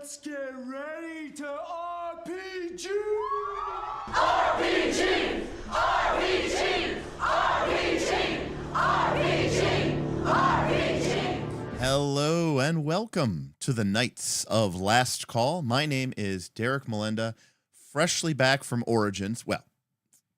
Let's get ready to RPG! RPG! RPG! RPG! RPG! RPG! Hello and welcome to the Knights of Last Call. My name is Derek Melenda, freshly back from Origins. Well,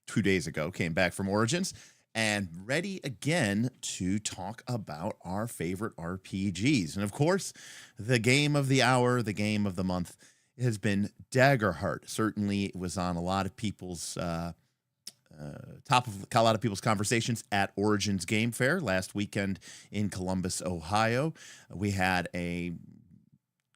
2 days ago, came back from Origins, and ready again to talk about our favorite RPGs. And of course, the game of the hour, the game of the month has been Daggerheart. Certainly, it was on a lot of people's top of a lot of people's conversations at Origins Game Fair last weekend in Columbus, Ohio. We had a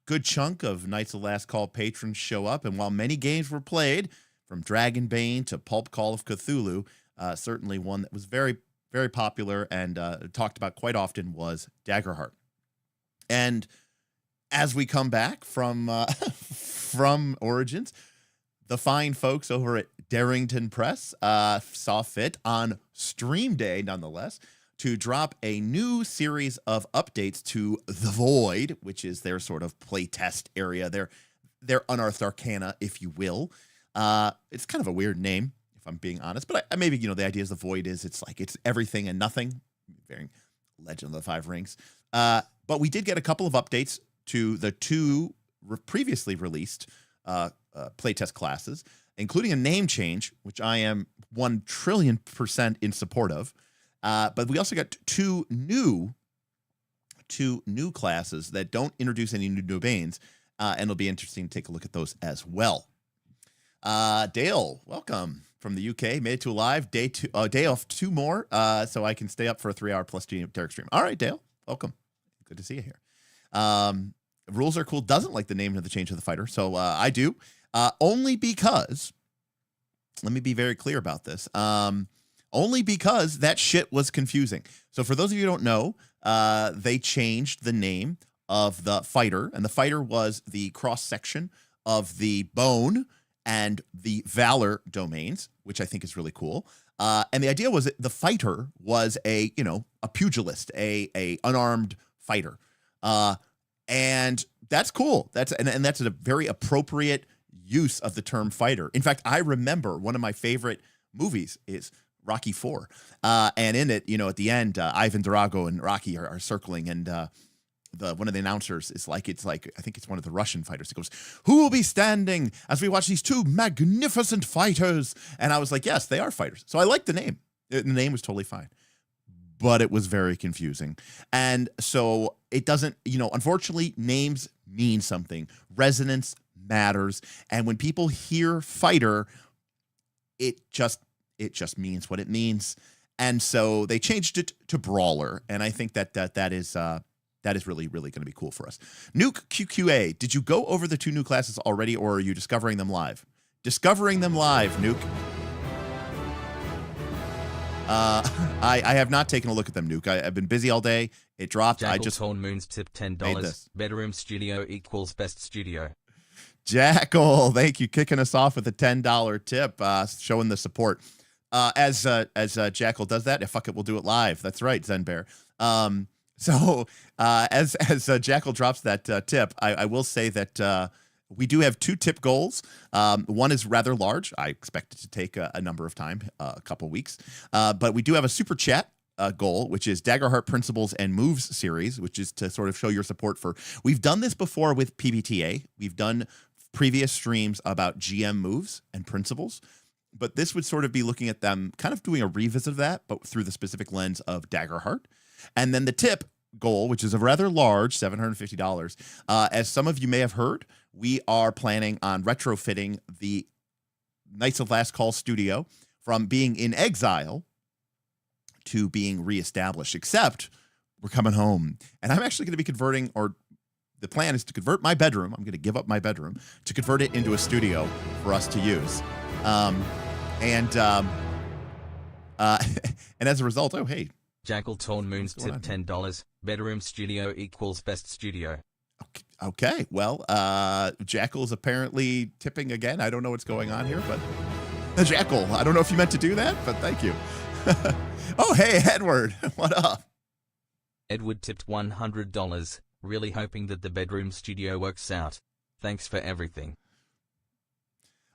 good chunk of Knights of Last Call patrons show up, and while many games were played, from Dragonbane to Pulp Call of Cthulhu, certainly one that was very, very popular and talked about quite often was Daggerheart. And as we come back from from Origins, the fine folks over at Darrington Press saw fit on Stream Day, nonetheless, to drop a new series of updates to The Void, which is their sort of playtest area, their unearthed arcana, if you will. It's kind of a weird name, if I'm being honest, but I maybe, the idea is The Void is it's everything and nothing, very Legend of the Five Rings. But we did get a couple of updates to the two previously released playtest classes, including a name change, which I am 1,000,000,000% in support of. But we also got two new classes that don't introduce any new domains, and it'll be interesting to take a look at those as well. Dale, welcome from the UK. Made it to a live day off 2 more, so I can stay up for a 3-hour plus Derek stream. All right, Dale, welcome. Good to see you here. Rules are cool. Doesn't like the name of the change of the fighter, so I do. Only because, let me be very clear about this. Only because that shit was confusing. So for those of you who don't know, they changed the name of the fighter, and the fighter was the cross section of the bone and the valor domains, which I think is really cool. And the idea was that the fighter was a pugilist, a unarmed fighter. And that's cool. That's a very appropriate use of the term fighter. In fact, I remember one of my favorite movies is Rocky IV. And in it, at the end, Ivan Drago and Rocky are circling, and one of the announcers is I think it's one of the Russian fighters. He goes, "Who will be standing as we watch these two magnificent fighters?" And I was like, yes, they are fighters. So I liked the name. The name was totally fine, but it was very confusing. And so it doesn't, unfortunately, names mean something. Resonance matters. And when people hear fighter, it just means what it means. And so they changed it to Brawler. And I think that is really, really going to be cool for us. Nuke QQA, did you go over the 2 new classes already, or are you discovering them live? Discovering them live, Nuke. I have not taken a look at them, Nuke. I've been busy all day. It dropped. Jackal I just Torn Moons tip $10. Bedroom studio equals best studio. Jackal, thank you, kicking us off with a $10 tip, showing the support. As Jackal does that, fuck it, we'll do it live. That's right, Zen Bear. So as Jackal drops that tip, I will say that we do have 2 tip goals. One is rather large. I expect it to take a number of time, a couple weeks. But we do have a super chat goal, which is Daggerheart Principles and Moves series, which is to sort of show your support for. We've done this before with PBTA. We've done previous streams about GM moves and principles. But this would sort of be looking at them, kind of doing a revisit of that, but through the specific lens of Daggerheart. And then the tip goal, which is a rather large $750. As some of you may have heard, we are planning on retrofitting the Knights of Last Call studio from being in exile to being reestablished, except we're coming home. And I'm actually going to be converting, or the plan is to convert my bedroom. I'm going to give up my bedroom to convert it into a studio for us to use. And as a result, oh, hey. Jackal Torn Moons tip $10. Bedroom studio equals best studio. Okay. Well, Jackal is apparently tipping again. I don't know what's going on here, but Jackal, I don't know if you meant to do that, but thank you. Oh, hey, Edward. What up? Edward tipped $100. Really hoping that the bedroom studio works out. Thanks for everything.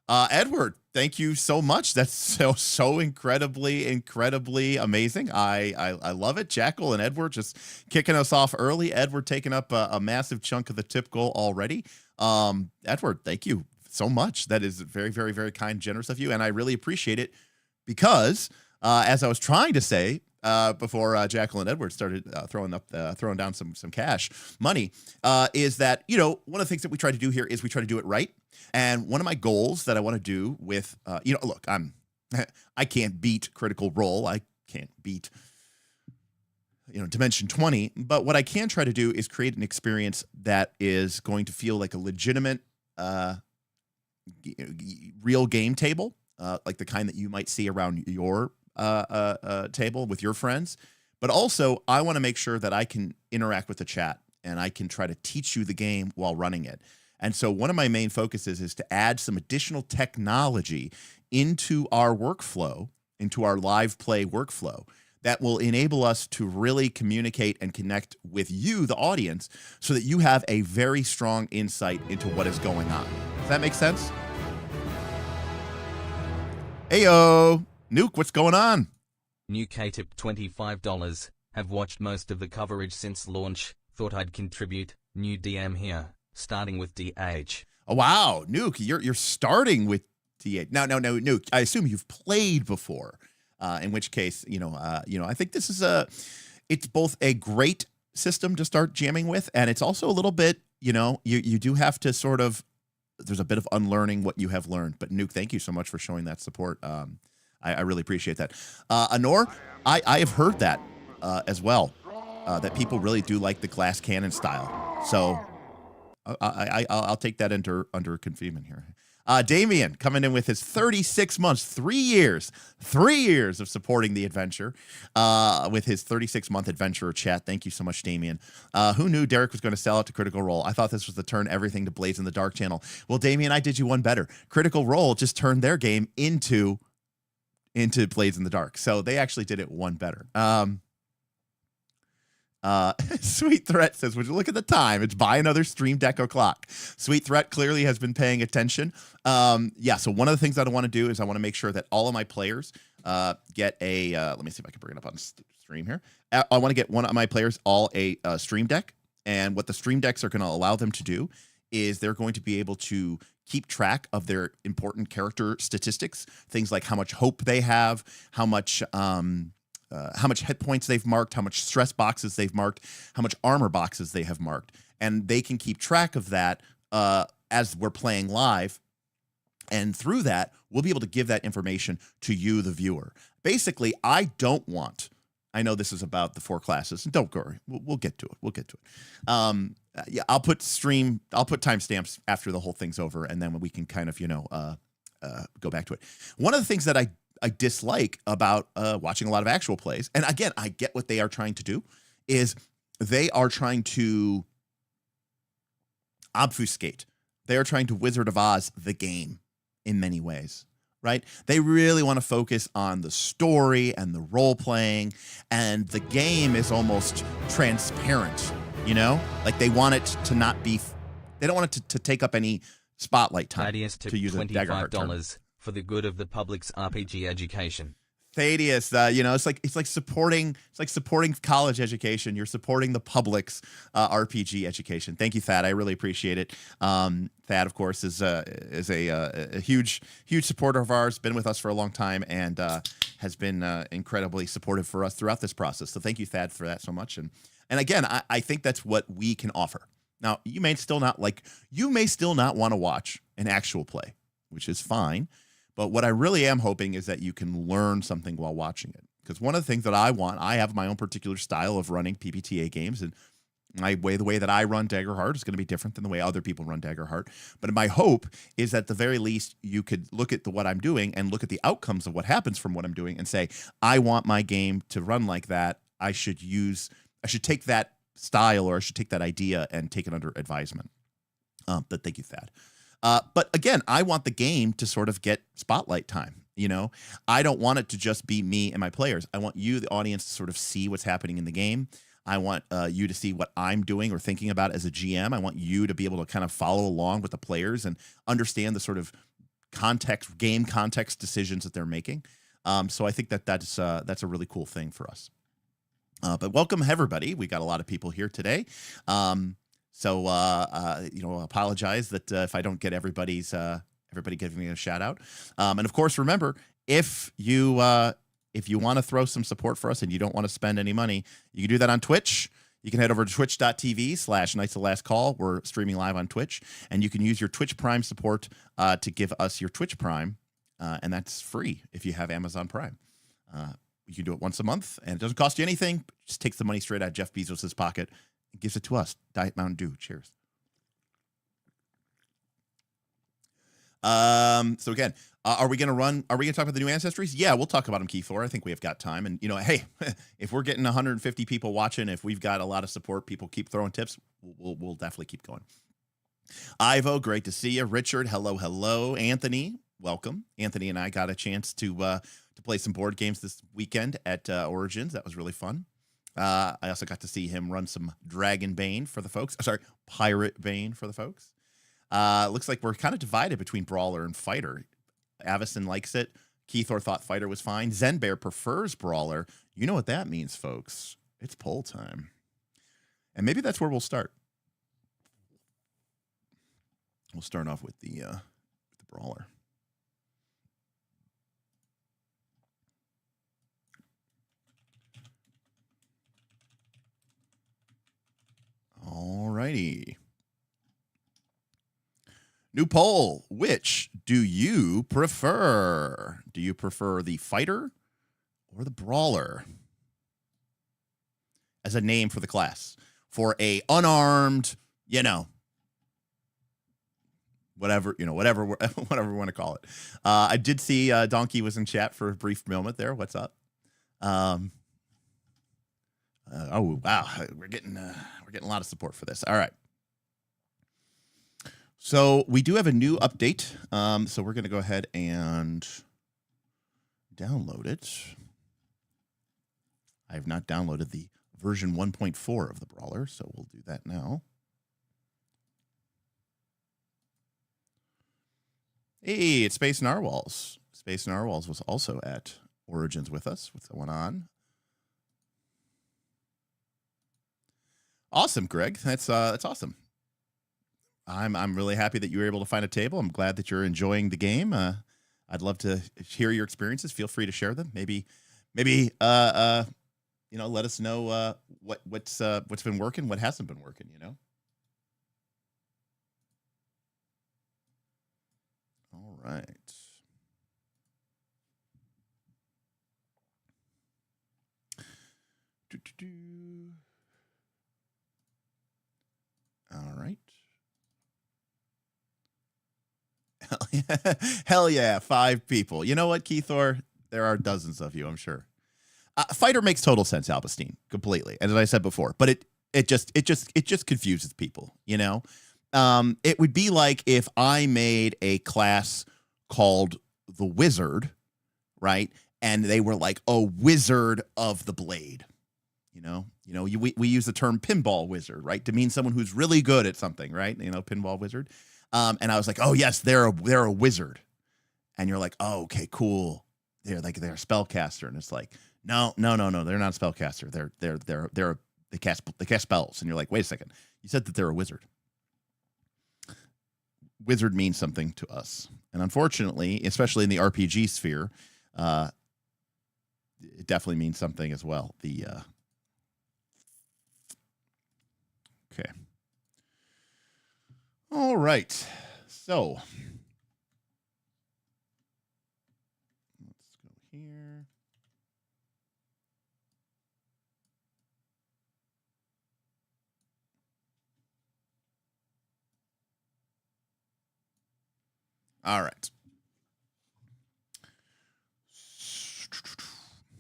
Edward, thank you so much. That's so incredibly amazing. I love it. Jackal and Edward just kicking us off early. Edward taking up a massive chunk of the tip goal already. Edward, thank you so much. That is very, very, very kind, generous of you, and I really appreciate it because, as I was trying to say before Jackal and Edward started throwing down some cash money, is that one of the things that we try to do here is we try to do it right. And one of my goals that I want to do with, look, I can't beat Critical Role. I can't beat, Dimension 20. But what I can try to do is create an experience that is going to feel like a legitimate, real game table, like the kind that you might see around your table with your friends. But also, I want to make sure that I can interact with the chat and I can try to teach you the game while running it. And so one of my main focuses is to add some additional technology into our workflow, into our live play workflow, that will enable us to really communicate and connect with you, the audience, so that you have a very strong insight into what is going on. Does that make sense? Heyo, Nuke, what's going on? New K-tip $25. Have watched most of the coverage since launch. Thought I'd contribute. New DM here. Starting with DH. Oh wow, Nuke, you're starting with DH. No, Nuke. I assume you've played before. In which case, I think this is it's both a great system to start jamming with, and it's also a little bit, you do have to sort of. There's a bit of unlearning what you have learned. But Nuke, thank you so much for showing that support. I really appreciate that. Anor, I have heard that as well, that people really do like the glass cannon style. So. I'll take that under confinement here. Damien coming in with his 36 months, 3 years of supporting the adventure with his 36-month adventurer chat. Thank you so much, Damien. Who knew Derek was going to sell out to Critical Role? I thought this was the turn everything to Blaze in the Dark channel. Well, Damien, I did you one better. Critical Role just turned their game into Blaze in the Dark. So they actually did it one better. Sweet Threat says, would you look at the time? It's buy another Stream Deck o'clock. Sweet Threat clearly has been paying attention. So one of the things that I want to do is I want to make sure that all of my players get a, let me see if I can bring it up on stream here. I want to get one of my players all a Stream Deck. And what the Stream Decks are going to allow them to do is they're going to be able to keep track of their important character statistics, things like how much hope they have, how much hit points they've marked, how much stress boxes they've marked, how much armor boxes they have marked. And they can keep track of that as we're playing live. And through that, we'll be able to give that information to you, the viewer. Basically, I know this is about the 4 classes, and don't worry, we'll get to it. I'll put timestamps after the whole thing's over, and then we can kind of, go back to it. One of the things that I dislike about watching a lot of actual plays, and again, I get what they are trying to do, is they are trying to obfuscate. They are trying to Wizard of Oz the game in many ways, right? They really want to focus on the story and the role playing, and the game is almost transparent, like they want it to not be, they don't want it to take up any spotlight time, to use a Daggerheart term. For the good of the public's RPG education. Thaddeus, it's like supporting college education. You're supporting the public's RPG education. Thank you, Thad. I really appreciate it. Thad, of course, is a huge supporter of ours. Been with us for a long time and has been incredibly supportive for us throughout this process. So thank you, Thad, for that so much. And again, I think that's what we can offer. Now, you may still not want to watch an actual play, which is fine. But what I really am hoping is that you can learn something while watching it. Because one of the things that I have my own particular style of running PBTA games, and the way that I run Daggerheart is going to be different than the way other people run Daggerheart. But my hope is that at the very least you could look at what I'm doing and look at the outcomes of what happens from what I'm doing and say, I want my game to run like that. I should take that style, or I should take that idea and take it under advisement. But thank you, Thad. But again, I want the game to sort of get spotlight time. I don't want it to just be me and my players. I want you, the audience, to sort of see what's happening in the game. I want you to see what I'm doing or thinking about as a GM. I want you to be able to kind of follow along with the players and understand the sort of game context decisions that they're making. So I think that's a really cool thing for us. But welcome everybody. We got a lot of people here today. So apologize that if I don't get everybody giving me a shout out. And of course, remember, if you want to throw some support for us and you don't want to spend any money, you can do that on Twitch. You can head over to twitch.tv/Knights of Last Call. We're streaming live on Twitch, and you can use your Twitch Prime support to give us your Twitch Prime, and that's free if you have Amazon Prime. You can do it once a month, and it doesn't cost you anything. It just takes the money straight out of Jeff Bezos' pocket and gives it to us. Diet Mountain Dew. Cheers. So again, are we going to talk about the new Ancestries? Yeah, we'll talk about them, Keith. I think we have got time. And, hey, if we're getting 150 people watching, if we've got a lot of support, people keep throwing tips, we'll definitely keep going. Ivo, great to see you. Richard, hello. Anthony, welcome. Anthony and I got a chance to play some board games this weekend at Origins. That was really fun. I also got to see him run some Dragon Bane for the folks. Sorry, Pirate Bane for the folks. Looks like we're kind of divided between Brawler and Fighter. Avison likes it. Keithor thought Fighter was fine. Zenbear prefers Brawler. You know what that means, folks. It's poll time. And maybe that's where we'll start. We'll start off with the Brawler. All righty. New poll. Which do you prefer? Do you prefer the Fighter or the Brawler as a name for the class? For a unarmed, whatever we want to call it. I did see Donkey was in chat for a brief moment there. What's up? Oh wow, we're getting a lot of support for this. All right. So we do have a new update. So we're going to go ahead and download it. I have not downloaded the version 1.4 of the Brawler, so we'll do that now. Hey, it's Space Narwhals. Space Narwhals was also at Origins with us. What's going on? Awesome, Greg. That's awesome. I'm really happy that you were able to find a table. I'm glad that you're enjoying the game. I'd love to hear your experiences. Feel free to share them. Maybe let us know what's been working, what hasn't been working. All right. All right. Hell yeah, 5 people. You know what, Keithor? There are dozens of you, I'm sure. Fighter makes total sense, Albastine, completely. And as I said before, but it just confuses people, It would be like if I made a class called the Wizard, right? And they were like a wizard of the blade. We use the term pinball wizard, right? To mean someone who's really good at something, right? Pinball wizard. And I was like, oh yes, they're a wizard. And you're like, oh, okay, cool. They're a spellcaster. And it's like, no, they're not a spellcaster. They cast spells. And you're like, wait a second. You said that they're a wizard. Wizard means something to us. And unfortunately, especially in the RPG sphere, it definitely means something as well. Okay. All right. So let's go here. All right.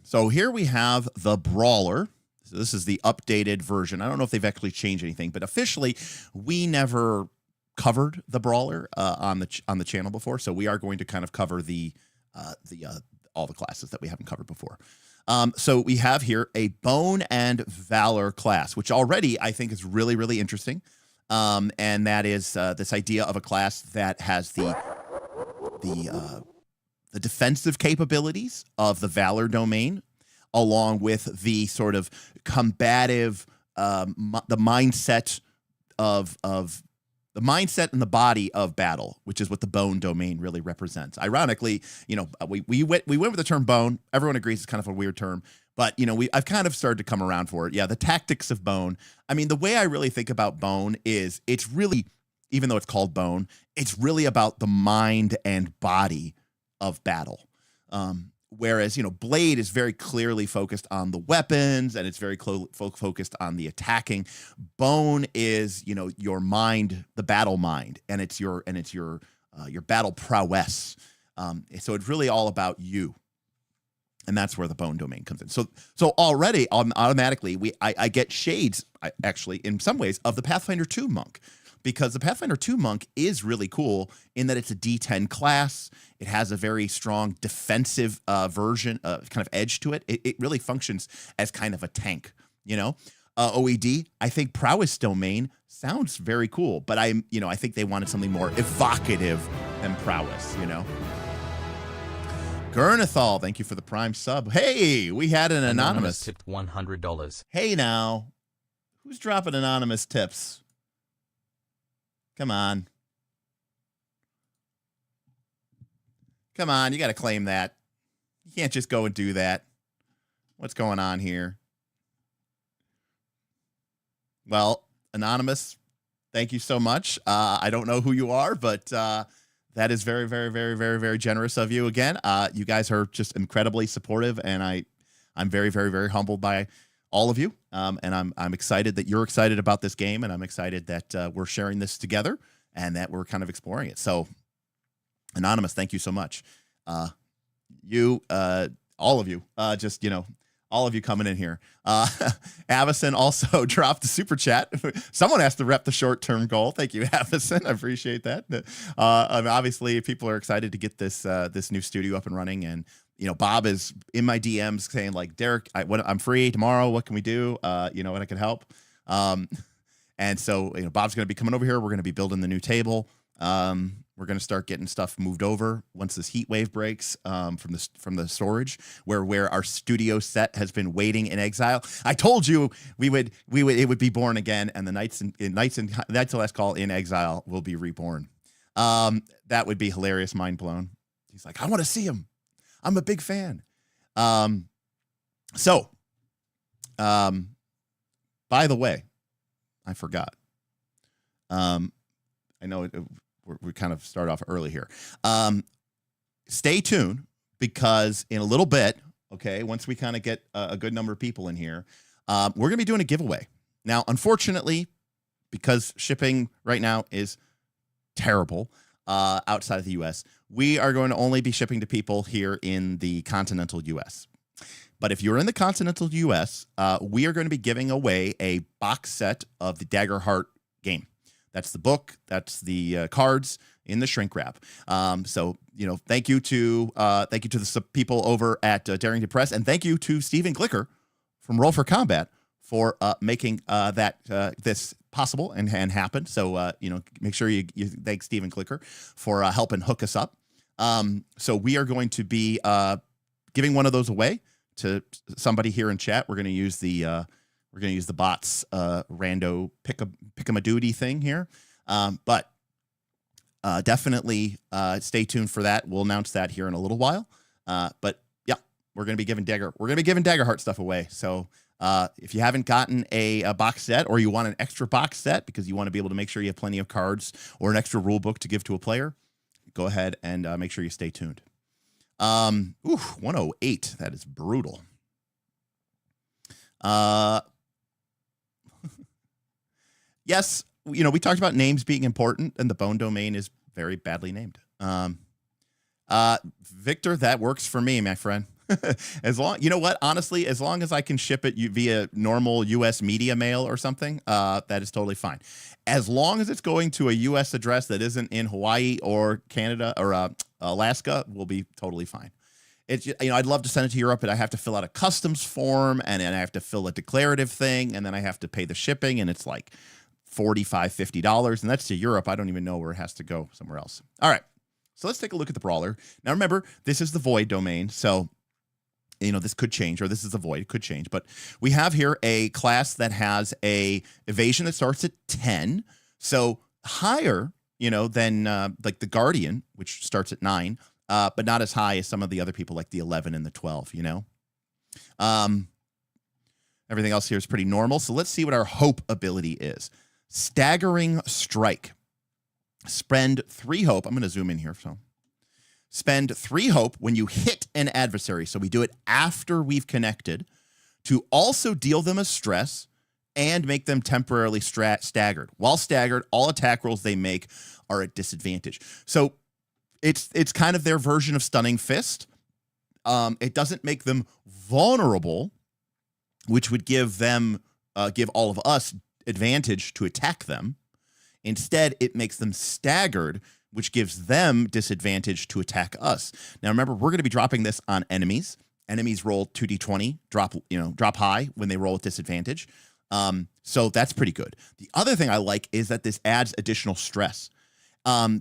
So here we have the Brawler. So this is the updated version. I don't know if they've actually changed anything, but officially we never covered the Brawler on the channel before. So we are going to kind of cover all the classes that we haven't covered before. So we have here a Bone and Valor class, which already I think is really, really interesting. And that is this idea of a class that has the defensive capabilities of the Valor domain, along with the sort of combative, the mindset of the mindset and the body of battle, which is what the Bone domain really represents. Ironically, we went with the term bone. Everyone agrees it's kind of a weird term, but I've kind of started to come around for it. Yeah, the tactics of Bone. I mean, the way I really think about Bone is it's really, even though it's called Bone, it's really about the mind and body of battle. Whereas, Blade is very clearly focused on the weapons and it's very focused on the attacking. Bone is, your mind, the battle mind, and it's your battle prowess. So it's really all about you. And that's where the Bone domain comes in. So already automatically I get shades, actually, in some ways, of the Pathfinder 2 monk. Because the Pathfinder 2 monk is really cool in that it's a D10 class. It has a very strong defensive kind of edge to it. It really functions as kind of a tank, OED, I think prowess domain sounds very cool, but I think they wanted something more evocative than prowess, Gurnathal, thank you for the Prime sub. Hey, we had an anonymous tipped $100. Hey now, who's dropping anonymous tips? Come on. Come on, you got to claim that. You can't just go and do that. What's going on here? Well, Anonymous, thank you so much. I don't know who you are, but that is very, very, very, very, very generous of you again. You guys are just incredibly supportive, and I'm very, very, very humbled by all of you, and I'm excited that you're excited about this game, and I'm excited that we're sharing this together and that we're kind of exploring it. So, Anonymous, thank you so much. All of you, all of you coming in here. Avison also dropped the super chat. Someone has to rep the short-term goal. Thank you, Avison. I appreciate that. Obviously, people are excited to get this new studio up and running, and Bob is in my DMs saying like, Derek, I'm free tomorrow. What can we do? What I can help. And so, Bob's going to be coming over here. We're going to be building the new table. We're going to start getting stuff moved over once this heat wave breaks from the storage where our studio set has been waiting in exile. I told you it would be born again, and the Knights of Last Call in exile will be reborn. That would be hilarious, mind blown. He's like, I want to see him. I'm a big fan. By the way, I forgot. I know we kind of start off early here. Stay tuned, because in a little bit, okay, once we kind of get a good number of people in here, we're going to be doing a giveaway. Now, unfortunately, because shipping right now is terrible outside of the U.S., we are going to only be shipping to people here in the continental U.S. But if you're in the continental U.S., we are going to be giving away a box set of the Daggerheart game. That's the book. That's the cards in the shrink wrap. So thank you to the people over at Darrington Press, and thank you to Stephen Glicker from Roll for Combat for making this possible and happen. So make sure you thank Stephen Glicker for helping hook us up. So we are going to be giving one of those away to somebody here in chat. We're going to use the bots rando pick 'em a duty thing here. But definitely stay tuned for that. We'll announce that here in a little while. But yeah, we're going to be giving Daggerheart stuff away. So if you haven't gotten a box set, or you want an extra box set because you want to be able to make sure you have plenty of cards or an extra rule book to give to a player, go ahead and make sure you stay tuned. 108. That is brutal. Yes, we talked about names being important, and the Bone domain is very badly named. Victor, that works for me, my friend. Honestly, as long as I can ship it via normal U.S. media mail or something, that is totally fine. As long as it's going to a U.S. address that isn't in Hawaii or Canada or Alaska, we'll be totally fine. It's, I'd love to send it to Europe, but I have to fill out a customs form, and then I have to fill a declarative thing, and then I have to pay the shipping, and it's like $45, $50, and that's to Europe. I don't even know where it has to go somewhere else. All right, so let's take a look at the Brawler. Now remember, this is the Void domain, so this could change, or this is the Void, it could change, but we have here a class that has a evasion that starts at 10, so higher, than like the Guardian, which starts at 9, but not as high as some of the other people like the 11 and the 12, Everything else here is pretty normal. So let's see what our hope ability is. Staggering Strike. Spend 3 hope. I'm going to zoom in here. So spend 3 hope when you hit an adversary. So we do it after we've connected to also deal them a stress and make them temporarily staggered. While staggered, all attack rolls they make are at disadvantage. So it's kind of their version of Stunning Fist. It doesn't make them vulnerable, which would give them, give all of us advantage to attack them. Instead, it makes them staggered, which gives them disadvantage to attack us. Now, remember, we're going to be dropping this on enemies. Enemies roll 2d20, drop high when they roll with disadvantage. So that's pretty good. The other thing I like is that this adds additional stress.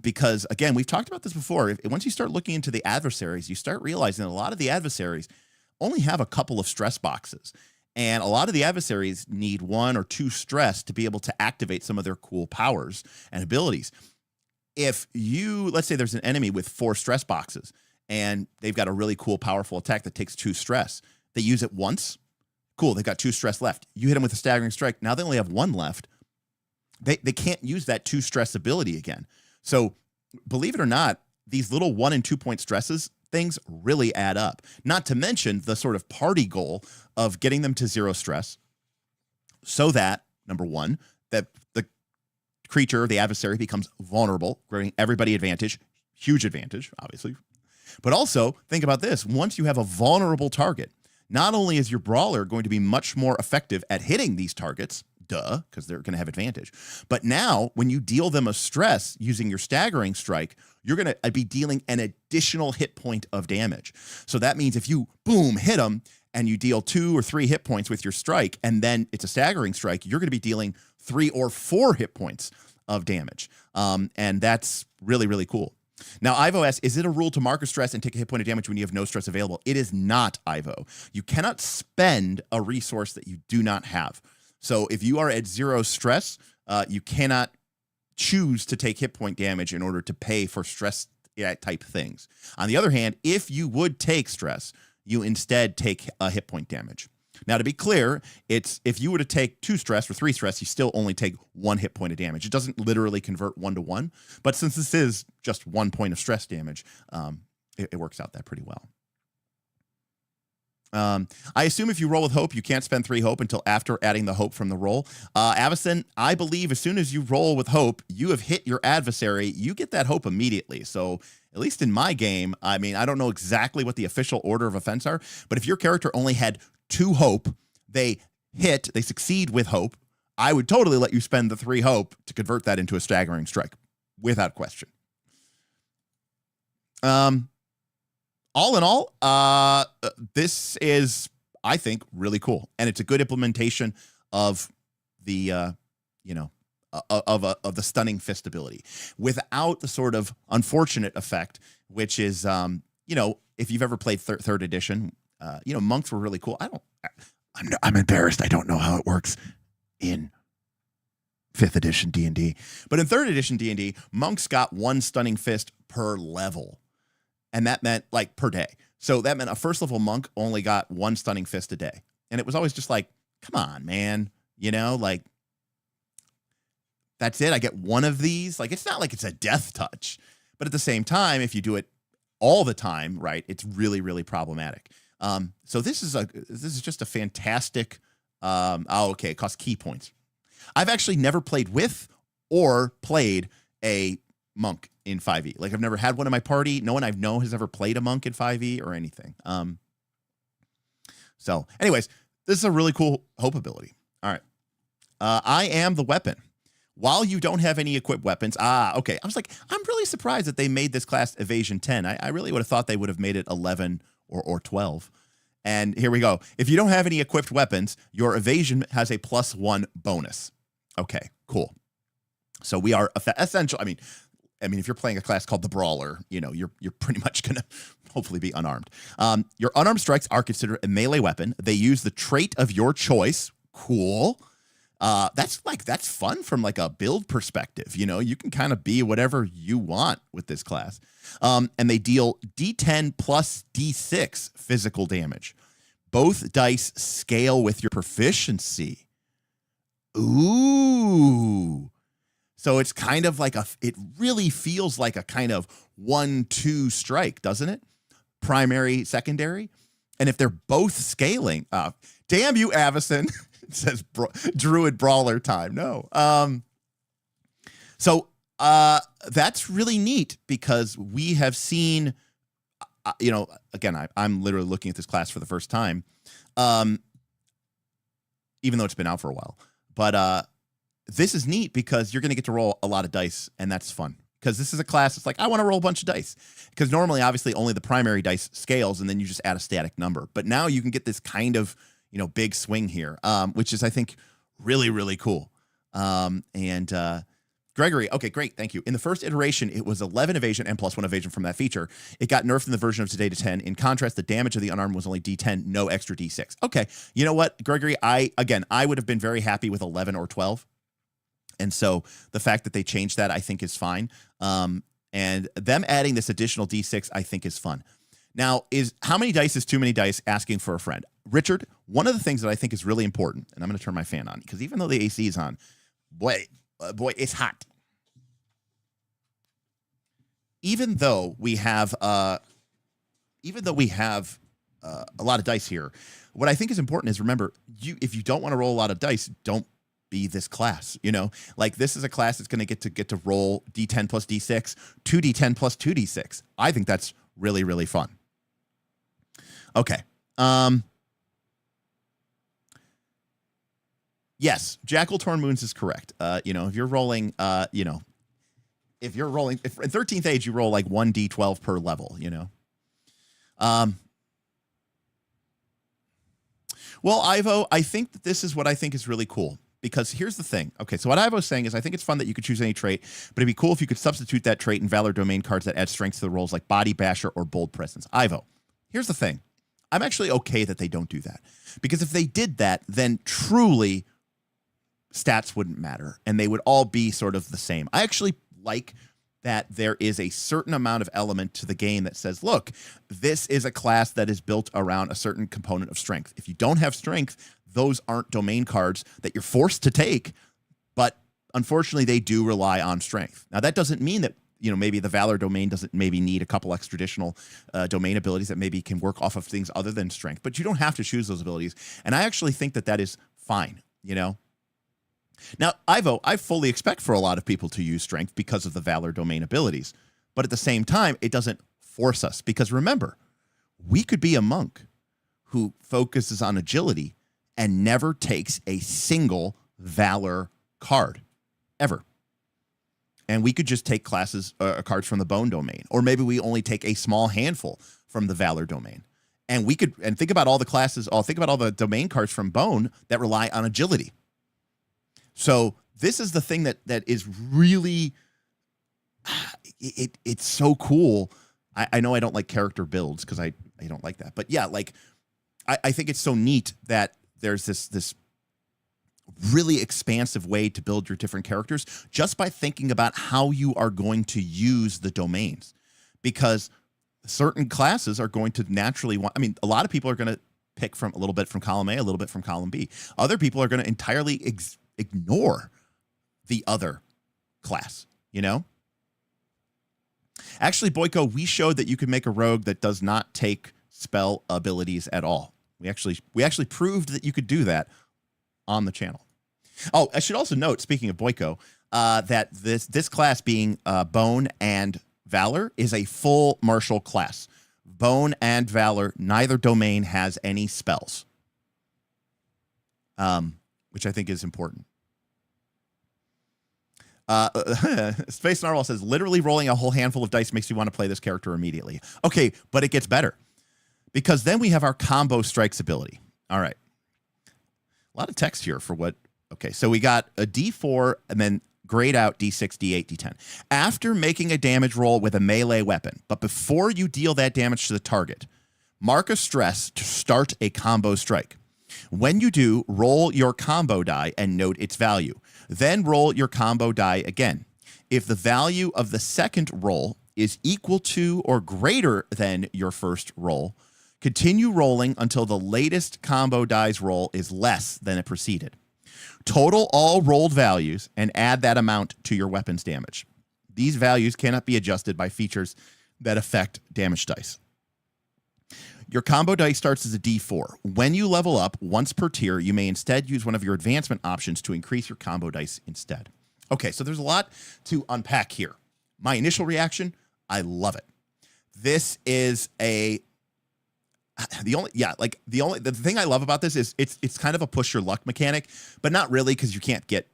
Because again, we've talked about this before. Once you start looking into the adversaries, you start realizing that a lot of the adversaries only have a couple of stress boxes. And a lot of the adversaries need 1 or 2 stress to be able to activate some of their cool powers and abilities. If let's say there's an enemy with 4 stress boxes and they've got a really cool, powerful attack that takes 2 stress. They use it once. Cool, they've got 2 stress left. You hit them with a Staggering Strike. Now they only have 1 left. They can't use that 2 stress ability again. So believe it or not, these little 1 and 2 point stresses, things really add up. Not to mention the sort of party goal of getting them to 0 stress so that, number 1, that the creature, the adversary, becomes vulnerable, giving everybody advantage, huge advantage, obviously. But also, think about this. Once you have a vulnerable target, not only is your Brawler going to be much more effective at hitting these targets, duh, because they're going to have advantage. But now, when you deal them a stress using your Staggering Strike, you're going to be dealing an additional hit point of damage. So that means if you, boom, hit them, and you deal 2 or 3 hit points with your strike, and then it's a Staggering Strike, you're going to be dealing 3 or 4 hit points of damage. And that's really, really cool. Now, Ivo asks, is it a rule to mark a stress and take a hit point of damage when you have no stress available? It is not, Ivo. You cannot spend a resource that you do not have. So if you are at 0 stress, you cannot choose to take hit point damage in order to pay for stress type things. On the other hand, if you would take stress, you instead take a hit point damage. Now, to be clear, it's if you were to take 2 stress or 3 stress, you still only take 1 hit point of damage. It doesn't literally convert 1 to 1, but since this is just 1 point of stress damage, it works out that pretty well. I assume if you roll with hope, you can't spend 3 hope until after adding the hope from the roll. Avison, I believe as soon as you roll with hope, you have hit your adversary, you get that hope immediately. So at least in my game, I mean, I don't know exactly what the official order of offense are, but if your character only had 2 hope, they succeed with hope, I would totally let you spend the 3 hope to convert that into a Staggering Strike, without question. All in all, this is, I think, really cool, and it's a good implementation of the, of the Stunning Fist ability, without the sort of unfortunate effect, which is, if you've ever played third edition, monks were really cool. I'm embarrassed. I don't know how it works in 5th edition D&D, but in 3rd edition D&D, monks got 1 Stunning Fist per level. And that meant like per day. So that meant a 1st level monk only got 1 Stunning Fist a day. And it was always just like, come on, man. That's it. I get 1 of these. Like, it's not like it's a death touch. But at the same time, if you do it all the time, right, it's really, really problematic. So this is just a fantastic, okay, it costs key points. I've actually never played with or played a monk in 5e. Like, I've never had one in my party. No one I know has ever played a monk in 5e or anything. So anyways, this is a really cool hope ability. All right. I am the weapon. While you don't have any equipped weapons, okay. I was like, I'm really surprised that they made this class Evasion 10. I really would have thought they would have made it 11 or 12. And here we go. If you don't have any equipped weapons, your evasion has a +1 bonus. Okay, cool. So we are essential. I mean, if you're playing a class called the Brawler, you're pretty much gonna hopefully be unarmed. Your unarmed strikes are considered a melee weapon. They use the trait of your choice. Cool. That's fun from like a build perspective. You can kind of be whatever you want with this class. And they deal D10 plus D6 physical damage. Both dice scale with your proficiency. Ooh. So it's kind of like it really feels like a kind of 1-2 strike, doesn't it? Primary, secondary. And if they're both scaling, damn you, Avison. It says Druid Brawler time. No. So that's really neat because we have seen, again, I'm literally looking at this class for the first time, even though it's been out for a while. But this is neat because you're going to get to roll a lot of dice, and that's fun. Because this is a class that's like, I want to roll a bunch of dice. Because normally, obviously, only the primary dice scales, and then you just add a static number. But now you can get this kind of big swing here, which is, I think, really, really cool. Gregory, okay, great, thank you. In the first iteration, it was 11 evasion and +1 evasion from that feature. It got nerfed in the version of today to 10. In contrast, the damage of the unarmed was only D10, no extra D6. Okay, you know what, Gregory, I would have been very happy with 11 or 12. And so the fact that they changed that, I think, is fine. And them adding this additional D6, I think, is fun. Now, how many dice is too many dice asking for a friend? Richard, one of the things that I think is really important, and I'm going to turn my fan on, because even though the AC is on, boy, it's hot. Even though we have a lot of dice here, what I think is important is, remember, if you don't want to roll a lot of dice, don't be this class. Like, this is a class that's going to get to roll D10 plus D6, 2D10 plus 2D6. I think that's really, really fun. Okay. Yes, Jackal Torn Moons is correct. If you're rolling, if in 13th Age you roll like 1d12 per level, Well, Ivo, I think that this is what I think is really cool. Because here's the thing. Okay, so what Ivo's saying is, I think it's fun that you could choose any trait, but it'd be cool if you could substitute that trait in Valor domain cards that add strength to the rolls, like Body Basher or Bold Presence. Ivo, here's the thing. I'm actually okay that they don't do that. Because if they did that, then truly stats wouldn't matter, and they would all be sort of the same. I actually like that there is a certain amount of element to the game that says, look, this is a class that is built around a certain component of strength. If you don't have strength, those aren't domain cards that you're forced to take, but unfortunately they do rely on strength. Now, that doesn't mean that, maybe the Valor domain doesn't maybe need a couple extra additional domain abilities that maybe can work off of things other than strength, but you don't have to choose those abilities. And I actually think that is fine, Now, Ivo, I fully expect for a lot of people to use strength because of the Valor domain abilities, but at the same time, it doesn't force us, because remember, we could be a monk who focuses on agility and never takes a single Valor card, ever. And we could just take cards from the Bone domain, or maybe we only take a small handful from the Valor domain. And think about all the classes, think about all the domain cards from Bone that rely on agility. So this is the thing that is really, it's so cool. I know I don't like character builds because I don't like that, but yeah, like I think it's so neat that there's this really expansive way to build your different characters just by thinking about how you are going to use the domains, because certain classes are going to naturally want, a lot of people are going to pick from a little bit from column A, a little bit from column B. Other people are going to entirely ignore the other class, Actually, Boyko, we showed that you could make a rogue that does not take spell abilities at all. We actually proved that you could do that on the channel. Oh, I should also note, speaking of Boyko, that this class being Bone and Valor is a full martial class. Bone and Valor, neither domain has any spells, which I think is important. Space Narwhal says, literally rolling a whole handful of dice makes you want to play this character immediately. Okay, but it gets better. because then we have our combo strikes ability. All right. A lot of text here for what. Okay, so we got a D4 and then grayed out D6, D8, D10. After making a damage roll with a melee weapon, but before you deal that damage to the target, mark a stress to start a combo strike. When you do, roll your combo die and note its value. Then roll your combo die again. If the value of the second roll is equal to or greater than your first roll, continue rolling until the latest combo die's roll is less than it preceded. Total all rolled values and add that amount to your weapon's damage. These values cannot be adjusted by features that affect damage dice. Your combo dice starts as a D4. When you level up once per tier, you may instead use one of your advancement options to increase your combo dice instead. Okay, so there's a lot to unpack here. My initial reaction, I love it. This is the thing I love about this is it's kind of a push your luck mechanic, but not really, because you can't get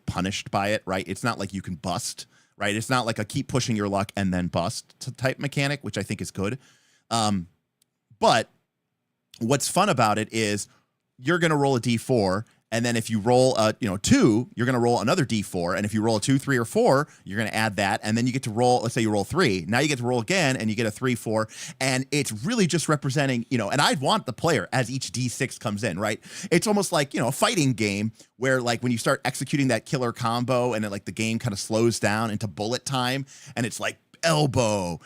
punished by it, right? It's not like you can bust, right? It's not like a keep pushing your luck and then bust type mechanic, which I think is good. But what's fun about it is you're going to roll a D4, and then if you roll a 2, you're going to roll another D4, and if you roll a 2, 3, or 4, you're going to add that, and then you get to roll. Let's say you roll 3. Now you get to roll again, and you get a 3, 4, and it's really just representing, and I'd want the player as each D6 comes in, right? It's almost like a fighting game where like when you start executing that killer combo, and then like the game kind of slows down into bullet time, and it's like elbow,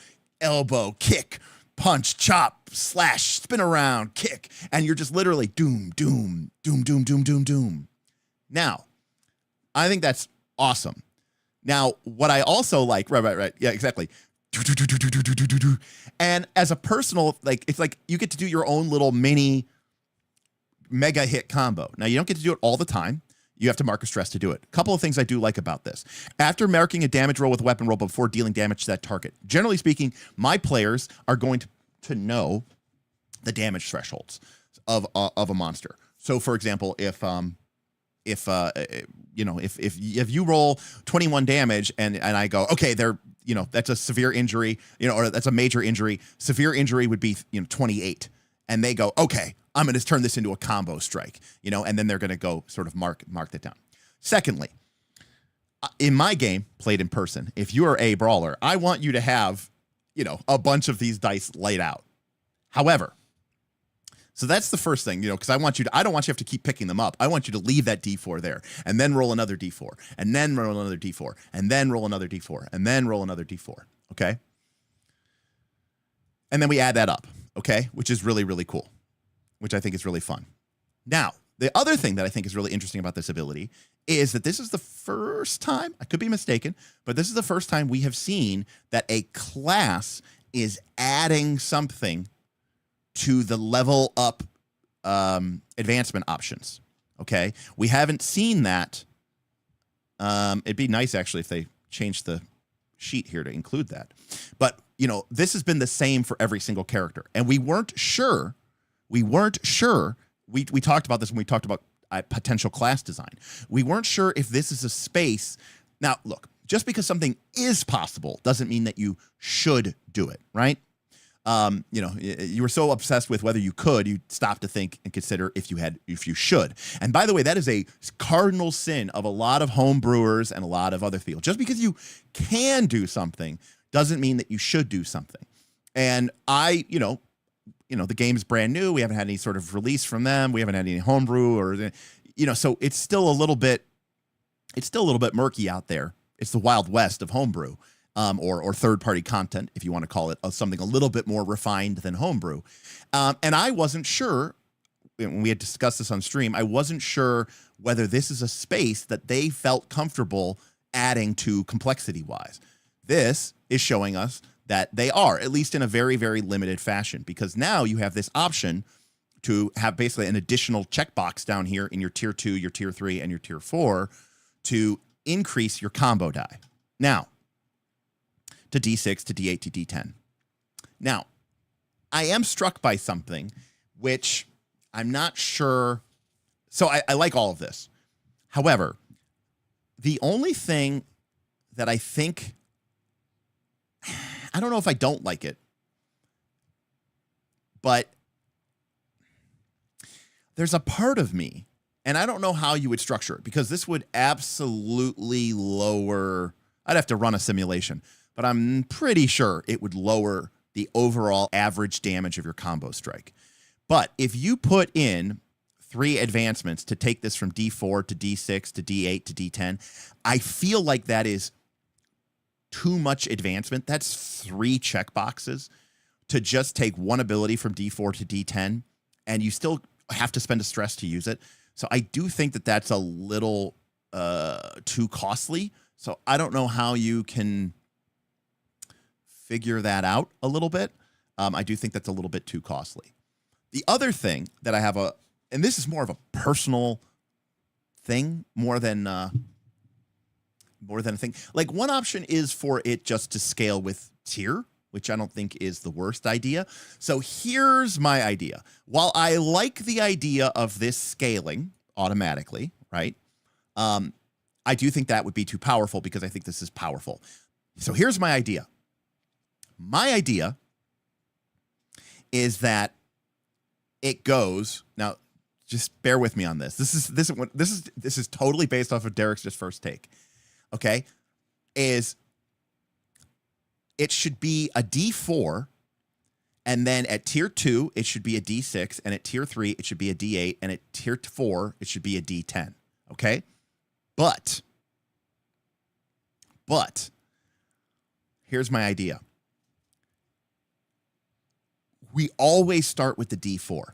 kick, punch, chop, slash, spin around, kick, and you're just literally doom, doom, doom, doom, doom, doom, doom. Now, I think that's awesome. Now, what I also like, right, yeah, exactly. And as a personal, like, it's like you get to do your own little mini mega hit combo. Now, you don't get to do it all the time. You have to mark a stress to do it. A couple of things I do like about this. After marking a damage roll with a weapon roll before dealing damage to that target, generally speaking, my players are going to know the damage thresholds of a monster. So, for example, if you roll 21 damage and I go, okay, that's a severe injury, or that's a major injury. Severe injury would be 28, and they go, okay, I'm going to turn this into a combo strike, and then they're going to go sort of mark that down. Secondly, in my game, played in person, if you are a brawler, I want you to have, a bunch of these dice laid out. However, so that's the first thing, because I don't want you to have to keep picking them up. I want you to leave that D4 there and then roll another D4 and then roll another D4 and then roll another D4 and then roll another D4. Okay. And then we add that up. Okay. Which is really, really cool, which I think is really fun. Now, the other thing that I think is really interesting about this ability is that this is the first time, I could be mistaken, but this is the first time we have seen that a class is adding something to the level up advancement options. Okay. We haven't seen that. It'd be nice actually if they changed the sheet here to include that. But, this has been the same for every single character. And we weren't sure. We talked about this when we talked about potential class design. We weren't sure if this is a space. Now, look, just because something is possible doesn't mean that you should do it, right? You were so obsessed with whether you could, you stopped to think and consider if you should. And by the way, that is a cardinal sin of a lot of home brewers and a lot of other people. Just because you can do something doesn't mean that you should do something. And the game's brand new. We haven't had any sort of release from them. We haven't had any homebrew or, so it's still a little bit murky out there. It's the Wild West of homebrew, or third-party content, if you want to call it something a little bit more refined than homebrew. And I wasn't sure, when we had discussed this on stream, I wasn't sure whether this is a space that they felt comfortable adding to complexity-wise. This is showing us that they are, at least in a very, very limited fashion, because now you have this option to have basically an additional checkbox down here in your tier 2, your tier 3, and your tier 4 to increase your combo die. Now, to D6, to D8, to D10. Now, I am struck by something which I'm not sure. So I like all of this. However, the only thing that I think, I don't know if I don't like it, but there's a part of me, and I don't know how you would structure it, because this would absolutely lower, I'd have to run a simulation, but I'm pretty sure it would lower the overall average damage of your combo strike. But if you put in 3 advancements to take this from D4 to D6 to D8 to D10, I feel like that is too much advancement. That's 3 checkboxes to just take one ability from D4 to D10, and you still have to spend a stress to use it. So I do think that that's a little too costly. So I don't know how you can figure that out a little bit. I do think that's a little bit too costly. The other thing that I have and this is more of a personal thing more than a thing. Like, one option is for it just to scale with tier, which I don't think is the worst idea. So here's my idea. While I like the idea of this scaling automatically, right? I do think that would be too powerful, because I think this is powerful. So here's my idea. My idea is that it goes, now just bear with me on this. This is totally based off of Derek's just first take. Okay? Is it should be a D4, and then at tier 2 it should be a D6, and at tier 3 it should be a D8, and at tier 4 it should be a D10. Okay? But here's my idea. We always start with the D4,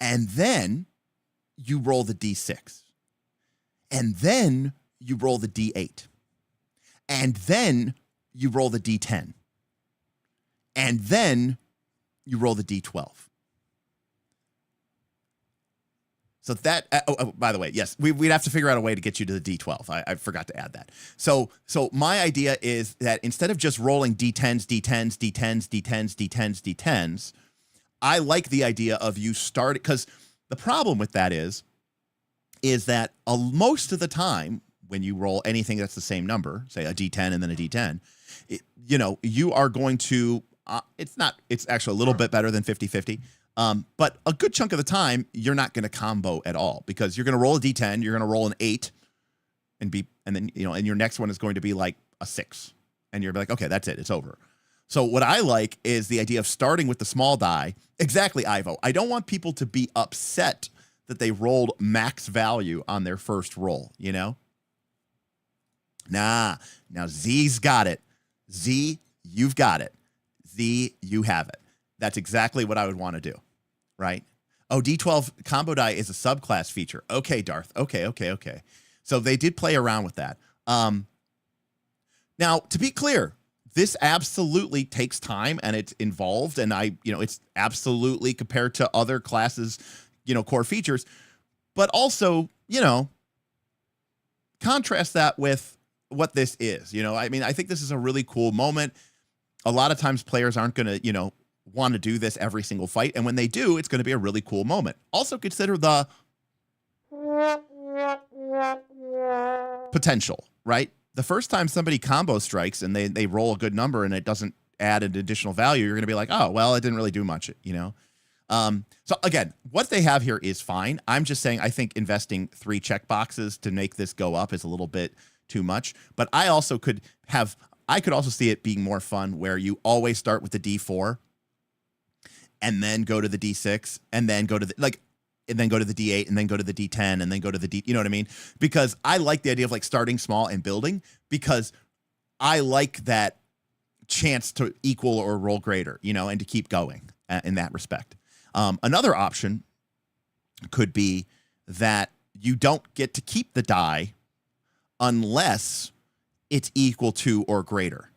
and then you roll the D6, and then you roll the D8, and then you roll the D10, and then you roll the D12. So that, by the way, yes, we'd have to figure out a way to get you to the D12. I forgot to add that. So my idea is that instead of just rolling D10s, D10s, D10s, D10s, D10s, D10s, I like the idea of you start, because the problem with that is that most of the time when you roll anything that's the same number, say a D10 and then a D10, you are going to, it's actually a little bit better than 50-50. But a good chunk of the time, you're not going to combo at all, because you're going to roll a D10, you're going to roll an 8, and then and your next one is going to be like a 6, and you're like, okay, that's it, it's over. So what I like is the idea of starting with the small die. Exactly, Ivo. I don't want people to be upset that they rolled max value on their first roll. Nah. Now Z's got it. Z, you've got it. Z, you have it. That's exactly what I would want to do, right? Oh, D12 combo die is a subclass feature. Okay, Darth. Okay. So they did play around with that. Now, to be clear, this absolutely takes time, and it's involved, and it's absolutely, compared to other classes, core features, but also, contrast that with what this is. I think this is a really cool moment. A lot of times players aren't going to, want to do this every single fight, and when they do, it's going to be a really cool moment. Also consider the potential, right? The first time somebody combo strikes and they roll a good number and it doesn't add an additional value, you're going to be like, oh, well, it didn't really do much, So again, what they have here is fine. I'm just saying, I think investing 3 checkboxes to make this go up is a little bit too much, but I could also see it being more fun where you always start with the D4 and then go to the D6 and then go to the, and then go to the D8 and then go to the D10 and then go to the D, you know what I mean? Because I like the idea of starting small and building, because I like that chance to equal or roll greater, and to keep going in that respect. Another option could be that you don't get to keep the die unless it's equal to or greater,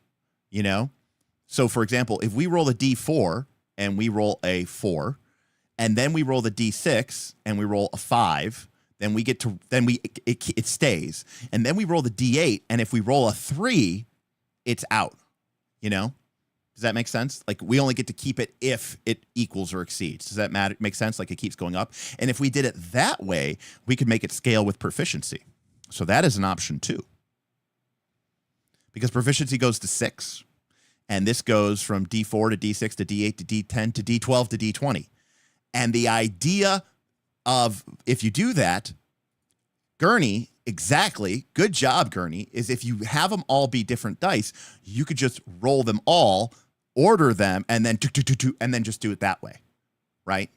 So for example, if we roll a D4 and we roll a 4, and then we roll the D6 and we roll a 5, then it stays. And then we roll the D8, and if we roll a 3, it's out. Does that make sense? We only get to keep it if it equals or exceeds. Does that make sense? It keeps going up. And if we did it that way, we could make it scale with proficiency. So that is an option too. Because proficiency goes to 6, And this goes from D4 to D6 to D8 to D10 to D12 to D20. And the idea of, if you do that, Gurney, exactly, good job, Gurney, is if you have them all be different dice, you could just roll them all, order them, and then just do it that way, right?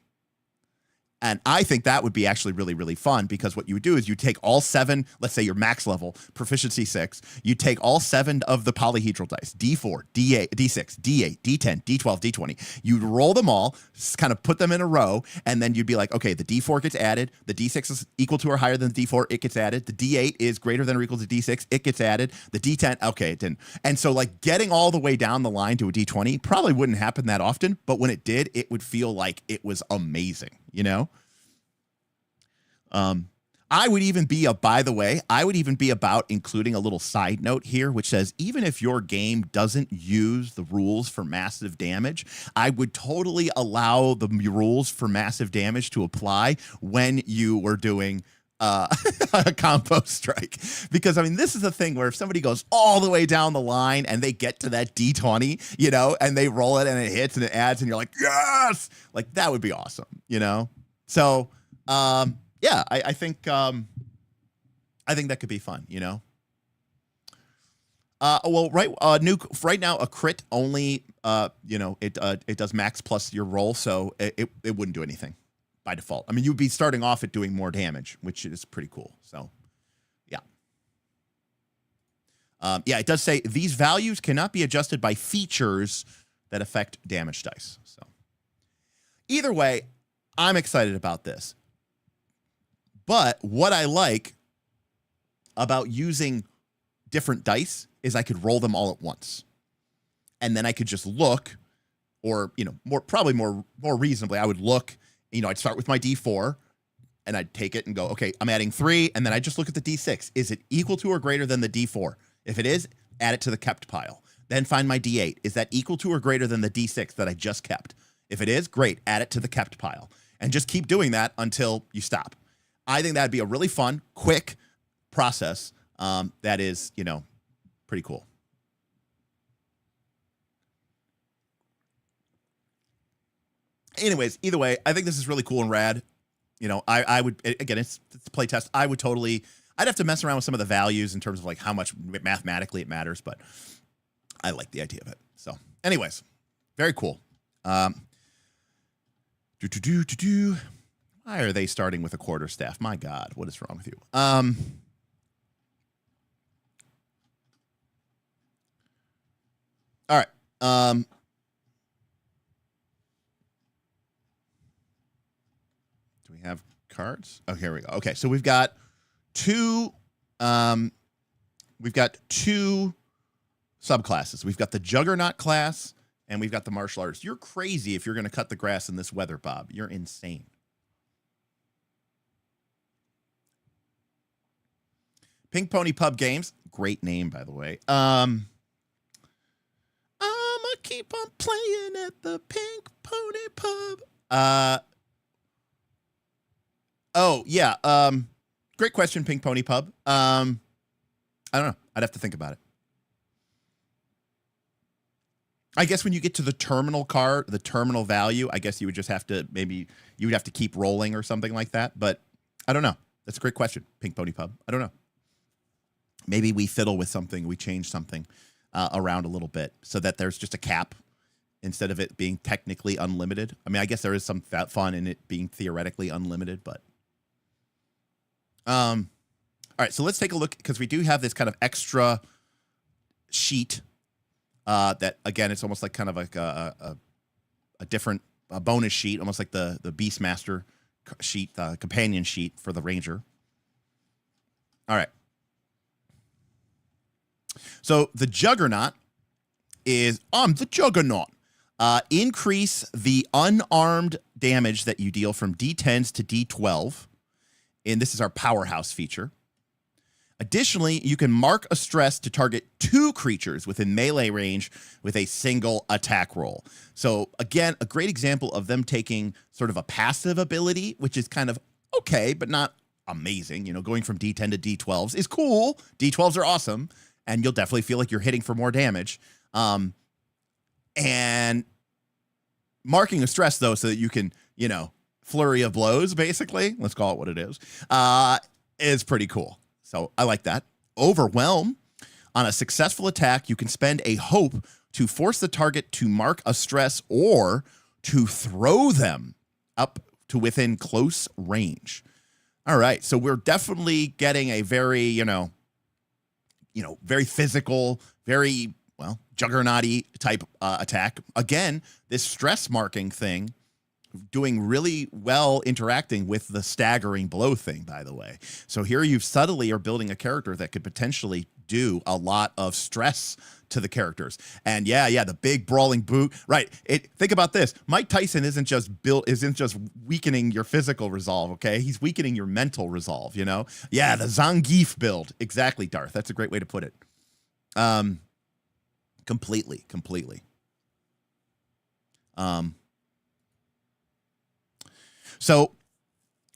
And I think that would be actually really, really fun, because what you would do is you take all 7, let's say your max level, proficiency 6, you take all 7 of the polyhedral dice, D4, D8, D6, D8, D10, D12, D20. You'd roll them all, kind of put them in a row, and then you'd be like, okay, the D4 gets added, the D6 is equal to or higher than the D4, it gets added, the D8 is greater than or equal to D6, it gets added, the D10, okay, it didn't. And so like getting all the way down the line to a D20 probably wouldn't happen that often, but when it did, it would feel like it was amazing, you know? I would even be about including a little side note here, which says, even if your game doesn't use the rules for massive damage, I would totally allow the rules for massive damage to apply when you were doing a combo strike. Because I mean, this is the thing where if somebody goes all the way down the line and they get to that D20, you know, and they roll it and it hits and it adds and you're like, yes, like that would be awesome, you know? So, yeah, I think that could be fun, you know. Well, right now a crit only, you know, it does max plus your roll, so it wouldn't do anything by default. I mean, you'd be starting off at doing more damage, which is pretty cool. So, yeah. Yeah, it does say these values cannot be adjusted by features that affect damage dice. So, either way, I'm excited about this. But what I like about using different dice is I could roll them all at once. And then I could just look, or, you know, more reasonably, I would look, you know, I'd start with my D4 and I'd take it and go, okay, I'm adding 3. And then I just look at the D6. Is it equal to or greater than the D4? If it is, add it to the kept pile. Then find my D8. Is that equal to or greater than the D6 that I just kept? If it is, great, add it to the kept pile. And just keep doing that until you stop. I think that'd be a really fun, quick process that is, you know, pretty cool. Anyways, either way, I think this is really cool and rad. You know, I would, again, it's a playtest. I'd have to mess around with some of the values in terms of like how much mathematically it matters, but I like the idea of it. So anyways, very cool. Why are they starting with a quarterstaff? My God, what is wrong with you? All right. Do we have cards? Oh, here we go. Okay, so we've got two subclasses. We've got the Juggernaut class and we've got the martial artist. You're crazy if you're going to cut the grass in this weather, Bob. You're insane. Pink Pony Pub Games. Great name, by the way. I'ma keep on playing at the Pink Pony Pub. Oh, yeah. Great question, Pink Pony Pub. I don't know. I'd have to think about it. I guess when you get to the terminal card, the terminal value, I guess you would just have to, maybe you would have to keep rolling or something like that. But I don't know. That's a great question, Pink Pony Pub. I don't know. Maybe we fiddle with something, we change something around a little bit so that there's just a cap instead of it being technically unlimited. I mean, I guess there is some fun in it being theoretically unlimited, but all right, so let's take a look, because we do have this kind of extra sheet that, again, it's almost like kind of like a different bonus sheet, almost like the Beastmaster sheet, companion sheet for the Ranger. All right. So the Juggernaut is, the Juggernaut. Increase the unarmed damage that you deal from D10s to D12. And this is our powerhouse feature. Additionally, you can mark a stress to target 2 creatures within melee range with a single attack roll. So again, a great example of them taking sort of a passive ability, which is kind of okay, but not amazing. You know, going from D10 to D12s is cool. D12s are awesome, and you'll definitely feel like you're hitting for more damage. And marking a stress, though, so that you can, flurry of blows, basically, let's call it what it is pretty cool. So I like that. Overwhelm. On a successful attack, you can spend a hope to force the target to mark a stress or to throw them up to within close range. All right, so we're definitely getting a very, very physical, very, juggernaut-y type attack. Again, this stress marking thing doing really well interacting with the staggering blow thing, by the way. So here you subtly are building a character that could potentially do a lot of stress to the characters. And the big brawling boot. Right. Think about this. Mike Tyson isn't just weakening your physical resolve, okay? He's weakening your mental resolve, Yeah, the Zangief build. Exactly, Darth. That's a great way to put it. Completely. So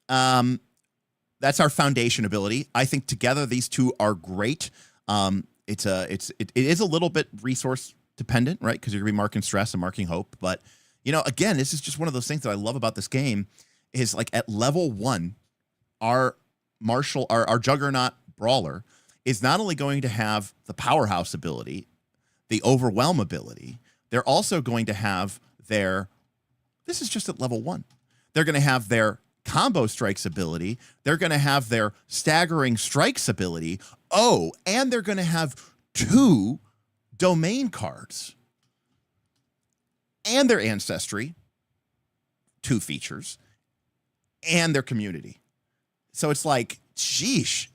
that's our foundation ability. I think together these two are great. It is a little bit resource dependent, right? Because you're gonna be marking stress and marking hope. But again, this is just one of those things that I love about this game is like at level 1, our Juggernaut Brawler is not only going to have the powerhouse ability, the overwhelm ability, they're also going to have this is just at level 1. They're going to have their combo strikes ability. They're going to have their staggering strikes ability. Oh, and they're going to have 2 domain cards. And their ancestry, 2 features, and their community. So it's like, sheesh,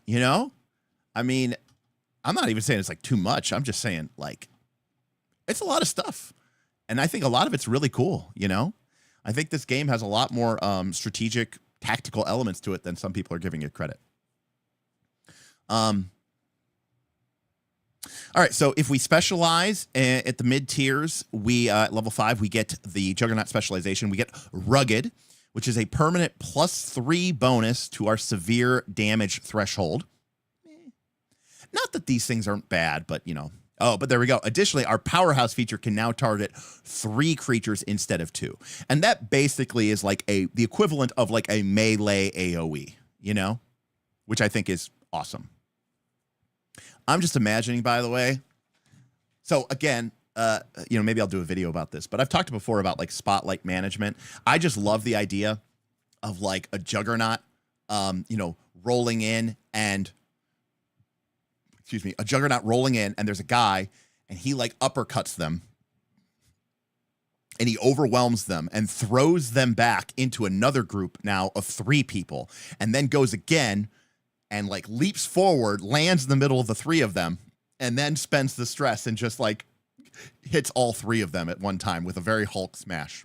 I mean, I'm not even saying it's like too much. I'm just saying like, it's a lot of stuff. And I think a lot of it's really cool, I think this game has a lot more strategic, tactical elements to it than some people are giving it credit. All right, so if we specialize at the mid tiers, we at level 5 we get the Juggernaut specialization. We get Rugged, which is a permanent +3 bonus to our severe damage threshold. Not that these things aren't bad, but Oh, but there we go. Additionally, our powerhouse feature can now target 3 creatures instead of 2. And that basically is like the equivalent of like a melee AoE, which I think is awesome. I'm just imagining, by the way. So again, maybe I'll do a video about this, but I've talked before about like spotlight management. I just love the idea of like a Juggernaut, rolling in and a Juggernaut rolling in, and there's a guy, and he like uppercuts them, and he overwhelms them and throws them back into another group now of 3 people, and then goes again and like leaps forward, lands in the middle of the 3 of them, and then spends the stress and just like hits all 3 of them at one time with a very Hulk smash.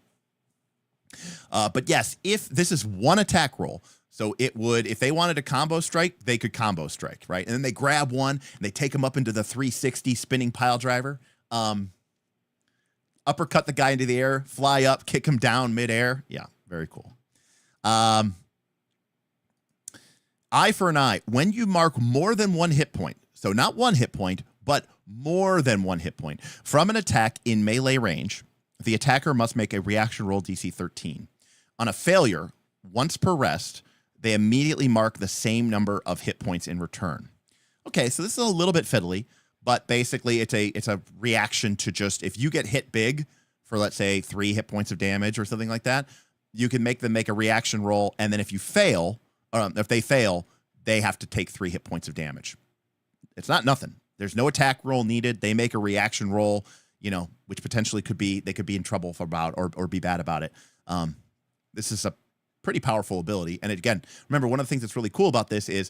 But yes, if this is one attack roll, so it would, if they wanted a combo strike, they could combo strike, right? And then they grab one and they take him up into the 360 spinning pile driver, uppercut the guy into the air, fly up, kick him down midair. Yeah, very cool. Eye for an eye. When you mark more than 1 hit point, so not 1 hit point, but more than 1 hit point from an attack in melee range, the attacker must make a reaction roll DC 13. On a failure, once per rest, they immediately mark the same number of hit points in return. Okay, so this is a little bit fiddly, but basically it's a reaction to just, if you get hit big for, let's say, 3 hit points of damage or something like that, you can make them make a reaction roll, and then if you fail, if they fail, they have to take 3 hit points of damage. It's not nothing. There's no attack roll needed. They make a reaction roll, which potentially they could be in trouble about or be bad about it. This is a pretty powerful ability. And again, remember, one of the things that's really cool about this is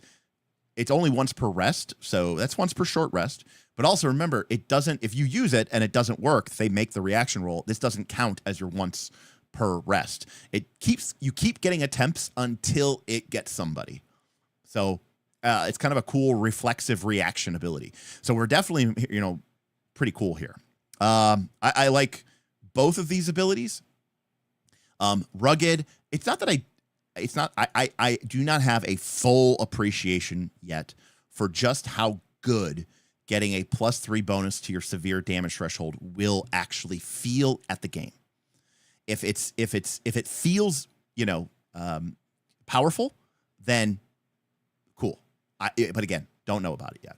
it's only once per rest. So that's once per short rest. But also remember, it doesn't, if you use it and it doesn't work, they make the reaction roll. This doesn't count as your once per rest. You keep getting attempts until it gets somebody. So it's kind of a cool reflexive reaction ability. So we're definitely, pretty cool here. I like both of these abilities. Rugged. It's not that I do not have a full appreciation yet for just how good getting a +3 bonus to your severe damage threshold will actually feel at the game. If it feels, powerful, then cool. But again, don't know about it yet.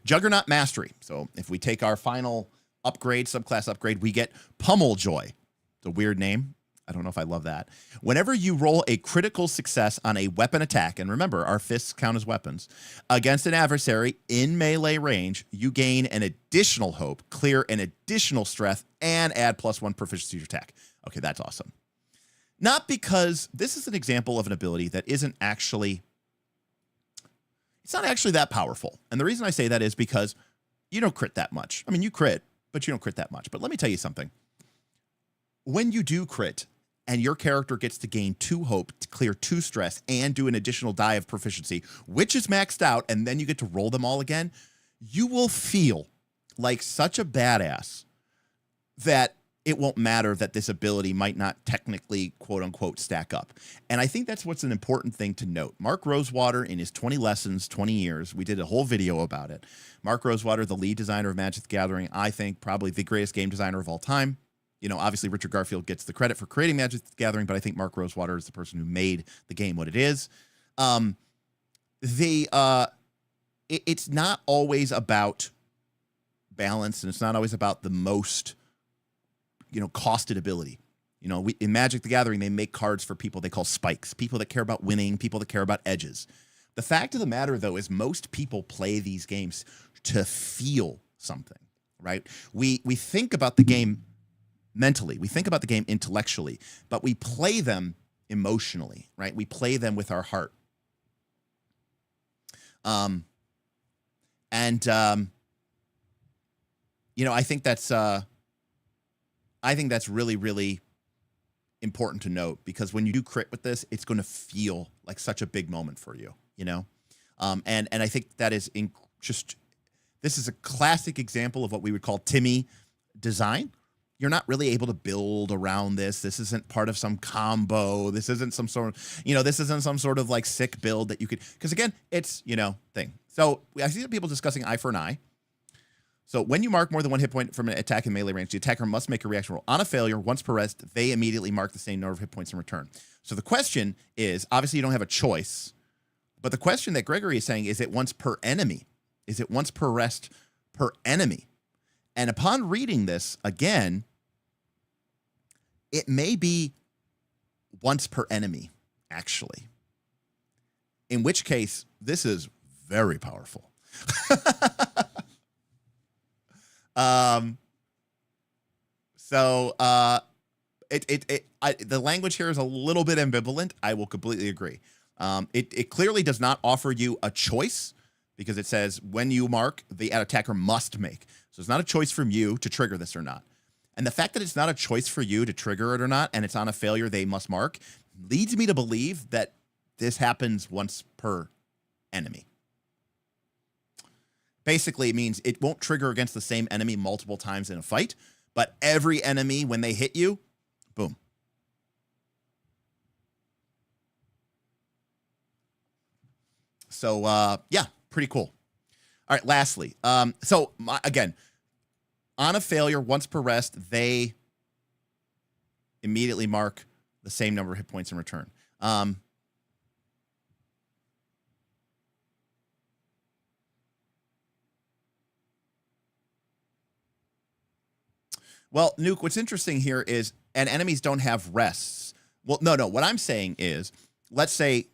Juggernaut Mastery. So if we take our final upgrade, subclass upgrade, we get Pummel Joy. It's a weird name. I don't know if I love that. Whenever you roll a critical success on a weapon attack, and remember, our fists count as weapons, against an adversary in melee range, you gain an additional hope, clear an additional strength, and add +1 proficiency to your attack. Okay, that's awesome. Not because this is an example of an ability that isn't actually, it's not actually that powerful. And the reason I say that is because you don't crit that much. I mean, you crit, but you don't crit that much. But let me tell you something. When you do crit, and your character gets to gain 2 hope, to clear 2 stress, and do an additional die of proficiency, which is maxed out, and then you get to roll them all again, you will feel like such a badass that it won't matter that this ability might not technically, quote-unquote, stack up. And I think that's what's an important thing to note. Mark Rosewater, in his 20 lessons, 20 years, we did a whole video about it. Mark Rosewater, the lead designer of Magic the Gathering, I think probably the greatest game designer of all time. Obviously Richard Garfield gets the credit for creating Magic the Gathering, but I think Mark Rosewater is the person who made the game what it is. It's not always about balance, and it's not always about the most, costed ability. In Magic the Gathering, they make cards for people they call spikes, people that care about winning, people that care about edges. The fact of the matter, though, is most people play these games to feel something, right? We think about the game mentally, we think about the game intellectually, but we play them emotionally, right? We play them with our heart. I think that's really, really important to note, because when you do crit with this, it's going to feel like such a big moment for you, and I think that is this is a classic example of what we would call Timmy design. You're not really able to build around this. This isn't part of some combo. This isn't some sort of, this isn't some sort of like sick build that you could, because again, it's, thing. So I see people discussing eye for an eye. So when you mark more than 1 hit point from an attack in melee range, the attacker must make a reaction roll. On a failure, once per rest, they immediately mark the same number of hit points in return. So the question is, obviously you don't have a choice, but the question that Gregory is saying, is it once per enemy? Is it once per rest per enemy? And upon reading this again, it may be once per enemy, actually. In which case, this is very powerful. The language here is a little bit ambivalent. I will completely agree. It clearly does not offer you a choice, because it says when you mark, the attacker must make. So it's not a choice from you to trigger this or not. And the fact that it's not a choice for you to trigger it or not, and it's on a failure they must mark, leads me to believe that this happens once per enemy. Basically, it means it won't trigger against the same enemy multiple times in a fight, but every enemy, when they hit you, boom. So, yeah, pretty cool. All right, lastly, again, on a failure, once per rest, they immediately mark the same number of hit points in return. Well, Nuke, what's interesting here is, and enemies don't have rests. Well, no. What I'm saying is, let's say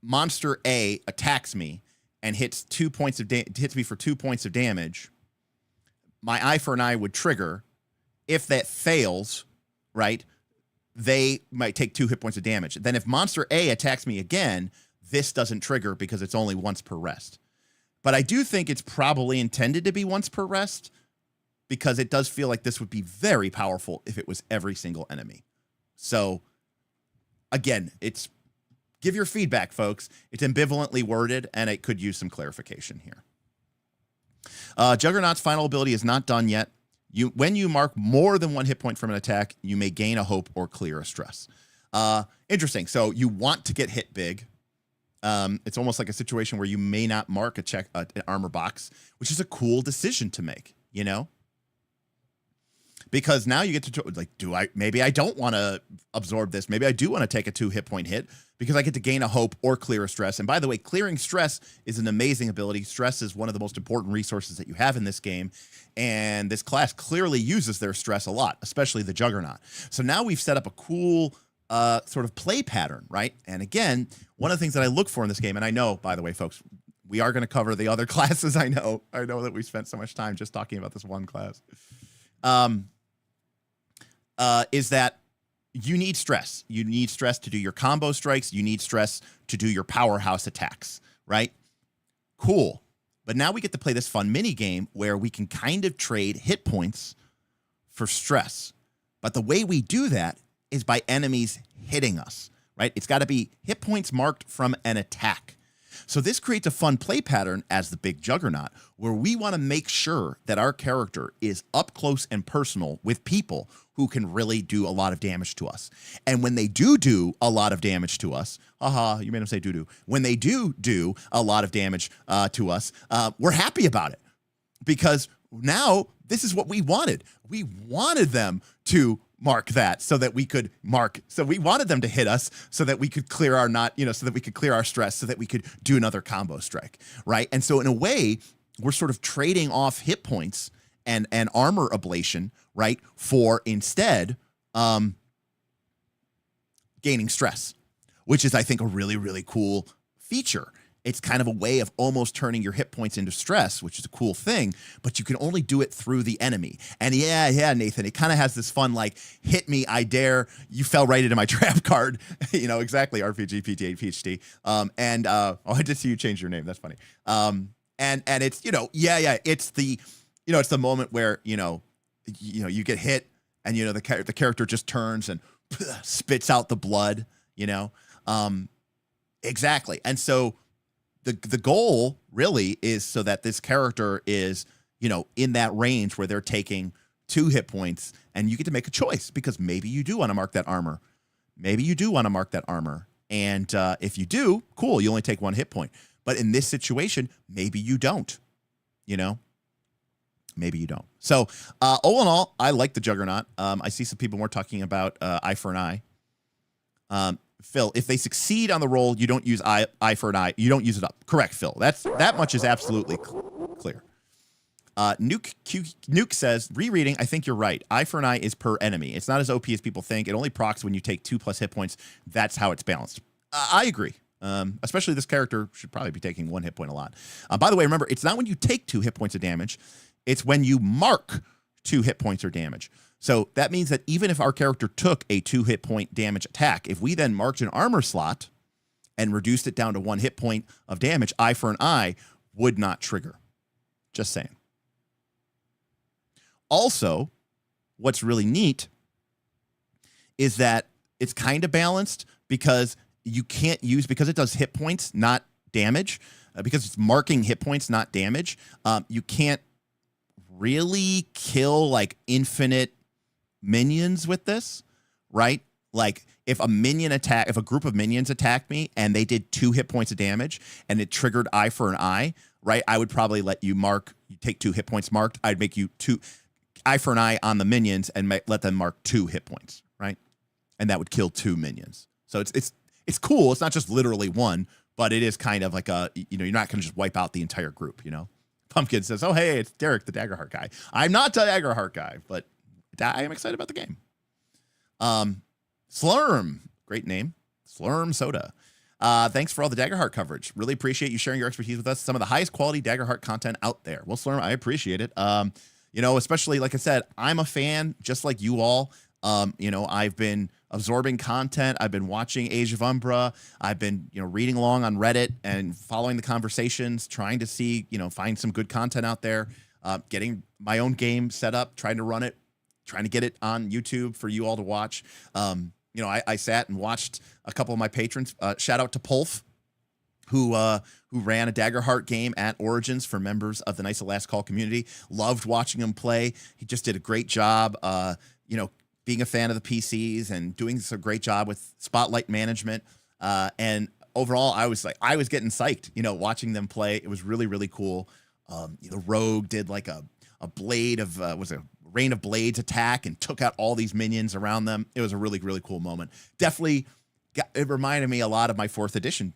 monster A attacks me and hits me for 2 points of damage. My eye for an eye would trigger. If that fails, right, they might take 2 hit points of damage. Then if monster A attacks me again, this doesn't trigger because it's only once per rest. But I do think it's probably intended to be once per rest, because it does feel like this would be very powerful if it was every single enemy. So, again, give your feedback, folks. It's ambivalently worded, and it could use some clarification here. Juggernaut's final ability is not done yet. When you mark more than 1 hit point from an attack, you may gain a hope or clear a stress. Interesting. So you want to get hit big. It's almost like a situation where you may not mark an armor box, which is a cool decision to make, you know? Because now you get to, like, maybe I don't want to absorb this. Maybe I do want to take a 2 hit point hit because I get to gain a hope or clear a stress. And by the way, clearing stress is an amazing ability. Stress is one of the most important resources that you have in this game. And this class clearly uses their stress a lot, especially the Juggernaut. So now we've set up a cool sort of play pattern, right? And again, one of the things that I look for in this game, and I know, by the way, folks, we are going to cover the other classes. I know that we spent so much time just talking about this one class. Is that you need stress. You need stress to do your combo strikes. You need stress to do your powerhouse attacks, right? Cool. But now we get to play this fun mini game where we can kind of trade hit points for stress. But the way we do that is by enemies hitting us, right? It's got to be hit points marked from an attack. So this creates a fun play pattern as the big Juggernaut, where we want to make sure that our character is up close and personal with people who can really do a lot of damage to us. And when they do a lot of damage to us, you made them say doo-doo. When they do a lot of damage to us, we're happy about it. Because now this is what we wanted. We wanted them to mark that so that we could mark. So we wanted them to hit us so that we could clear our so that we could clear our stress, so that we could do another combo strike, right? And so in a way, we're sort of trading off hit points and armor ablation, right, for instead gaining stress, which is, I think, a really, really cool feature. It's kind of a way of almost turning your hit points into stress, which is a cool thing, but you can only do it through the enemy. And yeah, Nathan, it kind of has this fun, like, hit me, I dare, you fell right into my trap card. Exactly, RPG, PTA, PhD. I did see you change your name. That's funny. And it's, it's the moment where, you get hit and, the character just turns and spits out the blood, Exactly. And so the goal really is so that this character is, in that range where they're taking 2 hit points, and you get to make a choice because maybe you do want to mark that armor. And if you do, cool, you only take 1 hit point. But in this situation, maybe you don't, Maybe you don't. So all in all, I like the Juggernaut. I see some people more talking about eye for an eye. Phil, if they succeed on the roll, you don't use eye for an eye. You don't use it up. Correct, Phil. That much is absolutely clear. Nuke says, rereading, I think you're right. Eye for an eye is per enemy. It's not as OP as people think. It only procs when you take 2+ hit points. That's how it's balanced. I agree. Especially this character should probably be taking 1 hit point a lot. By the way, remember, it's not when you take 2 hit points of damage. It's when you mark 2 hit points or damage. So that means that even if our character took a 2 hit point damage attack, if we then marked an armor slot and reduced it down to 1 hit point of damage, eye for an eye would not trigger. Just saying. Also, what's really neat is that it's kind of balanced because you can't use, because it does hit points, not damage, because it's marking hit points, not damage, you can't really kill like infinite minions with this, right? Like if a group of minions attacked me and they did 2 hit points of damage and it triggered eye for an eye, right? I would probably let you take 2 hit points marked. I'd make you eye for an eye on the minions and let them mark 2 hit points, right? And that would kill 2 minions. So it's cool. It's not just literally 1, but it is kind of like you're not going to just wipe out the entire group, Pumpkin says, oh, hey, it's Derek, the Daggerheart guy. I'm not the Daggerheart guy, but I am excited about the game. Slurm, great name. Slurm Soda. Thanks for all the Daggerheart coverage. Really appreciate you sharing your expertise with us. Some of the highest quality Daggerheart content out there. Well, Slurm, I appreciate it. Especially, like I said, I'm a fan, just like you all. I've been absorbing content. I've been watching Age of Umbra. I've been, reading along on Reddit and following the conversations, trying to see, find some good content out there, getting my own game set up, trying to run it, trying to get it on YouTube for you all to watch. I sat and watched a couple of my patrons. Shout out to Pulf, who ran a Daggerheart game at Origins for members of the Nice Last Call community. Loved watching him play. He just did a great job, being a fan of the PCs and doing a great job with spotlight management. And overall, I was getting psyched, watching them play. It was really, really cool. The rogue did like a blade of, was a rain of blades attack and took out all these minions around them. It was a really, really cool moment. Definitely, it reminded me a lot of my 4th edition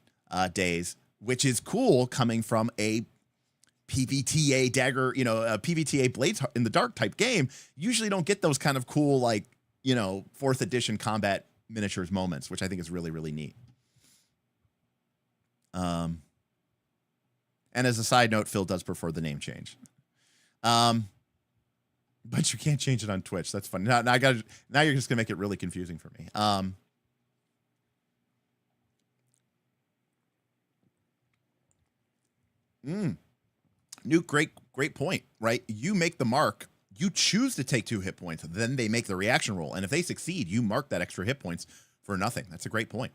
days, which is cool coming from a PBTA dagger, a PBTA Blades in the Dark type game. Usually don't get those kind of cool, 4th edition combat miniatures moments, which I think is really, really neat. And as a side note, Phil does prefer the name change. But you can't change it on Twitch. That's funny. Now you're just gonna make it really confusing for me. Nuke, great point, right? You make the mark, you choose to take 2 hit points, then they make the reaction roll. And if they succeed, you mark that extra hit points for nothing. That's a great point.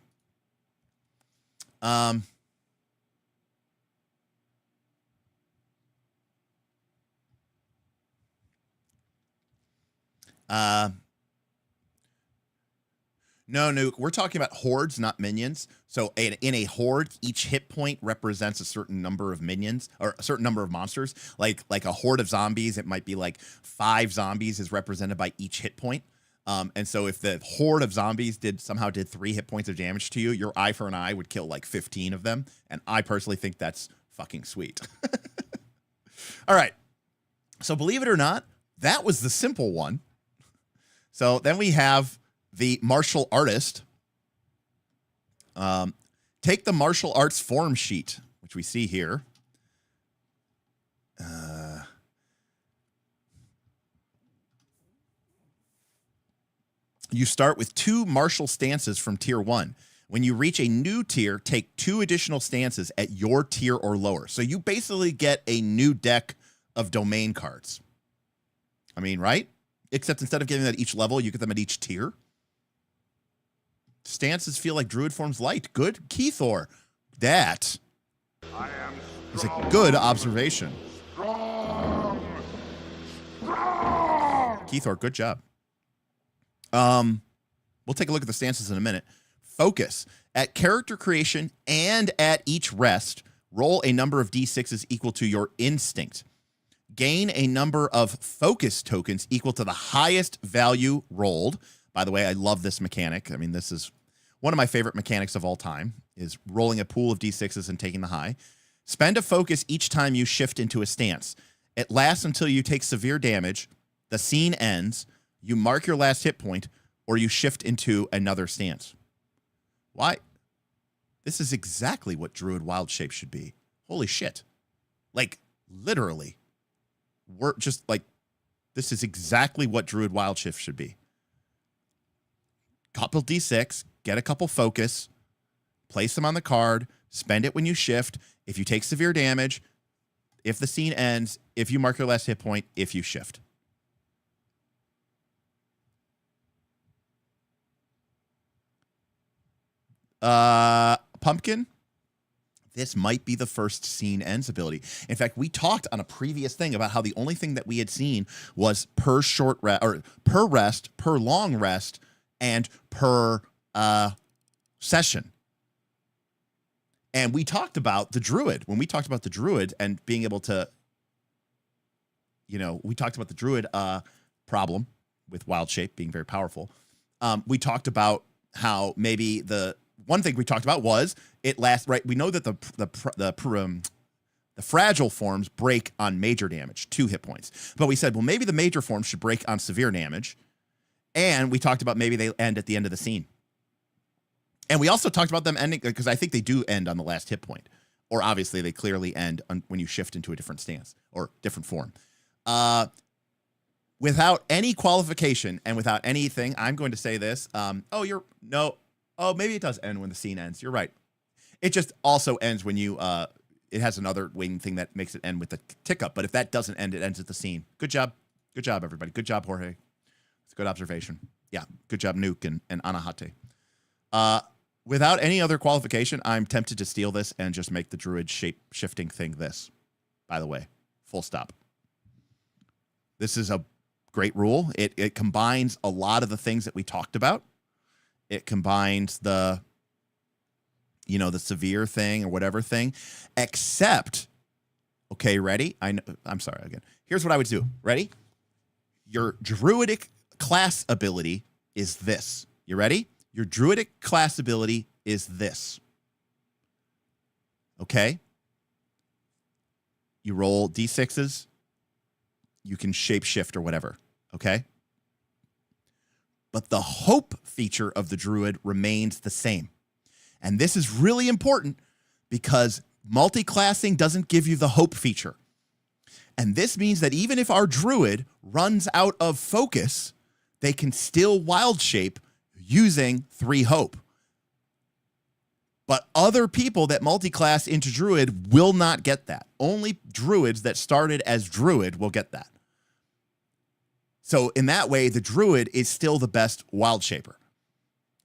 No, Nuke, we're talking about hordes, not minions. So in a horde, each hit point represents a certain number of minions or a certain number of monsters. Like a horde of zombies, it might be like 5 zombies is represented by each hit point. And so if the horde of zombies somehow did 3 hit points of damage to you, your eye for an eye would kill like 15 of them. And I personally think that's fucking sweet. All right. So believe it or not, that was the simple one. So then we have the martial artist. Take the martial arts form sheet, which we see here. You start with 2 martial stances from tier 1. When you reach a new tier, take 2 additional stances at your tier or lower. So you basically get a new deck of domain cards. I mean, right? Except instead of getting them at each level, you get them at each tier. Stances feel like druid forms light. Good, Keithor. That is a good observation. Keithor, good job. We'll take a look at the stances in a minute. Focus. At character creation and at each rest, roll a number of d6s equal to your instinct. Gain a number of focus tokens equal to the highest value rolled. By the way, I love this mechanic. I mean, this is one of my favorite mechanics of all time, is rolling a pool of d6s and taking the high. Spend a focus each time you shift into a stance. It lasts until you take severe damage, the scene ends, you mark your last hit point, or you shift into another stance. Why? This is exactly what Druid Wild Shape should be. Holy shit. Like, literally. We're just like, this is exactly what Druid Wild Shift should be. Couple D6, get a couple focus, place them on the card, spend it when you shift. If you take severe damage, if the scene ends, if you mark your last hit point, if you shift. Pumpkin. This might be the first scene ends ability. In fact, we talked on a previous thing about how the only thing that we had seen was per short rest, or per rest, per long rest, and per session. And we talked about the druid. When we talked about the druid and being able to, we talked about the druid problem with Wild Shape being very powerful. We talked about how maybe the one thing we talked about was it lasts, right? We know that the fragile forms break on major damage, 2 hit points. But we said, well, maybe the major forms should break on severe damage. And we talked about maybe they end at the end of the scene. And we also talked about them ending, because I think they do end on the last hit point. Or obviously they clearly end when you shift into a different stance or different form. Without any qualification and without anything, I'm going to say this. Maybe it does end when the scene ends. You're right. It just also ends when you, it has another wing thing that makes it end with the tick up. But if that doesn't end, it ends at the scene. Good job. Good job, everybody. Good job, Jorge. It's a good observation. Yeah. Good job, Nuke and Anahate. Without any other qualification, I'm tempted to steal this and just make the druid shape shifting thing this, by the way, full stop. This is a great rule. It combines a lot of the things that we talked about. It combines the you know, the severe thing or whatever thing, except, okay, ready? I'm sorry, again. Here's what I would do. Ready? Your druidic class ability is this. You ready? Your druidic class ability is this. Okay? You roll d6s. You can shapeshift or whatever. Okay? But the hope feature of the druid remains the same. And this is really important because multi-classing doesn't give you the hope feature. And this means that even if our druid runs out of focus, they can still wild shape using 3 hope. But other people that multi-class into druid will not get that. Only druids that started as druid will get that. So in that way, the druid is still the best wild shaper.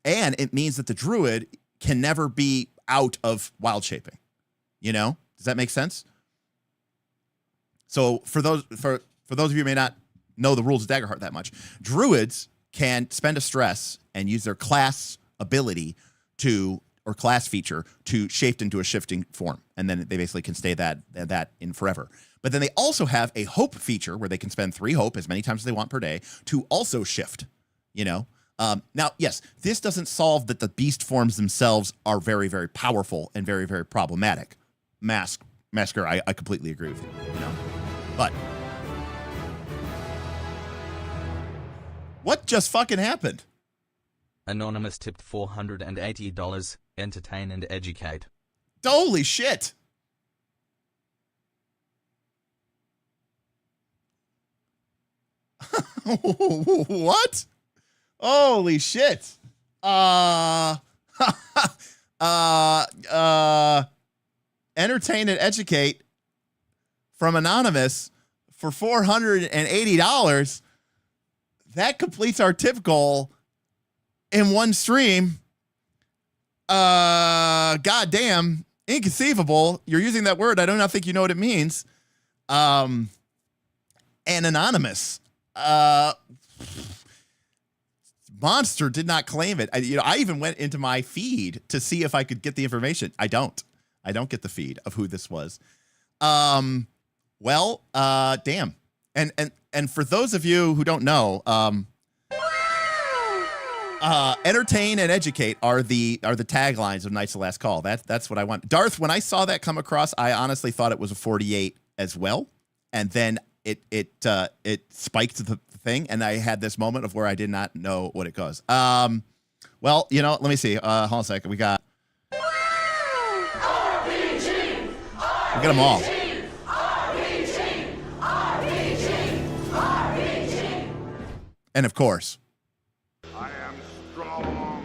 And it means that the druid can never be out of wild shaping. You know? Does that make sense? So for those of you who may not know the rules of Daggerheart that much, druids can spend a stress and use their class ability to, or class feature, to shape into a shifting form. And then they basically can stay that in forever. But then they also have a hope feature where they can spend 3 hope as many times as they want per day to also shift, you know? Now, yes, this doesn't solve that the beast forms themselves are very, very powerful and very, very problematic. Masker, I completely agree with you know? But what just fucking happened? Anonymous tipped $480. Entertain and educate. Holy shit! What? Holy shit! Entertain and educate from Anonymous for $480. That completes our tip goal in one stream. Goddamn, inconceivable. You're using that word. I do not think you know what it means. And Anonymous. Monster did not claim it. I even went into my feed to see if I could get the information. I don't get the feed of who this was. Damn. And for those of you who don't know, entertain and educate are the taglines of Knights of the Last Call. That's what I want. Darth, when I saw that come across, I honestly thought it was a 48 as well. And then it spiked the thing, and I had this moment of where I did not know what it was. Well, you know, let me see. Hold on a second. We got RPG, we got them all. RPG. And of course, I am strong.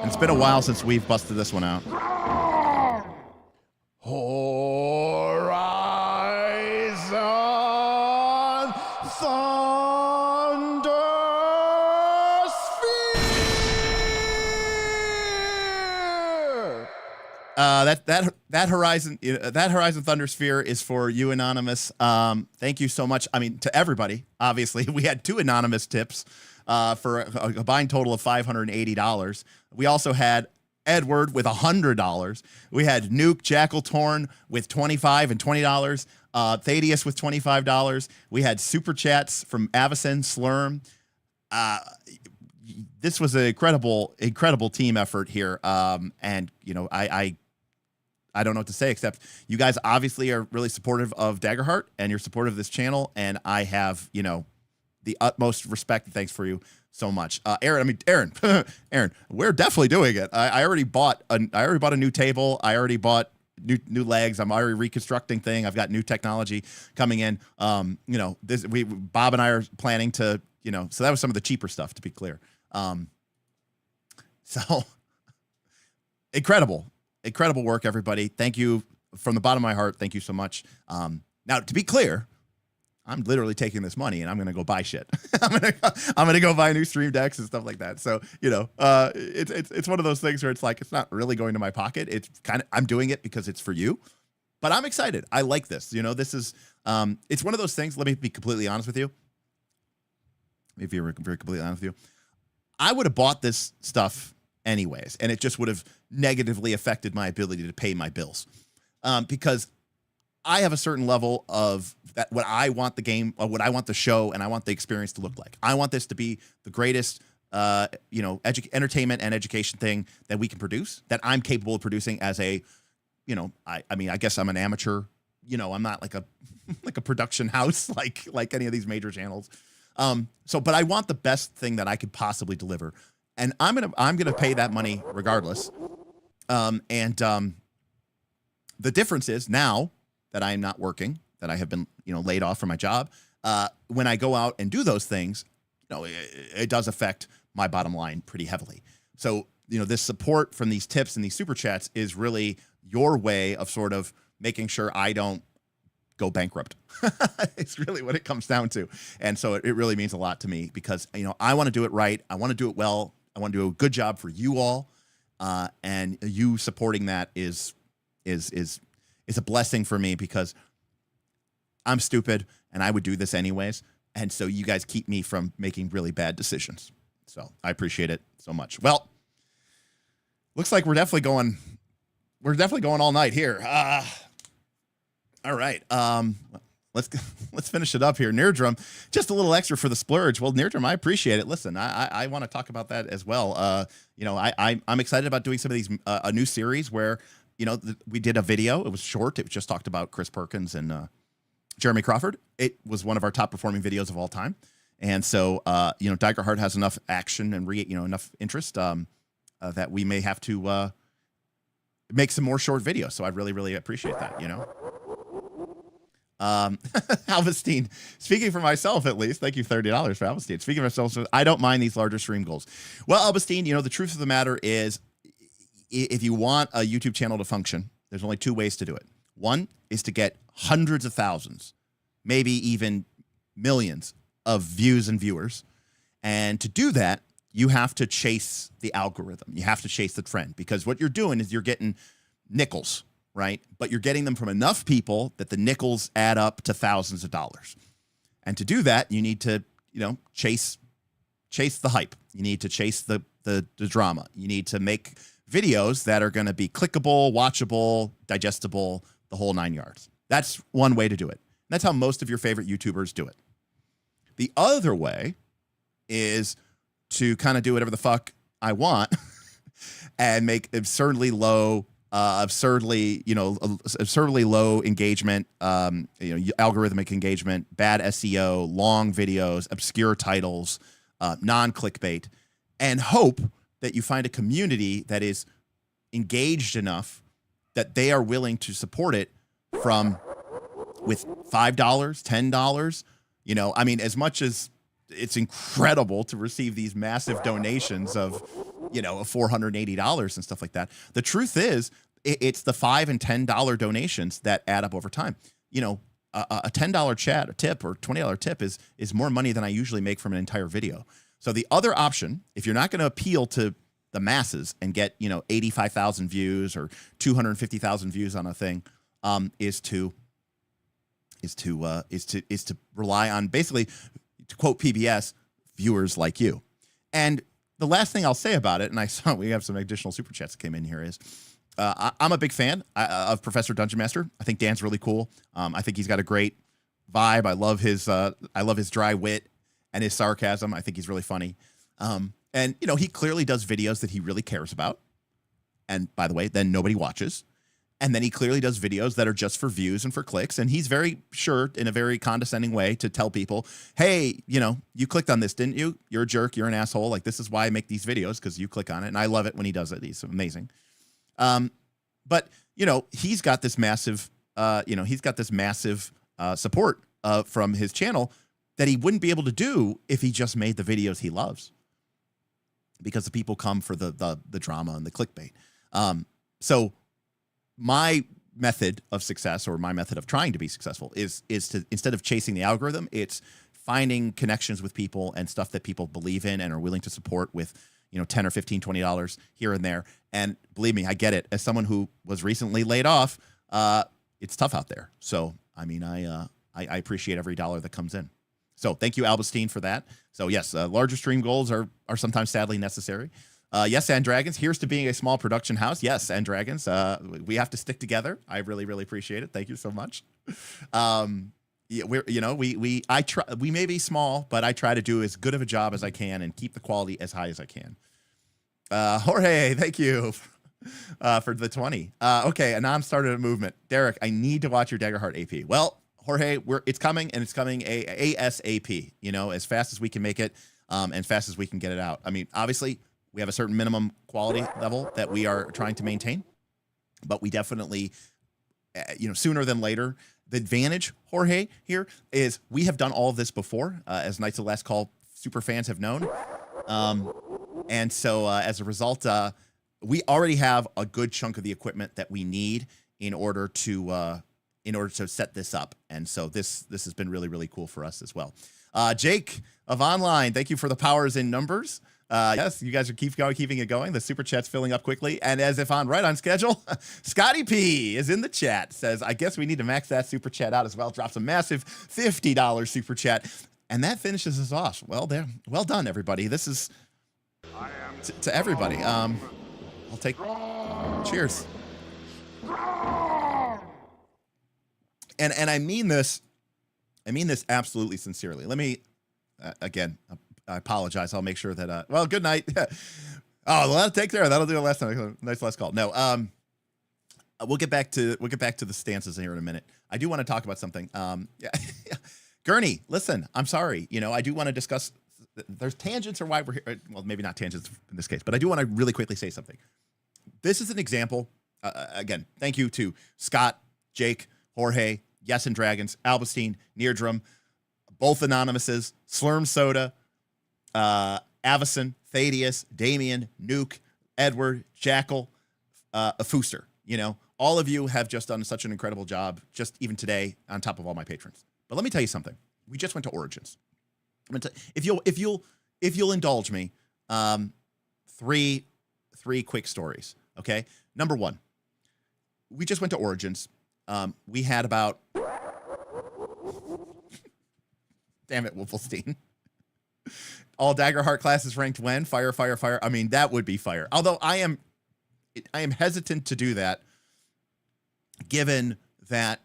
and it's been a while since we've busted this one out. Horizon Thundersphere. That Horizon Thundersphere is for you, Anonymous. Thank you so much. I mean, to everybody. Obviously, we had 2 anonymous tips for a combined total of $580. We also had Edward with $100. We had Nuke Jackal Torn with $25 and $20. Thaddeus with $25. We had super chats from Avicen, Slurm. This was an incredible team effort here. And you know, I don't know what to say except you guys obviously are really supportive of Daggerheart and you're supportive of this channel, and I have, you know, the utmost respect and thanks for you so much. Aaron, we're definitely doing it. I already bought a new table. I already bought new legs. I'm already reconstructing thing. I've got new technology coming in. You know, Bob and I are planning to, you know, so that was some of the cheaper stuff, to be clear. So incredible work, everybody. Thank you from the bottom of my heart. Thank you so much. Now, to be clear, I'm literally taking this money and I'm going to go buy shit. I'm going to go buy new stream decks and stuff like that. So, you know, it's one of those things where it's like, it's not really going to my pocket. It's kind of, I'm doing it because it's for you, but I'm excited. I like this, you know, this is, it's one of those things. Let me be completely honest with you. If you're very completely honest with you, I would have bought this stuff anyways, and it just would have negatively affected my ability to pay my bills, because I have a certain level of that what I want the game, or what I want the show, and I want the experience to look like. I want this to be the greatest, entertainment and education thing that we can produce, that I'm capable of producing as a, I mean, I guess I'm an amateur. I'm not like a like a production house like any of these major channels. But I want the best thing that I could possibly deliver, and I'm gonna pay that money regardless. The difference is now that I am not working, that I have been laid off from my job. When I go out and do those things, it does affect my bottom line pretty heavily. So this support from these tips and these super chats is really your way of sort of making sure I don't go bankrupt. It's really what it comes down to. And so it really means a lot to me, because, I want to do it right. I want to do it well. I want to do a good job for you all. And you supporting that is a blessing for me, because I'm stupid and I would do this anyways. And so you guys keep me from making really bad decisions. So I appreciate it so much. Well, looks like we're definitely going all night here. All right. Let's finish it up here. Nerdrum, just a little extra for the splurge. Well, Nerdrum, I appreciate it. Listen, I want to talk about that as well. I'm excited about doing some of these, a new series where, we did a video. It was short. It just talked about Chris Perkins and Jeremy Crawford. It was one of our top performing videos of all time. And so, Daggerheart has enough action and enough interest that we may have to make some more short videos. So I really, really appreciate that, Alvestein, speaking for myself at least, thank you $30 for Alvestein. Speaking for myself, I don't mind these larger stream goals. Well, Alvestein, the truth of the matter is, if you want a YouTube channel to function, there's only two ways to do it. One is to get hundreds of thousands, maybe even millions of views and viewers. And to do that, you have to chase the algorithm. You have to chase the trend, because what you're doing is you're getting nickels, right? But you're getting them from enough people that the nickels add up to thousands of dollars. And to do that, you need to, chase the hype. You need to chase the drama. You need to make videos that are going to be clickable, watchable, digestible, the whole 9 yards. That's one way to do it. That's how most of your favorite YouTubers do it. The other way is to kind of do whatever the fuck I want and make absurdly low engagement, algorithmic engagement, bad SEO, long videos, obscure titles, non-clickbait, and hope that you find a community that is engaged enough that they are willing to support it with $5, $10, as much as it's incredible to receive these massive donations of, $480 and stuff like that. The truth is, it's the $5 and $10 donations that add up over time. A $10 chat or tip or $20 tip is more money than I usually make from an entire video. So the other option, if you're not going to appeal to the masses and get 85,000 views or 250,000 views on a thing, is to rely on, basically, to quote PBS, viewers like you. And the last thing I'll say about it, and I saw we have some additional super chats that came in here, is I'm a big fan of Professor Dungeon Master. I think Dan's really cool. I think he's got a great vibe. I love his dry wit and his sarcasm. I think he's really funny. And he clearly does videos that he really cares about. And by the way, then nobody watches. And then he clearly does videos that are just for views and for clicks. And he's very sure, in a very condescending way, to tell people, hey, you clicked on this, didn't you? You're a jerk. You're an asshole. Like, this is why I make these videos, because you click on it. And I love it when he does it. He's amazing. But he's got this massive, support from his channel that he wouldn't be able to do if he just made the videos he loves, because the people come for the drama and the clickbait. So my method of success, or my method of trying to be successful, is to, instead of chasing the algorithm, it's finding connections with people and stuff that people believe in and are willing to support with, $10 or $15, $20 here and there. And believe me, I get it. As someone who was recently laid off, it's tough out there. So, I appreciate every dollar that comes in. So thank you, Alvestein, for that. So yes, larger stream goals are sometimes sadly necessary. Yes, and Dragons. Here's to being a small production house. Yes, and Dragons. We have to stick together. I really, really appreciate it. Thank you so much. Yeah, we may be small, but I try to do as good of a job as I can and keep the quality as high as I can. Jorge, thank you for the 20. Okay, Anam started a movement. Derek, I need to watch your Daggerheart AP. Well, Jorge, it's coming, and it's coming ASAP. As fast as we can make it, and fast as we can get it out. I mean, obviously, we have a certain minimum quality level that we are trying to maintain, but we definitely, sooner than later. The advantage, Jorge, here is we have done all of this before, as Knights of the Last Call super fans have known. And so as a result, we already have a good chunk of the equipment that we need in order to set this up. And so this has been really, really cool for us as well. Jake of Online, thank you for the powers in numbers. Yes, you guys are keeping it going. The super chat's filling up quickly. And as if right on schedule, Scotty P is in the chat. Says, I guess we need to max that super chat out as well. Drops a massive $50 super chat. And that finishes us off. Well done, everybody. This is to everybody. I'll take cheers. And I mean this absolutely sincerely. Let me again, I apologize. I'll make sure that well, good night. Oh, well, take care. That'll do it last time. Nice last call. No, we'll get back to the stances here in a minute. I do want to talk about something. Yeah. Gurney, listen, I'm sorry. I do want to discuss there's tangents or why we're here. Well, maybe not tangents in this case, but I do want to really quickly say something. This is an example. Again, thank you to Scott, Jake, Jorge, Yes and Dragons, Albestein, Neardrum, both anonymouses, Slurm Soda, Avison, Thaddeus, Damien, Nuke, Edward, Jackal, Fooster. All of you have just done such an incredible job, just even today, on top of all my patrons. But let me tell you something. We just went to Origins. If you'll indulge me, three quick stories. Okay, number one, we just went to Origins. We had about, damn it, Wolfelstein. All Daggerheart classes ranked when? Fire, fire, fire. I mean, that would be fire. Although I am hesitant to do that, given that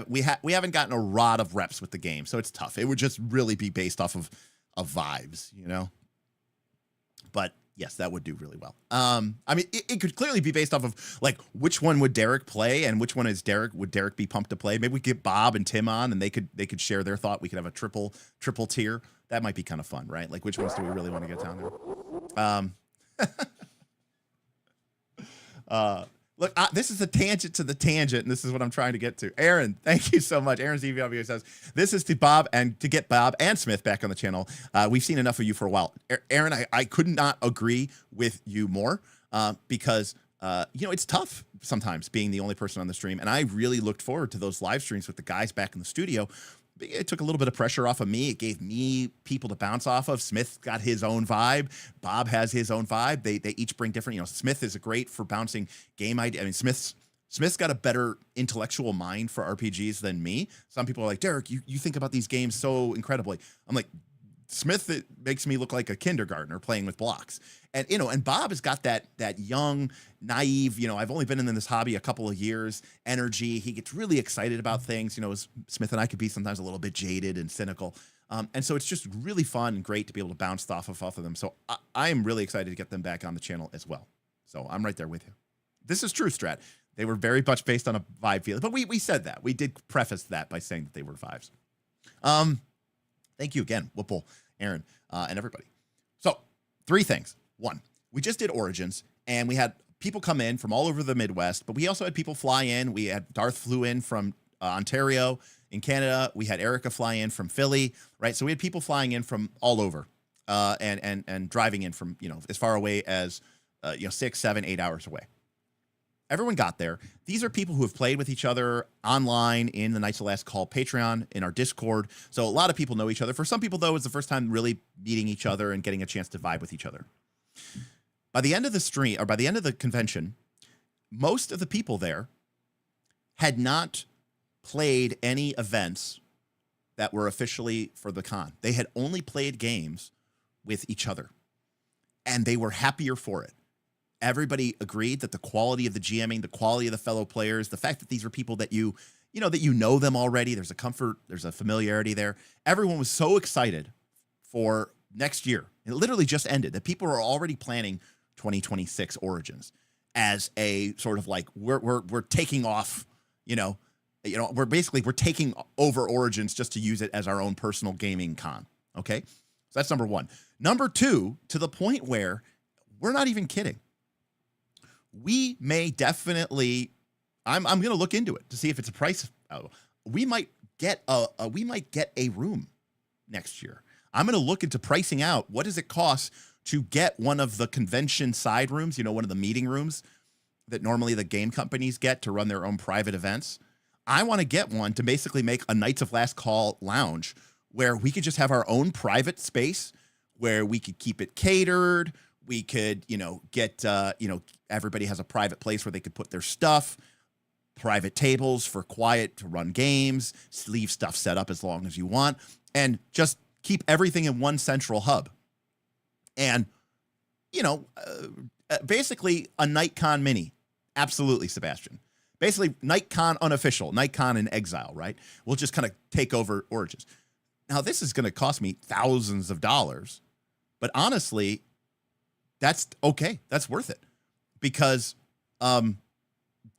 we haven't gotten a lot of reps with the game, so it's tough. It would just really be based off of vibes, But yes, that would do really well. I mean, it could clearly be based off of like which one would Derek play and which one would Derek be pumped to play. Maybe we get Bob and Tim on and they could share their thought. We could have a triple tier. That might be kind of fun, right? Like which ones do we really want to get down there? Look, this is a tangent to the tangent, and this is what I'm trying to get to. Aaron, thank you so much. Aaron's EVW says, this is to get Bob and Smith back on the channel. We've seen enough of you for a while. Aaron, I could not agree with you more because, it's tough sometimes being the only person on the stream, and I really looked forward to those live streams with the guys back in the studio. It took a little bit of pressure off of me. It gave me people to bounce off of. Smith got his own vibe. Bob has his own vibe. They each bring different. Smith is great for bouncing game idea. I mean, Smith's got a better intellectual mind for RPGs than me. Some people are like, Derek, you think about these games so incredibly. I'm like, Smith, it makes me look like a kindergartner playing with blocks. And, and Bob has got that young, naive, I've only been in this hobby a couple of years, energy. He gets really excited about things. Smith and I could be sometimes a little bit jaded and cynical. And so it's just really fun and great to be able to bounce off of them. So I am really excited to get them back on the channel as well. So I'm right there with you. This is true, Strat. They were very much based on a vibe feeling. But we said that. We did preface that by saying that they were vibes. Thank you again, Whipple, Aaron, and everybody. So 3 things. 1, we just did Origins, and we had people come in from all over the Midwest, but we also had people fly in. We had Darth flew in from Ontario in Canada. We had Erica fly in from Philly, right? So we had people flying in from all over and driving in from, as far away as, 6, 7, 8 hours away. Everyone got there. These are people who have played with each other online in the Knights of the Last Call Patreon, in our Discord. So a lot of people know each other. For some people, though, it's the first time really meeting each other and getting a chance to vibe with each other. By the end of the stream, or by the end of the convention, most of the people there had not played any events that were officially for the con. They had only played games with each other. and they were happier for it. Everybody agreed that the quality of the GMing, the quality of the fellow players, the fact that these are people that you know them already, there's a comfort, there's a familiarity there. Everyone was so excited for next year. It literally just ended, that people are already planning 2026 Origins as a sort of like, we're taking off, we're taking over Origins just to use it as our own personal gaming con. Okay. So that's number one. Number two, to the point where we're not even kidding. We may definitely, I'm going to look into it to see if it's a price. We might get a room next year. I'm going to look into pricing out. What does it cost to get one of the convention side rooms, one of the meeting rooms that normally the game companies get to run their own private events? I want to get one to basically make a Knights of Last Call lounge where we could just have our own private space where we could keep it catered. We could, get, everybody has a private place where they could put their stuff, private tables for quiet to run games, leave stuff set up as long as you want, and just keep everything in one central hub. And, basically a NightCon mini. Absolutely, Sebastian. Basically, NightCon unofficial, NightCon in exile, right? We'll just kind of take over Origins. Now, this is going to cost me thousands of dollars, but honestly, that's okay. That's worth it because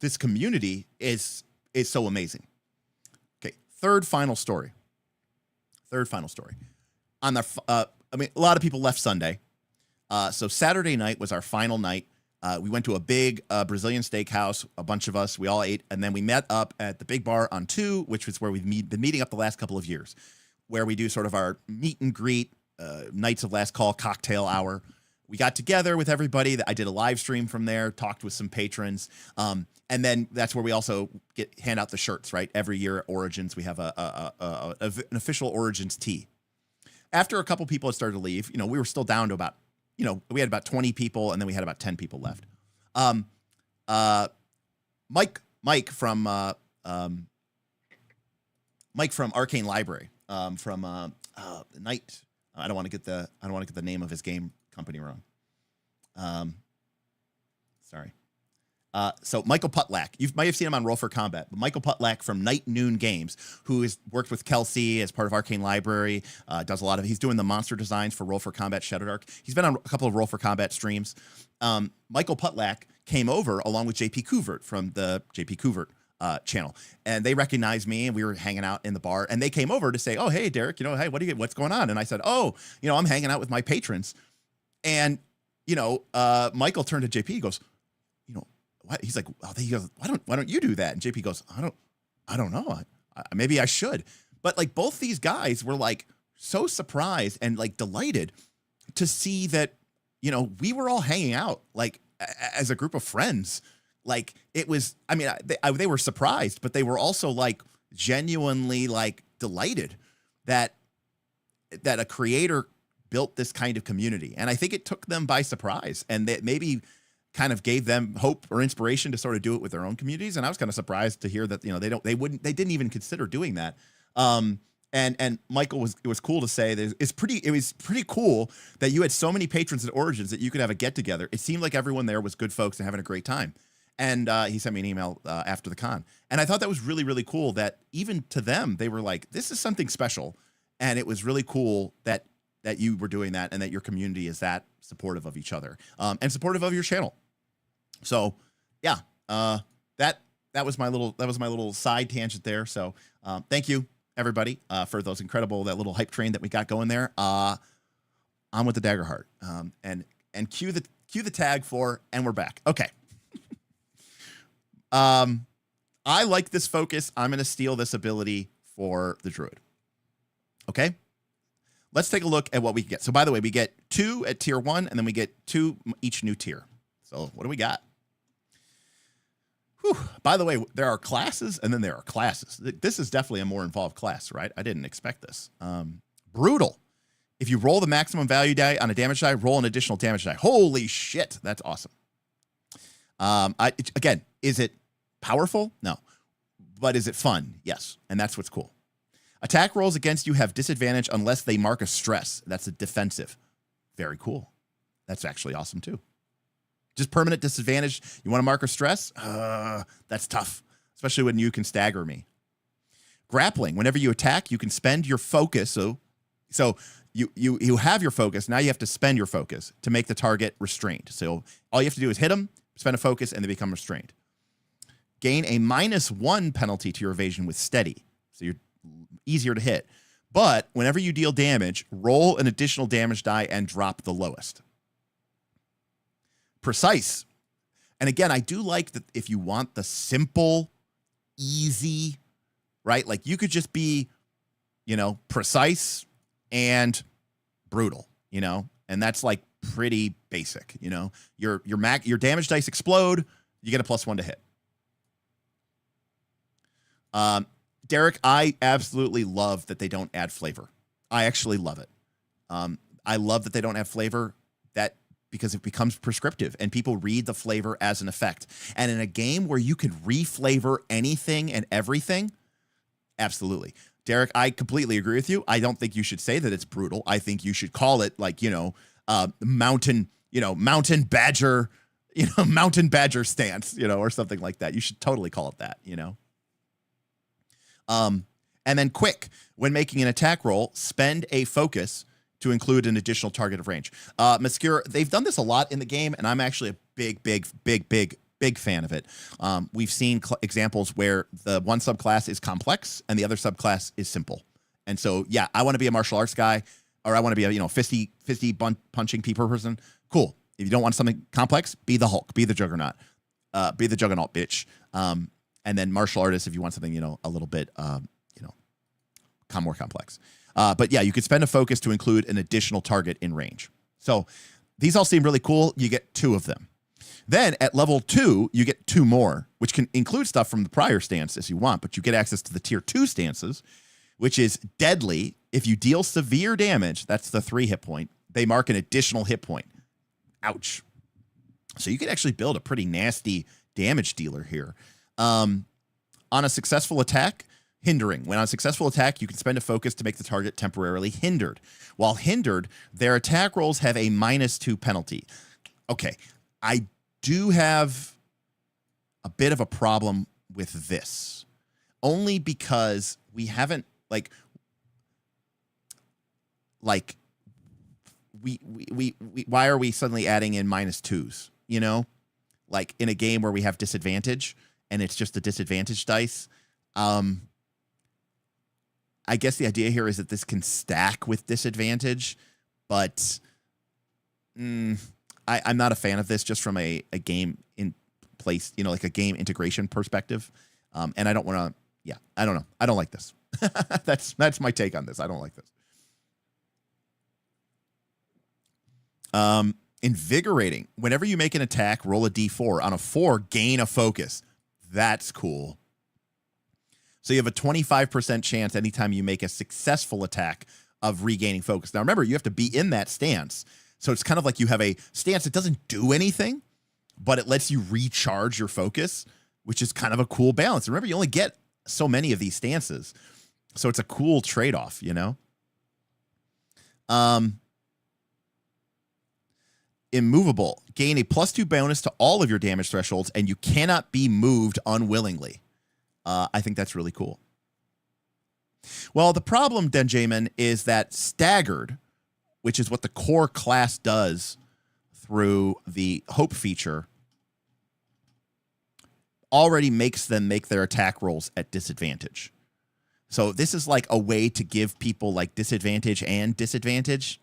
this community is so amazing. Okay, third final story. On the a lot of people left Sunday. So Saturday night was our final night. We went to a big Brazilian steakhouse, a bunch of us. We all ate, and then we met up at the big bar on 2, which was where we've been meeting up the last couple of years, where we do sort of our meet and greet, Knights of Last Call cocktail hour. We got together with everybody. I did a live stream from there, talked with some patrons. And then that's where we also hand out the shirts, right? Every year at Origins, we have an official Origins tee. After a couple people had started to leave, we were still down to about, we had about 20 people, and then we had about 10 people left. Mike from Arcane Library, from Night. I don't want to get the name of his game company wrong. Sorry. So Michael Putlack, you might have seen him on Roll for Combat, but Michael Putlack from Night Noon Games, who has worked with Kelsey as part of Arcane Library, does a lot of, he's doing the monster designs for Roll for Combat Shadowdark. He's been on a couple of Roll for Combat streams. Michael Putlack came over along with JP Couvert from the JP Couvert channel, and they recognized me, and we were hanging out in the bar, and they came over to say, "Oh, hey, Derek, hey, what's going on?" And I said, "Oh, I'm hanging out with my patrons." And Michael turned to JP, he goes, what? He's like, he goes, why don't you do that? And JP goes, I don't know. Maybe I should. But like both these guys were like so surprised and like delighted to see that, we were all hanging out like as a group of friends. Like it was, they were surprised, but they were also like genuinely like delighted that a creator built this kind of community. And I think it took them by surprise, and that maybe kind of gave them hope or inspiration to sort of do it with their own communities. And I was kind of surprised to hear that, they didn't even consider doing that. And Michael it was cool to say that it was pretty cool that you had so many patrons at Origins that you could have a get together. It seemed like everyone there was good folks and having a great time. And he sent me an email after the con. And I thought that was really, really cool that even to them, they were like, this is something special. And it was really cool that you were doing that, and that your community is that supportive of each other, and supportive of your channel. So yeah, that was my little side tangent there. So thank you everybody for those that little hype train that we got going there. I'm with the Daggerheart, and cue the tag for, and we're back. Okay. I like this focus. I'm going to steal this ability for the Druid. Okay. Let's take a look at what we get. So by the way, we get 2 at tier 1, and then we get 2 each new tier. So what do we got? Whew. By the way, there are classes, and then there are classes. This is definitely a more involved class, right? I didn't expect this. Brutal. If you roll the maximum value die on a damage die, roll an additional damage die. Holy shit. That's awesome. Again, is it powerful? No. But is it fun? Yes. And that's what's cool. Attack rolls against you have disadvantage unless they mark a stress. That's a defensive. Very cool. That's actually awesome too. Just permanent disadvantage. You want to mark or stress? That's tough, especially when you can stagger me. Grappling. Whenever you attack, you can spend your focus. So you have your focus. Now you have to spend your focus to make the target restrained. So all you have to do is hit them, spend a focus, and they become restrained. Gain a -1 penalty to your evasion with steady. So you're easier to hit. But whenever you deal damage, roll an additional damage die and drop the lowest. Precise. And again, I do like that if you want the simple, easy, right? Like you could just be, precise and brutal, and that's like pretty basic, your damage dice explode, you get a +1 to hit. Derek, I absolutely love that they don't add flavor. I actually love it. I love that they don't have flavor because it becomes prescriptive and people read the flavor as an effect. And in a game where you can reflavor anything and everything, absolutely. Derek, I completely agree with you. I don't think you should say that it's brutal. I think you should call it like, mountain badger, mountain badger stance, or something like that. You should totally call it that, And then quick, when making an attack roll, spend a focus to include an additional target of range. Mascura, they've done this a lot in the game, and I'm actually a big fan of it. We've seen examples where the one subclass is complex and the other subclass is simple. And so, yeah, I want to be a martial arts guy, or I want to be a fisty punching people person. Cool. If you don't want something complex, be the Hulk, be the Juggernaut, be the Juggernaut bitch. And then martial artist if you want something a little bit more complex. But yeah, you could spend a focus to include an additional target in range. So these all seem really cool. You get 2 of them. Then at level 2, you get 2 more, which can include stuff from the prior stance if you want, but you get access to the tier 2 stances, which is deadly. If you deal severe damage, that's the 3 hit point, they mark an additional hit point. Ouch. So you could actually build a pretty nasty damage dealer here. On a successful attack, hindering. When on a successful attack, you can spend a focus to make the target temporarily hindered. While hindered, their attack rolls have a -2 penalty. Okay, I do have a bit of a problem with this, only because we haven't why are we suddenly adding in -2s? Like in a game where we have disadvantage and it's just a disadvantage dice. I guess the idea here is that this can stack with disadvantage, but I'm not a fan of this just from a game in place, like a game integration perspective. And I don't want to, I don't know. I don't like this. That's my take on this. I don't like this. Invigorating. Whenever you make an attack, roll a d4. On a 4, gain a focus. That's cool. So you have a 25% chance anytime you make a successful attack of regaining focus. Now remember, you have to be in that stance. So it's kind of like you have a stance that doesn't do anything, but it lets you recharge your focus, which is kind of a cool balance. Remember, you only get so many of these stances. So it's a cool trade-off, Immovable. Gain a +2 bonus to all of your damage thresholds, and you cannot be moved unwillingly. I think that's really cool. Well, the problem, Denjamin, is that staggered, which is what the core class does through the hope feature, already makes them make their attack rolls at disadvantage. So this is like a way to give people like disadvantage and disadvantage,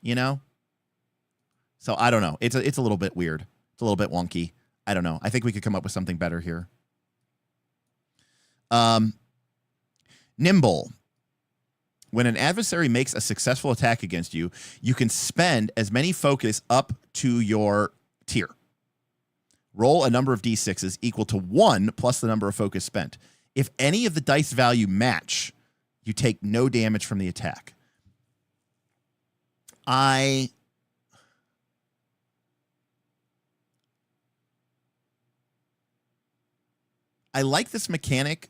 So I don't know. It's a little bit weird. It's a little bit wonky. I don't know. I think we could come up with something better here. Nimble. When an adversary makes a successful attack against you, you can spend as many focus up to your tier. Roll a number of d6s equal to 1 plus the number of focus spent. If any of the dice value match, you take no damage from the attack. I like this mechanic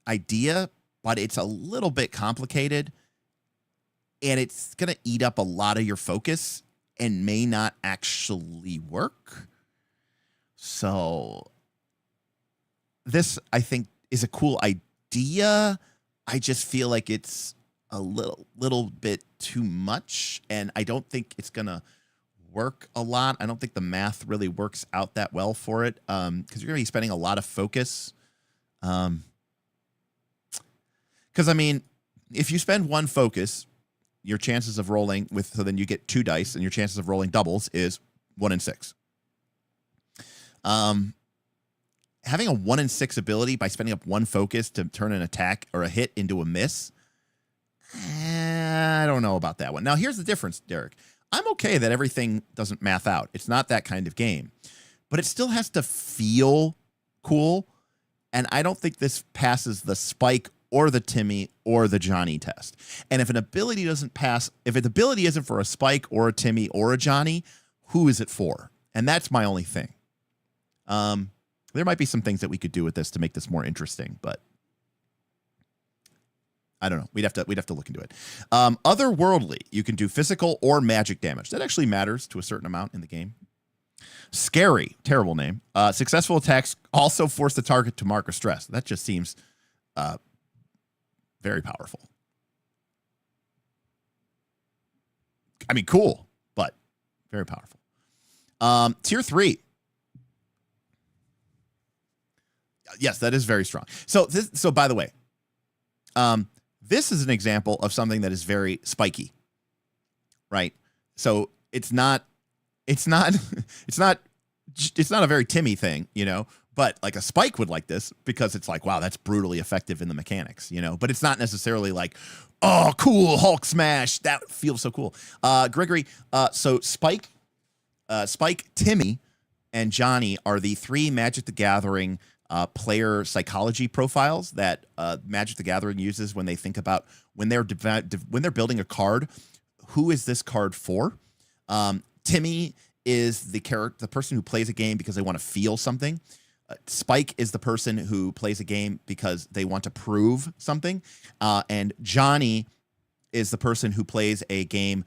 idea, but it's a little bit complicated, and it's going to eat up a lot of your focus. and may not actually work. So this, I think, is a cool idea. I just feel like it's a little bit too much, and I don't think it's gonna work a lot. I don't think the math really works out that well for it, because you're gonna be spending a lot of focus. Because I mean, if you spend one focus, your chances of rolling with, so then you get 2 dice, and your chances of rolling doubles is 1 in 6. Having a 1 in 6 ability by spending up 1 focus to turn an attack or a hit into a miss, I don't know about that one. Now, here's the difference, Derek. I'm okay that everything doesn't math out. It's not that kind of game. But it still has to feel cool, and I don't think this passes the Spike or the Timmy or the Johnny test. And if an ability doesn't pass, if an ability isn't for a Spike or a Timmy or a Johnny, who is it for? And that's my only thing. There might be some things that we could do with this to make this more interesting, but I don't know. We'd have to look into it. Otherworldly, you can do physical or magic damage. That actually matters to a certain amount in the game. Scary, terrible name. Successful attacks also force the target to mark a stress. That just seems very powerful. I mean, cool, but very powerful. Tier 3. Yes, that is very strong. So by the way, this is an example of something that is very spiky, right? So it's not a very Timmy thing, you know, but like a Spike would like this because it's like, wow, that's brutally effective in the mechanics, you know, but it's not necessarily like, oh, cool, Hulk smash. That feels so cool. Gregory, so Spike, Timmy, and Johnny are the 3 Magic the Gathering player psychology profiles that Magic the Gathering uses when they think about when they're building a card. Who is this card for? Timmy is the person who plays a game because they want to feel something. Spike is the person who plays a game because they want to prove something, and Johnny is the person who plays a game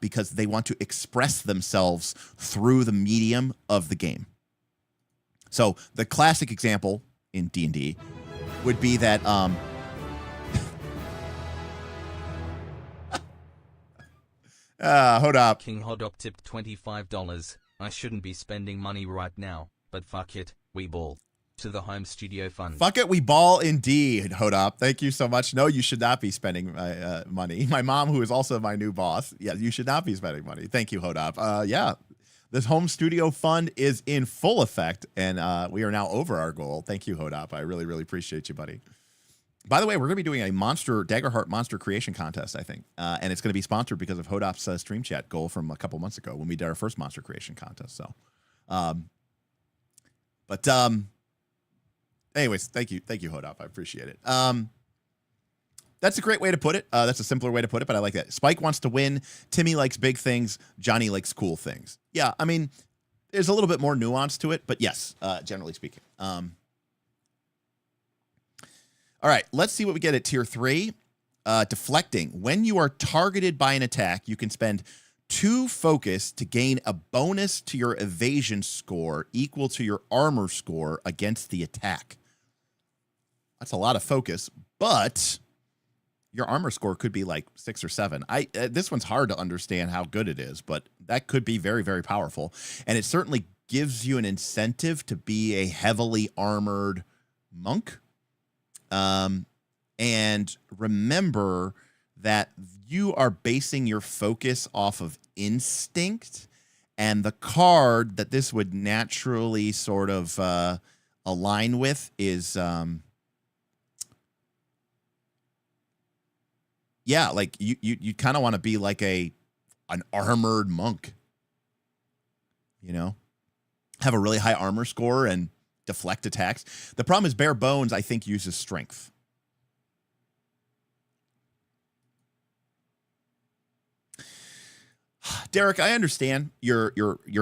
because they want to express themselves through the medium of the game. So the classic example in D&D would be that hold up. King Hodop tipped $25. I shouldn't be spending money right now, but fuck it, we ball. To the home studio fund. Fuck it, we ball indeed, Hodop. Thank you so much. No, you should not be spending money. My mom, who is also my new boss, yeah, you should not be spending money. Thank you, Hodop. Yeah. This home studio fund is in full effect, and we are now over our goal. Thank you, Hodop. I really, really appreciate you, buddy. By the way, we're going to be doing a Daggerheart monster creation contest, I think, and it's going to be sponsored because of Hodop's stream chat goal from a couple months ago when we did our first monster creation contest. So, anyways, thank you, Hodop. I appreciate it. That's a great way to put it. That's a simpler way to put it, but I like that. Spike wants to win. Timmy likes big things. Johnny likes cool things. Yeah, I mean, there's a little bit more nuance to it, but yes, generally speaking. All right, let's see what we get at tier 3. Deflecting. When you are targeted by an attack, you can spend 2 focus to gain a bonus to your evasion score equal to your armor score against the attack. That's a lot of focus, but your armor score could be like 6 or 7. This one's hard to understand how good it is, but that could be very, very powerful. And it certainly gives you an incentive to be a heavily armored monk. And remember that you are basing your focus off of instinct, and the card that this would naturally sort of align with is yeah, like you kind of want to be like an armored monk, you know, have a really high armor score and deflect attacks. The problem is bare bones, I think, uses strength. Derek, I understand your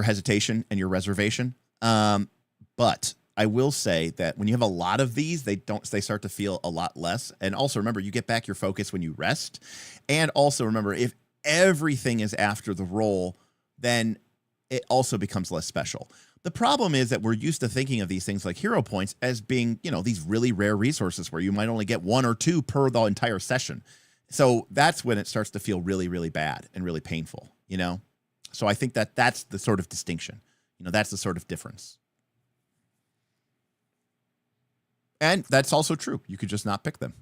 hesitation and your reservation, but I will say that when you have a lot of these, they start to feel a lot less. And also remember, you get back your focus when you rest. And also remember, if everything is after the roll, then it also becomes less special. The problem is that we're used to thinking of these things like hero points as being, these really rare resources where you might only get 1 or 2 per the entire session. So that's when it starts to feel really, really bad and really painful, So I think that that's the sort of distinction. That's the sort of difference. And that's also true. You could just not pick them.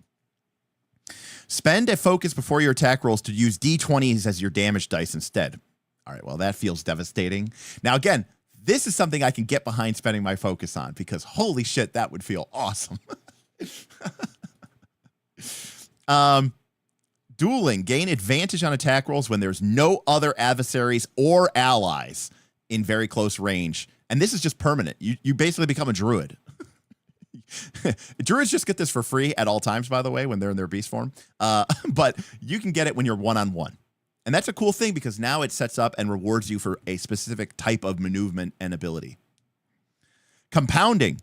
Spend a focus before your attack rolls to use D20s as your damage dice instead. All right, well, that feels devastating. Now, again, this is something I can get behind spending my focus on because holy shit, that would feel awesome. Dueling. Gain advantage on attack rolls when there's no other adversaries or allies in very close range. And this is just permanent. You basically become a druid. Druids just get this for free at all times, by the way, when they're in their beast form. But you can get it when you're one-on-one. And that's a cool thing because now it sets up and rewards you for a specific type of maneuvement and ability. Compounding.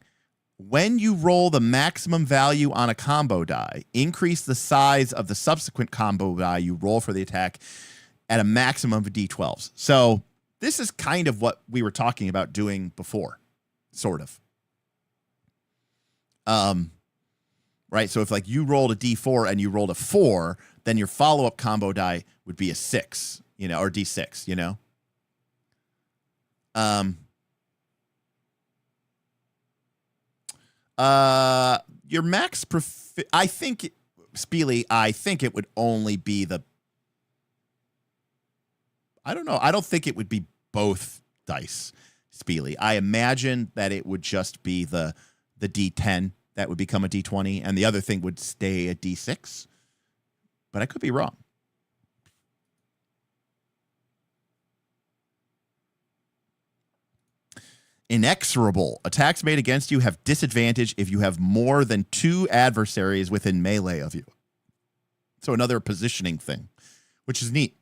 When you roll the maximum value on a combo die, increase the size of the subsequent combo die you roll for the attack at a maximum of D12s. So this is kind of what we were talking about doing before, sort of. Right. So if you rolled a D4 and you rolled a 4, then your follow-up combo die would be a 6, or D6, your max I think, Speely, I think it would only be I don't know. I don't think it would be both dice, Speely. I imagine that it would just be the D10 that would become a D20, and the other thing would stay a D6. But I could be wrong. Inexorable. Attacks made against you have disadvantage if you have more than 2 adversaries within melee of you. So another positioning thing, which is neat.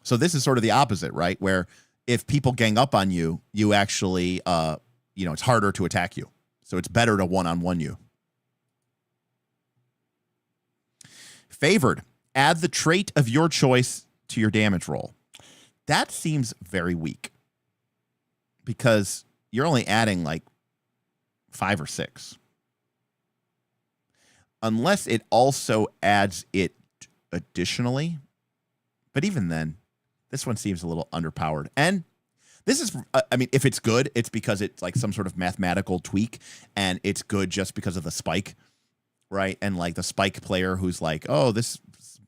So this is sort of the opposite, right? Where if people gang up on you, you actually, it's harder to attack you. So it's better to one-on-one you. Favored. Add the trait of your choice to your damage roll. That seems very weak. Because you're only adding 5 or 6. Unless it also adds it additionally. But even then, this one seems a little underpowered. And this is, if it's good, it's because it's some sort of mathematical tweak, and it's good just because of the spike, right? And the spike player who's oh, this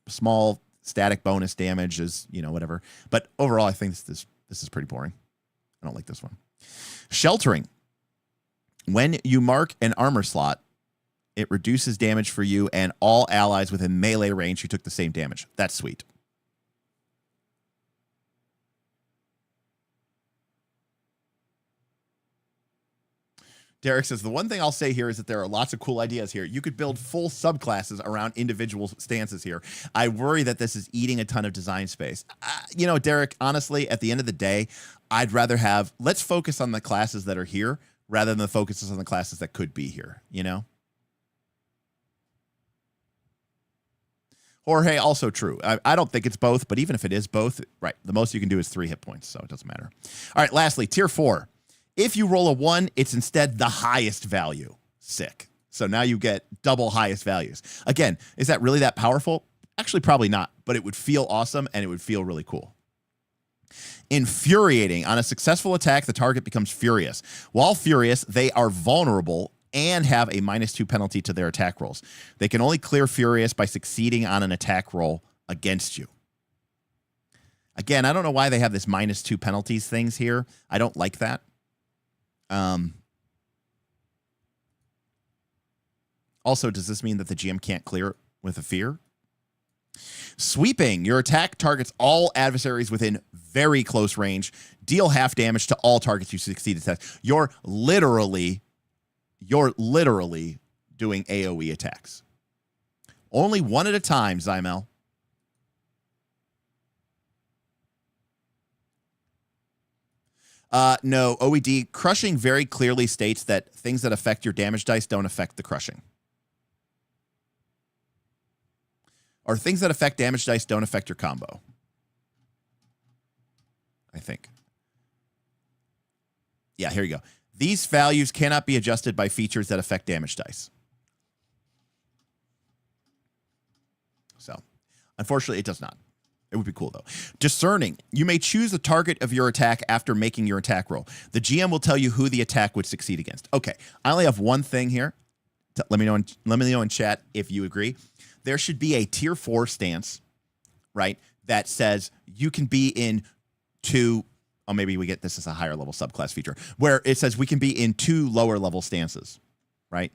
small static bonus damage is, whatever. But overall, I think this is pretty boring. I don't like this one. Sheltering. When you mark an armor slot, it reduces damage for you and all allies within melee range who took the same damage. That's sweet. Derek says, the one thing I'll say here is that there are lots of cool ideas here. You could build full subclasses around individual stances here. I worry that this is eating a ton of design space. Derek, honestly, at the end of the day, I'd rather let's focus on the classes that are here rather than the focuses on the classes that could be here, Jorge, also true. I don't think it's both, but even if it is both, right, the most you can do is 3 hit points, so it doesn't matter. All right, lastly, tier 4. If you roll a 1, it's instead the highest value. Sick. So now you get double highest values. Again, is that really that powerful? Actually, probably not, but it would feel awesome and it would feel really cool. Infuriating. On a successful attack, the target becomes furious. While furious, they are vulnerable and have a -2 penalty to their attack rolls. They can only clear furious by succeeding on an attack roll against you. Again, I don't know why they have this -2 penalties things here. I don't like that. Also, does this mean that the GM can't clear it with a fear? Sweeping. Your attack targets all adversaries within very close range. Deal half damage to all targets you succeed at. You're literally doing AoE attacks. Only one at a time, Zymel. No, OED. Crushing very clearly states that things that affect your damage dice don't affect the crushing. Or things that affect damage dice don't affect your combo. I think. Yeah, here you go. These values cannot be adjusted by features that affect damage dice. So, unfortunately, it does not. It would be cool, though. Discerning. You may choose the target of your attack after making your attack roll. The GM will tell you who the attack would succeed against. Okay, I only have one thing here. Let me know in chat if you agree. There should be a tier 4 stance, right, that says you can be in 2... Oh, maybe we get this as a higher level subclass feature, where it says we can be in 2 lower level stances, right?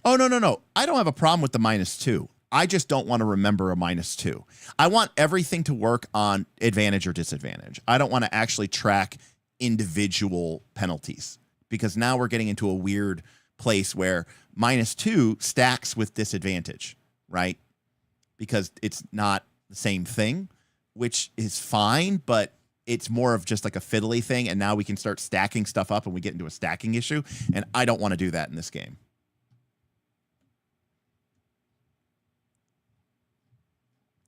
Oh, no. I don't have a problem with the -2. I just don't want to remember a -2. I want everything to work on advantage or disadvantage. I don't want to actually track individual penalties, because now we're getting into a weird place where -2 stacks with disadvantage, right? Because it's not the same thing, which is fine, but it's more of just like a fiddly thing, and now we can start stacking stuff up and we get into a stacking issue, and I don't want to do that in this game.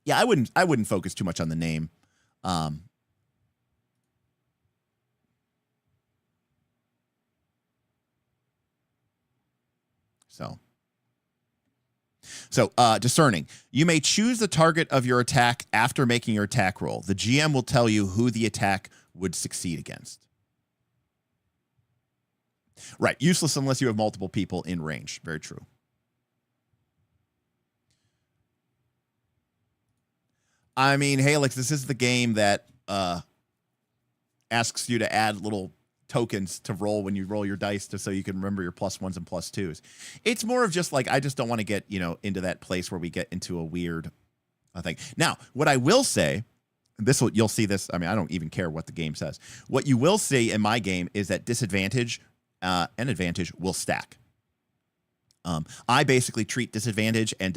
Yeah, I wouldn't focus too much on the name. So discerning. You may choose the target of your attack after making your attack roll. The GM will tell you who the attack would succeed against. Right. Useless unless you have multiple people in range. Very true. I mean, hey, Alex, this is the game that asks you to add little tokens to roll when you roll your dice, so you can remember your +1s and +2s. It's more of just like, I just don't want to get, into that place where we get into a weird thing. Now, what I will say, you'll see this. I mean, I don't even care what the game says. What you will see in my game is that disadvantage and advantage will stack. I basically treat disadvantage and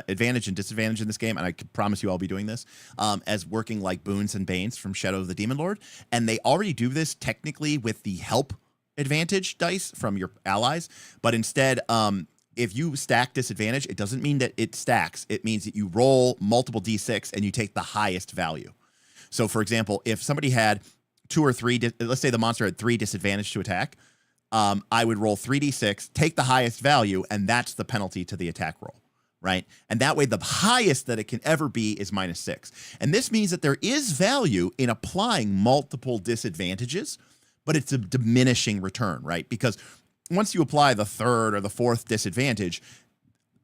advantage and disadvantage in this game, and I can promise you I'll be doing this, as working like boons and banes from Shadow of the Demon Lord. And they already do this technically with the help advantage dice from your allies. But instead, if you stack disadvantage, it doesn't mean that it stacks. It means that you roll multiple d6 and you take the highest value. So, for example, if somebody had 2 or 3, let's say the monster had 3 disadvantage to attack, I would roll 3d6, take the highest value, and that's the penalty to the attack roll, right? And that way, the highest that it can ever be is -6. And this means that there is value in applying multiple disadvantages, but it's a diminishing return, right? Because once you apply the 3rd or the 4th disadvantage,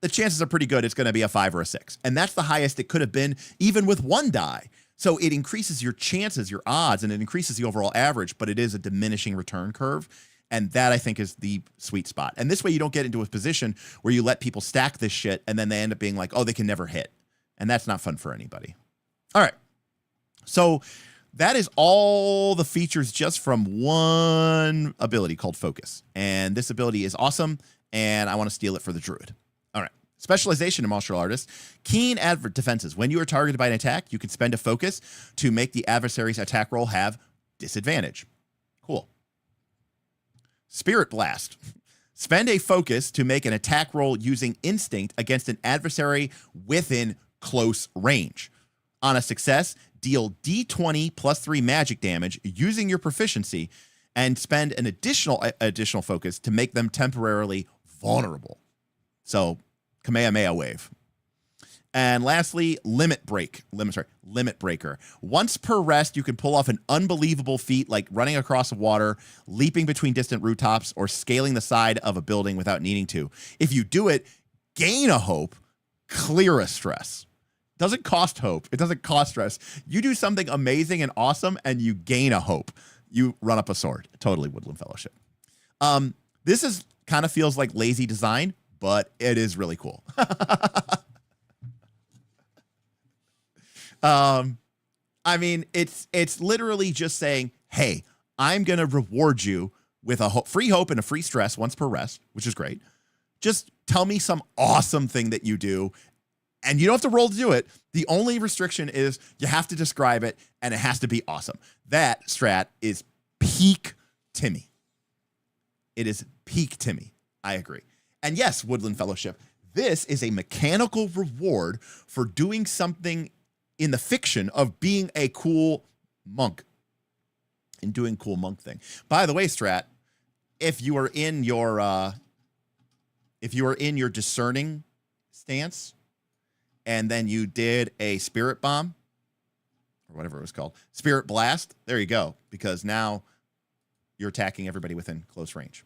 the chances are pretty good it's going to be a 5 or a 6. And that's the highest it could have been, even with 1 die. So it increases your chances, your odds, and it increases the overall average, but it is a diminishing return curve. And that, I think, is the sweet spot. And this way you don't get into a position where you let people stack this shit and then they end up being like, oh, they can never hit. And that's not fun for anybody. All right. So that is all the features just from one ability called Focus. And this ability is awesome, and I want to steal it for the Druid. All right. Specialization in martial artists. Keen defenses. When you are targeted by an attack, you can spend a Focus to make the adversary's attack roll have disadvantage. Cool. Spirit Blast. Spend a Focus to make an attack roll using Instinct against an adversary within close range. On a success, deal d20 +3 magic damage using your proficiency, and spend an additional Focus to make them temporarily vulnerable. So, Kamehameha Wave. And lastly, Limit Breaker. Once per rest, you can pull off an unbelievable feat like running across water, leaping between distant rooftops, or scaling the side of a building without needing to. If you do it, gain a hope, clear a stress. Doesn't cost hope. It doesn't cost stress. You do something amazing and awesome, and you gain a hope. You run up a sword. Totally Woodland Fellowship. This is kind of feels like lazy design, but it is really cool. I mean, it's literally just saying, hey, I'm going to reward you with a free hope and a free stress once per rest, which is great. Just tell me some awesome thing that you do, and you don't have to roll to do it. The only restriction is you have to describe it, and it has to be awesome. That strat is peak Timmy. It is peak Timmy. I agree. And yes, Woodland Fellowship, this is a mechanical reward for doing something in the fiction of being a cool monk and doing cool monk thing. By the way, Strat, if you are in your discerning stance and then you did a spirit bomb or whatever it was called, spirit blast, there you go, because now you're attacking everybody within close range.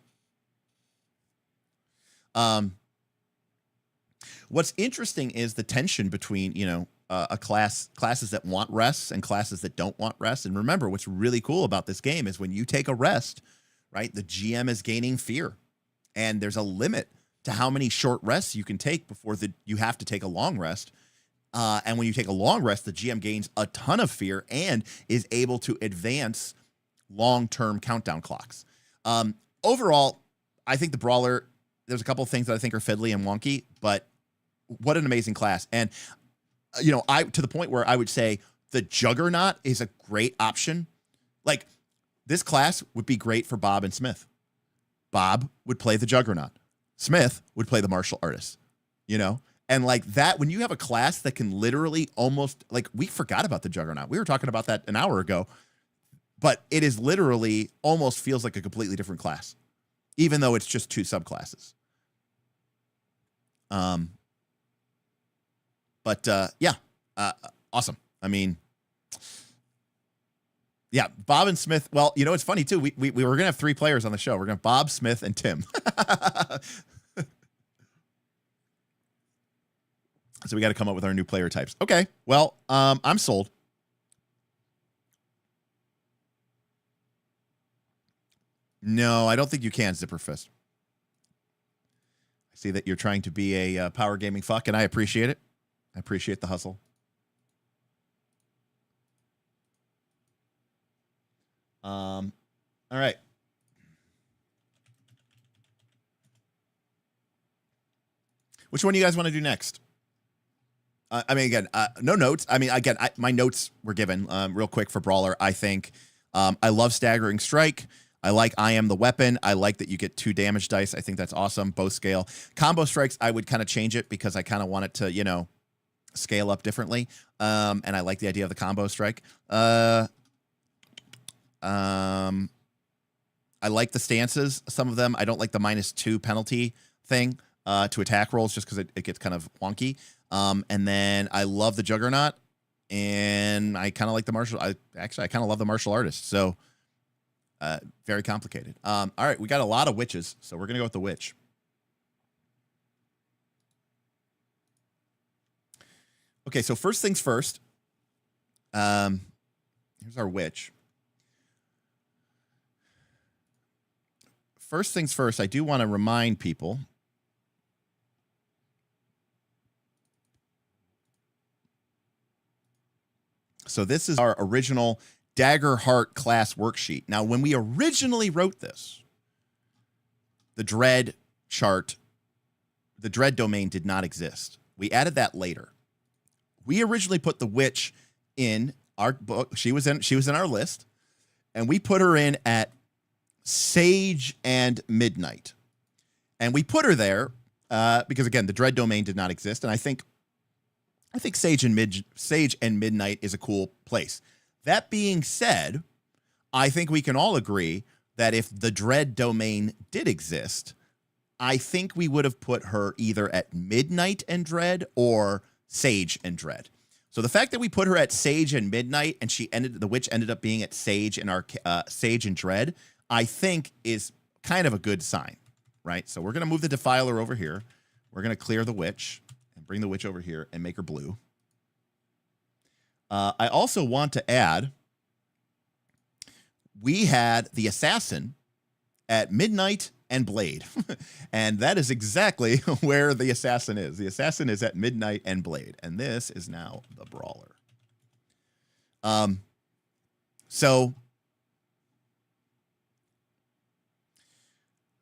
What's interesting is the tension between, classes that want rests and classes that don't want rest. And remember, what's really cool about this game is when you take a rest, right, the GM is gaining fear. And there's a limit to how many short rests you can take before you have to take a long rest. And when you take a long rest, the GM gains a ton of fear and is able to advance long-term countdown clocks. Overall, I think the Brawler, there's a couple of things that I think are fiddly and wonky, but what an amazing class. And, to the point where I would say the Juggernaut is a great option. Like, this class would be great for Bob and Smith. Bob would play the Juggernaut. Smith would play the martial artist, And like that, when you have a class that can literally almost, like, we forgot about the Juggernaut. We were talking about that an hour ago, but it is literally almost feels like a completely different class, even though it's just two subclasses. Awesome. I mean, yeah, Bob and Smith. Well, it's funny too. We were going to have three players on the show. We're going to have Bob, Smith, and Tim. So we got to come up with our new player types. Okay. Well, I'm sold. No, I don't think you can, Zipper Fist. I see that you're trying to be a power gaming fuck, and I appreciate it. I appreciate the hustle. All right. Which one do you guys want to do next? No notes. My notes were given real quick for Brawler. I think I love Staggering Strike. I like I Am the Weapon. I like that you get 2 damage dice. I think that's awesome. Both scale. Combo Strikes, I would kind of change it because I kind of want it to, scale up differently. And I like the idea of the Combo Strike. I like the stances, some of them. I don't like the -2 penalty thing to attack rolls just because it gets kind of wonky. And then I love the Juggernaut, and I kind of like the martial. I kind of love the martial artist. So very complicated. All right, we got a lot of witches, so we're gonna go with the witch. Okay, so first things first. Here's our witch. First things first, I do want to remind people. So this is our original Daggerheart class worksheet. Now, when we originally wrote this, the Dread chart, the Dread domain did not exist. We added that later. We originally put the witch in our book. She was in our list, and we put her in at Sage and Midnight. And we put her there because, again, the Dread domain did not exist, and I think Sage and Midnight is a cool place. That being said, I think we can all agree that if the Dread domain did exist, I think we would have put her either at Midnight and Dread or Sage and Dread. So the fact that we put her at Sage and Midnight and the witch ended up being at Sage and Sage and Dread, I think is kind of a good sign, right? So we're going to move the Defiler over here. We're going to clear the witch and bring the witch over here and make her blue. I also want to add, we had the Assassin at Midnight and Blade. And that is exactly where the Assassin is. The Assassin is at Midnight and Blade. And this is now the Brawler. So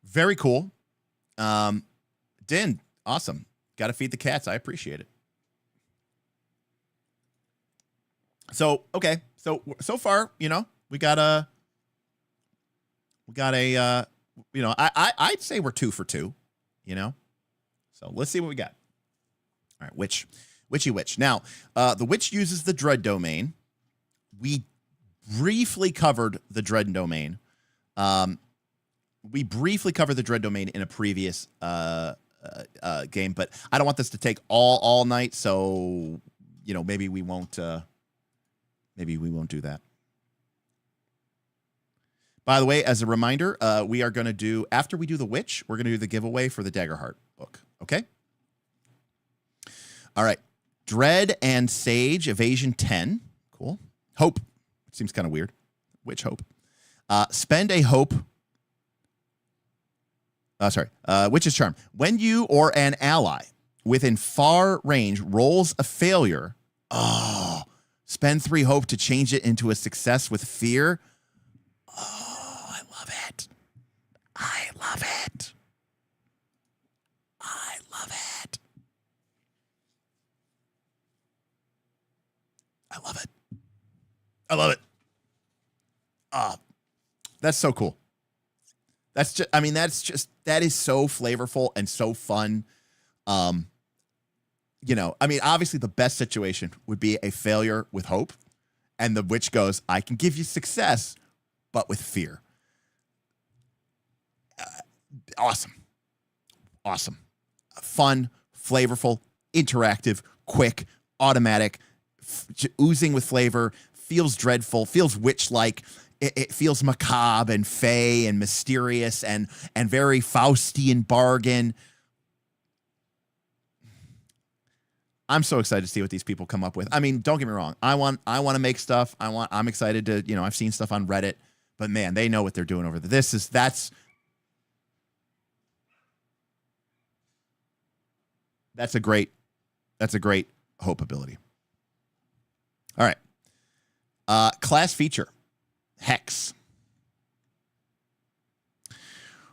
very cool. Din, awesome. Got to feed the cats. I appreciate it. So, okay. So far, we got a, I'd say we're 2 for 2, So let's see what we got. All right. Which Witchy Witch. Now, the witch uses the dread domain. We briefly covered the dread domain. We briefly covered the dread domain in a previous game, but I don't want this to take all night, so maybe we won't. Maybe we won't do that. By the way, as a reminder, we are going to do, after we do the witch, we're going to do the giveaway for the Daggerheart book. Okay. All right. Dread and Sage, evasion 10. Cool. Hope. Seems kind of weird. Witch hope. Spend a hope. Witch's Charm. When you or an ally within far range rolls a failure, spend 3 hope to change it into a success with fear. Oh, I love it. I love it. I love it. I love it. I love it. That's so cool. That is so flavorful and so fun. Obviously the best situation would be a failure with hope. And the witch goes, I can give you success, but with fear. Awesome. Awesome. Fun, flavorful, interactive, quick, automatic, oozing with flavor, feels dreadful, feels witch-like. It feels macabre and fey and mysterious and very Faustian bargain. I'm so excited to see what these people come up with. I mean, don't get me wrong. I want to make stuff. I'm excited to, I've seen stuff on Reddit, but man, they know what they're doing over there. That's a great hope ability. All right. Class feature. Hex.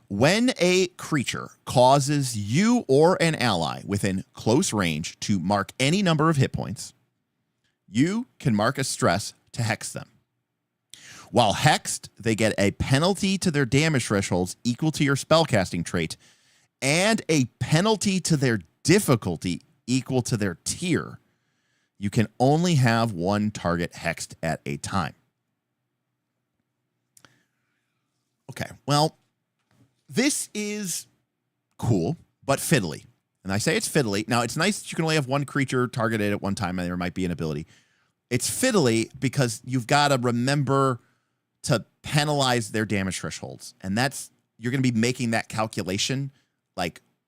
When a creature causes you or an ally within close range to mark any number of hit points, you can mark a stress to hex them. While hexed, they get a penalty to their damage thresholds equal to your spellcasting trait and a penalty to their difficulty equal to their tier. You can only have one target hexed at a time. Okay, well, this is cool, but fiddly. And I say it's fiddly. Now, it's nice that you can only have one creature targeted at one time, and there might be an ability. It's fiddly because you've got to remember to penalize their damage thresholds. And you're going to be making that calculation,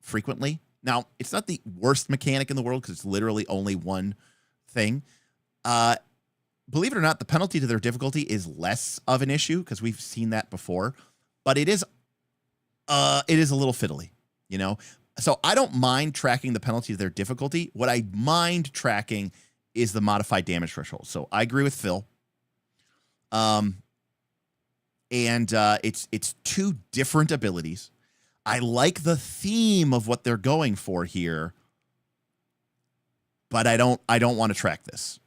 frequently. Now, it's not the worst mechanic in the world because it's literally only one thing. Believe it or not, the penalty to their difficulty is less of an issue because we've seen that before. But it is a little fiddly, So I don't mind tracking the penalty to their difficulty. What I mind tracking is the modified damage threshold. So I agree with Phil. It's 2 different abilities. I like the theme of what they're going for here, but I don't want to track this,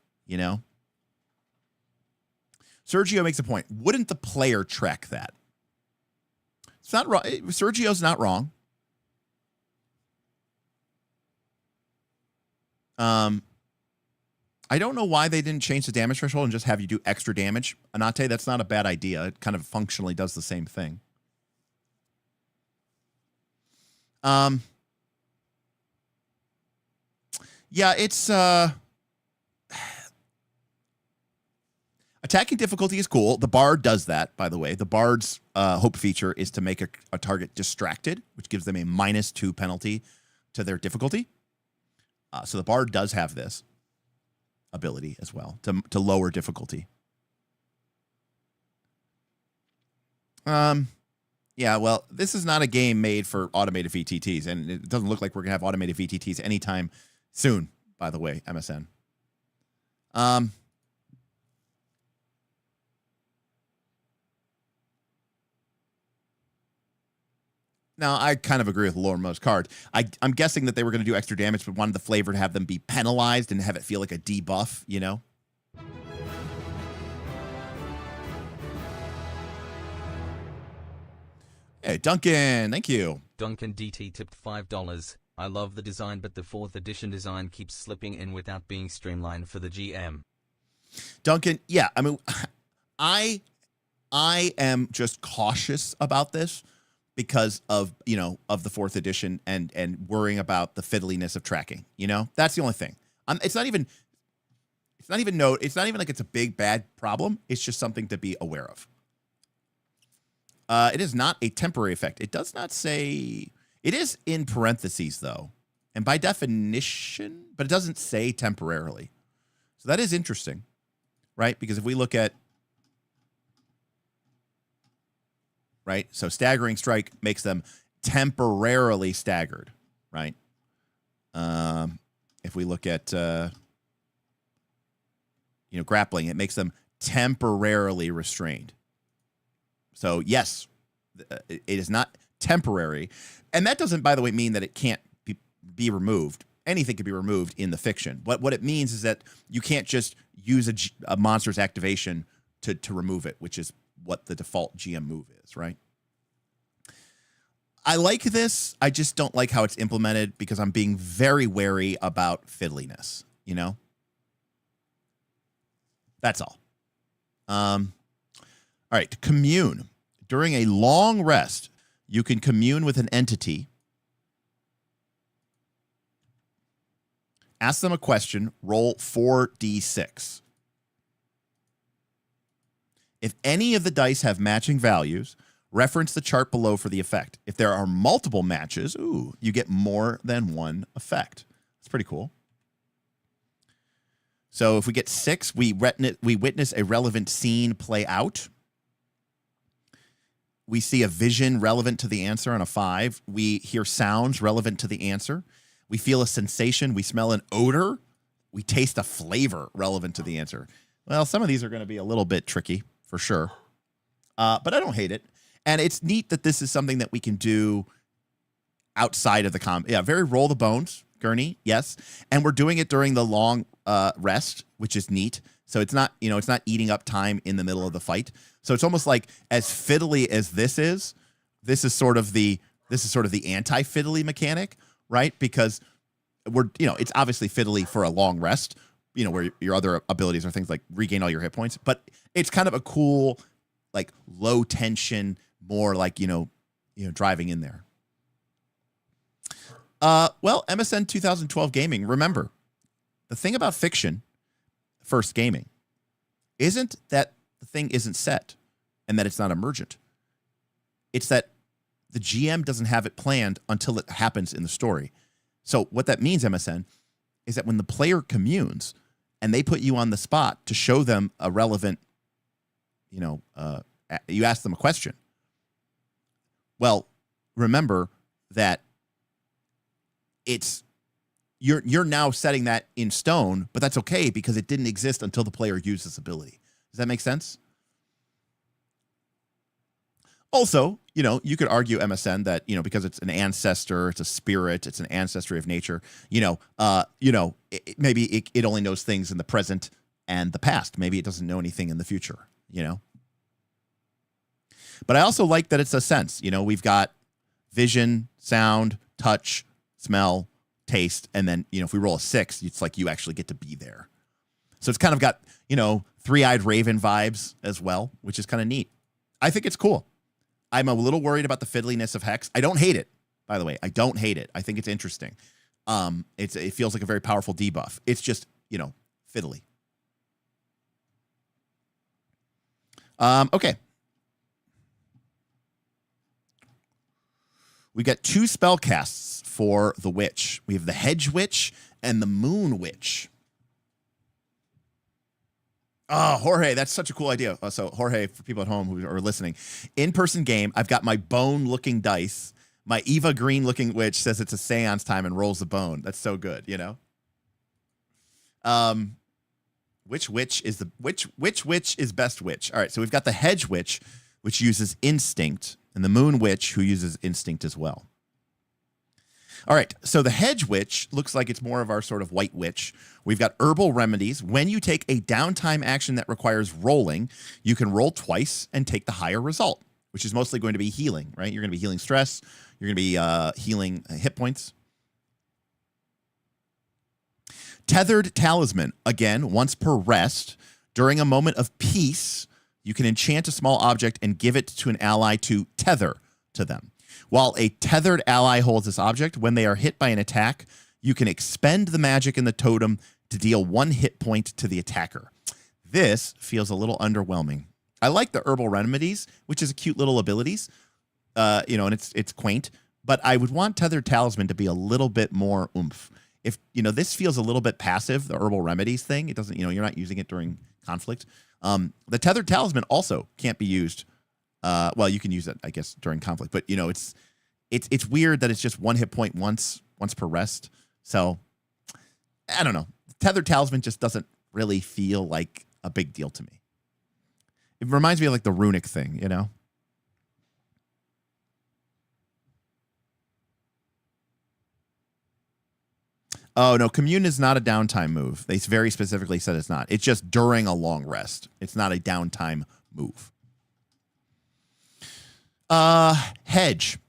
Sergio makes a point. Wouldn't the player track that? It's not wrong. Sergio's not wrong. I don't know why they didn't change the damage threshold and just have you do extra damage. Anate, that's not a bad idea. It kind of functionally does the same thing. Yeah, it's attacking difficulty is cool. The Bard does that, by the way. The Bard's hope feature is to make a target distracted, which gives them a -2 penalty to their difficulty. So the Bard does have this ability as well to lower difficulty. Yeah, well, this is not a game made for automated VTTs, and it doesn't look like we're going to have automated VTTs anytime soon, by the way, MSN. Now, I kind of agree with lowermost card. I'm guessing that they were going to do extra damage, but wanted the flavor to have them be penalized and have it feel like a debuff, Hey, Duncan, thank you. Duncan DT tipped $5. I love the design, but the 4th edition design keeps slipping in without being streamlined for the GM. Duncan, yeah, I mean, I am just cautious about this because of, you know, of the 4th edition and worrying about the fiddliness of tracking. You know, that's the only thing. It's not even like it's a big bad problem. It's just something to be aware of. It is not a temporary effect. It does not say. It is in parentheses though, and by definition, but it doesn't say temporarily. So that is interesting, right? Because if we look at right, so staggering strike makes them temporarily staggered, right? If we look at grappling, it makes them temporarily restrained. So yes, it is not temporary. And that doesn't, by the way, mean that it can't be removed. Anything can be removed in the fiction. What it means is that you can't just use a monster's activation to remove it, which is what the default GM move is, right? I like this. I just don't like how it's implemented because I'm being very wary about fiddliness, you know? That's all. All right, commune. During a long rest, you can commune with an entity, ask them a question, roll 4d6. If any of the dice have matching values, reference the chart below for the effect. If there are multiple matches, you get more than one effect. That's pretty cool. So if we get 6, we witness a relevant scene play out. We see a vision relevant to the answer on a 5. We hear sounds relevant to the answer. We feel a sensation. We smell an odor. We taste a flavor relevant to the answer. Well, some of these are going to be a little bit tricky for sure. But I don't hate it. And it's neat that this is something that we can do outside of the combat. Yeah, very roll the bones, Gurney, yes. And we're doing it during the long rest, which is neat. So it's not, it's not eating up time in the middle of the fight. So it's almost like as fiddly as this is sort of the anti-fiddly mechanic, right? Because it's obviously fiddly for a long rest, where your other abilities are things like regain all your hit points, but it's kind of a cool, like low tension, more like, driving in there. Well, MSN 2012 gaming, remember, the thing about fiction, first gaming, isn't that the thing isn't set and that it's not emergent. It's that the GM doesn't have it planned until it happens in the story. So what that means, MSN, is that when the player communes and they put you on the spot to show them a relevant, you ask them a question. Well, remember that you're now setting that in stone, but that's okay because it didn't exist until the player used this ability. Does that make sense? Also, you could argue, MSN, that, because it's an ancestor, it's a spirit, it's an ancestry of nature, maybe it only knows things in the present and the past. Maybe it doesn't know anything in the future, But I also like that it's a sense. We've got vision, sound, touch, smell, taste, and then, if we roll a 6, it's like you actually get to be there. So it's kind of got, Three-Eyed Raven vibes as well, which is kind of neat. I think it's cool. I'm a little worried about the fiddliness of Hex. I don't hate it, by the way. I don't hate it. I think it's interesting. It feels like a very powerful debuff. It's just, fiddly. Okay. We got 2 spell casts for the Witch. We have the Hedge Witch and the Moon Witch. Oh, Jorge, that's such a cool idea. So, Jorge, for people at home who are listening, in-person game, I've got my bone-looking dice. My Eva Green-looking witch says it's a seance time and rolls a bone. That's so good, Which witch is which witch is best witch? All right, so we've got the Hedge Witch, which uses instinct, and the Moon Witch, who uses instinct as well. All right, so the Hedge Witch looks like it's more of our sort of white witch. We've got herbal remedies. When you take a downtime action that requires rolling, you can roll twice and take the higher result, which is mostly going to be healing, right? You're going to be healing stress. You're going to be healing hit points. Tethered Talisman. Again, once per rest, during a moment of peace, you can enchant a small object and give it to an ally to tether to them. While a tethered ally holds this object, when they are hit by an attack, you can expend the magic in the totem to deal 1 hit point to the attacker. This feels a little underwhelming. I like the Herbal Remedies, which is a cute little abilities, and it's quaint, but I would want Tethered Talisman to be a little bit more oomph. If, this feels a little bit passive, the Herbal Remedies thing, it doesn't, you're not using it during conflict. The Tethered Talisman also can't be used. Well, you can use it, I guess, during conflict, but it's weird that it's just 1 hit point once per rest. So I don't know. Tethered Talisman just doesn't really feel like a big deal to me. It reminds me of like the runic thing, Oh, no, Commune is not a downtime move. They very specifically said it's not. It's just during a long rest. It's not a downtime move. Hedge.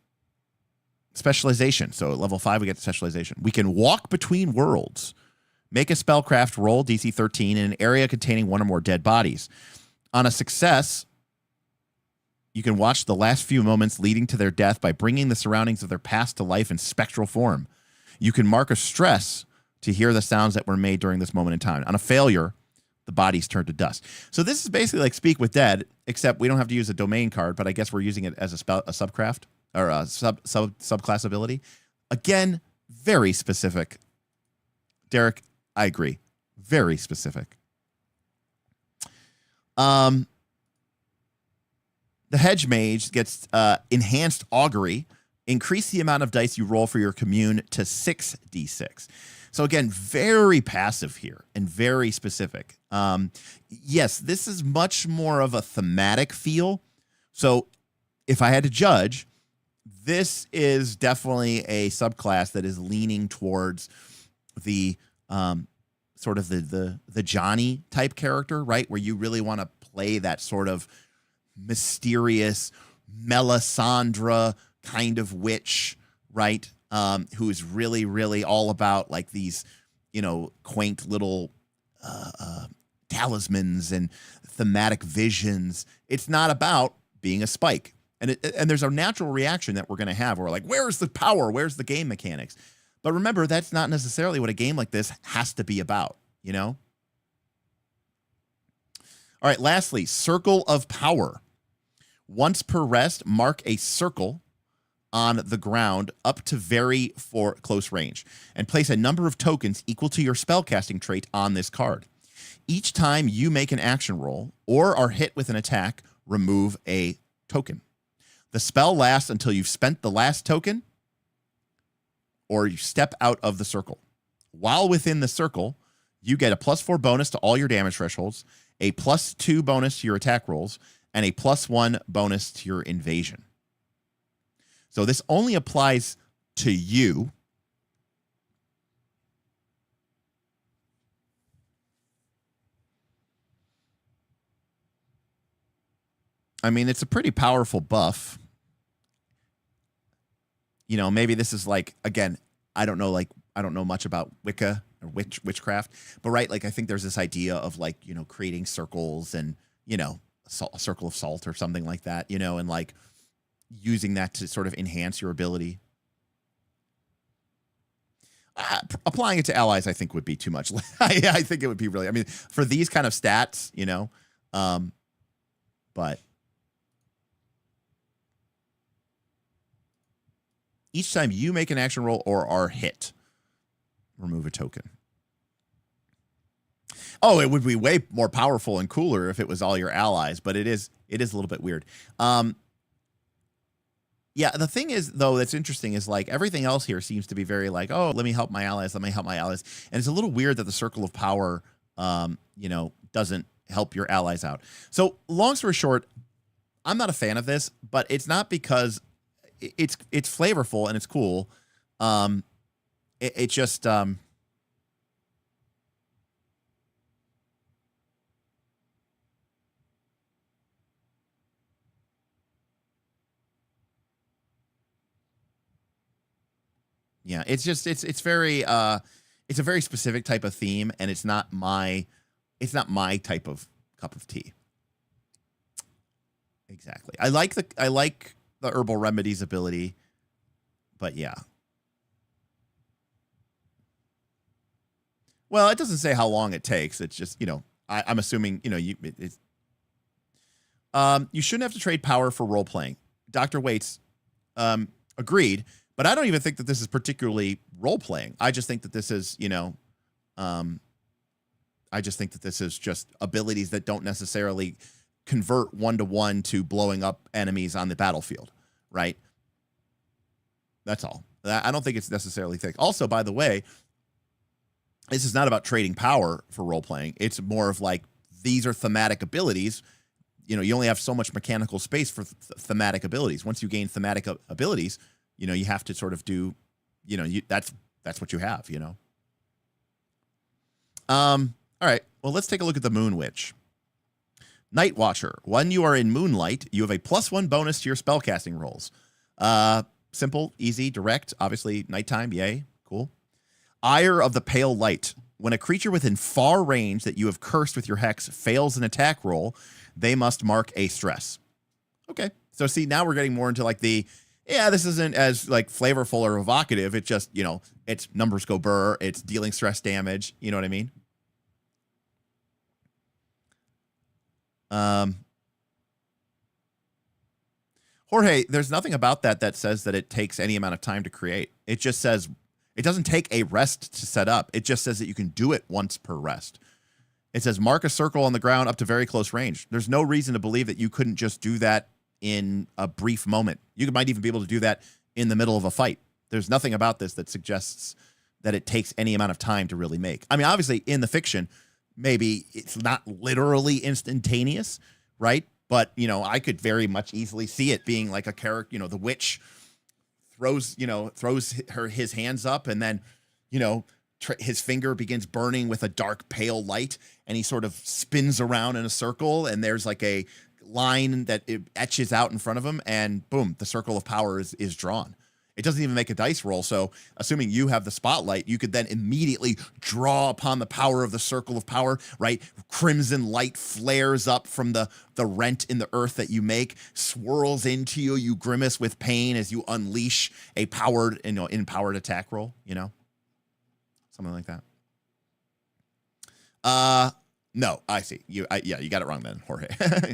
Specialization. So at level 5, we get specialization. We can walk between worlds. Make a spellcraft roll, DC 13, in an area containing 1 or more dead bodies. On a success, you can watch the last few moments leading to their death by bringing the surroundings of their past to life in spectral form. You can mark a stress to hear the sounds that were made during this moment in time. On a failure, the bodies turn to dust. So this is basically like Speak with Dead, except we don't have to use a domain card, but I guess we're using it as a subcraft or a subclass ability. Again, very specific. Derek, I agree. Very specific. The Hedge Mage gets enhanced augury. Increase the amount of dice you roll for your commune to 6d6. So again, very passive here and very specific. Yes, this is much more of a thematic feel. So if I had to judge, this is definitely a subclass that is leaning towards the sort of the Johnny type character, right? Where you really want to play that sort of mysterious Melisandre kind of witch, right? Who is really, really all about like these, quaint little talismans and thematic visions. It's not about being a spike. And there's a natural reaction that we're going to have. We're like, where's the power? Where's the game mechanics? But remember, that's not necessarily what a game like this has to be about, All right, lastly, Circle of Power. Once per rest, mark a circle on the ground up to very for close range and place a number of tokens equal to your spellcasting trait on this card. Each time you make an action roll or are hit with an attack, remove a token. The spell lasts until you've spent the last token or you step out of the circle. While within the circle, you get a +4 bonus to all your damage thresholds, a +2 bonus to your attack rolls, and a +1 bonus to your invasion. So this only applies to you. I mean, it's a pretty powerful buff. Maybe this is like, again, I don't know much about Wicca or witchcraft, but right, like I think there's this idea of like, creating circles and, a circle of salt or something like that, and like using that to sort of enhance your ability. Applying it to allies, I think, would be too much. I think it would be really, for these kind of stats, but each time you make an action roll or are hit, remove a token. Oh, it would be way more powerful and cooler if it was all your allies, but it is a little bit weird. Yeah, the thing is, though, that's interesting is like everything else here seems to be very like, oh, let me help my allies. And it's a little weird that the Circle of Power, doesn't help your allies out. So long story short, I'm not a fan of this, but it's not because it's flavorful and it's cool. It just yeah, it's very it's a very specific type of theme, and it's not my type of cup of tea. Exactly. I like the herbal remedies ability, but yeah. Well, it doesn't say how long it takes. It's just, you know, I'm assuming, you know, you shouldn't have to trade power for role playing. Dr. Waits agreed, but I don't even think that this is particularly role playing. I just think that this is, you know, I just think that this is just abilities that don't necessarily convert 1-to-1 to blowing up enemies on the battlefield, right? That's all. I don't think it's necessarily thick. Also, by the way, this is not about trading power for role playing. It's more of like, these are thematic abilities. You know, you only have so much mechanical space for thematic abilities. Once you gain thematic abilities, you know, you have to sort of do, you know, that's what you have, you know. All right. Well, let's take a look at the Moon Witch. Night Watcher. When you are in moonlight, you have a +1 bonus to your spellcasting rolls. Simple, easy, direct. Obviously, nighttime. Yay. Cool. Ire of the Pale Light. When a creature within far range that you have cursed with your hex fails an attack roll, they must mark a stress. Okay. So see, now we're getting more into like this isn't as like flavorful or evocative. It just, you know, it's numbers go burr. It's dealing stress damage. You know what I mean? Jorge, there's nothing about that says that it takes any amount of time to create. It just says it doesn't take a rest to set up. It just says that you can do it once per rest. It says mark a circle on the ground up to very close range. There's no reason to believe that you couldn't just do that in a brief moment. You might even be able to do that in the middle of a fight. There's nothing about this that suggests that it takes any amount of time to really make. I mean, obviously in the fiction, maybe it's not literally instantaneous, right? But, you know, I could very much easily see it being like a character, you know, the witch throws his hands up, and then, you know, his finger begins burning with a dark pale light, and he sort of spins around in a circle, and there's like a line that it etches out in front of him, and boom, the circle of power is drawn. It doesn't even make a dice roll. So assuming you have the spotlight, you could then immediately draw upon the power of the circle of power, right? Crimson light flares up from the rent in the earth that you make, swirls into you. You grimace with pain as you unleash a powered, you know, empowered attack roll, you know, something like that. No, I see. You got it wrong then, Jorge.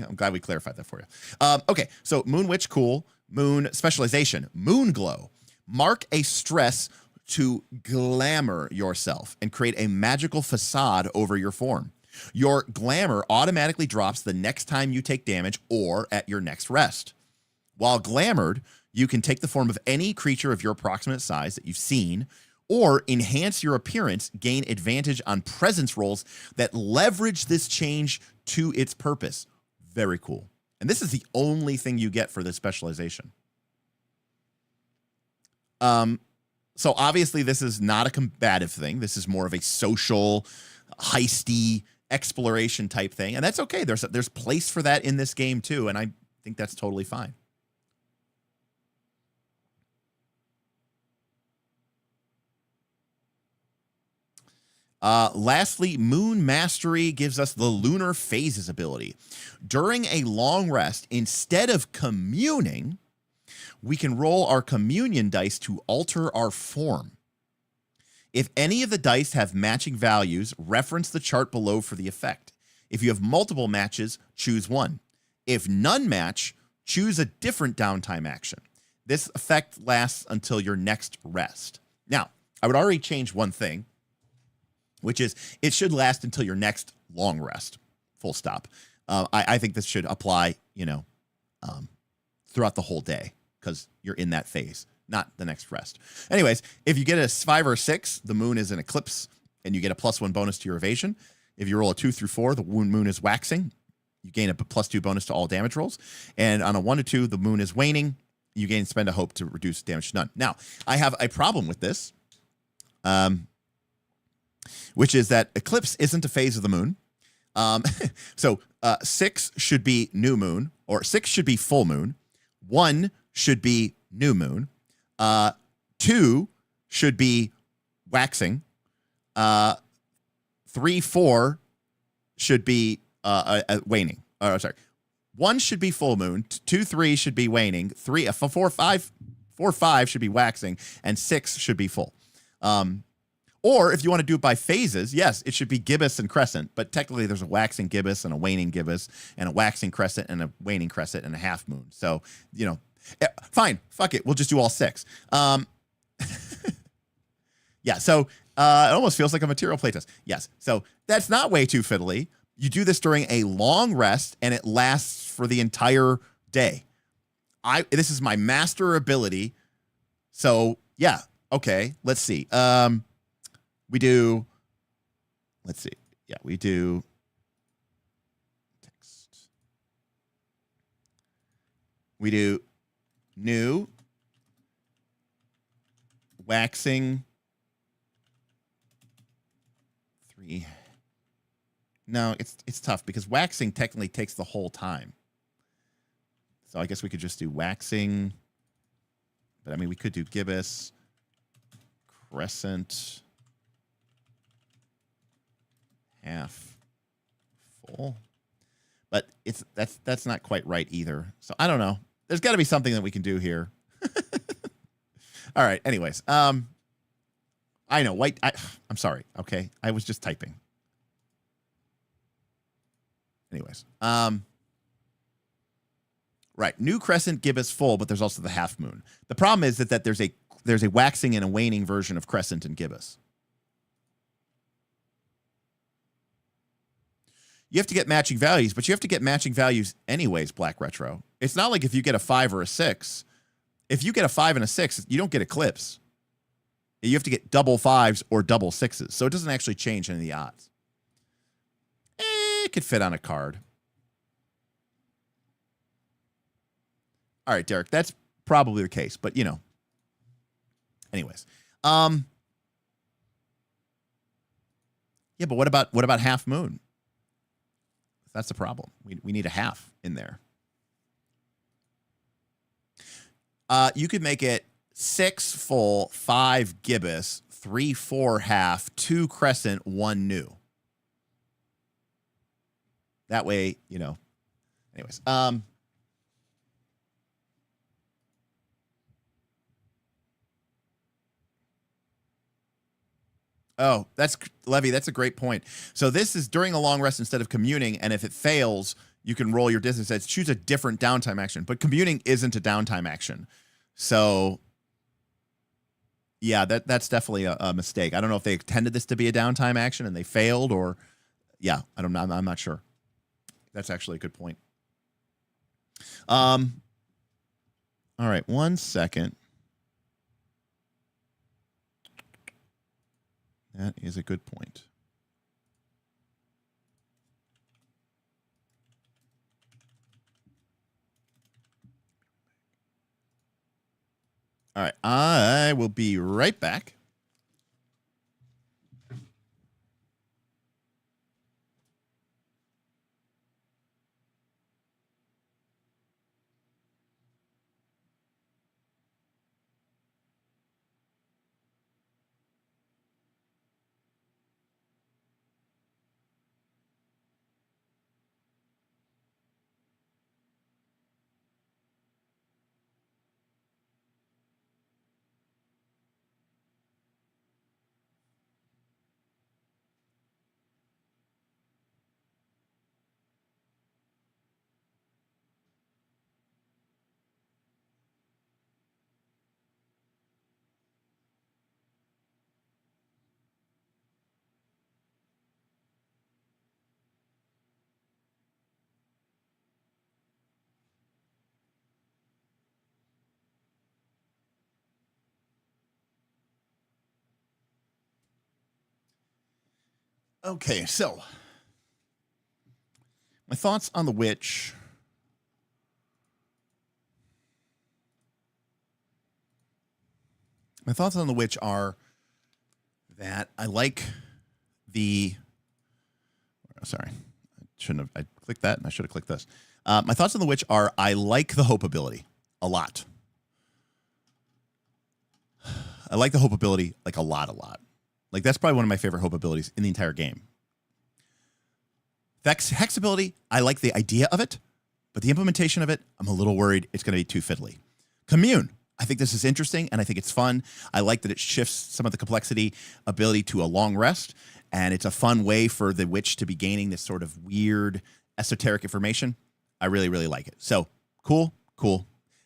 I'm glad we clarified that for you. Okay, so Moon Witch, cool. Moon specialization, Moon Glow. Mark a stress to glamour yourself and create a magical facade over your form. Your glamour automatically drops the next time you take damage or at your next rest. While glamored, you can take the form of any creature of your approximate size that you've seen, or enhance your appearance, gain advantage on presence rolls that leverage this change to its purpose. Very cool. And this is the only thing you get for this specialization. So obviously this is not a combative thing. This is more of a social, heisty exploration type thing. And that's okay. There's place for that in this game too. And I think that's totally fine. Lastly, Moon Mastery gives us the Lunar Phases ability. During a long rest, instead of communing, we can roll our communion dice to alter our form. If any of the dice have matching values, reference the chart below for the effect. If you have multiple matches, choose one. If none match, choose a different downtime action. This effect lasts until your next rest. Now, I would already change one thing, which is it should last until your next long rest, full stop. I think this should apply, you know, throughout the whole day because you're in that phase, not the next rest. Anyways, if you get a 5 or 6, the moon is an eclipse and you get a +1 bonus to your evasion. If you roll a 2 through 4, the moon is waxing. You gain a +2 bonus to all damage rolls. And on a 1 to 2, the moon is waning. You spend a hope to reduce damage to none. Now, I have a problem with this. Which is that eclipse isn't a phase of the moon. So 6 should be new moon, or 6 should be full moon. 1 should be new moon. 2 should be waxing. 3-4 should be waning. Sorry. 1 should be full moon. 2-3 should be waning. 4-5 should be waxing, and 6 should be full. Or if you want to do it by phases, yes, it should be gibbous and crescent, but technically there's a waxing gibbous and a waning gibbous and a waxing crescent and a waning crescent and a half moon. So, you know, fine, fuck it. We'll just do all 6. Yeah, so it almost feels like a material playtest. Yes, so that's not way too fiddly. You do this during a long rest, and it lasts for the entire day. This is my master ability. So, yeah, okay, let's see. We do text. We do new waxing 3. No, it's tough because waxing technically takes the whole time. So I guess we could just do waxing. But I mean, we could do gibbous, crescent, half full. But that's not quite right either. So I don't know. There's got to be something that we can do here. All right. Anyways, I know white. I'm sorry. Okay, I was just typing. Anyways, right. New crescent gibbous full, but there's also the half moon. The problem is that there's a waxing and a waning version of crescent and gibbous. You have to get matching values, but you have to get matching values anyways, Black Retro. It's not like if you get a 5 or a 6. If you get a 5 and a 6, you don't get eclipse. You have to get double 5s or double 6s. So it doesn't actually change any of the odds. It could fit on a card. All right, Derek, that's probably the case, but you know. Anyways. Yeah, but what about half moon? That's the problem. We need a half in there. You could make it 6 full, 5 gibbous, 3-4 half, 2 crescent, 1 new. That way, you know. Anyways, oh, that's Levy. That's a great point. So this is during a long rest instead of communing, and if it fails, you can roll your distance. It's choose a different downtime action, but communing isn't a downtime action. So, yeah, that's definitely a mistake. I don't know if they intended this to be a downtime action and they failed, or yeah, I don't know. I'm not sure. That's actually a good point. All right, 1 second. That is a good point. All right, I will be right back. Okay, so my thoughts on the witch. My thoughts on the witch are that I like the. Sorry, I shouldn't have. I clicked that, and I should have clicked this. My thoughts on the witch are I like the hope ability a lot. I like the hope ability like a lot. Like, that's probably one of my favorite hope abilities in the entire game. Hex ability, I like the idea of it, but the implementation of it, I'm a little worried it's going to be too fiddly. Commune, I think this is interesting, and I think it's fun. I like that it shifts some of the complexity ability to a long rest, and it's a fun way for the witch to be gaining this sort of weird esoteric information. I really, really like it. So, cool.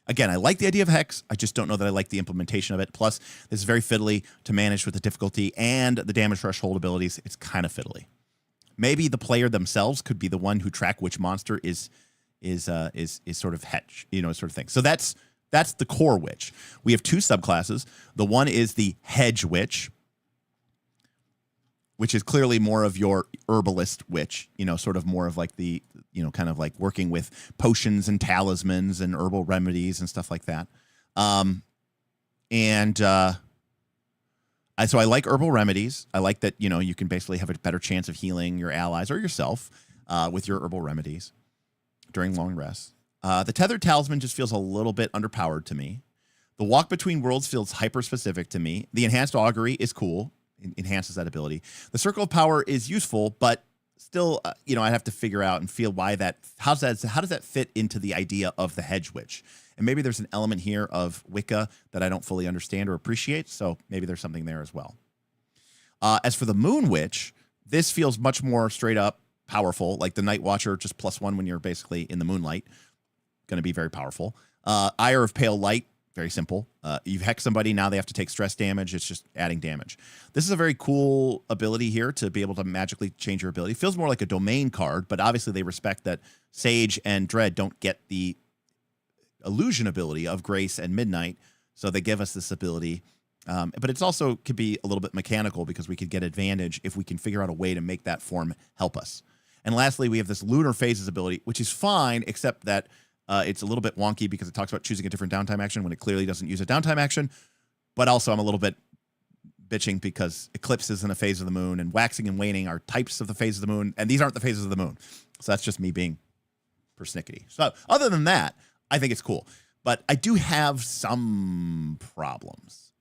Again, I like the idea of Hex. I just don't know that I like the implementation of it. Plus, this is very fiddly to manage with the difficulty and the damage threshold abilities. It's kind of fiddly. Maybe the player themselves could be the one who track which monster is sort of hedge, sort of thing. So that's the core witch. We have two subclasses. The one is the hedge witch, which is clearly more of your herbalist witch, sort of more of like the, kind of like working with potions and talismans and herbal remedies and stuff like that. So I like herbal remedies. I like that, you can basically have a better chance of healing your allies or yourself with your herbal remedies during long rests. The tethered talisman just feels a little bit underpowered to me. The walk between worlds feels hyper-specific to me. The enhanced augury is cool. Enhances that ability. The circle of power is useful, but still, I have to figure out and feel why how does that fit into the idea of the hedge witch? And maybe there's an element here of Wicca that I don't fully understand or appreciate, so maybe there's something there as well. As for the Moon Witch, this feels much more straight up powerful, like the Night Watcher, just +1 when you're basically in the moonlight. Going to be very powerful. Ire of Pale Light, very simple. You hex somebody, now they have to take stress damage. It's just adding damage. This is a very cool ability here to be able to magically change your ability. It feels more like a domain card, but obviously they respect that Sage and Dread don't get the illusion ability of Grace and Midnight, so they give us this ability. But it's also could be a little bit mechanical because we could get advantage if we can figure out a way to make that form help us. And lastly, we have this Lunar Phases ability, which is fine, except that it's a little bit wonky because it talks about choosing a different downtime action when it clearly doesn't use a downtime action. But also I'm a little bit bitching because eclipse is in a phase of the moon and waxing and waning are types of the phase of the moon, and these aren't the phases of the moon. So that's just me being persnickety. So other than that, I think it's cool. But I do have some problems,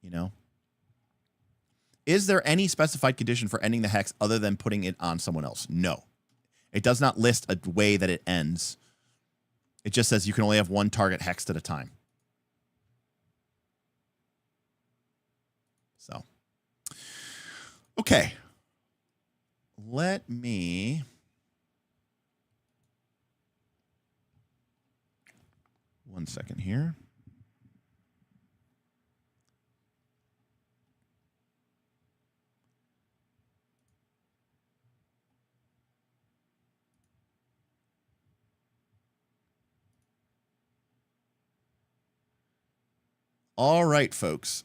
Is there any specified condition for ending the hex other than putting it on someone else? No. It does not list a way that it ends. It just says you can only have one target hexed at a time. So, okay. Let me... One second here. All right, folks.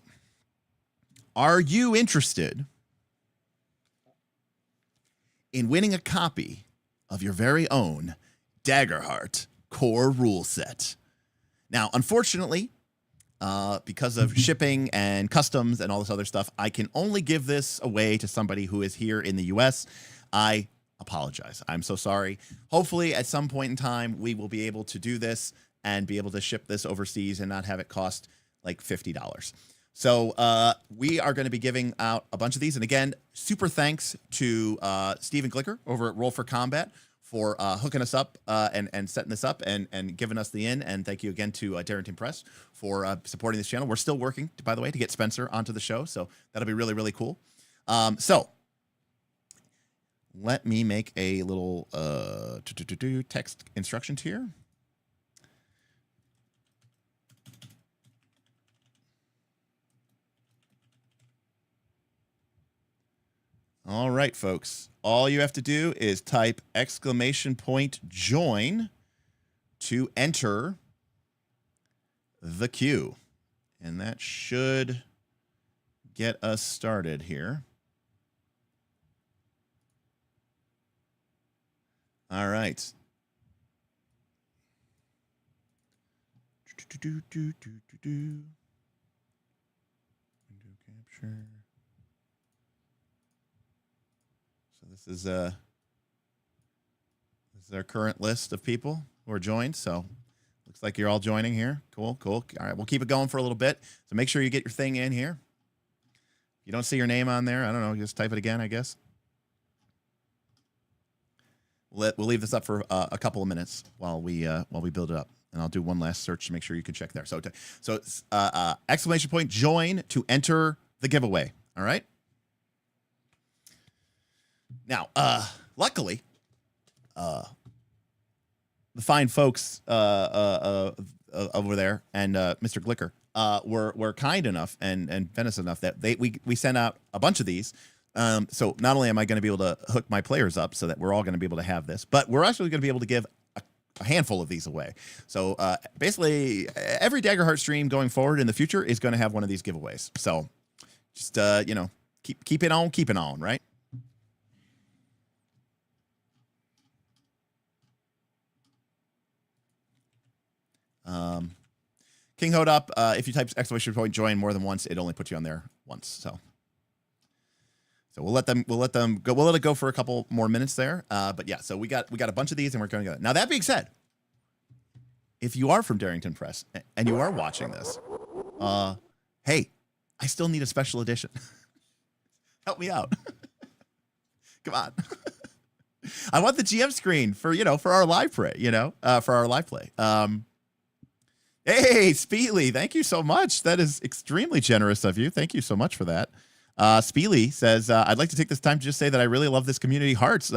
Are you interested in winning a copy of your very own Daggerheart core rule set? Now, unfortunately, because of shipping and customs and all this other stuff, I can only give this away to somebody who is here in the US. I apologize. I'm so sorry. Hopefully, at some point in time, we will be able to do this and be able to ship this overseas and not have it cost like $50. So we are going to be giving out a bunch of these. And again, super thanks to Stephen Glicker over at Roll for Combat for hooking us up and setting this up and giving us the in. And thank you again to Darrington Press for supporting this channel. We're still working, by the way, to get Spencer onto the show. So that'll be really, really cool. So let me make a little text instructions here. All right, folks. All you have to do is type !join to enter the queue. And that should get us started here. All right. Window capture. This is our current list of people who are joined. So looks like you're all joining here. Cool, cool. All right, we'll keep it going for a little bit. So make sure you get your thing in here. If You don't see your name on there? I don't know. Just type it again, I guess. We'll leave this up for a couple of minutes while we build it up, and I'll do one last search to make sure you can check there. So exclamation point join to enter the giveaway. All right. Now, luckily, the fine folks over there and Mr. Glicker were kind enough and generous enough that we sent out a bunch of these. So not only am I going to be able to hook my players up so that we're all going to be able to have this, but we're actually going to be able to give a handful of these away. So basically, every Daggerheart stream going forward in the future is going to have one of these giveaways. So just keep it on, right? King Hodop, if you type exclamation point join more than once, it only puts you on there once. So we'll let it go for a couple more minutes there. But yeah, so we got a bunch of these, and we're going to go. Now that being said, if you are from Darrington Press and you are watching this, hey, I still need a special edition. Help me out. Come on. I want the GM screen for our live play, for our live play. Hey, Speely, thank you so much. That is extremely generous of you. Thank you so much for that. Speely says, I'd like to take this time to just say that I really love this community. Hearts.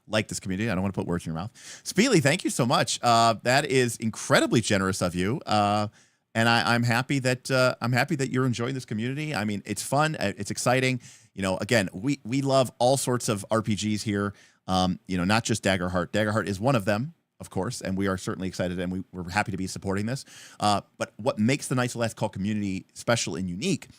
Like this community. I don't want to put words in your mouth. Speely, thank you so much. That is incredibly generous of you. And I'm happy that you're enjoying this community. I mean, it's fun. It's exciting. Again, we love all sorts of RPGs here. Not just Daggerheart. Daggerheart is one of them, of course, and we are certainly excited, and we're happy to be supporting this. But what makes the Knights of the Last Call community special and unique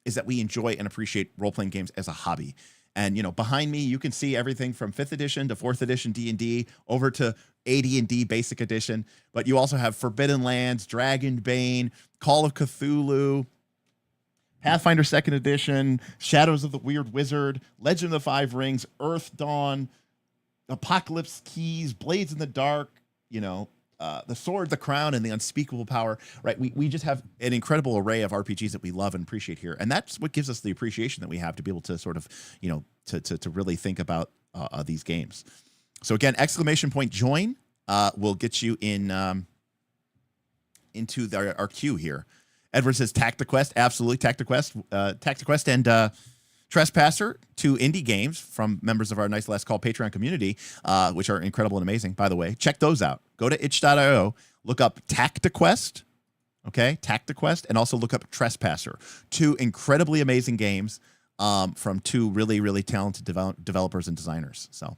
is that we enjoy and appreciate role-playing games as a hobby. And, behind me, you can see everything from 5th edition to 4th edition D&D over to AD&D Basic Edition. But you also have Forbidden Lands, Dragonbane, Call of Cthulhu, Pathfinder 2nd Edition, Shadows of the Weird Wizard, Legend of the Five Rings, Earth Dawn, Apocalypse Keys, Blades in the Dark, the Sword, the Crown, and the Unspeakable Power, right? We just have an incredible array of RPGs that we love and appreciate here. And that's what gives us the appreciation that we have to be able to sort of, to really think about these games. So again, exclamation point join will get you in into our queue here. Edward says Tactiquest, absolutely. Tactiquest and Trespasser, 2 indie games from members of our Nice Last Call Patreon community, which are incredible and amazing, by the way. Check those out. Go to itch.io, look up Tactiquest, okay? Tactiquest, and also look up Trespasser. 2 incredibly amazing games from 2 really, really talented developers and designers. So,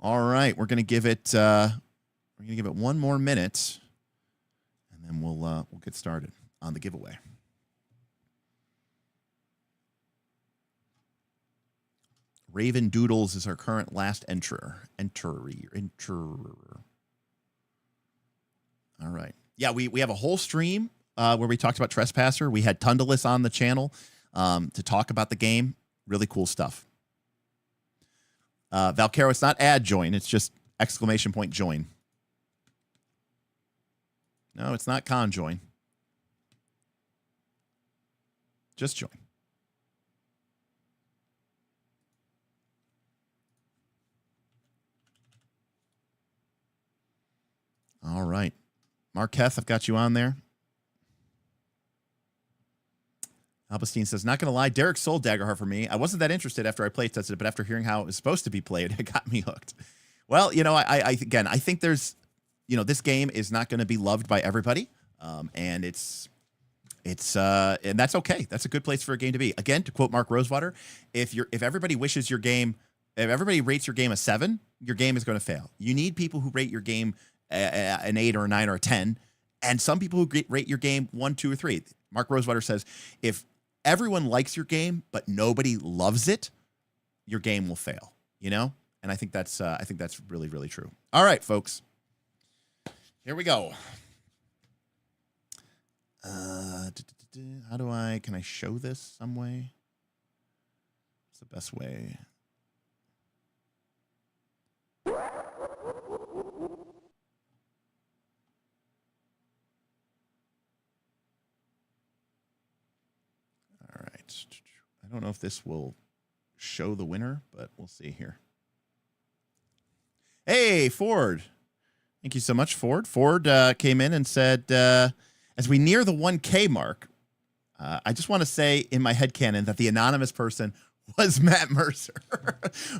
all right, we're gonna give it one more minute, and then we'll get started on the giveaway. Raven Doodles is our current last enterer. All right. Yeah, we have a whole stream where we talked about Trespasser. We had Tundalus on the channel to talk about the game. Really cool stuff. Valcaro, it's not add join. It's just exclamation point join. No, it's not conjoin. Just join. All right. Marqueth, I've got you on there. Albastine says, not going to lie, Derek sold Daggerheart for me. I wasn't that interested after I play tested it, but after hearing how it was supposed to be played, it got me hooked. Well, I think there's, this game is not going to be loved by everybody. And it's and that's okay. That's a good place for a game to be. Again, to quote Mark Rosewater, if everybody wishes your game, if everybody rates your game a 7, your game is going to fail. You need people who rate your game an 8 or a 9 or a 10, and some people who rate your game 1, 2, or 3. Mark Rosewater says, if everyone likes your game but nobody loves it, your game will fail. And I think that's really, really true. All right, folks, here we go. Can I show this some way? What's the best way? I don't know if this will show the winner, but we'll see here. Hey, Ford. Thank you so much, Ford. Ford came in and said, as we near the 1K mark, I just want to say in my headcanon that the anonymous person was Matt Mercer.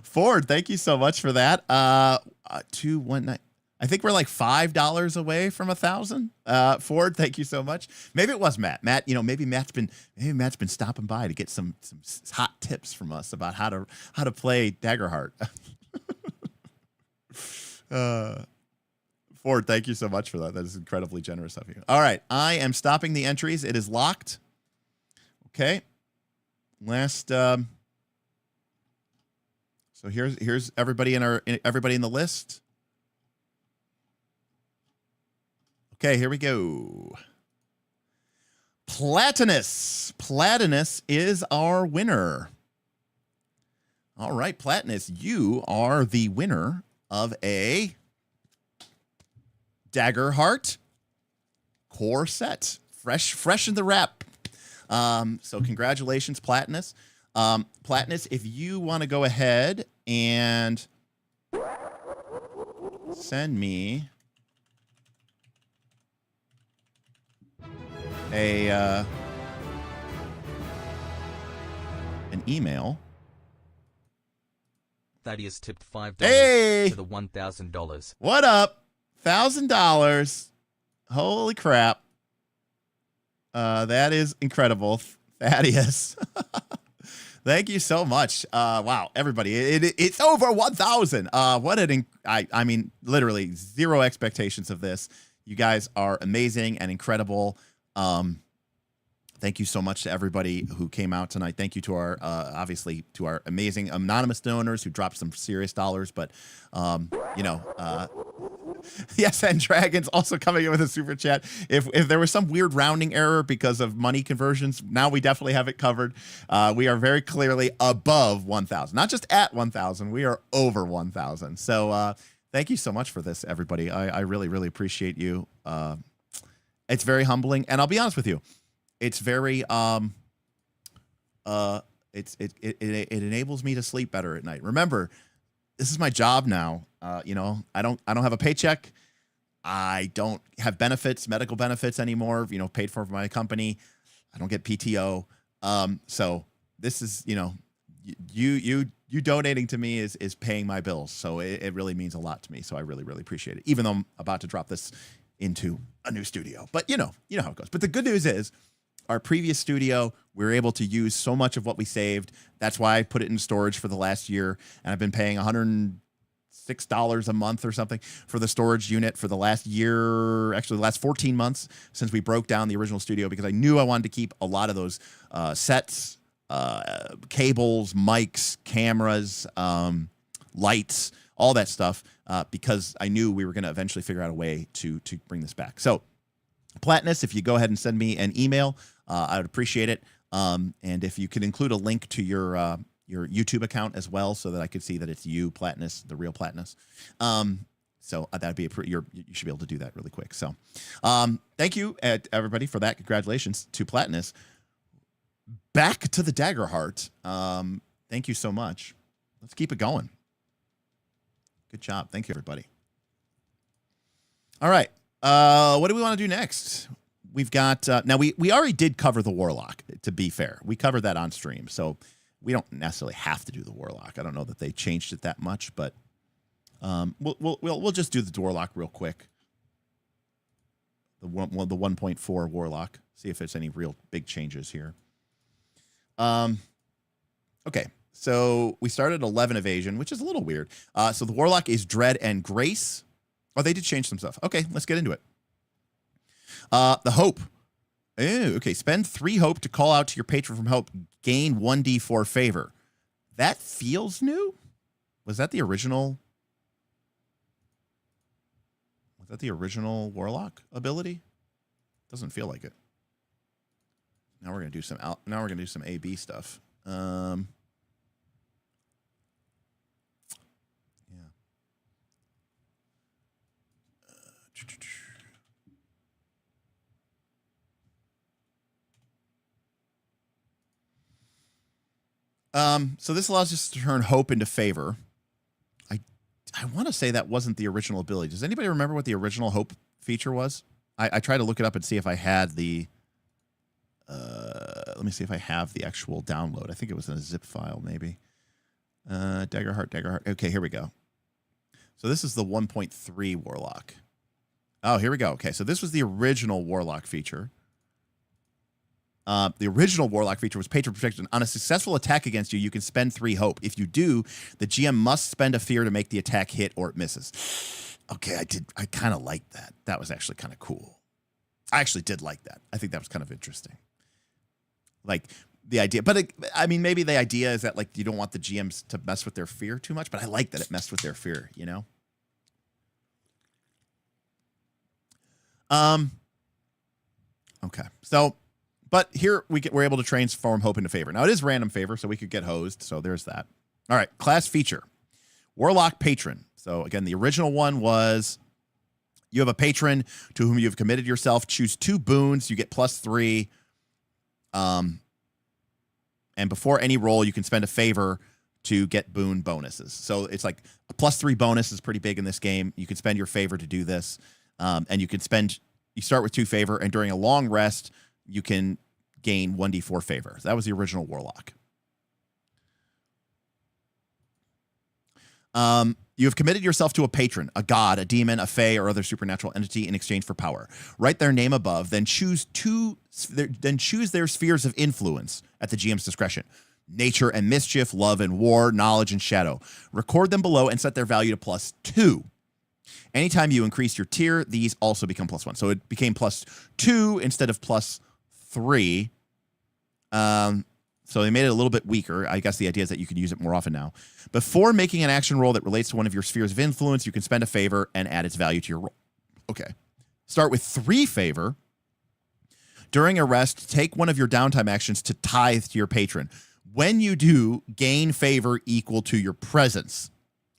Ford, thank you so much for that. 219. I think we're like $5 away from 1,000. Ford, thank you so much. Maybe it was Matt. Matt, maybe Matt's been stopping by to get some hot tips from us about how to play Daggerheart. Ford, thank you so much for that. That is incredibly generous of you. All right, I am stopping the entries. It is locked. Okay. Last. So here's everybody everybody in the list. Okay, here we go. Platinus. Platinus is our winner. All right, Platinus, you are the winner of a Daggerheart core set. Fresh in the wrap. So congratulations, Platinus. Platinus, if you want to go ahead and send me an email. Thaddeus tipped $5 Hey! to the $1,000. What up? $1,000. Holy crap. That is incredible. Thaddeus. Thank you so much. Wow, everybody. It's over 1,000. I mean, literally zero expectations of this. You guys are amazing and incredible. Thank you so much to everybody who came out tonight. Thank you to our, obviously, to our amazing anonymous donors who dropped some serious dollars. But, yes, and Dragons also coming in with a super chat. If there was some weird rounding error because of money conversions, now we definitely have it covered. We are very clearly above 1,000. Not just at 1,000. We are over 1,000. So thank you so much for this, everybody. I really, really appreciate you. It's very humbling. And I'll be honest with you. It's very it enables me to sleep better at night. Remember, this is my job now. I don't have a paycheck. I don't have benefits, medical benefits anymore, paid for by my company. I don't get PTO. So this is, you donating to me is paying my bills. So it really means a lot to me. So I really, really appreciate it, even though I'm about to drop this into a new studio. But you know how it goes. But the good news is, our previous studio, we were able to use so much of what we saved. That's why I put it in storage for the last year. And I've been paying $106 a month or something for the storage unit for the last year, actually the last 14 months since we broke down the original studio, because I knew I wanted to keep a lot of those sets, cables, mics, cameras, lights, all that stuff, because I knew we were going to eventually figure out a way to bring this back. So Platinus, if you go ahead and send me an email, I would appreciate it. And if you could include a link to your YouTube account as well, so that I could see that it's you, Platinus, the real Platinus. So that'd be you should be able to do that really quick. So thank you, everybody, for that. Congratulations to Platinus. Back to the Daggerheart. Thank you so much. Let's keep it going. Good job. Thank you, everybody. All right. What do we want to do next? We've got now we already did cover the Warlock, to be fair. We covered that on stream, so we don't necessarily have to do the Warlock. I don't know that they changed it that much, but we'll just do the Warlock real quick. The 1.4 Warlock. See if there's any real big changes here. Okay. So we started 11 evasion, which is a little weird. So the Warlock is Dread and Grace. Oh, they did change some stuff. Okay, let's get into it. The Hope. Ooh, okay, spend 3 hope to call out to your patron from Hope. Gain 1d4 favor. That feels new? Was that the original? Was that the original Warlock ability? Doesn't feel like it. Now we're gonna do some AB stuff. So this allows us to turn hope into favor. I want to say that wasn't the original ability. Does anybody remember what the original hope feature was? I tried to look it up and see if I had the... let me see if I have the actual download. I think it was in a zip file, maybe. Daggerheart. Okay, here we go. So this is the 1.3 Warlock. Oh, here we go. Okay, so this was the original Warlock feature. The original Warlock feature was patron protection. On a successful attack against you, you can spend 3 hope. If you do, the GM must spend a fear to make the attack hit or it misses. Okay, I kind of liked that. That was actually kind of cool. I actually did like that. I think that was kind of interesting. Like the idea, but I mean, maybe the idea is that like you don't want the GMs to mess with their fear too much, but I like that it messed with their fear, you know? Okay, so... But here we're able to transform hope into favor. Now it is random favor, so we could get hosed. So there's that. All right, class feature, Warlock Patron. So again, the original one was you have a patron to whom you've committed yourself. Choose 2 boons. You get +3. And before any roll, you can spend a favor to get boon bonuses. So it's like a +3 bonus is pretty big in this game. You can spend your favor to do this, and you start with 2 favor, and during a long rest, you can gain 1d4 favor. That was the original Warlock. You have committed yourself to a patron, a god, a demon, a fae, or other supernatural entity in exchange for power. Write their name above, then choose their spheres of influence at the GM's discretion. Nature and mischief, love and war, knowledge and shadow. Record them below and set their value to +2. Anytime you increase your tier, these also become +1. So it became +2 instead of +3. So they made it a little bit weaker. I guess the idea is that you can use it more often now. Before making an action roll that relates to one of your spheres of influence, you can spend a favor and add its value to your roll. Okay. Start with 3 favor. During a rest, take one of your downtime actions to tithe to your patron. When you do, gain favor equal to your presence.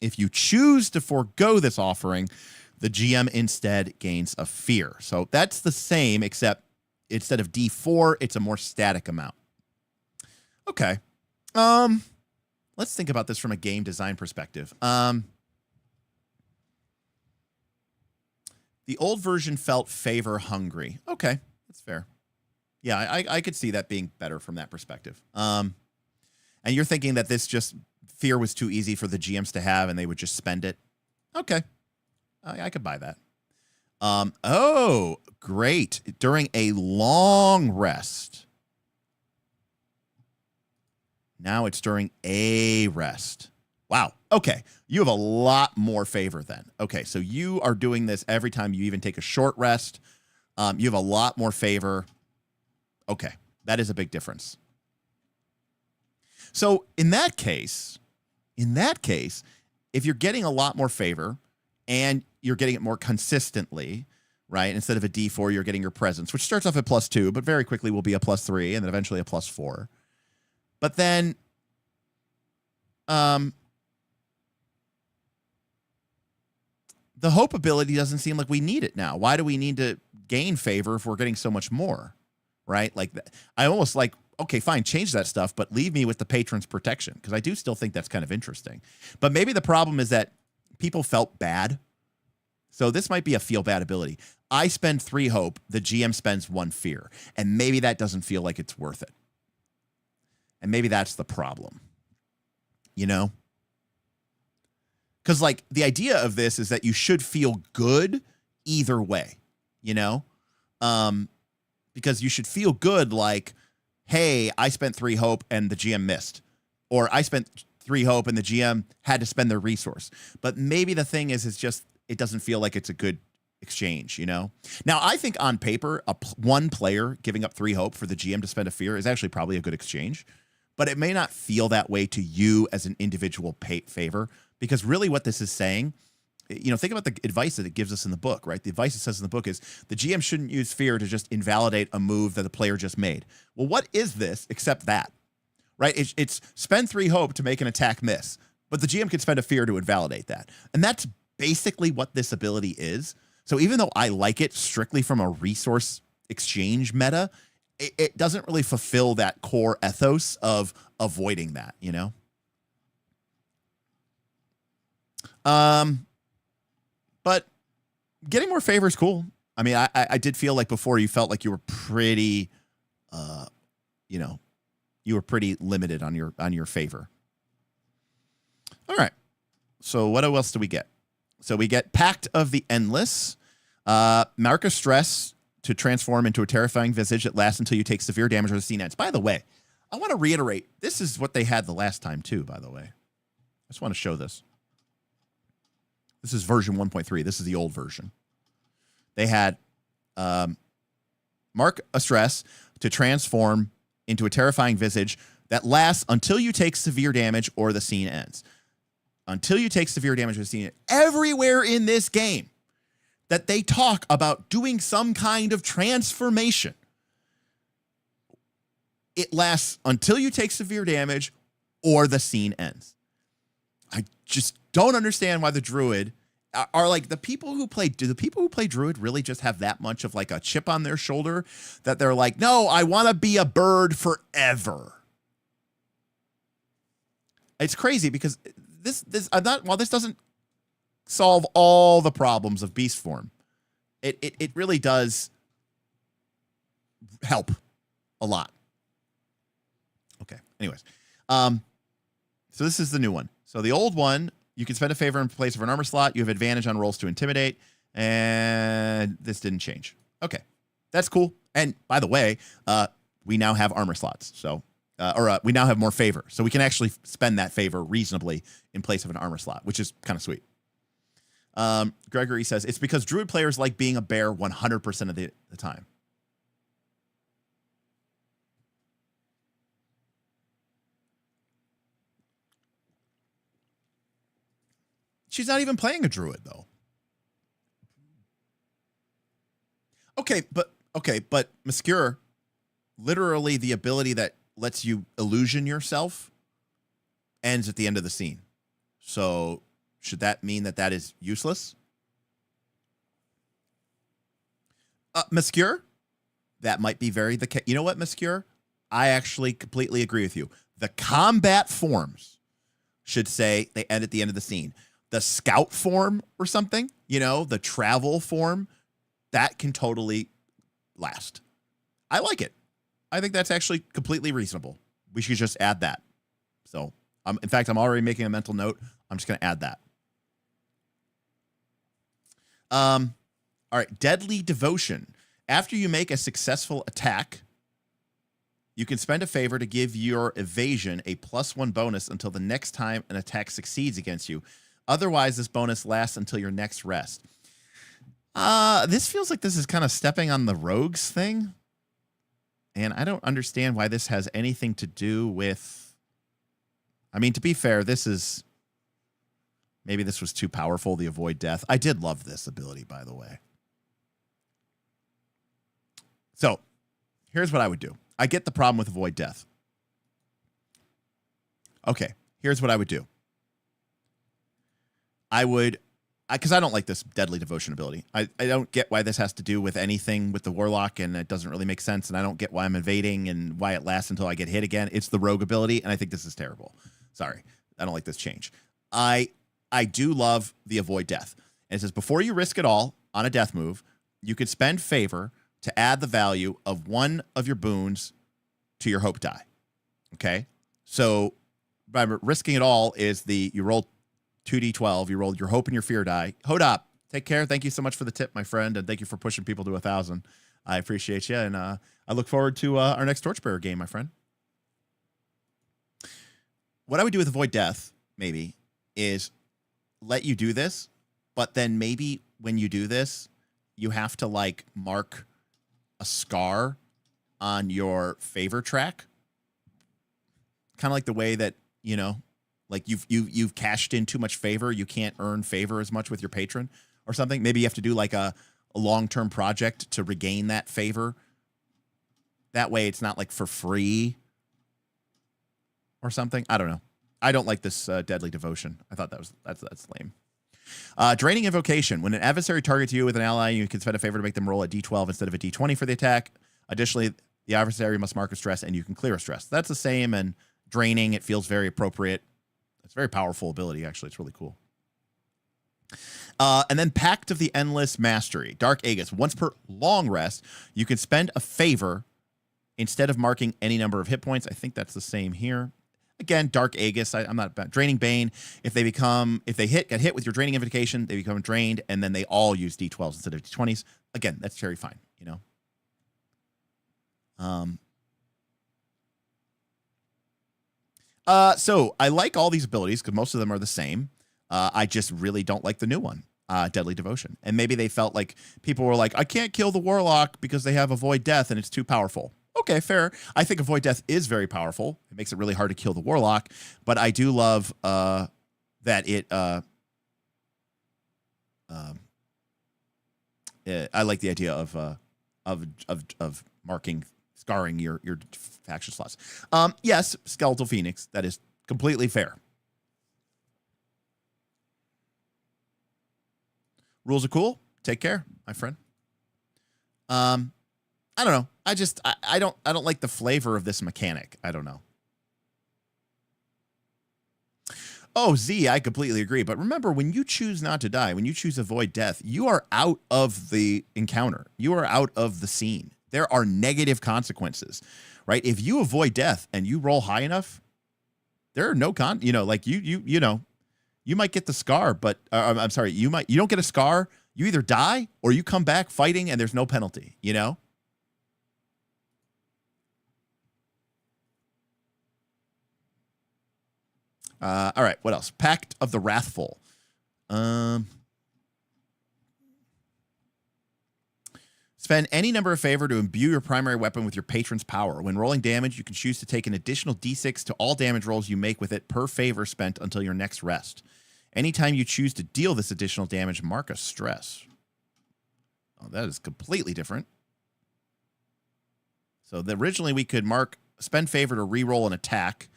If you choose to forego this offering, the GM instead gains a fear. So that's the same, except instead of D4, it's a more static amount. Okay. Let's think about this from a game design perspective. The old version felt favor hungry. Okay, that's fair. Yeah, I could see that being better from that perspective. And you're thinking that this just fear was too easy for the GMs to have and they would just spend it. Okay. I could buy that. Oh, great. During a long rest. Now it's during a rest. Wow. Okay. You have a lot more favor then. Okay. So you are doing this every time you even take a short rest. You have a lot more favor. Okay. That is a big difference. So in that case, if you're getting a lot more favor and you're getting it more consistently, right? Instead of a D4, you're getting your presence, which starts off at +2, but very quickly will be a +3 and then eventually a +4. But then, the hope ability doesn't seem like we need it now. Why do we need to gain favor if we're getting so much more, right? Like, I almost like, okay, fine, change that stuff, but leave me with the patron's protection, because I do still think that's kind of interesting. But maybe the problem is that people felt bad. So this might be a feel bad ability. I spend 3 hope, the GM spends 1 fear, and maybe that doesn't feel like it's worth it. And maybe that's the problem, you know? Because, like, the idea of this is that you should feel good either way, you know? Because you should feel good like, hey, I spent 3 hope and the GM missed. Or I spent 3 hope and the GM had to spend their resource. But maybe the thing is, it's just, it doesn't feel like it's a good exchange, you know? Now, I think on paper, one player giving up 3 hope for the GM to spend a fear is actually probably a good exchange. But it may not feel that way to you as an individual favor, because really what this is saying, you know, think about the advice that it gives us in the book, right? The advice it says in the book is the GM shouldn't use fear to just invalidate a move that the player just made. Well, what is this except that, right? It's spend 3 hope to make an attack miss, but the GM can spend a fear to invalidate that. And that's basically what this ability is. So even though I like it strictly from a resource exchange meta, it doesn't really fulfill that core ethos of avoiding that, you know? But getting more favor is cool. I mean, I did feel like before you felt like you were pretty, you know, you were pretty limited on your favor. All right. So what else do we get? So we get Pact of the Endless. Mark of Stress to transform into a terrifying visage that lasts until you take severe damage or the scene ends. By the way, I want to reiterate, this is what they had the last time too, by the way. I just want to show this. This is version 1.3. This is the old version. They had Mark of Stress to transform into a terrifying visage that lasts until you take severe damage or the scene ends. Until you take severe damage or the scene ends. Everywhere in this game that they talk about doing some kind of transformation, it lasts until you take severe damage or the scene ends. I just don't understand why the druid are like the people who play. Do the people who play druid really just have that much of like a chip on their shoulder that they're like, no, I want to be a bird forever? It's crazy because while this doesn't solve all the problems of beast form, it really does help a lot. Okay. Anyways, so this is the new one. So the old one, you can spend a favor in place of an armor slot. You have advantage on rolls to intimidate, and this didn't change. Okay, that's cool. And by the way, we now have armor slots. So, we now have more favor, so we can actually spend that favor reasonably in place of an armor slot, which is kind of sweet. Gregory says it's because druid players like being a bear 100% of the time. She's not even playing a druid, though. Okay, but Mascure, literally the ability that lets you illusion yourself ends at the end of the scene. So should that mean that is useless? Mascure, that might be very the case. You know what, Mascure? I actually completely agree with you. The combat forms should say they end at the end of the scene. The scout form or something, you know, the travel form, that can totally last. I like it. I think that's actually completely reasonable. We should just add that. So, in fact, I'm already making a mental note. I'm just going to add that. All right. Deadly Devotion. After you make a successful attack, you can spend a favor to give your evasion a +1 bonus until the next time an attack succeeds against you. Otherwise, this bonus lasts until your next rest. This feels like this is kind of stepping on the rogues thing. And I don't understand why this has anything to do with... I mean, to be fair, this is... Maybe this was too powerful, the Avoid Death. I did love this ability, by the way. So, here's what I would do. I get the problem with Avoid Death. Okay, here's what I would do. Because I don't like this Deadly Devotion ability. I don't get why this has to do with anything with the Warlock, and it doesn't really make sense, and I don't get why I'm evading and why it lasts until I get hit again. It's the rogue ability, and I think this is terrible. Sorry. I don't like this change. I do love the Avoid Death. And it says, before you risk it all on a death move, you could spend favor to add the value of one of your boons to your hope die. Okay? So, by risking it all is you roll 2d12, you rolled your hope and your fear die. Hold up. Take care. Thank you so much for the tip, my friend, and thank you for pushing people to 1,000. I appreciate you, and I look forward to our next Torchbearer game, my friend. What I would do with Avoid Death, maybe, is let you do this, but then maybe when you do this, you have to, like, mark a scar on your favor track. Kind of like the way that, you know, like you've cashed in too much favor. You can't earn favor as much with your patron or something. Maybe you have to do like a long-term project to regain that favor. That way it's not like for free or something. I don't know. I don't like this Deadly Devotion. I thought that's lame. Draining Invocation. When an adversary targets you with an ally, you can spend a favor to make them roll a d12 instead of a d20 for the attack. Additionally, The adversary must mark a stress, and you can clear a stress. That's the same, and draining, it feels very appropriate. It's a very powerful ability, actually. It's really cool. And then Pact of the Endless Mastery. Dark Aegis. Once per long rest, you can spend a favor instead of marking any number of hit points. I think that's the same here. Again, Dark Aegis. I'm not about Draining Bane. If they get hit with your Draining Invocation, they become drained, and then they all use D12s instead of D20s. Again, that's very fine, you know. So I like all these abilities because most of them are the same. I just really don't like the new one, Deadly Devotion. And maybe they felt like people were like, I can't kill the Warlock because they have Avoid Death and it's too powerful. Okay, fair. I think Avoid Death is very powerful. It makes it really hard to kill the Warlock, but I do love that it. I like the idea of marking, scarring your faction slots. Yes, Skeletal Phoenix. That is completely fair. Rules are cool. Take care, my friend. I don't know. I don't like the flavor of this mechanic. I don't know. Oh, Z, I completely agree. But remember, when you choose not to die, when you choose avoid death, you are out of the encounter. You are out of the scene. There are negative consequences, right? If you avoid death and you roll high enough, there are no you might get the scar, but I'm sorry, you don't get a scar. You either die or you come back fighting and there's no penalty, you know? All right, what else? Pact of the Wrathful. Spend any number of favor to imbue your primary weapon with your patron's power. When rolling damage, you can choose to take an additional d6 to all damage rolls you make with it per favor spent until your next rest. Anytime you choose to deal this additional damage, mark a stress. Oh, that is completely different. So originally we could spend favor to reroll an attack.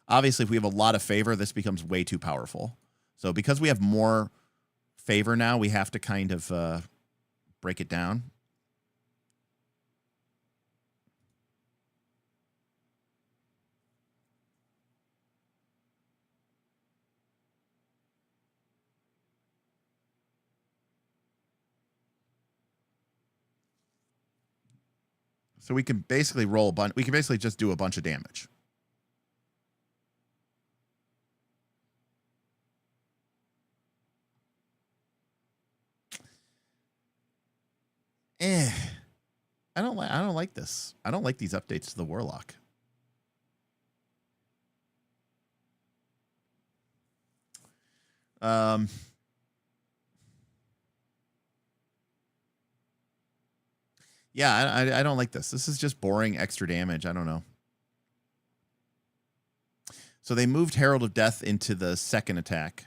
Obviously, if we have a lot of favor, this becomes way too powerful. So because we have more favor now, we have to kind of break it down. So we can basically roll a bunch. We can basically just do a bunch of damage. I don't like this. I don't like these updates to the Warlock. Yeah, I don't like this. This is just boring extra damage. I don't know. So they moved Herald of Death into the second attack.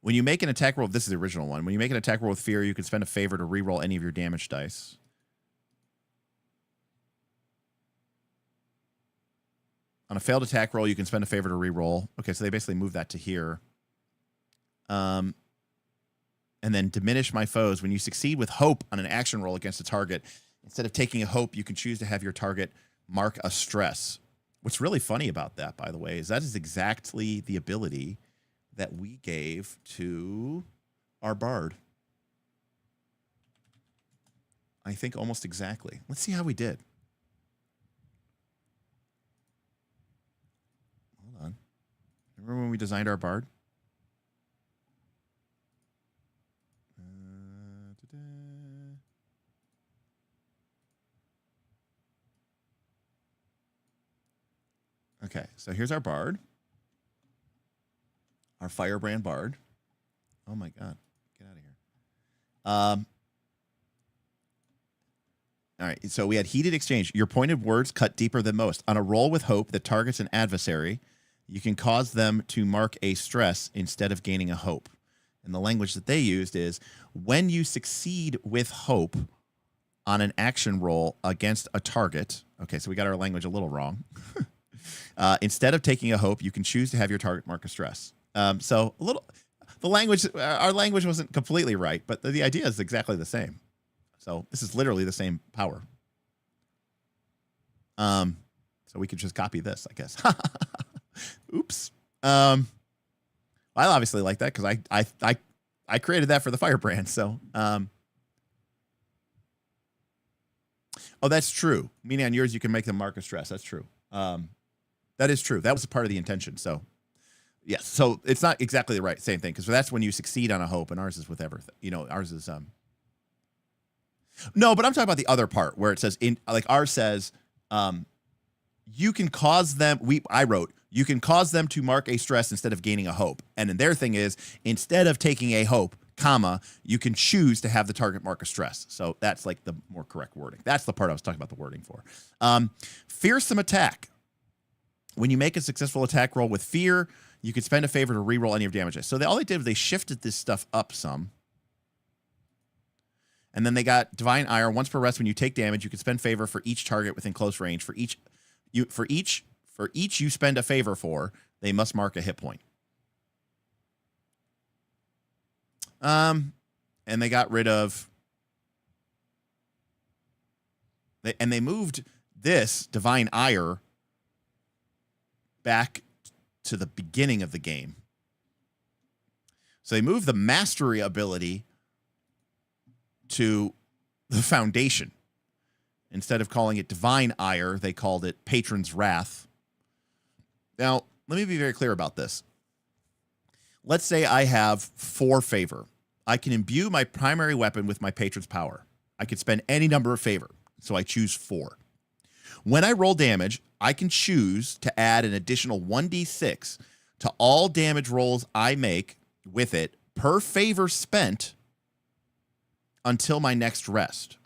When you make an attack roll, this is the original one. When you make an attack roll with fear, you can spend a favor to reroll any of your damage dice. On a failed attack roll, you can spend a favor to reroll. Okay, so they basically moved that to here. And then diminish my foes. When you succeed with hope on an action roll against a target, instead of taking a hope, you can choose to have your target mark a stress. What's really funny about that, by the way, is that is exactly the ability that we gave to our bard. I think almost exactly. Let's see how we did. Hold on. Remember when we designed our bard? Okay, so here's our bard. Our Firebrand bard. Oh my God, get out of here. All right, so we had Heated Exchange. Your pointed words cut deeper than most. On a roll with hope that targets an adversary, you can cause them to mark a stress instead of gaining a hope. And the language that they used is, when you succeed with hope on an action roll against a target. Okay, so we got our language a little wrong. Instead of taking a hope, you can choose to have your target mark a stress. So a little, our language wasn't completely right, but the idea is exactly the same. So this is literally the same power. So we could just copy this, I guess. Oops. I obviously like that because I created that for the Firebrand. So, oh, that's true. Meaning on yours, you can make them mark a stress. That's true. That is true. That was a part of the intention. So, yes. So it's not exactly the same thing because that's when you succeed on a hope, and ours is with everything. You know, ours is No, but I'm talking about the other part where it says ours says, you can cause them. I wrote you can cause them to mark a stress instead of gaining a hope, and then their thing is instead of taking a hope, comma, you can choose to have the target mark a stress. So that's like the more correct wording. That's the part I was talking about the wording for. Fearsome attack. When you make a successful attack roll with fear, you can spend a favor to reroll any of your damages. So all they did was they shifted this stuff up some. And then they got Divine Ire. Once per rest, when you take damage, you can spend favor for each target within close range. For each you spend a favor for, they must mark a hit point. And they got rid of. They moved this Divine Ire back to the beginning of the game. So they moved the mastery ability to the foundation. Instead of calling it Divine Ire, they called it Patron's Wrath. Now, let me be very clear about this. Let's say I have 4 favor. I can imbue my primary weapon with my Patron's power. I can spend any number of favor, so I choose 4. When I roll damage, I can choose to add an additional 1d6 to all damage rolls I make with it per favor spent until my next rest.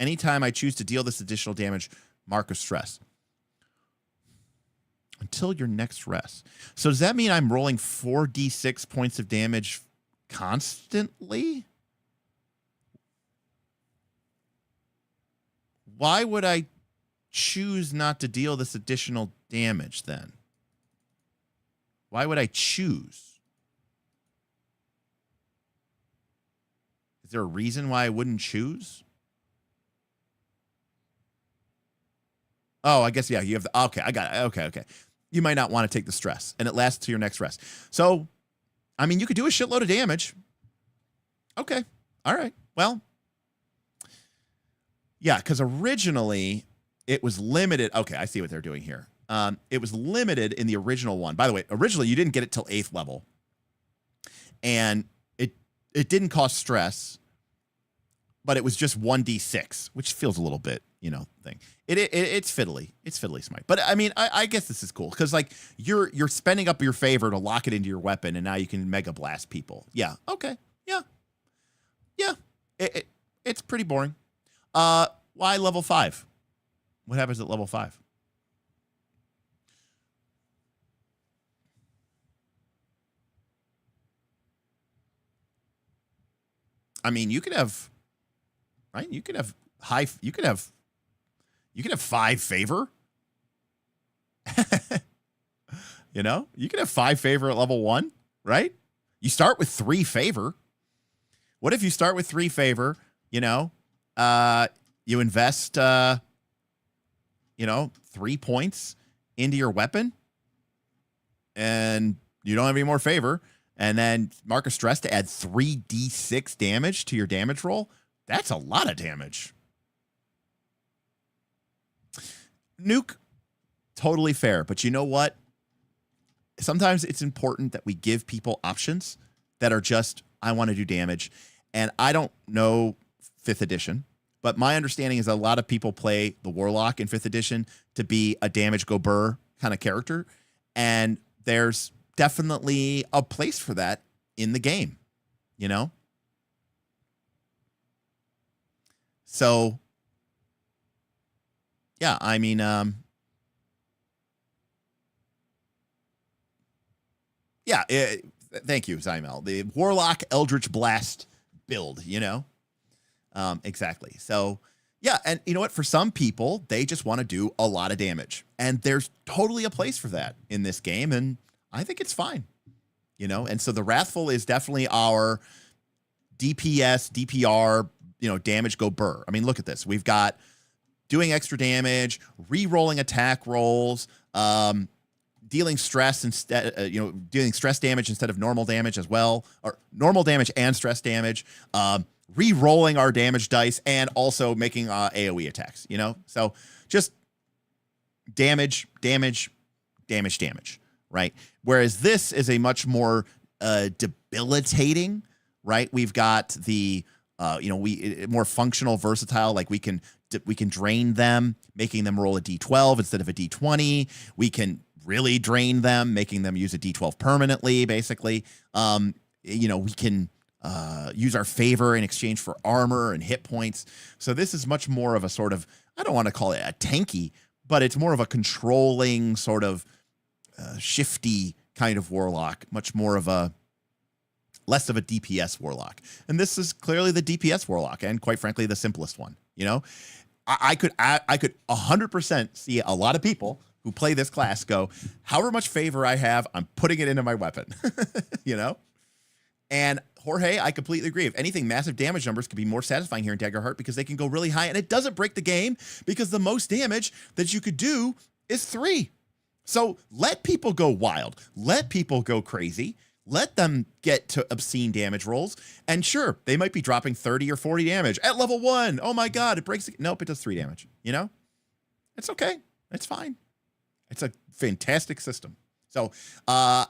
Anytime I choose to deal this additional damage, mark a stress. Until your next rest. So does that mean I'm rolling 4d6 points of damage constantly? Why would I choose not to deal this additional damage then? Why would I choose? Is there a reason why I wouldn't choose? Oh, I guess, yeah, you have the, okay, I got it. Okay. You might not want to take the stress, and it lasts to your next rest. So, I mean, you could do a shitload of damage. Okay. All right. Well, yeah, because originally it was limited. Okay, I see what they're doing here. It was limited in the original one. By the way, originally you didn't get it till 8th level. And it didn't cost stress, but it was just 1d6, which feels a little bit, thing. It's fiddly. It's fiddly smite. But I mean, I guess this is cool because like you're spending up your favor to lock it into your weapon, and now you can mega blast people. Yeah. Okay. Yeah. It's pretty boring. Why level 5? What happens at level 5? I mean, you could have, right? You could have 5 favor. You could have 5 favor at level 1, right? You start with 3 favor. What if you start with 3 favor, you invest, 3 points into your weapon and you don't have any more favor, and then mark a stress to add 3d6 damage to your damage roll? That's a lot of damage. Nuke, totally fair. But you know what? Sometimes it's important that we give people options that are just, I want to do damage. And I don't know 5th edition, but my understanding is a lot of people play the Warlock in 5th edition to be a damage go burr kind of character. And there's definitely a place for that in the game, So, yeah, I mean, thank you, Zymel. The Warlock Eldritch Blast build, exactly. So, yeah, and you know what? For some people, they just want to do a lot of damage, and there's totally a place for that in this game, and I think it's fine, And so the Wrathful is definitely our DPS, DPR, damage go burr. I mean, look at this. We've got doing extra damage, re-rolling attack rolls, dealing stress instead, dealing stress damage instead of normal damage as well, or normal damage and stress damage, re-rolling our damage dice, and also making AoE attacks, So just damage, right? Whereas this is a much more debilitating, right? We've got the, more functional, versatile, like we can drain them, making them roll a d12 instead of a d20. We can really drain them, making them use a d12 permanently, basically. We can use our favor in exchange for armor and hit points. So this is much more of a sort of, I don't want to call it a tanky, but it's more of a controlling sort of shifty kind of warlock, much more of a less of a DPS warlock. And this is clearly the DPS warlock, and quite frankly, the simplest one. I could 100% see a lot of people who play this class go, however much favor I have, I'm putting it into my weapon, And Jorge, I completely agree. If anything, massive damage numbers can be more satisfying here in Daggerheart because they can go really high, and it doesn't break the game because the most damage that you could do is 3. So let people go wild. Let people go crazy. Let them get to obscene damage rolls. And sure, they might be dropping 30 or 40 damage at level 1. Oh my God, it breaks. Nope, it does 3 damage. It's okay. It's fine. It's a fantastic system. So I,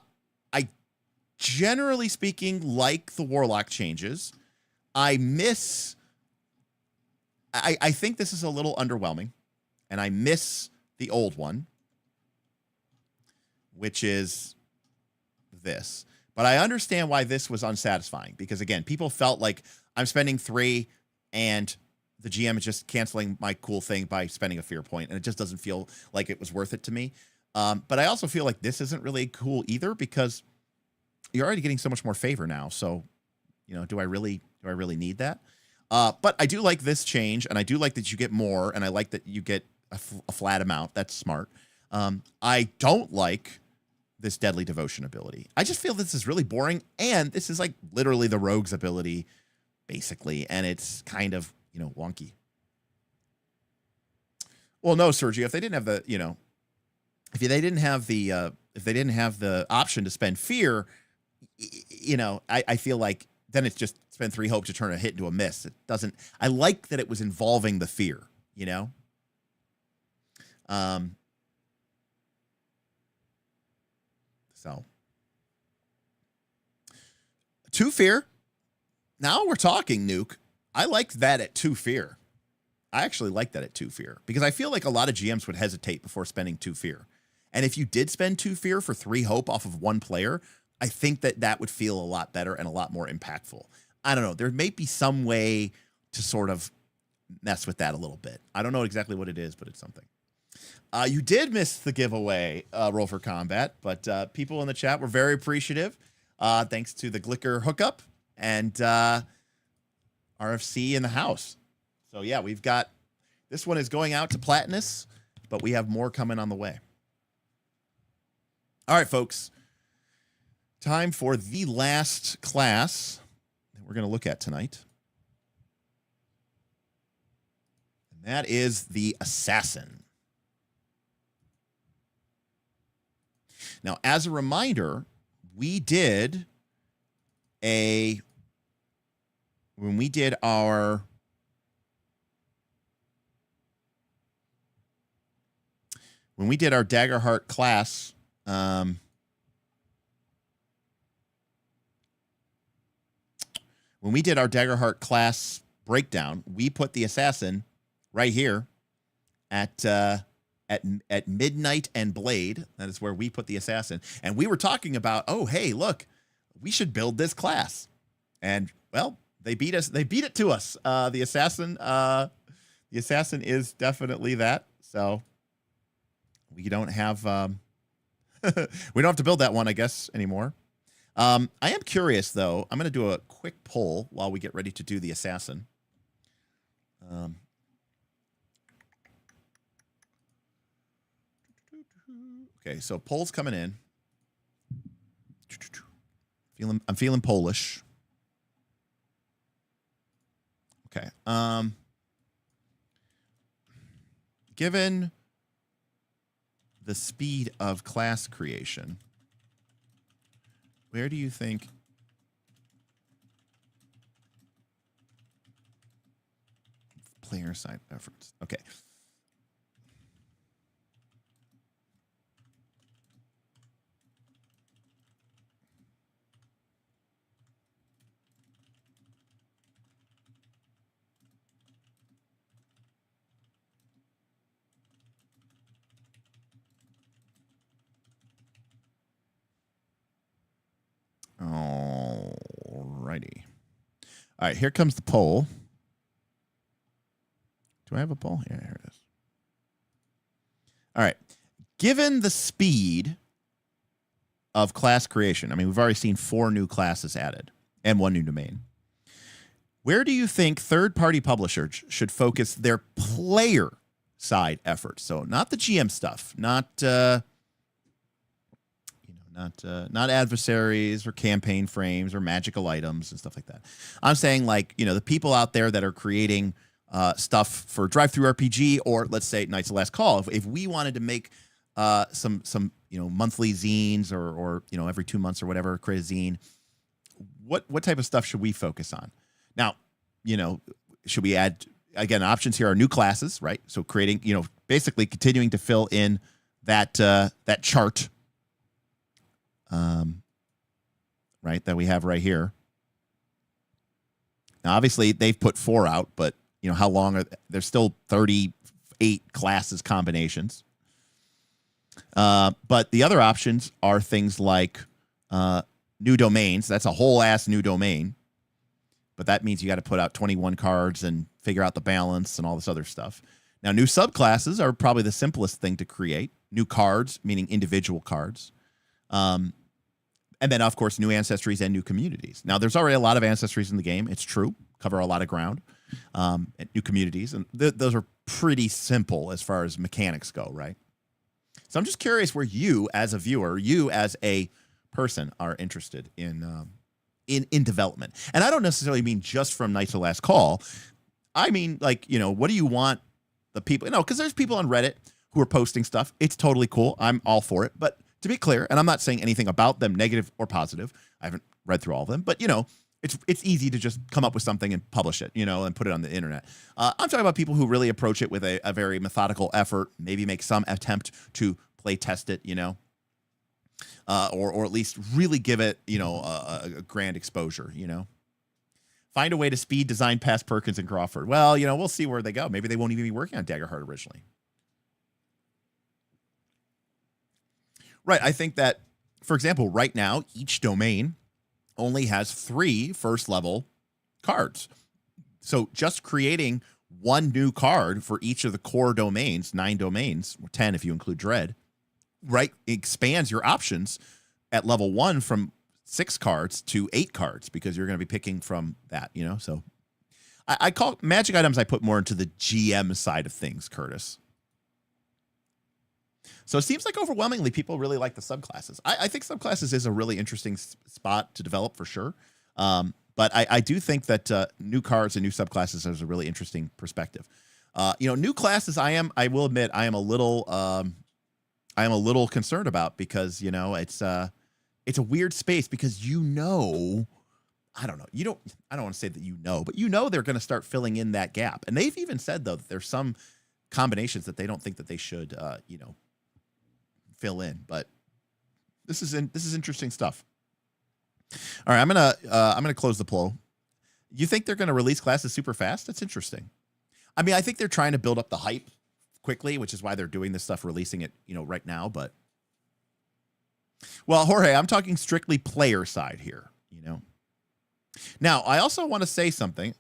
generally speaking, like the Warlock changes. I think this is a little underwhelming, and I miss the old one, which is this. But I understand why this was unsatisfying, because again, people felt like I'm spending 3 and the GM is just canceling my cool thing by spending a fear point, and it just doesn't feel like it was worth it to me. But I also feel like this isn't really cool either, because you're already getting so much more favor now. So, do I really need that? But I do like this change, and I do like that you get more, and I like that you get a flat amount. That's smart. I don't like this Deadly Devotion ability. I just feel this is really boring, and this is like literally the rogue's ability, basically, and it's kind of, wonky. Well, no, Sergio, if they didn't have the, if they didn't have the option to spend fear, I feel like then it's just spend 3 hope to turn a hit into a miss. It doesn't. I like that it was involving the fear. So 2 fear. Now we're talking, Nuke. I liked that at 2 fear. I actually like that at 2 fear, because I feel like a lot of GMs would hesitate before spending 2 fear. And if you did spend 2 fear for 3 hope off of 1 player, I think that would feel a lot better and a lot more impactful. I don't know. There may be some way to sort of mess with that a little bit. I don't know exactly what it is, but it's something. You did miss the giveaway, Roll for Combat, but people in the chat were very appreciative. Thanks to the Glicker hookup and RFC in the house. So yeah, we've got, this one is going out to Platinus, but we have more coming on the way. All right, folks. Time for the last class that we're going to look at tonight. And that is the Assassin. Now, as a reminder, we did when we did our Daggerheart class, when we did our Daggerheart class breakdown, we put the Assassin right here at Midnight and Blade. That is where we put the Assassin. And we were talking about, oh, hey, look, we should build this class. And, well, they beat us. They beat it to us. The Assassin is definitely that. So we don't have we don't have to build that one, I guess, anymore. I am curious, though. I'm going to do a quick poll while we get ready to do the Assassin. Okay, so poll's coming in. I'm feeling Polish. Okay. Given the speed of class creation, where do you think player side efforts? Okay. Alrighty. All right, here comes the poll. Do I have a poll? Yeah, here it is. All right. Given the speed of class creation, I mean, we've already seen 4 new classes added and 1 new domain. Where do you think third-party publishers should focus their player side efforts? So not the GM stuff, not not adversaries or campaign frames or magical items and stuff like that. I'm saying, like, the people out there that are creating stuff for Drive-Thru RPG, or let's say Knights of Last Call. If we wanted to make some monthly zines or every 2 months or whatever, create a zine, what type of stuff should we focus on? Now, should we add, again, options here are new classes, right? So creating, basically continuing to fill in that chart, right, that we have right here. Now, obviously, they've put 4 out, but how long there's still 38 classes combinations. But the other options are things like new domains. That's a whole ass new domain. But that means you got to put out 21 cards and figure out the balance and all this other stuff. Now, new subclasses are probably the simplest thing to create. New cards, meaning individual cards. And then, of course, new ancestries and new communities. Now, there's already a lot of ancestries in the game. It's true. Cover a lot of ground. And new communities. And those are pretty simple as far as mechanics go, right? So I'm just curious where you, as a viewer, you as a person, are interested in development. And I don't necessarily mean just from Knights of Last Call. I mean, like, what do you want the people, because there's people on Reddit who are posting stuff. It's totally cool. I'm all for it. But to be clear, and I'm not saying anything about them negative or positive. I haven't read through all of them, but it's easy to just come up with something and publish it, and put it on the internet. I'm talking about people who really approach it with a very methodical effort, maybe make some attempt to play test it, or at least really give it, a grand exposure, Find a way to speed design past Perkins and Crawford. Well, we'll see where they go. Maybe they won't even be working on Daggerheart originally. Right. I think that, for example, right now, each domain only has 3 first-level cards. So just creating 1 new card for each of the core domains, 9 domains, or 10 if you include Dread, right, expands your options at level 1 from 6 cards to 8 cards, because you're going to be picking from that, So I call magic items, I put more into the GM side of things, Curtis. So it seems like overwhelmingly people really like the subclasses. I think subclasses is a really interesting spot to develop for sure. But I do think that new cards and new subclasses is a really interesting perspective. New classes, I will admit, I am a little concerned about, because it's a weird space, because I don't know. I don't want to say that but they're going to start filling in that gap. And they've even said, though, that there's some combinations that they don't think that they should fill in. But this is interesting stuff. All right, I'm gonna close the poll. You think they're gonna release classes super fast? That's interesting. I mean, I think they're trying to build up the hype quickly, which is why they're doing this stuff, releasing it, right now. But well, Jorge, I'm talking strictly player side here. Now, I also want to say something.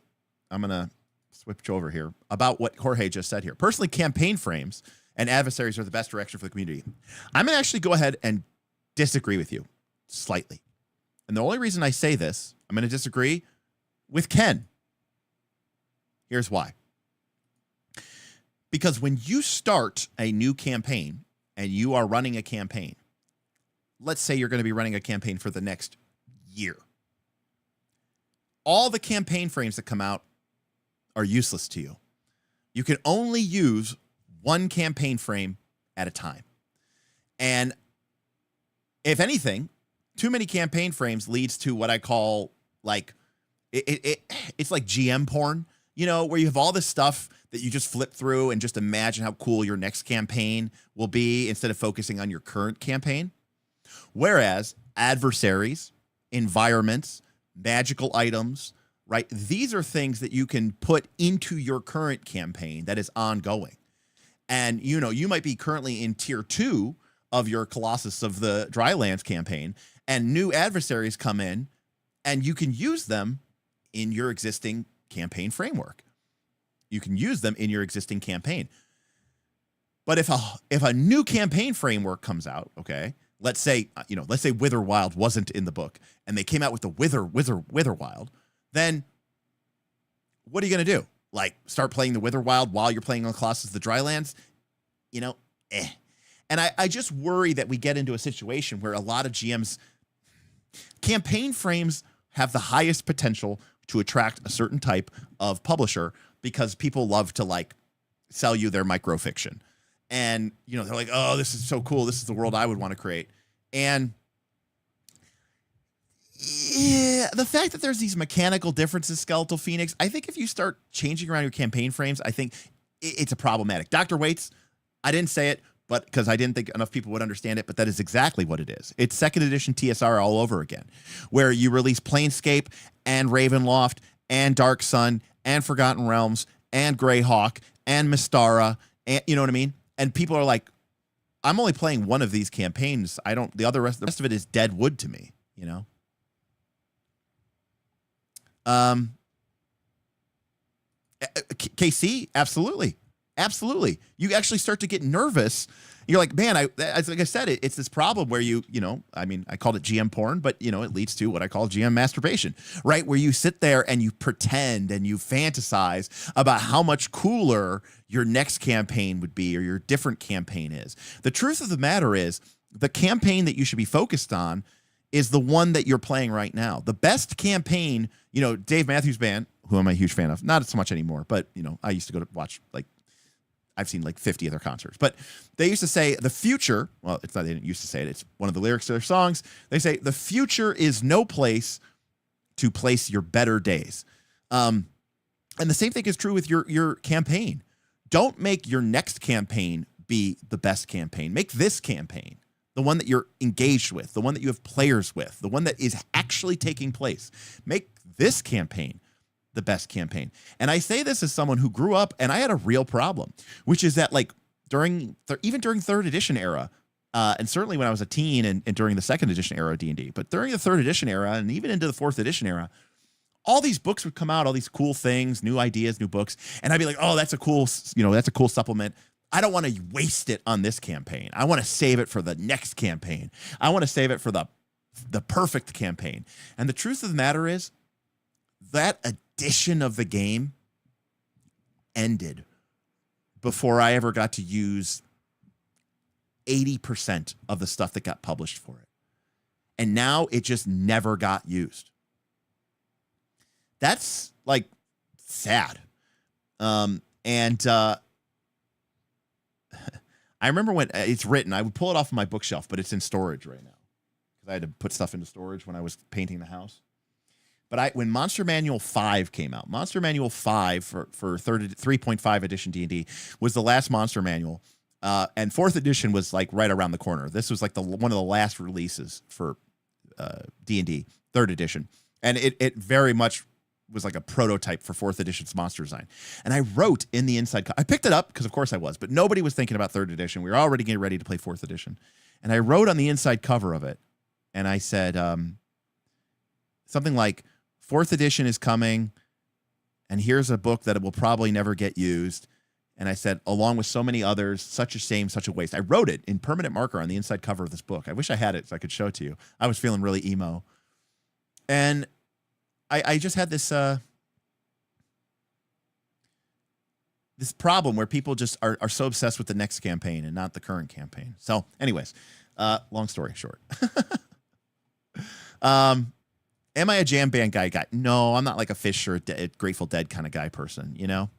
I'm gonna switch over here about what Jorge just said here. Personally, campaign frames and adversaries are the best direction for the community. I'm gonna actually go ahead and disagree with you slightly. And the only reason I say this, I'm going to disagree with Ken. Here's why. Because when you start a new campaign and you are running a campaign, let's say you're going to be running a campaign for the next year. All the campaign frames that come out are useless to you. You can only use one campaign frame at a time. And if anything, too many campaign frames leads to what I call like, it's like GM porn, you know, where you have all this stuff that you just flip through and just imagine how cool your next campaign will be instead of focusing on your current campaign. Whereas adversaries, environments, magical items, right? These are things that you can put into your current campaign that is ongoing. And, you know, you might be currently in tier 2 of your Colossus of the Drylands campaign, and new adversaries come in, and you can use them in your existing campaign framework. You can use them in your existing campaign. But if a new campaign framework comes out, okay, let's say Witherwild wasn't in the book, and they came out with the Witherwild, then what are you going to do? Like, start playing the Witherwild while you're playing on Colossus of the Drylands? You know, And I just worry that we get into a situation where a lot of GMs, campaign frames have the highest potential to attract a certain type of publisher because people love to like sell you their microfiction. And, you know, they're like, oh, this is so cool. This is the world I would want to create. And yeah, the fact that there's these mechanical differences, Skeletal Phoenix, I think if you start changing around your campaign frames, I think it's a problematic. Dr. Waits, I didn't say it, but because I didn't think enough people would understand it, but that is exactly what it is. It's 2nd edition TSR all over again, where you release Planescape and Ravenloft and Dark Sun and Forgotten Realms and Greyhawk and Mystara, and you know what I mean? And people are like, I'm only playing one of these campaigns. The rest of it is dead wood to me, you know? KC, absolutely. Absolutely. You actually start to get nervous. You're like, man, like I said, it's this problem where I called it GM porn, but it leads to what I call GM masturbation, right? Where you sit there and you pretend and you fantasize about how much cooler your next campaign would be or your different campaign is. The truth of the matter is the campaign that you should be focused on is the one that you're playing right now. The best campaign, Dave Matthews Band, who I'm a huge fan of, not so much anymore, but I used to go to watch I've seen 50 of their concerts, but they used to say the future, well, it's not, they didn't used to say it. It's one of the lyrics to their songs. They say the future is no place to place your better days. And the same thing is true with your campaign. Don't make your next campaign be the best campaign. Make this campaign the one that you're engaged with, the one that you have players with, the one that is actually taking place. Make this campaign the best campaign. And I say this as someone who grew up, and I had a real problem, which is that even during 3rd edition era, and certainly when I was a teen and during the 2nd edition era of D&D, but during the 3rd edition era and even into the 4th edition era, all these books would come out, all these cool things, new ideas, new books, and I'd be like, oh, that's a cool supplement. I don't want to waste it on this campaign. I want to save it for the next campaign. I want to save it for the perfect campaign. And the truth of the matter is that edition of the game ended before I ever got to use 80% of the stuff that got published for it. And now it just never got used. That's sad. I remember when it's written, I would pull it off of my bookshelf, but it's in storage right now because I had to put stuff into storage when I was painting the house. But when Monster Manual 5 came out, Monster Manual 5 for 3.5 edition D&D was the last Monster Manual, and 4th edition was right around the corner. This was one of the last releases for D&D, 3rd edition, and it very much was like a prototype for 4th edition's monster design. And I wrote in the inside, I picked it up because of course I was, but nobody was thinking about 3rd edition. We were already getting ready to play 4th edition, and I wrote on the inside cover of it, and I said something like, 4th edition is coming, and here's a book that it will probably never get used. And I said, along with so many others, such a shame, such a waste. I wrote it in permanent marker on the inside cover of this book. I wish I had it so I could show it to you. I was feeling really emo. And I just had this this problem where people just are so obsessed with the next campaign and not the current campaign. So anyways, long story short. Am I a jam band guy? No, I'm not like a Fish or a Grateful Dead kind of guy person, you know?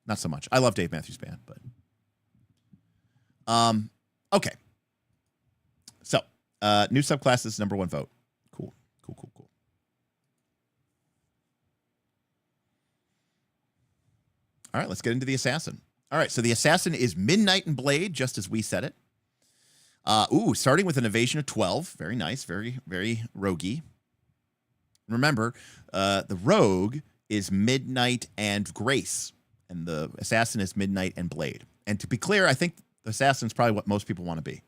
Not so much. I love Dave Matthews Band, but okay. So, new subclasses, number 1 vote. Cool. All right, let's get into the assassin. All right, so the assassin is Midnight and Blade, just as we said it. Starting with an evasion of 12. Very nice, very, very roguey. Remember, the rogue is Midnight and Grace, and the assassin is Midnight and Blade. And to be clear, I think the assassin is probably what most people want to be.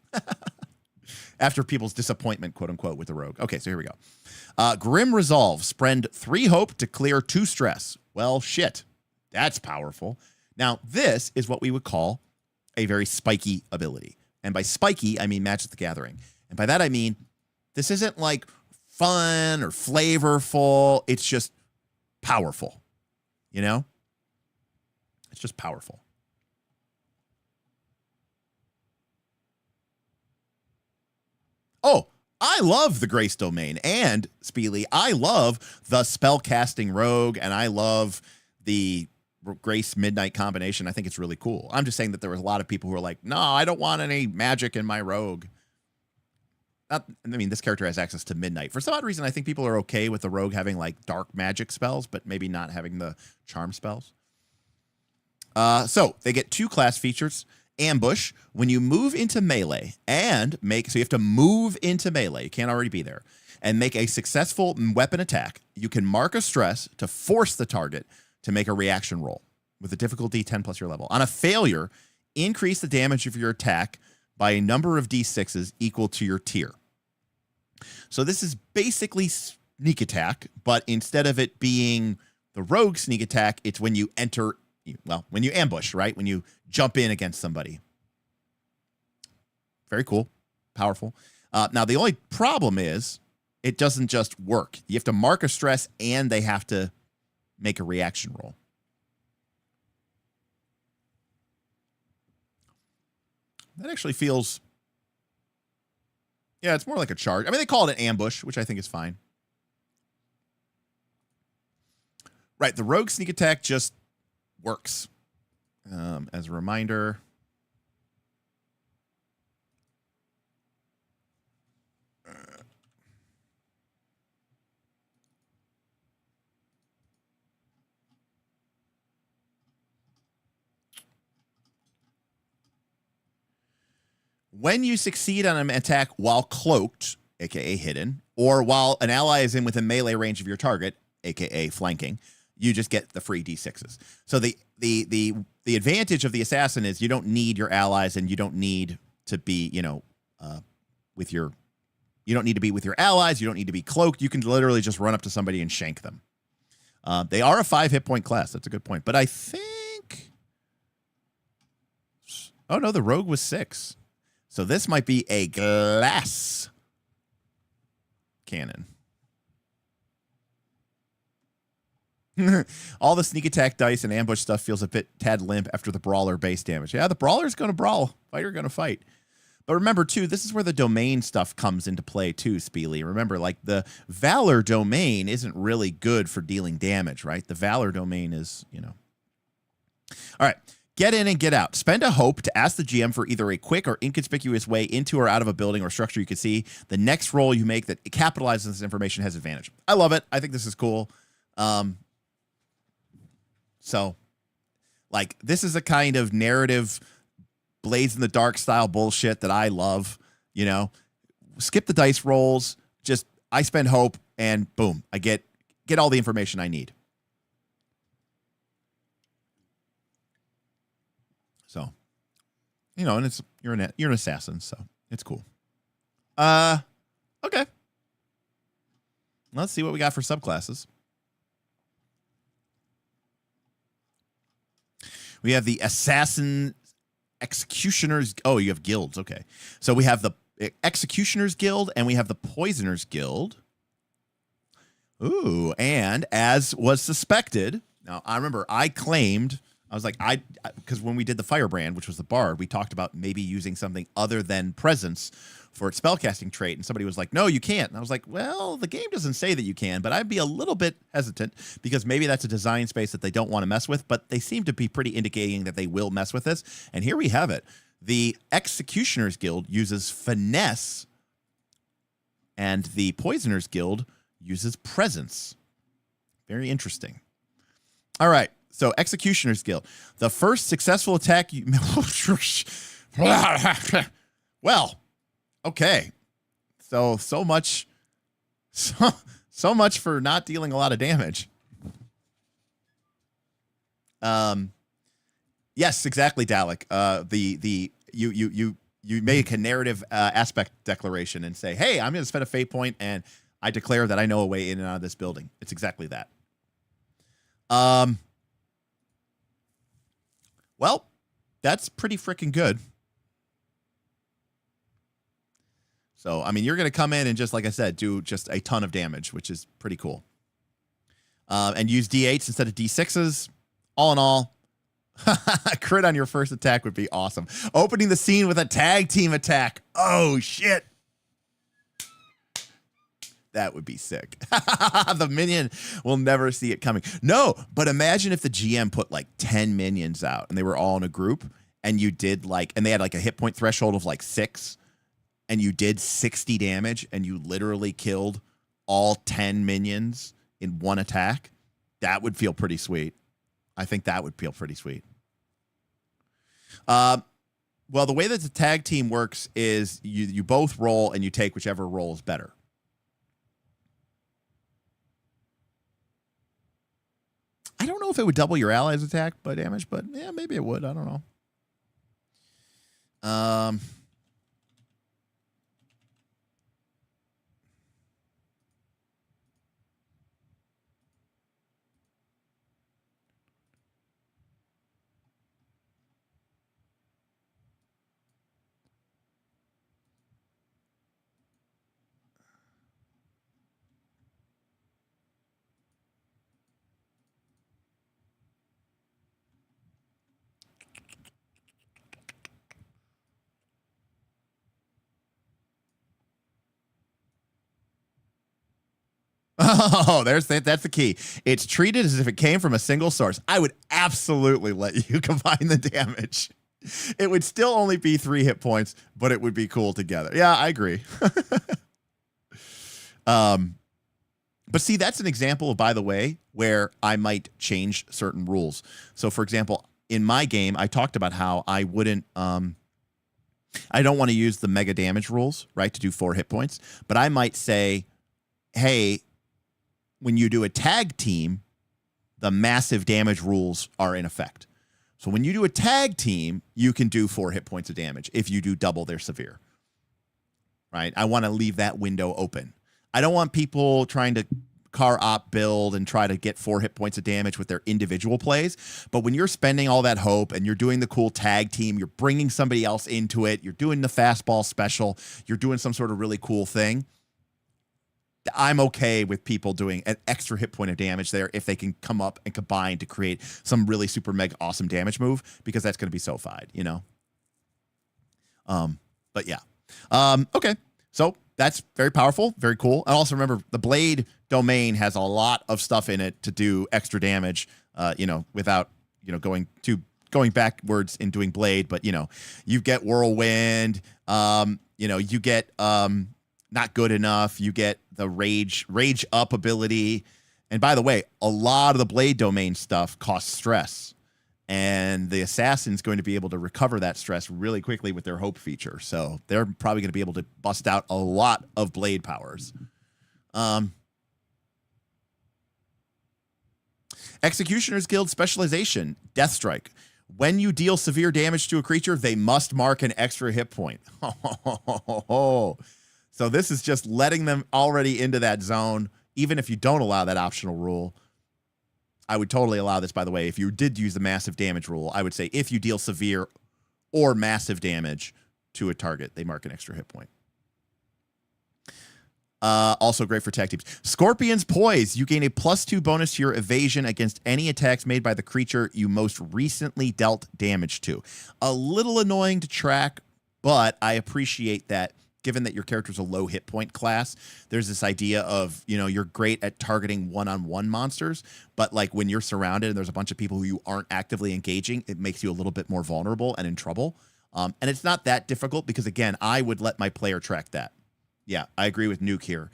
After people's disappointment, quote unquote, with the rogue. Okay, so here we go. Grim Resolve. Spend 3 hope to clear 2 stress. Well, shit. That's powerful. Now, this is what we would call a very spiky ability. And by spiky, I mean Magic the Gathering. And by that, I mean this isn't like fun or flavorful. It's just powerful. You know? It's just powerful. Oh, I love the Grace Domain. And, Speely, I love the spellcasting rogue, and I love the Grace Midnight combination. I think it's really cool. I'm just saying that there was a lot of people who are like, no, I don't want any magic in my rogue. This character has access to Midnight. For some odd reason, I think people are okay with the rogue having like dark magic spells, but maybe not having the charm spells. So they get 2 class features. Ambush. When you move into melee and so you have to move into melee. You can't already be there. And make a successful weapon attack. You can mark a stress to force the target to make a reaction roll with a difficulty 10 plus your level. On a failure, increase the damage of your attack by a number of d6s equal to your tier. So this is basically sneak attack, but instead of it being the rogue sneak attack, it's when you when you ambush, right? When you jump in against somebody. Very cool. Powerful. Now, the only problem is it doesn't just work. You have to mark a stress and they have to make a reaction roll. That actually feels... Yeah, it's more like a charge. I mean, they call it an ambush, which I think is fine. Right, the rogue sneak attack just works. As a reminder... When you succeed on an attack while cloaked, aka hidden, or while an ally is in within melee range of your target, aka flanking, you just get the free d6s. So the advantage of the assassin is you don't need your allies and you don't need to be, you don't need to be with your allies, you don't need to be cloaked. You can literally just run up to somebody and shank them. They are a 5 hit point class. That's a good point. But I think... Oh, no, the rogue was 6. So this might be a glass cannon. All the sneak attack dice and ambush stuff feels a bit tad limp after the brawler base damage. Yeah, the brawler's going to brawl. Fighter going to fight. But remember, too, this is where the domain stuff comes into play, too, Speely. Remember, like, the Valor domain isn't really good for dealing damage, right? The Valor domain is, All right. Get in and get out. Spend a hope to ask the GM for either a quick or inconspicuous way into or out of a building or structure you can see. The next roll you make that capitalizes this information has advantage. I love it. I think this is cool. So, like, this is a kind of narrative Blades in the Dark style bullshit that I love. Skip the dice rolls. Just, I spend hope, and boom, I get all the information I need. So, and it's you're an assassin, so it's cool. Okay. Let's see what we got for subclasses. We have the Assassin Executioners. Oh, you have guilds. Okay. So we have the Executioners Guild and we have the Poisoners Guild. Ooh, and as was suspected, now I remember I claimed I was like, because when we did the Firebrand, which was the Bard, we talked about maybe using something other than Presence for its spellcasting trait, and somebody was like, no, you can't. And I was like, well, the game doesn't say that you can, but I'd be a little bit hesitant because maybe that's a design space that they don't want to mess with, but they seem to be pretty indicating that they will mess with this. And here we have it. The Executioner's Guild uses Finesse, and the Poisoner's Guild uses Presence. Very interesting. All right. So, Executioner's Guild. The first successful attack you... Well, okay. So much for not dealing a lot of damage. Yes, exactly, Dalek. You make a narrative aspect declaration and say, hey, I'm going to spend a fate point and I declare that I know a way in and out of this building. It's exactly that. Well, that's pretty freaking good. So, I mean, you're going to come in and just, like I said, do just a ton of damage, which is pretty cool. And use D8s instead of D6s. All in all, a crit on your first attack would be awesome. Opening the scene with a tag team attack. Oh, shit. That would be sick. The minion will never see it coming. No, but imagine if the GM put like 10 minions out and they were all in a group and you did like, and they had like a hit point threshold of like 6 and you did 60 damage and you literally killed all 10 minions in one attack. That would feel pretty sweet. I think that would feel pretty sweet. Well, the way that the tag team works is you both roll and you take whichever roll is better. I don't know if it would double your allies' attack by damage, but yeah, maybe it would. I don't know. Oh, that's the key. It's treated as if it came from a single source. I would absolutely let you combine the damage. It would still only be 3 hit points, but it would be cool together. Yeah, I agree. But see, that's an example, by the way, where I might change certain rules. So, for example, in my game, I talked about how I wouldn't... I don't want to use the mega damage rules, right, to do 4 hit points. But I might say, hey... when you do a tag team, the massive damage rules are in effect. So when you do a tag team, you can do 4 hit points of damage if you do double their severe. Right? I want to leave that window open. I don't want people trying to car op build and try to get 4 hit points of damage with their individual plays. But when you're spending all that hope and you're doing the cool tag team, you're bringing somebody else into it, you're doing the fastball special, you're doing some sort of really cool thing, I'm okay with people doing an extra hit point of damage there if they can come up and combine to create some really super mega awesome damage move, because that's going to be so-fied, you know? But yeah. Okay. So that's very powerful, very cool. And also remember, the Blade domain has a lot of stuff in it to do extra damage, without, going backwards and doing Blade. But, you get Whirlwind, you get Not Good Enough, you get the Rage Up ability. And by the way, a lot of the Blade domain stuff costs stress. And the Assassin's going to be able to recover that stress really quickly with their Hope feature. So they're probably going to be able to bust out a lot of Blade powers. Executioner's Guild specialization, Death Strike. When you deal severe damage to a creature, they must mark an extra hit point. So this is just letting them already into that zone, even if you don't allow that optional rule. I would totally allow this, by the way. If you did use the massive damage rule, I would say if you deal severe or massive damage to a target, they mark an extra hit point. Also great for tag teams. Scorpion's Poise. You gain a +2 bonus to your evasion against any attacks made by the creature you most recently dealt damage to. A little annoying to track, but I appreciate that. Given that your character's a low hit point class, there's this idea of, you're great at targeting one-on-one monsters, but like when you're surrounded and there's a bunch of people who you aren't actively engaging, it makes you a little bit more vulnerable and in trouble. And it's not that difficult because, again, I would let my player track that. Yeah, I agree with Nuke here.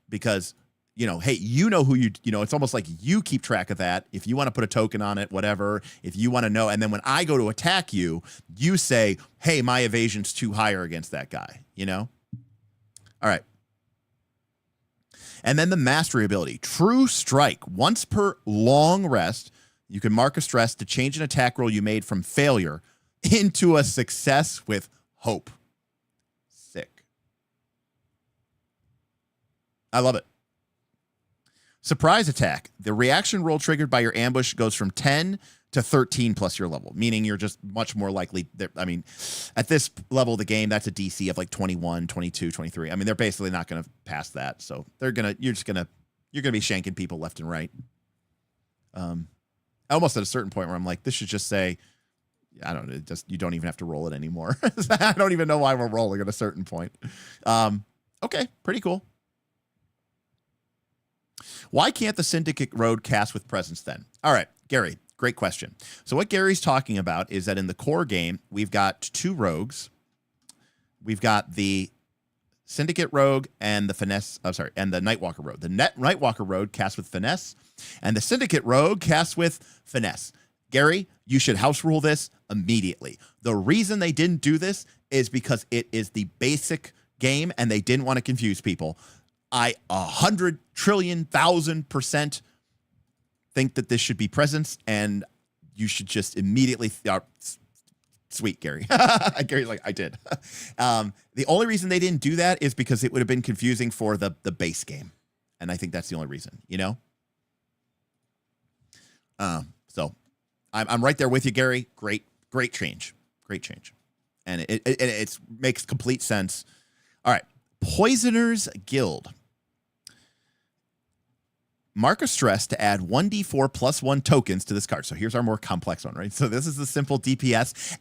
Because, hey, who it's almost like you keep track of that. If you want to put a token on it, whatever, if you want to know. And then when I go to attack you, you say, hey, my evasion's too higher against that guy, All right. And then the mastery ability, True Strike. Once per long rest, you can mark a stress to change an attack roll you made from failure into a success with hope. Sick. I love it. Surprise attack. The reaction roll triggered by your ambush goes from 10 to 13 plus your level, meaning you're just much more likely. At this level of the game, that's a DC of like 21, 22, 23. They're basically not going to pass that. So you're going to be shanking people left and right. Almost at a certain point where I'm like, this should just say, I don't know, you don't even have to roll it anymore. I don't even know why we're rolling at a certain point. Okay, pretty cool. Why can't the Syndicate Road cast with Presence then? All right, Gary, great question. So what Gary's talking about is that in the core game, we've got 2 rogues. We've got the Syndicate Rogue and the and the Nightwalker Rogue. The Nightwalker Rogue casts with Finesse, and the Syndicate Rogue casts with Finesse. Gary, you should house rule this immediately. The reason they didn't do this is because it is the basic game, and they didn't want to confuse people. I 100 trillion 1,000% think that this should be presence, and you should just immediately. Sweet, Gary. Gary's like, I did. The only reason they didn't do that is because it would have been confusing for the base game, and I think that's the only reason. So I'm right there with you, Gary. Great change, and it makes complete sense. All right. Poisoner's Guild. Mark a stress to add 1d4 plus 1 tokens to this card. So here's our more complex one, right? So this is the simple DPS.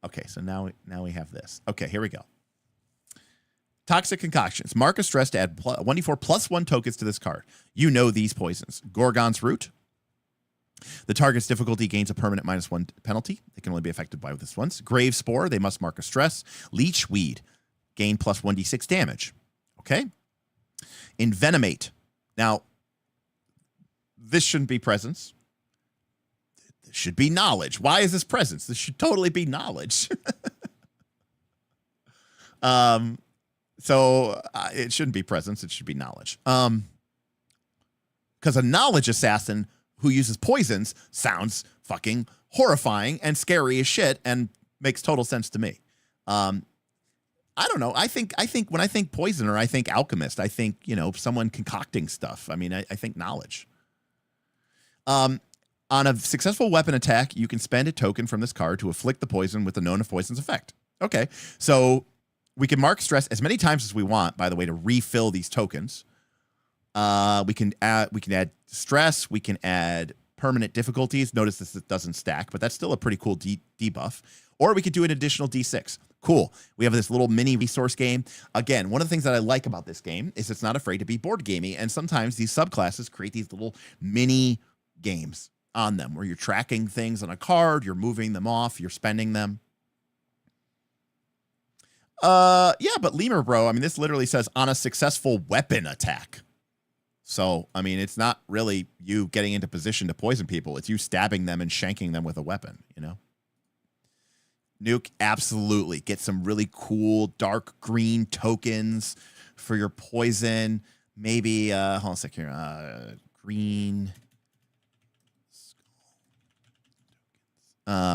Okay, so now we have this. Okay, here we go. Toxic Concoctions. Mark a stress to add 1d4 plus 1 tokens to this card. You know these poisons. Gorgon's Root. The target's difficulty gains a permanent -1 penalty. They can only be affected by this once. Grave Spore. They must mark a stress. Leech Weed. Gain plus 1d6 damage. Okay. Envenomate. Now, this shouldn't be presence. This should be knowledge. Why is this presence? This should totally be knowledge. So it shouldn't be presence. It should be knowledge. Because a knowledge assassin who uses poisons sounds fucking horrifying and scary as shit and makes total sense to me. I don't know. I think when I think poisoner, I think alchemist. I think, someone concocting stuff. I think knowledge. On a successful weapon attack, you can spend a token from this card to afflict the poison with the known of poison's effect. Okay. So we can mark stress as many times as we want, by the way, to refill these tokens. We can add stress. We can add permanent difficulties. Notice this doesn't stack, but that's still a pretty cool debuff. Or we could do an additional D6. Cool. We have this little mini resource game. Again, one of the things that I like about this game is it's not afraid to be board gamey, and sometimes these subclasses create these little mini games on them where you're tracking things on a card, you're moving them off, you're spending them. Yeah, but Lemur Bro, this literally says on a successful weapon attack. So, it's not really you getting into position to poison people. It's you stabbing them and shanking them with a weapon, Nuke, absolutely. Get some really cool dark green tokens for your poison. Maybe, hold on a sec here. Green. Maybe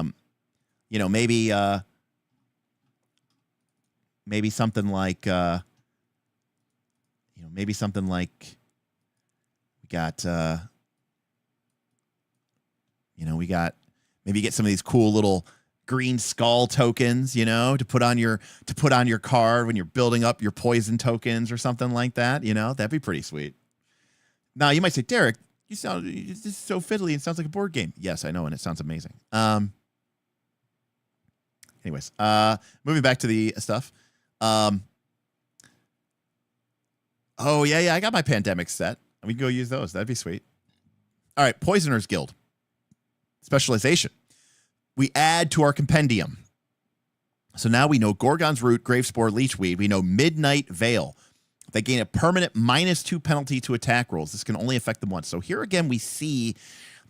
something like, maybe something like we got, maybe get some of these cool little green skull tokens, you know, to put on your card when you're building up your poison tokens or something like that, you know, that'd be pretty sweet. Now you might say, Derek, this is so fiddly and sounds like a board game. Yes, I know, and it sounds amazing. Anyways, moving back to the stuff. Oh yeah, I got my pandemic set. We can go use those. That'd be sweet. All right, Poisoner's Guild. Specialization. We add to our compendium. So now we know Gorgon's Root, Gravespore, Leechweed. We know Midnight Veil. They gain a permanent -2 penalty to attack rolls. This can only affect them once. So here again, we see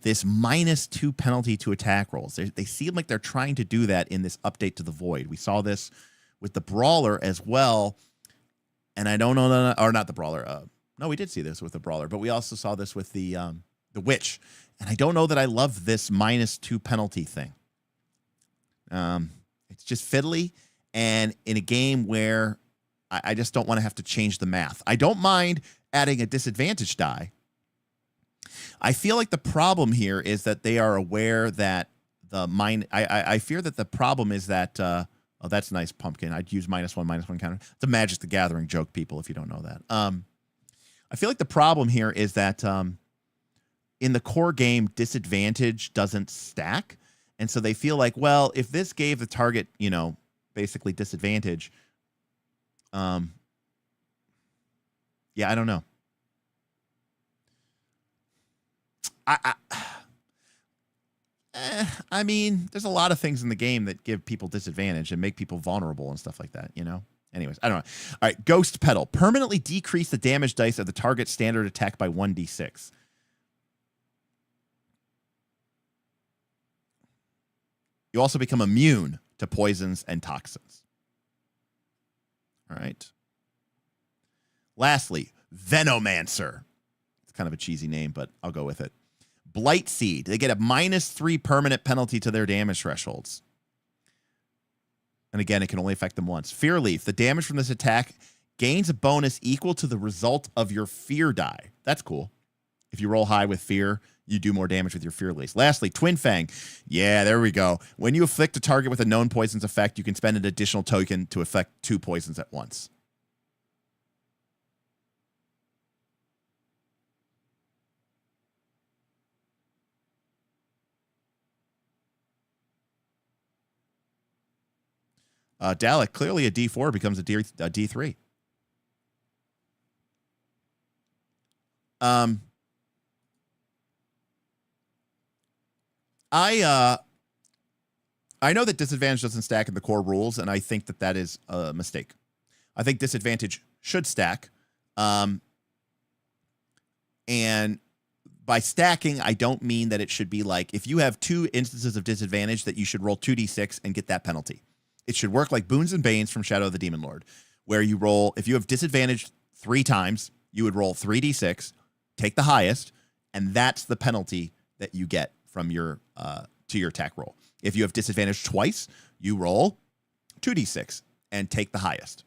this -2 penalty to attack rolls. They seem like they're trying to do that in this update to the Void. We saw this with the Brawler as well. And I don't know, or not the Brawler. No, we did see this with the Brawler, but we also saw this with the Witch. And I don't know that I love this -2 penalty thing. It's just fiddly, and in a game where I just don't want to have to change the math. I don't mind adding a disadvantage die. I feel like the problem here is that they are aware that I fear that the problem is that oh, that's nice, Pumpkin. I'd use -1 counter. It's a Magic the Gathering joke, people, if you don't know that. I feel like the problem here is that in the core game, disadvantage doesn't stack. And so they feel like, well, if this gave the target, you know, basically disadvantage, yeah, I don't know. I mean, there's a lot of things in the game that give people disadvantage and make people vulnerable and stuff like that, you know? Anyways, I don't know. All right, Ghost Petal. Permanently decrease the damage dice of the target standard attack by 1d6. You also become immune to poisons and toxins. All right. Lastly, Venomancer. It's kind of a cheesy name, but I'll go with it. Blight Seed. They get a -3 permanent penalty to their damage thresholds. And again, it can only affect them once. Fear Leaf. The damage from this attack gains a bonus equal to the result of your fear die. That's cool. If you roll high with fear, you do more damage with your Fear Leaf. Lastly, Twin Fang. Yeah, there we go. When you afflict a target with a known poison's effect, you can spend an additional token to affect 2 poisons at once. Dalek, clearly a D4 becomes a D3. I know that disadvantage doesn't stack in the core rules, and I think that that is a mistake. I think disadvantage should stack. And by stacking, I don't mean that it should be like, if you have 2 instances of disadvantage, that you should roll 2d6 and get that penalty. It should work like Boons and Banes from Shadow of the Demon Lord, where you roll, if you have disadvantage 3 times, you would roll 3d6, take the highest, and that's the penalty that you get from your to your attack roll. If you have disadvantage twice, you roll 2d6 and take the highest.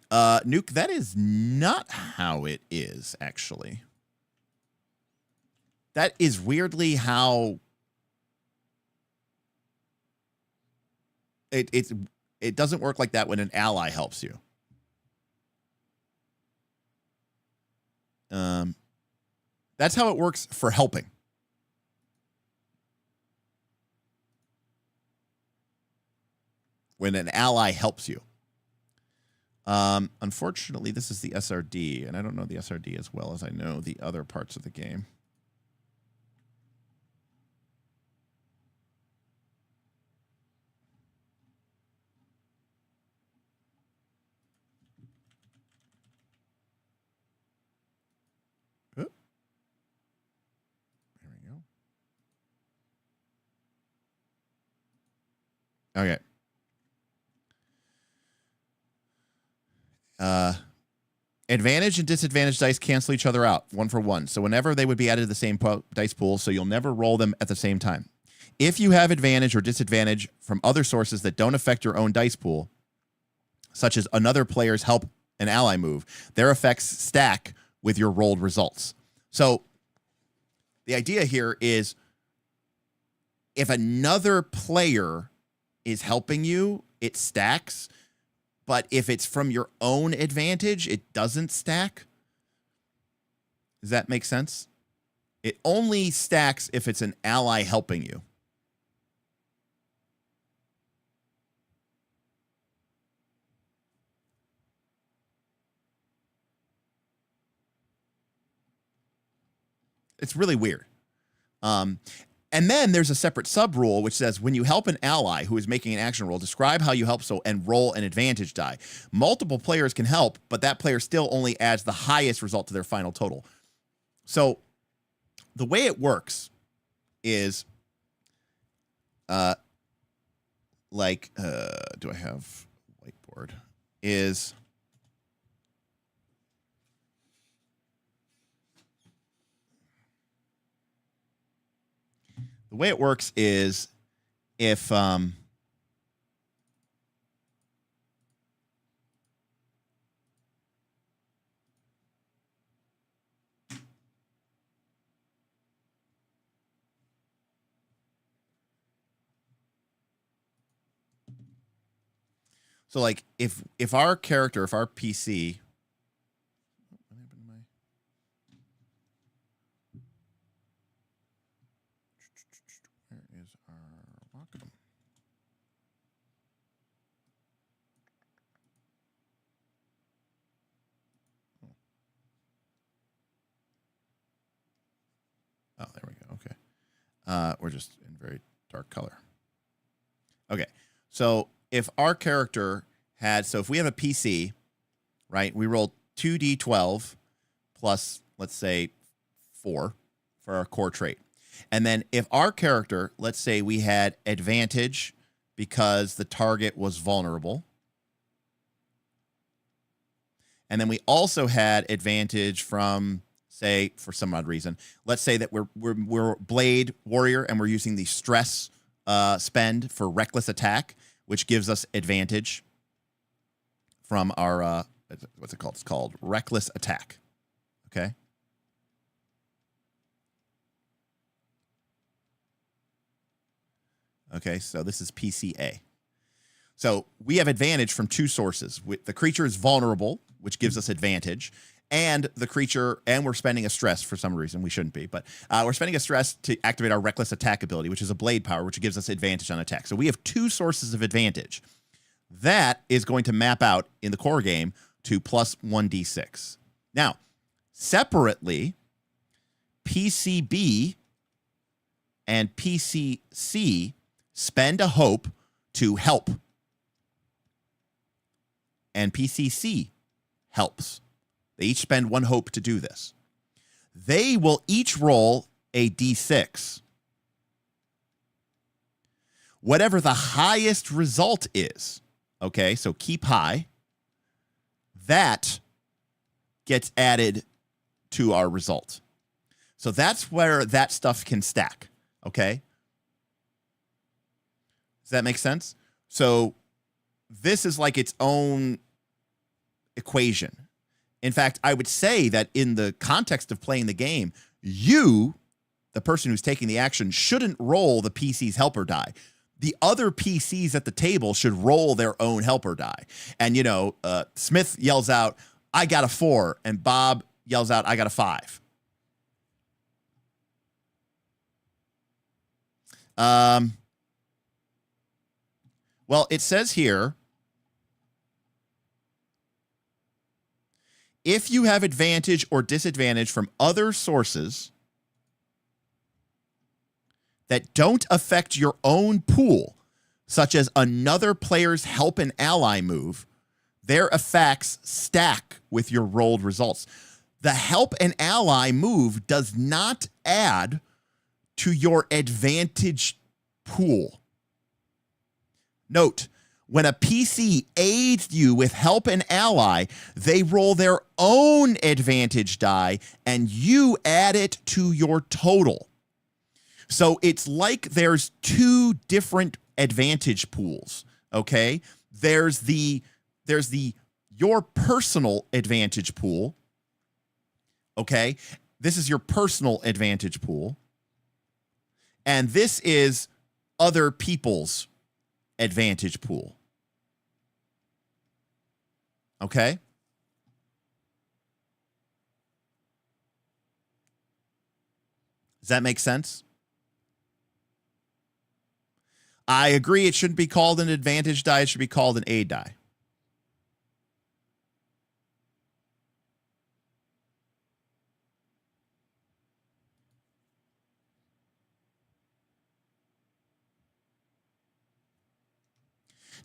Nuke, that is not how it is, actually. That is weirdly how it doesn't work like that when an ally helps you. That's how it works for helping. When an ally helps you. Unfortunately, this is the SRD, and I don't know the SRD as well as I know the other parts of the game. Oh. There we go. Okay. Advantage and disadvantage dice cancel each other out, 1 for 1. So whenever they would be added to the same dice pool, so you'll never roll them at the same time. If you have advantage or disadvantage from other sources that don't affect your own dice pool, such as another player's help an ally move, their effects stack with your rolled results. So the idea here is if another player is helping you, it stacks. But if it's from your own advantage, it doesn't stack. Does that make sense? It only stacks if it's an ally helping you. It's really weird. And then there's a separate sub rule which says when you help an ally who is making an action roll, describe how you help and roll an advantage die. Multiple players can help, but that player still only adds the highest result to their final total. So the way it works is do I have whiteboard? Is the way it works is if so like if our character, if our PC, where is our welcome? Oh, there we go. Okay. We're just in very dark color. Okay. So if our character had, so if we have a PC, right, we roll 2d12 plus, let's say, 4 for our core trait. And then if our character, let's say we had advantage because the target was vulnerable. And then we also had advantage from, say, for some odd reason, let's say that we're Blade Warrior and we're using the stress spend for reckless attack, which gives us advantage from our, what's it called? It's called reckless attack. Okay. Okay, so this is PCA. So we have advantage from two sources. The creature is vulnerable, which gives us advantage, and the creature, and we're spending a stress for some reason. We shouldn't be, but we're spending a stress to activate our reckless attack ability, which is a blade power, which gives us advantage on attack. So we have two sources of advantage. That is going to map out in the core game to plus 1d6. Now, separately, PCB and PCC spend a hope to help, and PCC helps. They each spend one hope to do this. They will each roll a d6. Whatever the highest result is, okay, so keep high, that gets added to our result. So that's where that stuff can stack, okay? Does that make sense? So this is like its own equation. In fact, I would say that in the context of playing the game, you, the person who's taking the action, shouldn't roll the PC's helper die. The other PCs at the table should roll their own helper die. And, you know, Smith yells out, I got a 4, and Bob yells out, I got a 5. Well, it says here, if you have advantage or disadvantage from other sources that don't affect your own pool, such as another player's help and ally move, their effects stack with your rolled results. The help and ally move does not add to your advantage pool. Note, when a PC aids you with help and ally, they roll their own advantage die and you add it to your total. So it's like there's two different advantage pools, okay? There's your personal advantage pool, okay? This is your personal advantage pool. And this is other people's advantage pool. Okay? Does that make sense? I agree it shouldn't be called an advantage die. It should be called an aid die.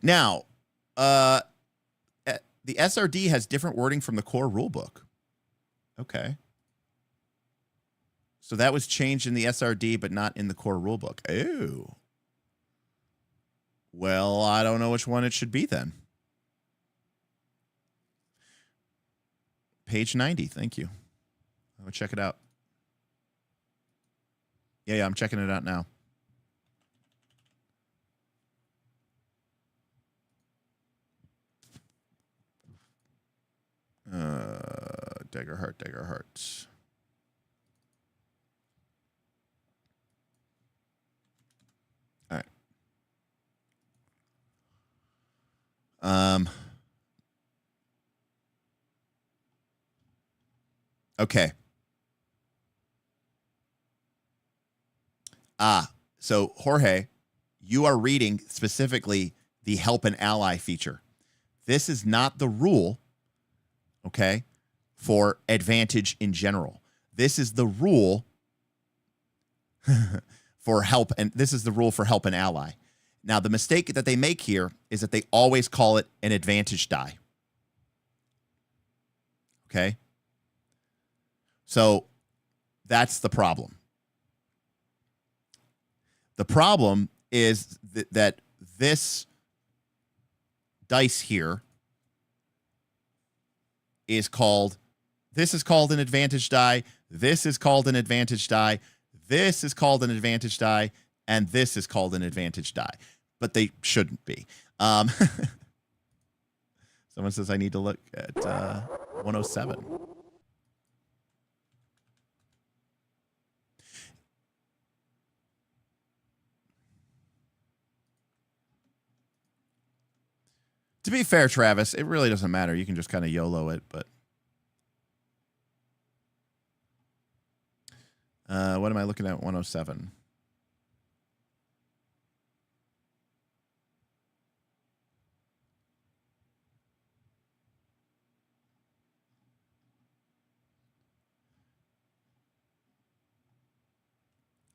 Now, the SRD has different wording from the core rulebook. Okay. So that was changed in the SRD, but not in the core rulebook. Oh. Well, I don't know which one it should be then. Page 90, thank you. I'll check it out. Yeah, I'm checking it out now. Daggerheart. All right. Okay. So Jorge, you are reading specifically the help an ally feature. This is not the rule, okay, for advantage in general. This is the rule for help, and this is the rule for help an ally. Now, the mistake that they make here is that they always call it an advantage die. Okay? So that's the problem. The problem is that this dice here is called, this is called an advantage die, this is called an advantage die, this is called an advantage die, and this is called an advantage die. But they shouldn't be. Someone says I need to look at 107. To be fair, Travis, it really doesn't matter. You can just kind of YOLO it, but what am I looking at? 107.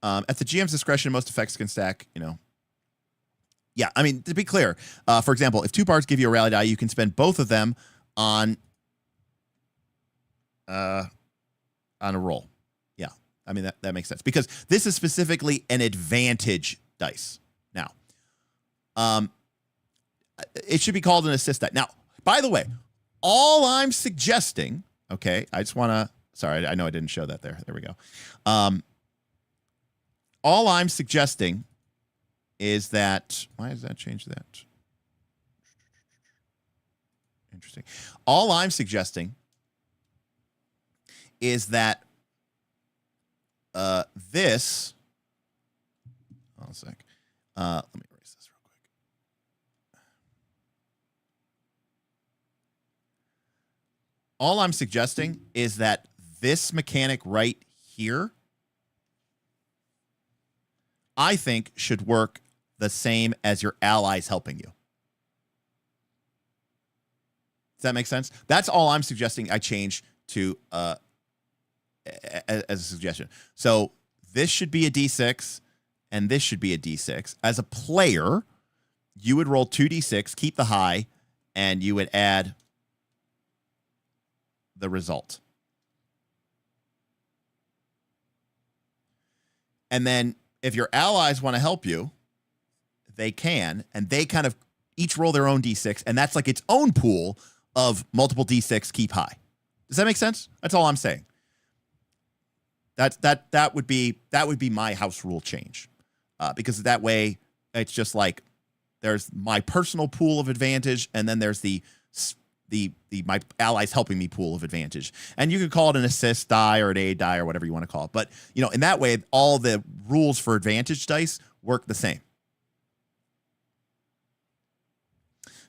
At the GM's discretion, most effects can stack, you know. Yeah, I mean, to be clear, for example, if two bards give you a rally die, you can spend both of them on a roll. Yeah, I mean, that makes sense. Because this is specifically an advantage dice. Now, it should be called an assist die. Now, by the way, all I'm suggesting, okay, I just want to, sorry, I know I didn't show that there. There we go. All I'm suggesting is that, why does that change that? Interesting. All I'm suggesting is that this, hold on a sec. Let me erase this real quick. All I'm suggesting is that this mechanic right here, I think, should work the same as your allies helping you. Does that make sense? That's all I'm suggesting I change to as a suggestion. So this should be a D6, and this should be a D6. As a player, you would roll 2D6, keep the high, and you would add the result. And then if your allies want to help you, they can, and they kind of each roll their own D6, and that's like its own pool of multiple D6 keep high. Does that make sense? That's all I'm saying. That would be my house rule change, because that way it's just like there's my personal pool of advantage, and then there's the my allies helping me pool of advantage. And you could call it an assist die or an aid die or whatever you want to call it. But, you know, in that way, all the rules for advantage dice work the same.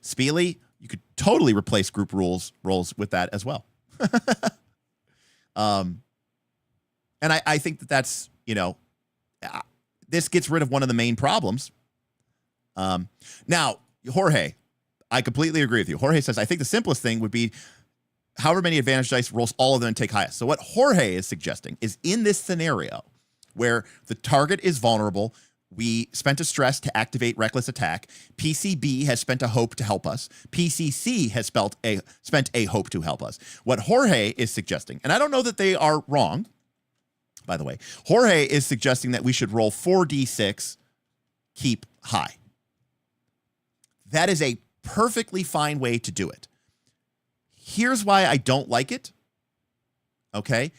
Spiely, you could totally replace group roles with that as well. And I think that's, this gets rid of one of the main problems. Now, Jorge, I completely agree with you. Jorge says, I think the simplest thing would be however many advantage dice, rolls all of them and take highest. So what Jorge is suggesting is in this scenario where the target is vulnerable, we spent a stress to activate reckless attack. PCB has spent a hope to help us. PCC has spent a hope to help us. What Jorge is suggesting, and I don't know that they are wrong, by the way, Jorge is suggesting that we should roll 4d6, keep high. That is a perfectly fine way to do it. Here's why I don't like it, okay,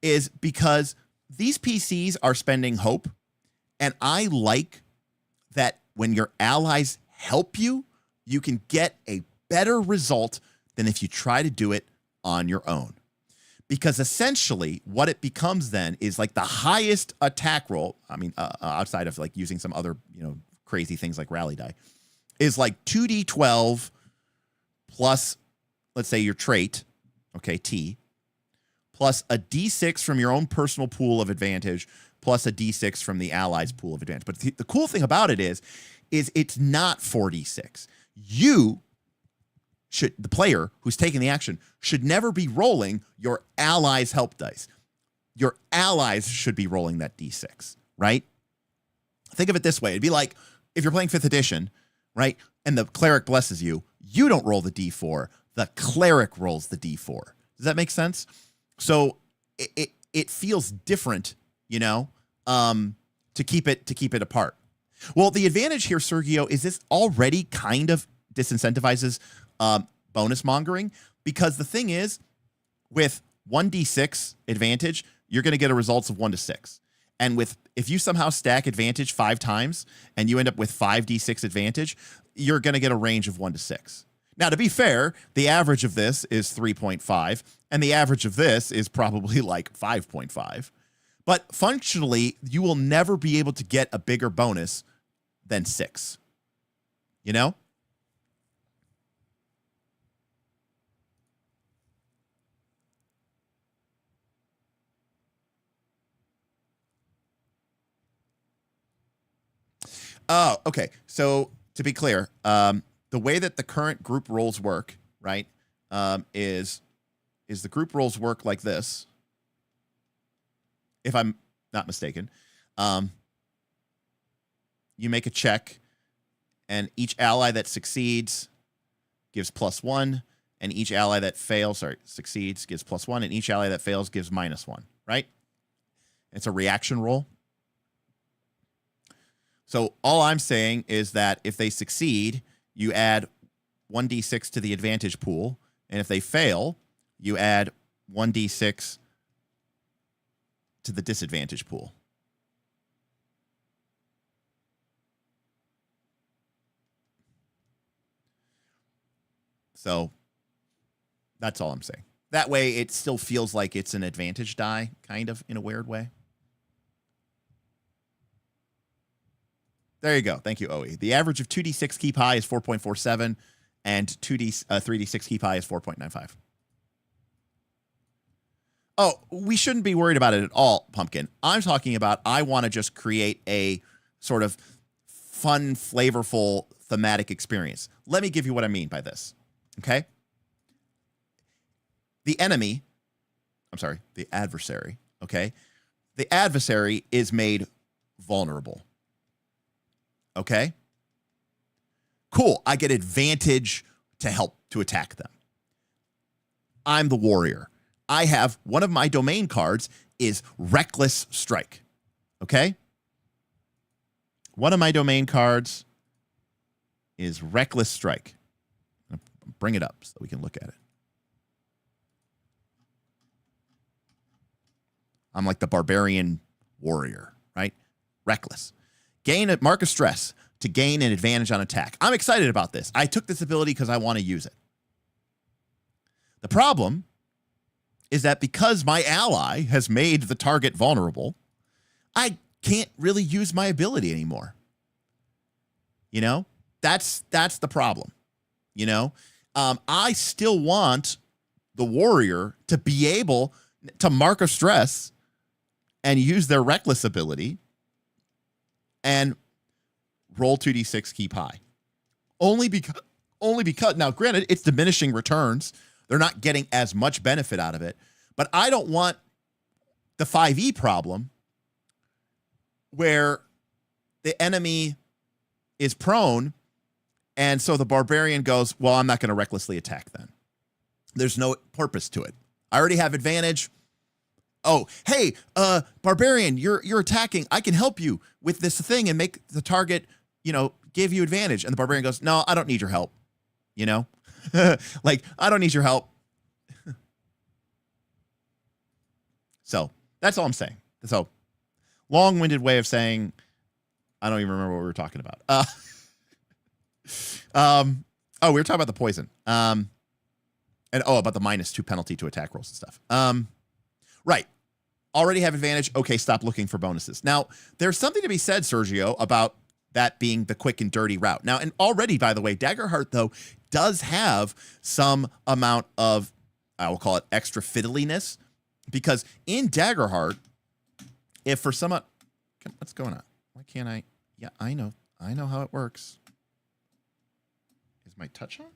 is because these PCs are spending hope, and I like that when your allies help you, you can get a better result than if you try to do it on your own. Because essentially what it becomes then is like the highest attack roll, I mean, outside of like using some other, crazy things like rally die, is like 2d12 plus, let's say your trait, okay, T, plus a d6 from your own personal pool of advantage, plus a d6 from the allies' pool of advantage. But the cool thing about it is it's not 4d6. The player who's taking the action should never be rolling your allies' help dice. Your allies should be rolling that d6, right? Think of it this way. It'd be like if you're playing 5th edition, right, and the cleric blesses you, you don't roll the d4. The cleric rolls the d4. Does that make sense? So it feels different, to keep it apart. Well, the advantage here, Sergio, is this already kind of disincentivizes bonus mongering, because the thing is, with 1d6 advantage, you're going to get a results of 1 to 6. And if you somehow stack advantage 5 times and you end up with 5d6 advantage, you're going to get a range of 1 to 6. Now, to be fair, the average of this is 3.5, and the average of this is probably like 5.5. But functionally, you will never be able to get a bigger bonus than 6. Oh, okay. So to be clear, the way that the current group roles work, right, is the group roles work like this, if I'm not mistaken. You make a check, and each ally that succeeds gives +1, and each ally that succeeds gives +1, and each ally that fails gives -1, right? It's a reaction roll. So all I'm saying is that if they succeed, you add 1d6 to the advantage pool, and if they fail, you add 1d6 to the disadvantage pool. So that's all I'm saying. That way it still feels like it's an advantage die, kind of, in a weird way. There you go. Thank you, OE. The average of 2d6 keep high is 4.47, and 3d6 keep high is 4.95. Oh, we shouldn't be worried about it at all, Pumpkin. I'm talking about I want to just create a sort of fun, flavorful, thematic experience. Let me give you what I mean by this, okay? The adversary, okay? The adversary is made vulnerable. Okay? Cool. I get advantage to help to attack them. I'm the warrior. I have one of my domain cards is Reckless Strike. Okay? One of my domain cards is Reckless Strike. I'll bring it up so we can look at it. I'm like the barbarian warrior, right? Reckless. Gain a mark of stress to gain an advantage on attack. I'm excited about this. I took this ability because I want to use it. The problem is that because my ally has made the target vulnerable, I can't really use my ability anymore. That's the problem. you know? I still want the warrior to be able to mark a stress and use their reckless ability and roll 2d6, keep high. Only because now granted it's diminishing returns. They're not getting as much benefit out of it, but I don't want the 5e problem where the enemy is prone and so the barbarian goes, well, I'm not going to recklessly attack then. There's no purpose to it. I already have advantage. Oh, hey, barbarian, you're attacking. I can help you with this thing and make the target, give you advantage. And the barbarian goes, no, I don't need your help. Like, I don't need your help. So that's all I'm saying. So long-winded way of saying, I don't even remember what we were talking about. We were talking about the poison. And about the -2 penalty to attack rolls and stuff. Right. Already have advantage. Okay, stop looking for bonuses. Now, there's something to be said, Sergio, about that being the quick and dirty route. Now, and already, by the way, Daggerheart, though, does have some amount of, I will call it extra fiddliness, because in Daggerheart, if for some, what's going on? Why can't I? Yeah, I know how it works. Is my touch on?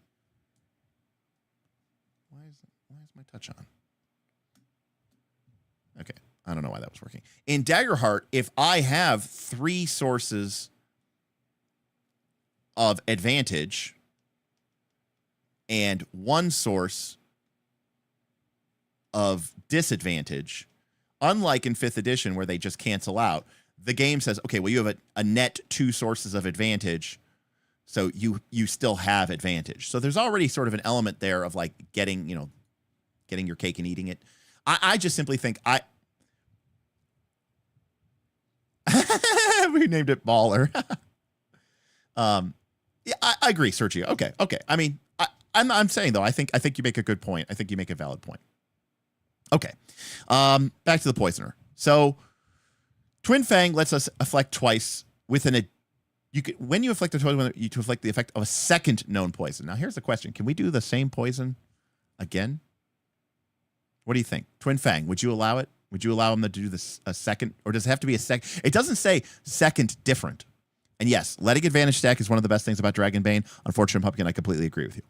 Why is my touch on? Okay, I don't know why that was working. In Daggerheart, if I have 3 sources of advantage and 1 source of disadvantage, unlike in 5th edition where they just cancel out, the game says, okay, well, you have a net 2 sources of advantage, so you still have advantage. So there's already sort of an element there of like getting your cake and eating it. I just simply think we named it Brawler. Yeah, I agree, Sergio. Okay. I mean, I'm saying though, I think you make a good point. I think you make a valid point. Okay. Back to the poisoner. So Twin Fang lets us afflict twice when you afflict a poison, you to afflict the effect of a second known poison. Now here's the question. Can we do the same poison again? What do you think? Twin Fang, would you allow it? Would you allow him to do this a second? Or does it have to be a second? It doesn't say second different. And yes, letting advantage stack is one of the best things about Dragonbane. Unfortunate Pumpkin, I completely agree with you.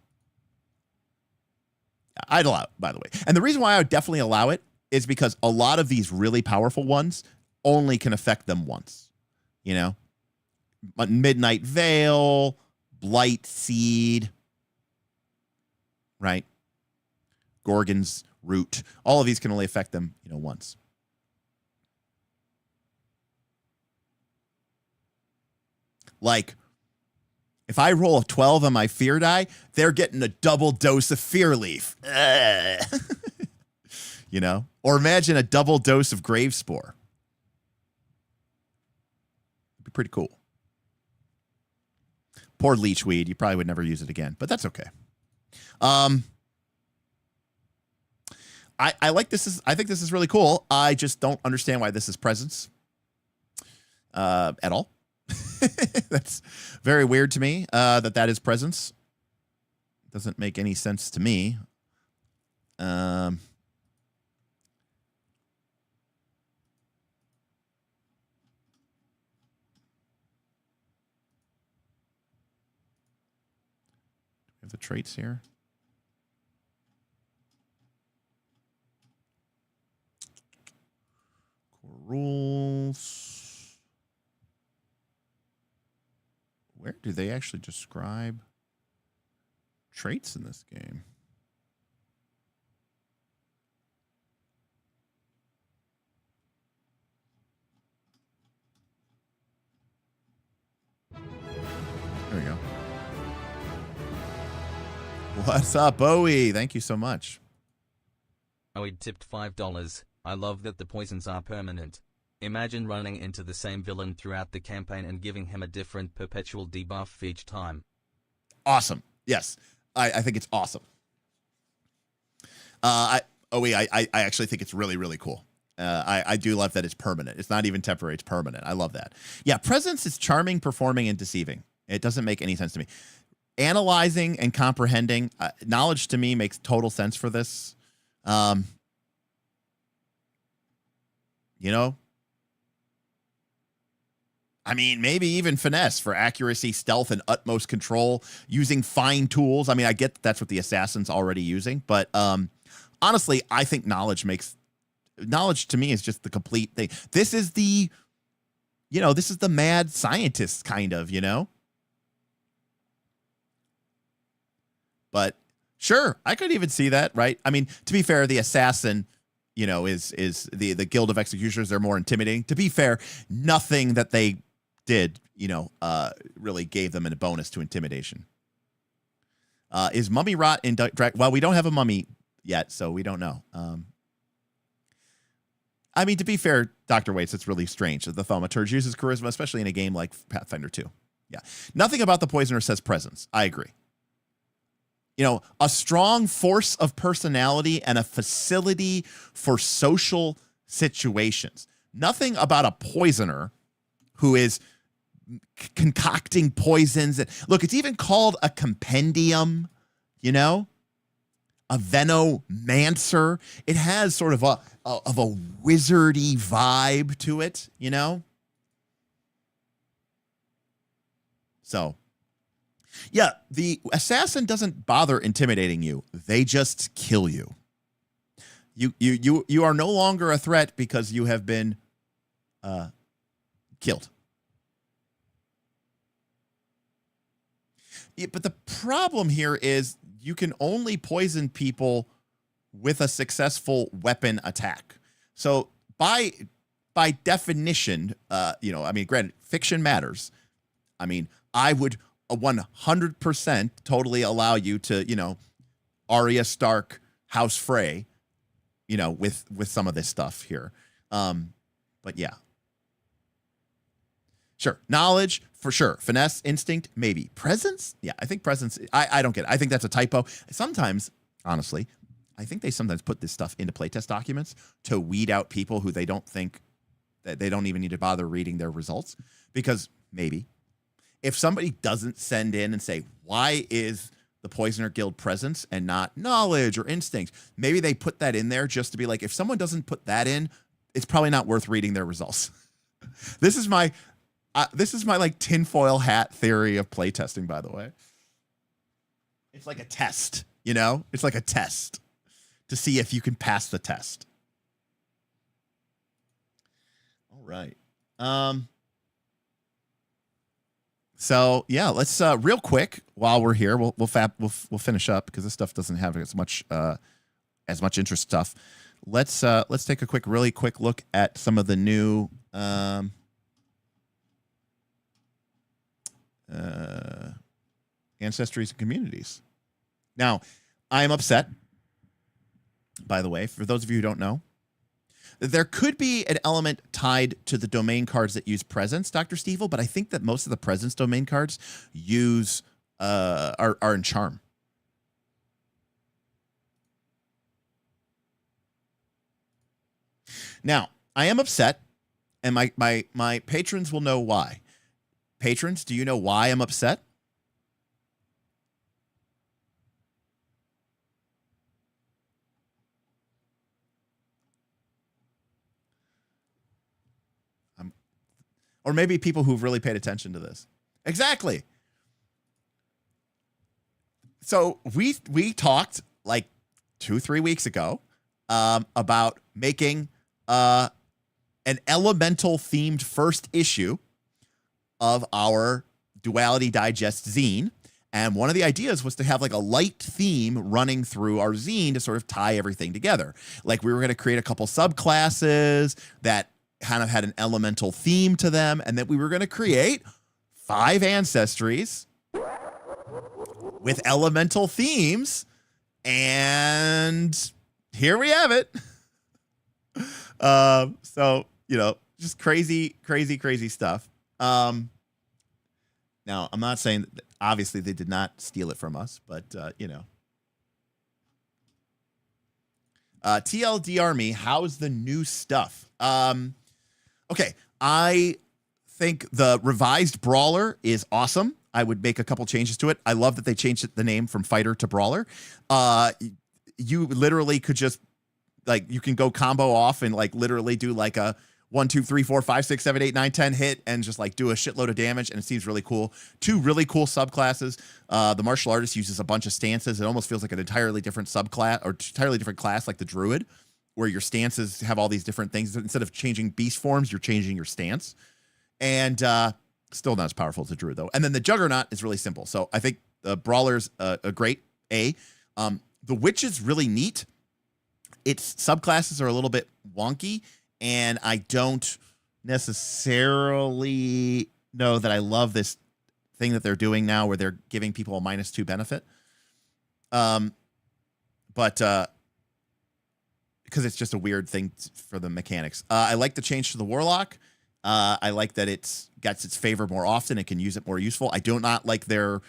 I'd allow it, by the way. And the reason why I would definitely allow it is because a lot of these really powerful ones only can affect them once. But Midnight Veil, Blight Seed, right? Gorgon's Root. All of these can only affect them, once. Like, if I roll a 12 on my fear die, they're getting a double dose of Fear Leaf. Or imagine a double dose of Grave Spore. It'd be pretty cool. Poor Leechweed. You probably would never use it again, but that's okay. I like this. I think this is really cool. I just don't understand why this is presence at all. That's very weird to me that is presence. Doesn't make any sense to me. We have the traits here. Core rules. Where do they actually describe traits in this game? There we go. What's up, Bowie? Thank you so much. Bowie tipped $5. I love that the poisons are permanent. Imagine running into the same villain throughout the campaign and giving him a different perpetual debuff each time. Awesome. Yes. I think it's awesome. I actually think it's really, really cool. I do love that it's permanent. It's not even temporary. It's permanent. I love that. Yeah. Presence is charming, performing, and deceiving. It doesn't make any sense to me. analyzing and comprehending. Knowledge to me makes total sense for this. You know, I mean, maybe even finesse for accuracy, stealth, and utmost control using fine tools. I mean, I get that's what the assassin's already using, but honestly, I think knowledge to me is just the complete thing. This is the, you know, this is the mad scientist kind of, you know. But sure, I could even see that, right? I mean, to be fair, the assassin, you know, is the Guild of Executioners. They're more intimidating. To be fair, nothing that they did, you know, really gave them a bonus to intimidation. Is mummy rot in well, we don't have a mummy yet, so we don't know. I mean, to be fair, Dr. Waits, it's really strange that the thaumaturge uses charisma, especially in a game like Pathfinder 2. Yeah. Nothing about the poisoner says presence. I agree. You know, a strong force of personality and a facility for social situations. Nothing about a poisoner who is concocting poisons. Look, it's even called a compendium, you know, a venomancer. It has sort of a wizardy vibe to it, you know. So, yeah, the assassin doesn't bother intimidating you. They just kill you. You are no longer a threat because you have been killed. Yeah, but the problem here is you can only poison people with a successful weapon attack. So by definition, you know, I mean, granted, fiction matters. I mean, I would 100% totally allow you to, you know, Arya Stark, House Frey, you know, with some of this stuff here. But yeah. Sure. Knowledge, for sure. Finesse, instinct, maybe. Presence? Yeah, I think presence, I don't get it. I think that's a typo. Sometimes, honestly, I think they sometimes put this stuff into playtest documents to weed out people who they don't think that they don't even need to bother reading their results. Because maybe if somebody doesn't send in and say, why is the Poisoner Guild presence and not knowledge or instinct, maybe they put that in there just to be like, if someone doesn't put that in, it's probably not worth reading their results. This is my like tinfoil hat theory of playtesting, by the way. It's like a test, you know? It's like a test to see if you can pass the test. All right. So yeah, let's real quick while we're here, we'll finish up because this stuff doesn't have as much interest stuff. Let's take a really quick look at some of the new Ancestries and Communities. Now, I am upset, by the way, for those of you who don't know. There could be an element tied to the domain cards that use presence, Dr. Stevel, but I think that most of the presence domain cards use are in charm. Now, I am upset, and my patrons will know why. Patrons, do you know why I'm upset? Or maybe people who've really paid attention to this. Exactly. So we talked like 2-3 weeks ago about making an elemental themed first issue of our Duality Digest zine. And one of the ideas was to have like a light theme running through our zine to sort of tie everything together. Like we were going to create a couple subclasses that kind of had an elemental theme to them, and that we were going to create 5 ancestries with elemental themes, and here we have it. So, you know, just crazy stuff. Now, I'm not saying that obviously they did not steal it from us, but, you know. TLDR me, how's the new stuff? Okay, I think the revised Brawler is awesome. I would make a couple changes to it. I love that they changed the name from fighter to brawler. You literally could just like, you can go combo off and like literally do like a 1, 2, 3, 4, 5, 6, 7, 8, 9, 10 hit and just like do a shitload of damage. And it seems really cool. 2 really cool subclasses. The martial artist uses a bunch of stances. It almost feels like an entirely different subclass or entirely different class, like the druid, where your stances have all these different things. Instead of changing beast forms, you're changing your stance. And still not as powerful as the druid, though. And then the juggernaut is really simple. So I think the brawler's a great A. The witch is really neat. Its subclasses are a little bit wonky, and I don't necessarily know that I love this thing that they're doing now where they're giving people a -2 benefit. But because it's just a weird thing for the mechanics. I like the change to the Warlock. I like that it's gets its favor more often and can use it more useful. I do not like their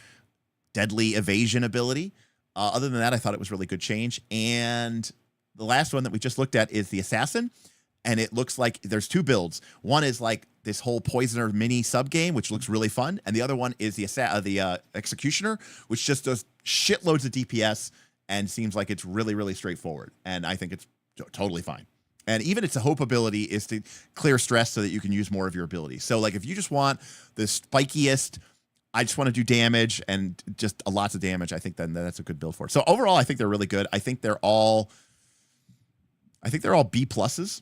deadly evasion ability. Other than that, I thought it was really good change. And the last one that we just looked at is the Assassin. And it looks like there's 2 builds. One is like this whole Poisoner mini sub game, which looks really fun. And the other one is the Executioner, which just does shitloads of DPS and seems like it's really, really straightforward. And I think it's totally fine. And even its hope ability is to clear stress so that you can use more of your abilities. So like if you just want the spikiest, I just want to do damage and just lots of damage, I think then that's a good build for it. So overall, I think they're really good. I think they're all B pluses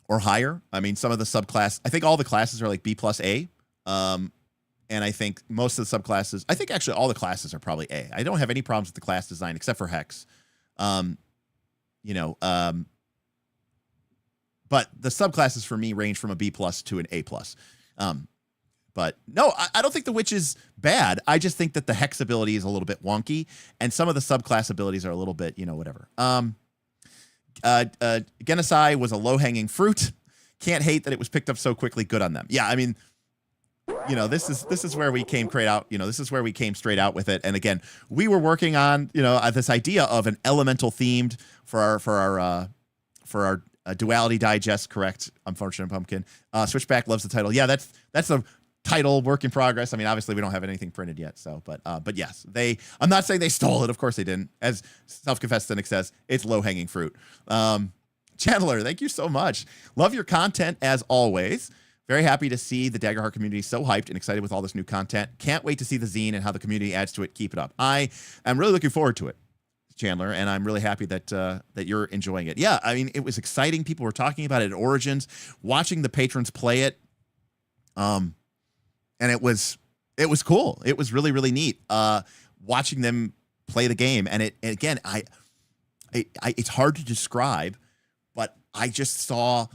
or higher. I mean, some of the subclass, I think all the classes are like B plus A. And I think most of the subclasses, I think actually all the classes are probably A. I don't have any problems with the class design except for Hex. But the subclasses for me range from a B plus to an A plus. But no, I don't think the witch is bad. I just think that the Hex ability is a little bit wonky, and some of the subclass abilities are a little bit, whatever. Genocide was a low-hanging fruit. Can't hate that it was picked up so quickly. Good on them. Yeah, I mean, this is where we came straight out. This is where we came straight out with it. And again, we were working on this idea of an elemental themed for our Duality Digest. Correct, Unfortunate Pumpkin. Switchback loves the title. Yeah, that's a title work in progress. I mean, obviously we don't have anything printed yet. So, but yes, I'm not saying they stole it. Of course they didn't. As self-confessed cynic says, it's low-hanging fruit. Chandler, thank you so much. Love your content as always. Very happy to see the Daggerheart community so hyped and excited with all this new content. Can't wait to see the zine and how the community adds to it. Keep it up. I am really looking forward to it, Chandler, and I'm really happy that that you're enjoying it. Yeah, I mean, it was exciting. People were talking about it at Origins, watching the patrons play it, and it was cool. It was really, really neat watching them play the game. And again, it's hard to describe, but I just saw.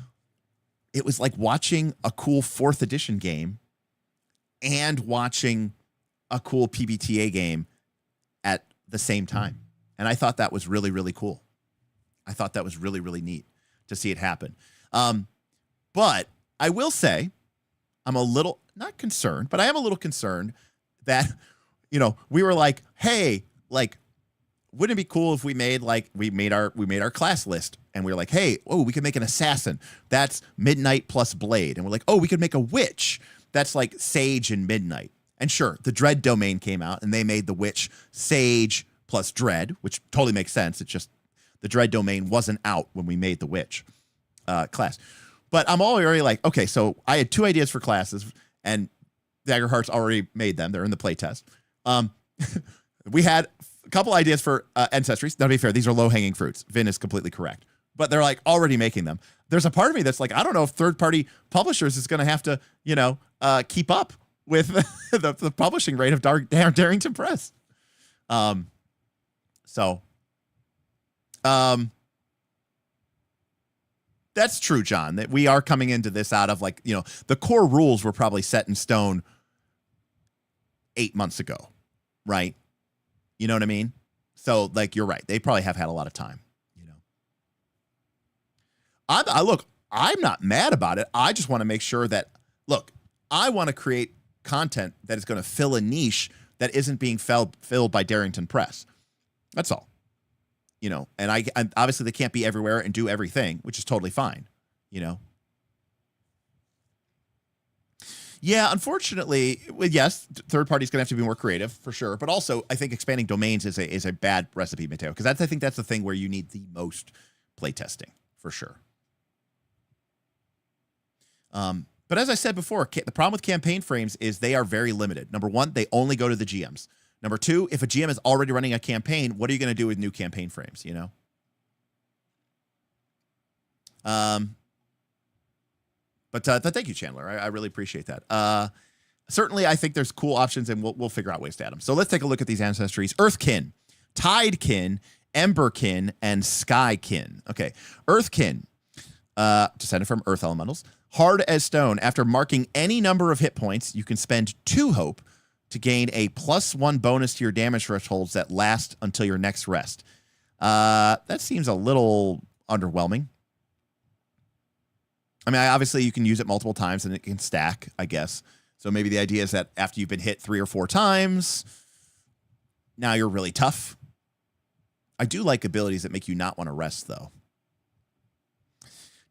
It was like watching a cool 4th edition game and watching a cool PBTA game at the same time. And I thought that was really, really cool. I thought that was really, really neat to see it happen. But I will say I'm a little, not concerned, but I am a little concerned that, we were like, hey, like, wouldn't it be cool if we made our class list and we were like, hey, we could make an assassin. That's midnight plus blade. And we're like, we could make a witch. That's like sage and midnight. And sure, the dread domain came out and they made the witch sage plus dread, which totally makes sense. It's just the dread domain wasn't out when we made the witch class. But I'm already like, okay, so I had 2 ideas for classes and Daggerheart's already made them. They're in the playtest. We had a couple ideas for Ancestries. Now, to be fair, these are low-hanging fruits. Vin is completely correct. But they're like already making them. There's a part of me that's like, I don't know if third-party publishers is going to have to, keep up with the publishing rate of Darrington Press. That's true, John, that we are coming into this out of like, the core rules were probably set in stone 8 months ago, right? You know what I mean? So like, you're right. They probably have had a lot of time, I'm not mad about it. I just want to make sure that, I want to create content that is going to fill a niche that isn't being filled by Darrington Press. That's all. And I obviously they can't be everywhere and do everything, which is totally fine, Yeah, unfortunately, yes, third party's gonna have to be more creative for sure. But also, I think expanding domains is a bad recipe, Mateo, because I think that's the thing where you need the most playtesting for sure. But as I said before, the problem with campaign frames is they are very limited. Number one, they only go to the GMs. Number two, if a GM is already running a campaign, what are you going to do with new campaign frames, you know? But thank you, Chandler. I really appreciate that. Certainly, I think there's cool options, and we'll figure out ways to add them. So let's take a look at these ancestries. Earthkin, Tidekin, Emberkin, and Skykin. Okay, Earthkin, descended from Earth Elementals. Hard as stone. After marking any number of hit points, you can spend 2 hope to gain a +1 bonus to your damage thresholds that last until your next rest. That seems a little underwhelming. I mean, obviously you can use it multiple times and it can stack, I guess. So maybe the idea is that after you've been hit 3 or 4 times, now you're really tough. I do like abilities that make you not want to rest, though.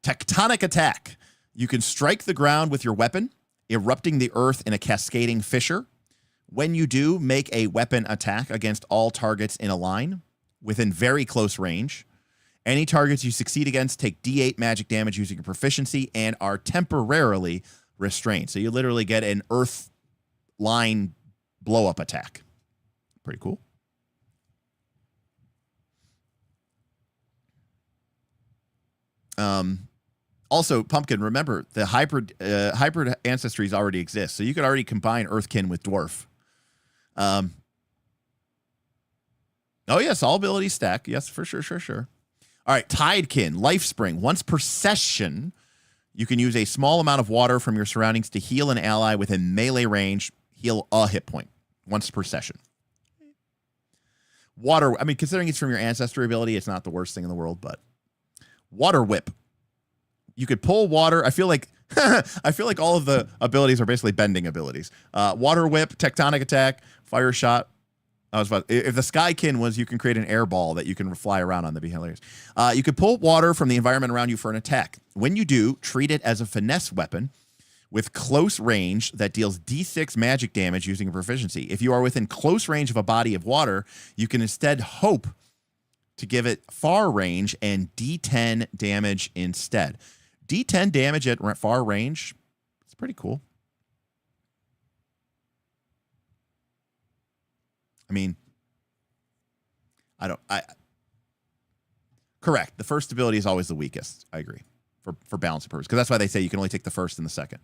Tectonic Attack. You can strike the ground with your weapon, erupting the earth in a cascading fissure. When you do, make a weapon attack against all targets in a line within very close range. Any targets you succeed against take D8 magic damage using your proficiency and are temporarily restrained. So you literally get an earth line blow-up attack. Pretty cool. Also, Pumpkin, remember, the hybrid ancestries already exist, so you could already combine Earthkin with Dwarf. Oh, yes, all abilities stack. Yes, for sure. All right, Tidekin, Life Spring. Once per session, you can use a small amount of water from your surroundings to heal an ally within melee range. Heal a hit point once per session. Water, I mean, considering it's from your ancestry ability, it's not the worst thing in the world, but Water Whip. You could pull water. I feel like all of the abilities are basically bending abilities. Water Whip, Tectonic Attack, Fire Shot. If the Skykin was, you can create an air ball that you can fly around on. That'd be hilarious. You could pull water from the environment around you for an attack. When you do, treat it as a finesse weapon with close range that deals D6 magic damage using a proficiency. If you are within close range of a body of water, you can instead hope to give it far range and D10 damage instead. D10 damage at far range, it's pretty cool. I mean, correct. The first ability is always the weakest. I agree. For balance purposes. Because that's why they say you can only take the first and the second.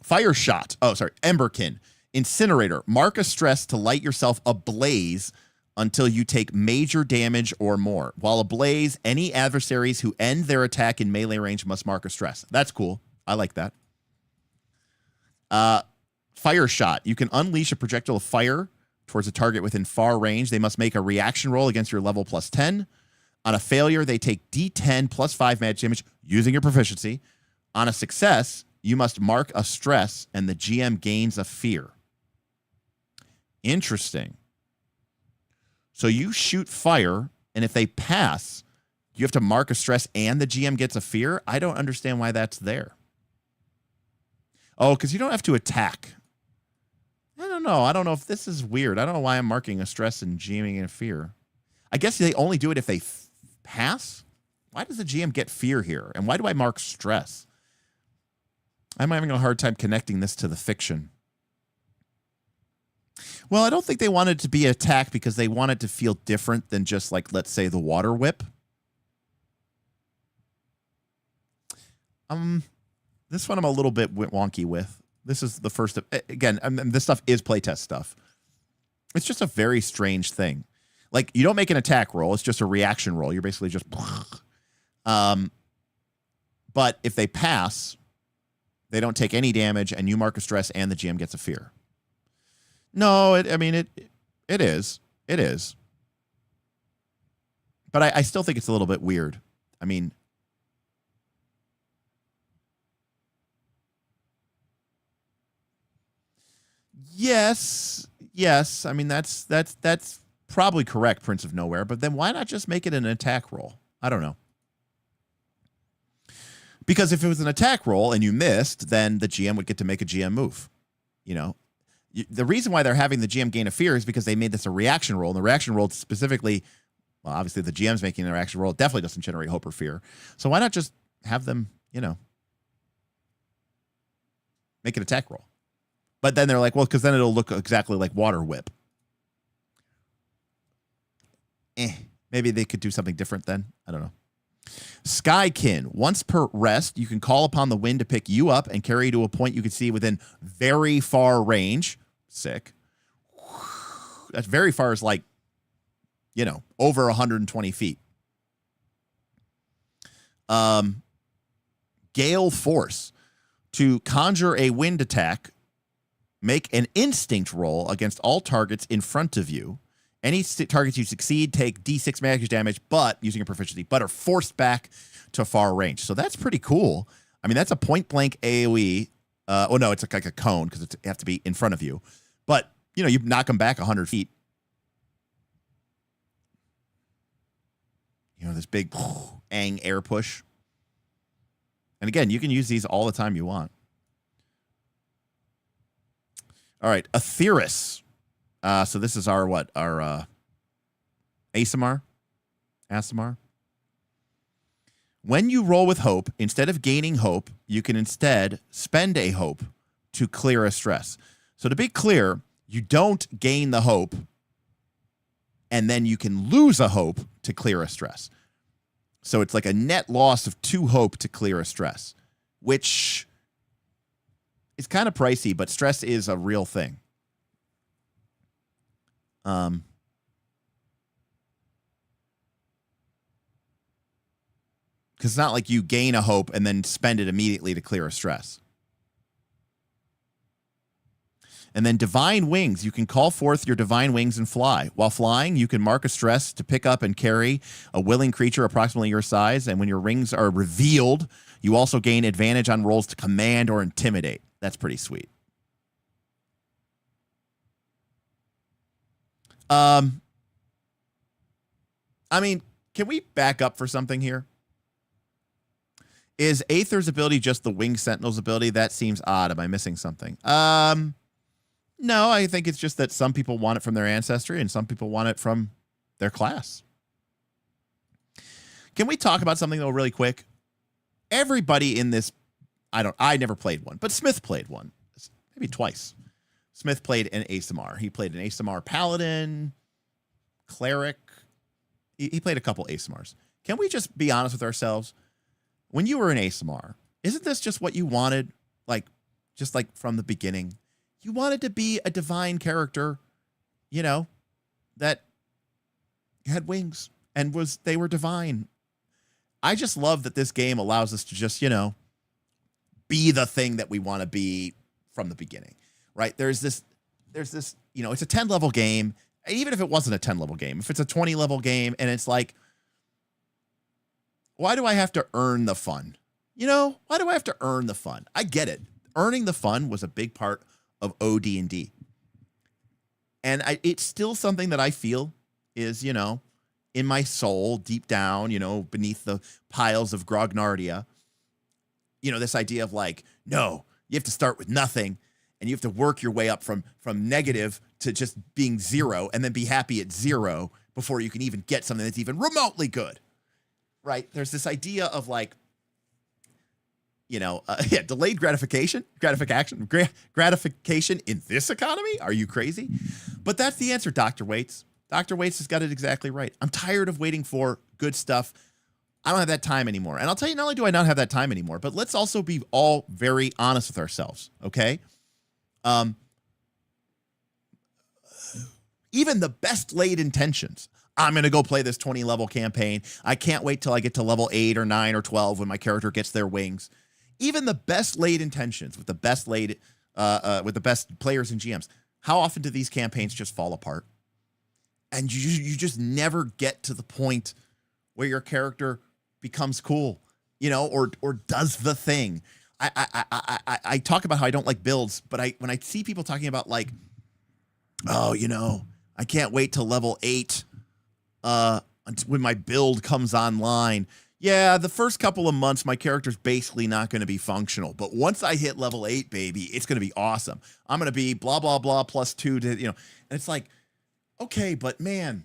Fire Shot. Oh, sorry. Emberkin. Incinerator. Mark a stress to light yourself ablaze until you take major damage or more. While ablaze, any adversaries who end their attack in melee range must mark a stress. That's cool. I like that. Fire Shot. You can unleash a projectile of fire towards a target within far range. They must make a reaction roll against your level +10. On a failure, they take D10 +5 magic damage using your proficiency. On a success, you must mark a stress and the GM gains a fear. Interesting. So you shoot fire, and if they pass, you have to mark a stress and the GM gets a fear? I don't understand why that's there. Oh, because you don't have to attack. I don't know. I don't know if this is weird. I don't know why I'm marking a stress and GMing a fear. I guess they only do it if they pass? Why does the GM get fear here? And why do I mark stress? I'm having a hard time connecting this to the fiction. Well, I don't think they wanted it to be attack because they want it to feel different than just, like, let's say, the Water Whip. This one I'm a little bit wonky with. This is the first of, again, this stuff is playtest stuff. It's just a very strange thing. Like, you don't make an attack roll. It's just a reaction roll. You're basically just... But if they pass, they don't take any damage, and you mark a stress, and the GM gets a fear. No, it is. It is. But I still think it's a little bit weird. I mean... Yes. I mean, that's probably correct, Prince of Nowhere. But then why not just make it an attack roll? I don't know. Because if it was an attack roll and you missed, then the GM would get to make a GM move. You know, the reason why they're having the GM gain a fear is because they made this a reaction roll. And the reaction roll specifically, well, obviously the GM's making the reaction roll. It definitely doesn't generate hope or fear. So why not just have them, you know, make an attack roll? But then they're like, well, because then it'll look exactly like Water Whip. Maybe they could do something different then. I don't know. Skykin. Once per rest, you can call upon the wind to pick you up and carry you to a point you can see within very far range. Sick. That's very far is like, you know, over 120 feet. Gale Force. To conjure a wind attack, make an instinct roll against all targets in front of you. Any targets you succeed take D6 magic damage, but using a proficiency, but are forced back to far range. So that's pretty cool. I mean, that's a point blank AoE. Oh no, it's like a cone because it has to be in front of you. But you know, you knock them back 100 feet. You know, this big ang air push. And again, you can use these all the time you want. All right, Aetheris. So this is our what? Our Asimar? Asimar? When you roll with hope, instead of gaining hope, you can instead spend a hope to clear a stress. So to be clear, you don't gain the hope, and then you can lose a hope to clear a stress. So it's like a net loss of 2 hope to clear a stress, which is kind of pricey, but stress is a real thing. Because it's not like you gain a hope and then spend it immediately to clear a stress. And then Divine Wings. You can call forth your Divine Wings and fly. While flying, you can mark a stress to pick up and carry a willing creature approximately your size. And when your rings are revealed, you also gain advantage on rolls to command or intimidate. That's pretty sweet. I mean, can we back up for something here? Is Aether's ability just the Winged Sentinel's ability? That seems odd. Am I missing something? No, I think it's just that some people want it from their ancestry and some people want it from their class. Can we talk about something, though, really quick? Everybody in this, I never played one, but Smith played one. Maybe twice. Smith played an Asimar. He played an Asimar Paladin, Cleric. He played a couple Asimars. Can we just be honest with ourselves? When you were an Asimar, isn't this just what you wanted? Like, just like from the beginning? You wanted to be a divine character, you know, that had wings and they were divine. I just love that this game allows us to just, you know, be the thing that we want to be from the beginning, right? There's this, you know, it's a 10 level game. Even if it wasn't a 10 level game, if it's a 20 level game and it's like, why do I have to earn the fun? You know, why do I have to earn the fun? I get it. Earning the fun was a big part of OD&D. And it's still something that I feel is, you know, in my soul, deep down, you know, beneath the piles of Grognardia. You know, this idea of like, no, you have to start with nothing and you have to work your way up from negative to just being 0 and then be happy at 0 before you can even get something that's even remotely good. Right? There's this idea of like, you know, delayed gratification in this economy. Are you crazy? But that's the answer, Dr. Waits. Dr. Waits has got it exactly right. I'm tired of waiting for good stuff. I don't have that time anymore. And I'll tell you, not only do I not have that time anymore, but let's also be all very honest with ourselves. Okay. Even the best laid intentions. I'm going to go play this 20 level campaign. I can't wait till I get to level 8 or 9 or 12 when my character gets their wings. Even the best laid intentions with the best laid, with the best players and GMs. How often do these campaigns just fall apart? And you just never get to the point where your character becomes cool, you know, or does the thing. I talk about how I don't like builds, but when I see people talking about like, oh, you know, I can't wait till level 8 when my build comes online. yeah, the first couple of months, my character's basically not going to be functional. But once I hit level 8, baby, it's going to be awesome. I'm going to be blah, blah, blah, +2 to, and it's like, okay, but man,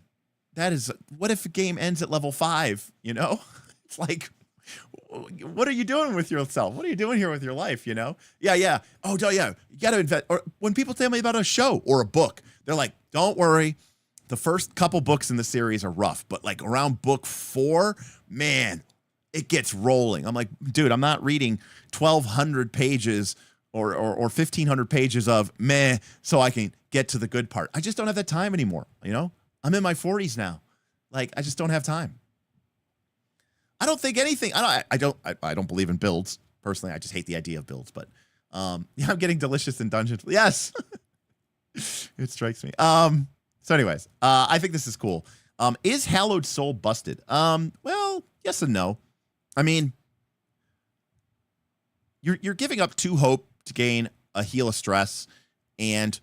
what if a game ends at level 5, It's like, what are you doing with yourself? What are you doing here with your life, Yeah. Oh, yeah. You got to invest. Or when people tell me about a show or a book, they're like, don't worry. The first couple books in the series are rough, but like around book 4, man, it gets rolling. I'm like, dude, I'm not reading 1,200 pages or 1,500 pages of meh so I can get to the good part. I just don't have that time anymore, I'm in my 40s now. Like, I just don't have time. I don't think anything. I don't believe in builds personally. I just hate the idea of builds. But I'm getting delicious in dungeons. Yes, it strikes me. So, anyways, I think this is cool. Is Hallowed Soul busted? Well, yes and no. I mean, you're giving up 2 hope to gain a heal of stress, and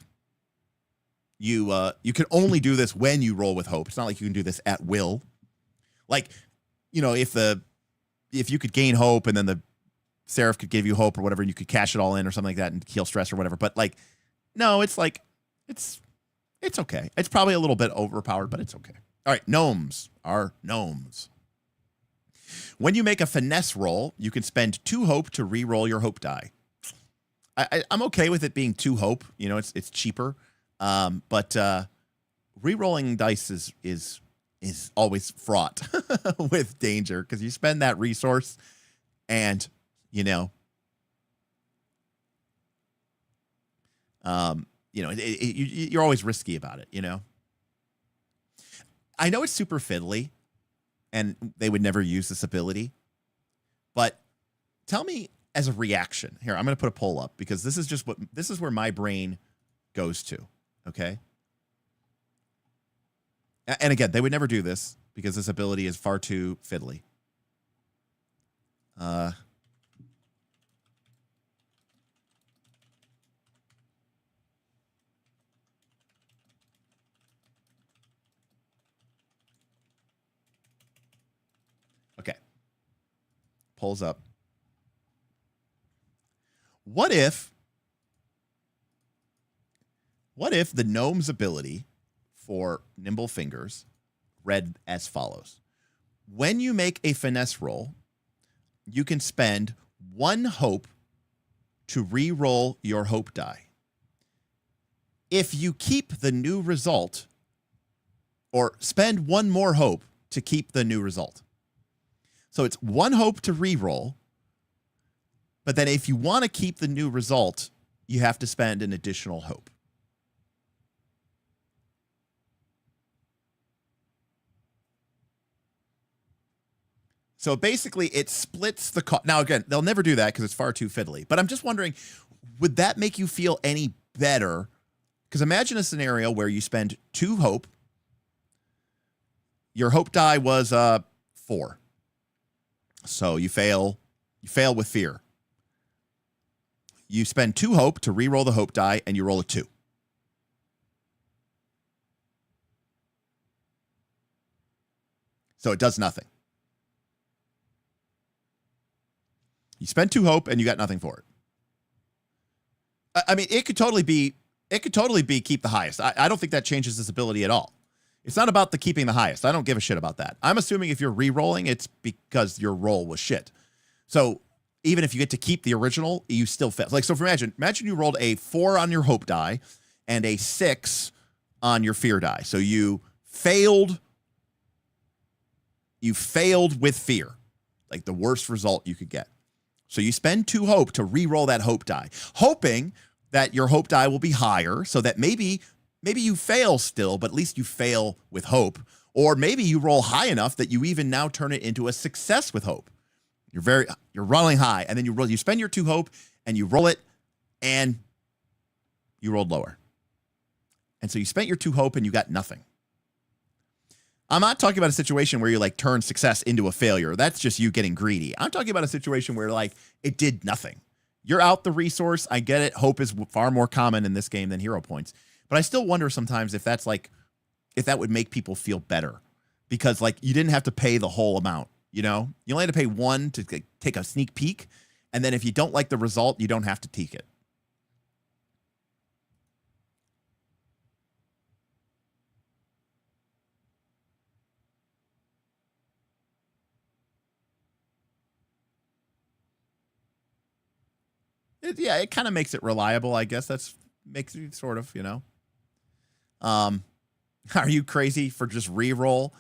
you can only do this when you roll with hope. It's not like you can do this at will. Like, if you could gain hope and then the Seraph could give you hope or whatever, and you could cash it all in or something like that and heal stress or whatever. But like, no, it's like, it's okay. It's probably a little bit overpowered, but it's okay. All right, gnomes are gnomes. When you make a finesse roll, you can spend 2 hope to re-roll your hope die. I'm okay with it being 2 hope. It's cheaper. But re-rolling dice is always fraught with danger because you spend that resource and, you're always risky about it, I know it's super fiddly and they would never use this ability, but tell me as a reaction. Here, I'm going to put a poll up because this is where my brain goes to. Okay. And again, they would never do this because this ability is far too fiddly. Okay. Polls up. What if the gnome's ability for Nimble Fingers read as follows? When you make a finesse roll, you can spend 1 hope to re-roll your hope die. If you keep the new result, or spend 1 more hope to keep the new result. So it's 1 hope to re-roll, but then if you want to keep the new result, you have to spend an additional hope. So basically, it splits the cost. Now, again, they'll never do that because it's far too fiddly. But I'm just wondering, would that make you feel any better? Because imagine a scenario where you spend 2 hope. Your hope die was 4. So you fail with fear. You spend 2 hope to re-roll the hope die, and you roll a 2. So it does nothing. You spend 2 hope and you got nothing for it. I mean, it could totally be keep the highest. I don't think that changes this ability at all. It's not about the keeping the highest. I don't give a shit about that. I'm assuming if you're re-rolling, it's because your roll was shit. So even if you get to keep the original, you still fail. Like, so imagine you rolled a 4 on your hope die and a 6 on your fear die. So you failed with fear, like the worst result you could get. So you spend 2 hope to re-roll that hope die, hoping that your hope die will be higher so that maybe you fail still, but at least you fail with hope. Or maybe you roll high enough that you even now turn it into a success with hope. You're rolling high, and then you spend your 2 hope and you roll it, and you rolled lower. And so you spent your 2 hope and you got nothing. I'm not talking about a situation where you like turn success into a failure. That's just you getting greedy. I'm talking about a situation where like it did nothing. You're out the resource. I get it. Hope is far more common in this game than hero points. But I still wonder sometimes if that would make people feel better, because like you didn't have to pay the whole amount. You know, you only have to pay 1 to take a sneak peek. And then if you don't like the result, you don't have to take it. It kind of makes it reliable, I guess. Makes you sort of, you know. Are you crazy for just re-roll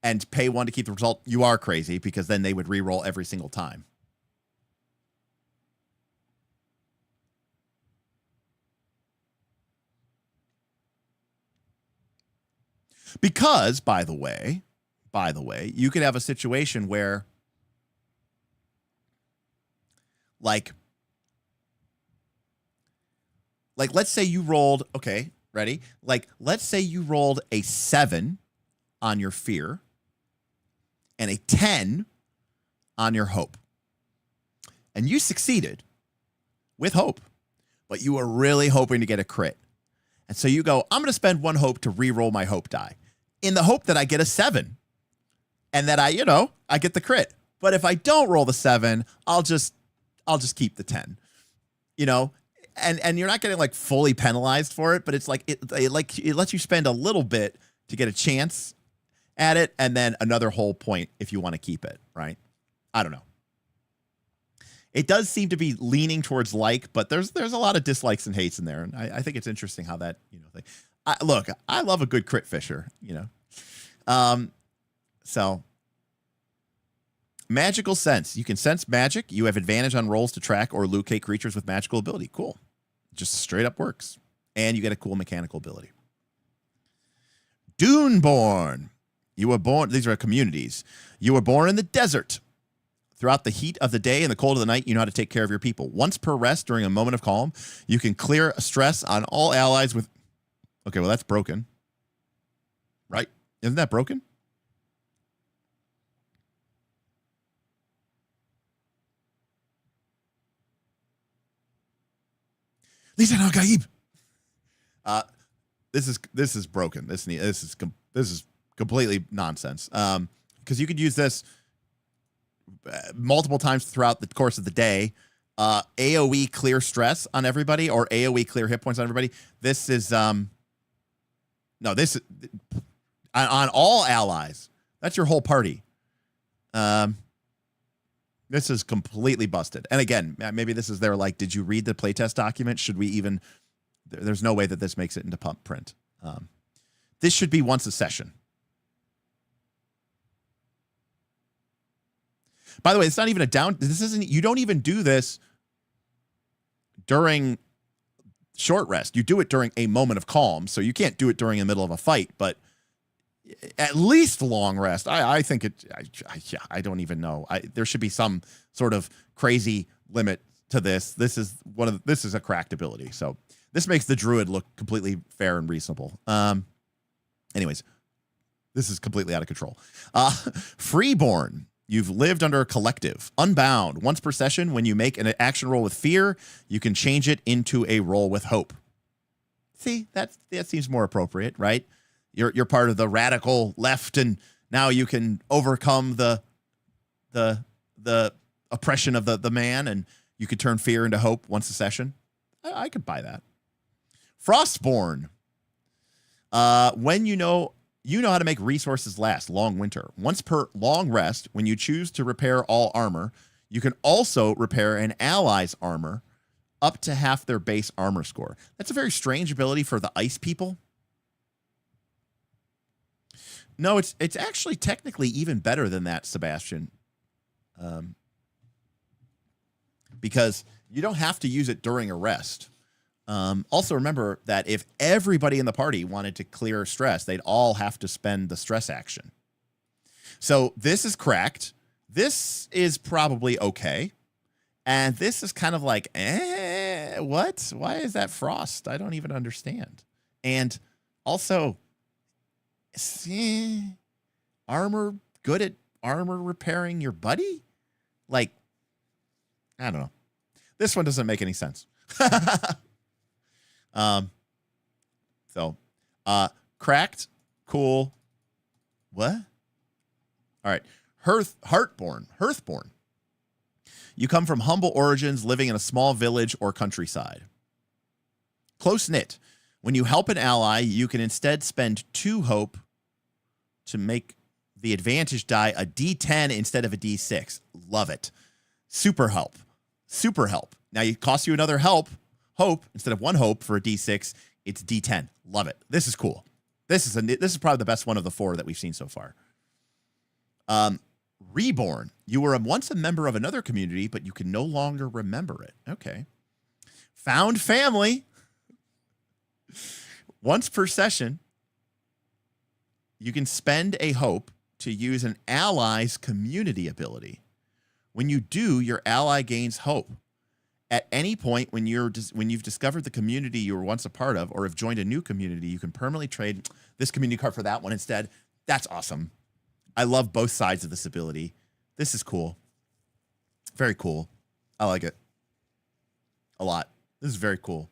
and pay 1 to keep the result? You are crazy, because then they would re-roll every single time. Because, by the way, you could have a situation where, like let's say you rolled, okay, ready? Like, let's say you rolled a 7 on your fear and a 10 on your hope. And you succeeded with hope, but you were really hoping to get a crit. And so you go, I'm going to spend 1 hope to re-roll my hope die in the hope that I get a 7 and that I get the crit. But if I don't roll the 7, I'll just keep the 10, you know? And you're not getting like fully penalized for it, but it's like it lets you spend a little bit to get a chance at it, and then another whole point if you want to keep it, right? I don't know. It does seem to be leaning towards but there's a lot of dislikes and hates in there, and I think it's interesting how that thing. Look, I love a good crit fisher, So magical sense. You can sense magic. You have advantage on rolls to track or locate creatures with magical ability. Cool. Just straight up works. And you get a cool mechanical ability. Duneborn. You were born. These are communities. You were born in the desert. Throughout the heat of the day and the cold of the night, you know how to take care of your people. Once per rest during a moment of calm, you can clear stress on all allies with... Okay, well, that's broken. Right? Isn't that broken? Lisa Nagaib. This is broken. This is completely nonsense. Because you could use this multiple times throughout the course of the day. AOE clear stress on everybody, or AOE clear hit points on everybody. This is on all allies. That's your whole party. This is completely busted. And again, maybe this is their did you read the playtest document? Should we even... There's no way that this makes it into pump print. This should be once a session. By the way, it's not even a down... This isn't... You don't even do this during short rest. You do it during a moment of calm, so you can't do it during the middle of a fight, but at least long rest. I think it... I don't even know. There should be some sort of crazy limit to this. This is a cracked ability, so this makes the druid look completely fair and reasonable. Anyways, this is completely out of control. Freeborn. You've lived under a collective. Unbound. Once per session, when you make an action roll with fear, you can change it into a roll with hope. See, that seems more appropriate, right? You're part of the radical left, and now you can overcome the oppression of the man, and you could turn fear into hope once a session. I could buy that. Frostborn. When you know how to make resources last. Long winter. Once per long rest, when you choose to repair all armor, you can also repair an ally's armor up to half their base armor score. That's a very strange ability for the ice people. No, it's actually technically even better than that, Sebastian. Because you don't have to use it during a rest. Also remember that if everybody in the party wanted to clear stress, they'd all have to spend the stress action. So this is cracked. This is probably okay. And this is kind of like, what? Why is that frost? I don't even understand. And also, armor, good at armor repairing your buddy? I don't know. This one doesn't make any sense. Cracked, cool. What? All right. Hearthborn. You come from humble origins, living in a small village or countryside. Close-knit. When you help an ally, you can instead spend 2 hope to make the advantage die a D10 instead of a D6. Love it. Super help. Super help. Now it costs you another hope instead of 1 hope for a D6. It's D10. Love it. This is cool. This is probably the best one of the 4 that we've seen so far. Reborn. You were once a member of another community, but you can no longer remember it. Okay. Found family. Once per session, you can spend a hope to use an ally's community ability. When you do, your ally gains hope. At any point when you've discovered the community you were once a part of or have joined a new community, you can permanently trade this community card for that one instead. That's awesome. I love both sides of this ability. This is cool. Very cool. I like it a lot. This is very cool.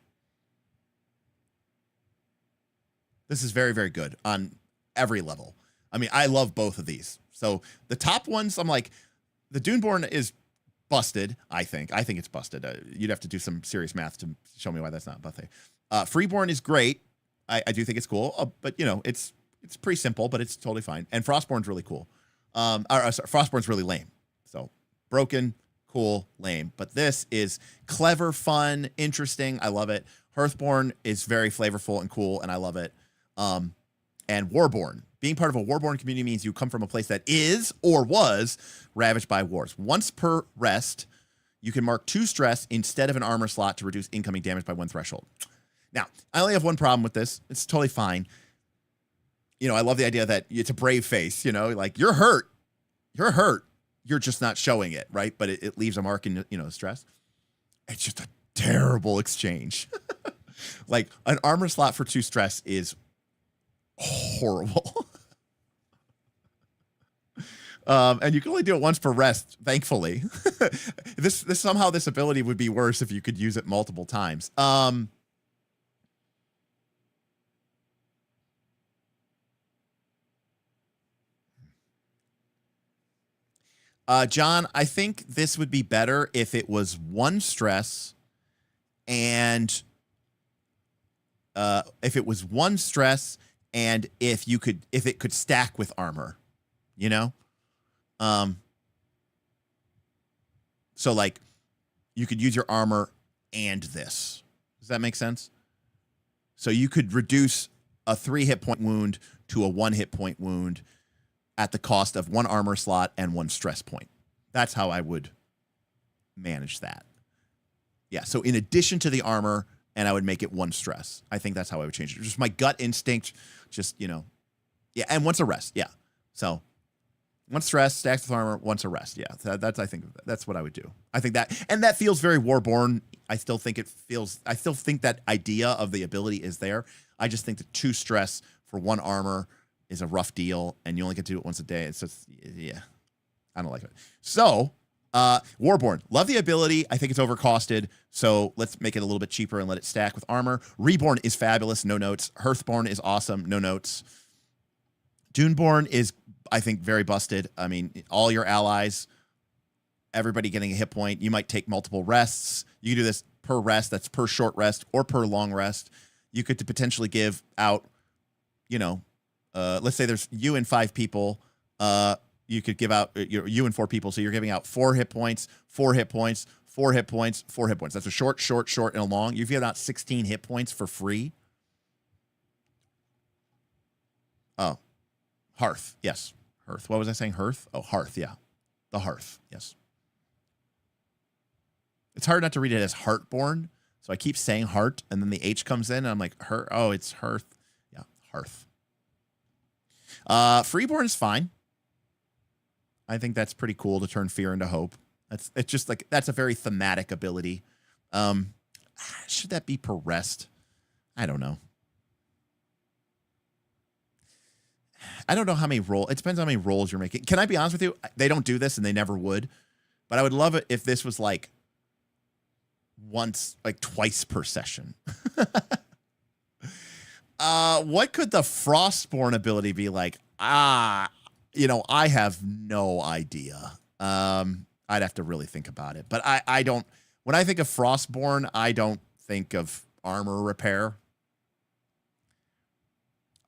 This is very, very good on every level. I mean, I love both of these. So the top ones, I'm like, the Duneborn is busted, I think. I think it's busted. You'd have to do some serious math to show me why that's not busted. Freeborn is great. I do think it's cool, but, you know, it's pretty simple, but it's totally fine. And Frostborn's really cool. Sorry, Frostborn's really lame. So broken, cool, lame. But this is clever, fun, interesting. I love it. Hearthborn is very flavorful and cool, and I love it. And Warborn. Being part of a Warborn community means you come from a place that is or was ravaged by wars. Once per rest, you can mark 2 stress instead of an armor slot to reduce incoming damage by 1 threshold. Now, I only have one problem with this. It's totally fine. You know, I love the idea that it's a brave face, you know, like you're hurt. You're hurt. You're just not showing it, right? But it leaves a mark in, you know, stress. It's just a terrible exchange. Like an armor slot for 2 stress is horrible. And you can only do it once per rest, thankfully. This somehow this ability would be worse if you could use it multiple times. John, I think this would be better if it was 1 stress and if it was 1 stress and if it could stack with armor, you know? So like you could use your armor and this. Does that make sense? So you could reduce a 3 hit point wound to a 1 hit point wound at the cost of 1 armor slot and 1 stress point. That's how I would manage that. Yeah, so in addition to the armor, and I would make it 1 stress. I think that's how I would change it. Just my gut instinct, just, you know. Yeah, and once a rest, yeah. So 1 stress, stacks with armor, once a rest. Yeah, that's I think that's what I would do. I think that, and that feels very Warborn. I still think that idea of the ability is there. I just think that 2 stress for 1 armor is a rough deal, and you only get to do it once a day. It's just, yeah, I don't like it. So, Warborn, love the ability. I think it's overcosted, so let's make it a little bit cheaper and let it stack with armor. Reborn is fabulous, no notes. Hearthborn is awesome, no notes. Duneborn is, I think, very busted. I mean, all your allies, everybody getting a hit point. You might take multiple rests. You can do this per rest. That's per short rest or per long rest. You could potentially give out, you know, let's say there's you and 5 people. You could give out you and 4 people. So you're giving out 4 hit points, 4 hit points, 4 hit points, 4 hit points. That's a short, and a long. You've given out 16 hit points for free. Oh, Hearth. Yes. Hearth. What was I saying? Hearth? Oh, Hearth. Yeah. The Hearth. Yes. It's hard not to read it as Heartborn. So I keep saying heart, and then the H comes in, and I'm like, oh, it's Hearth. Yeah, Hearth. Freeborn is fine. I think that's pretty cool to turn fear into hope. It's just like, that's a very thematic ability. Should that be per rest? I don't know. I don't know how many rolls. It depends on how many rolls you're making. Can I be honest with you? They don't do this, and they never would. But I would love it if this was like twice per session. What could the Frostborn ability be like? You know, I have no idea. I'd have to really think about it. But I don't, when I think of Frostborn, I don't think of armor repair.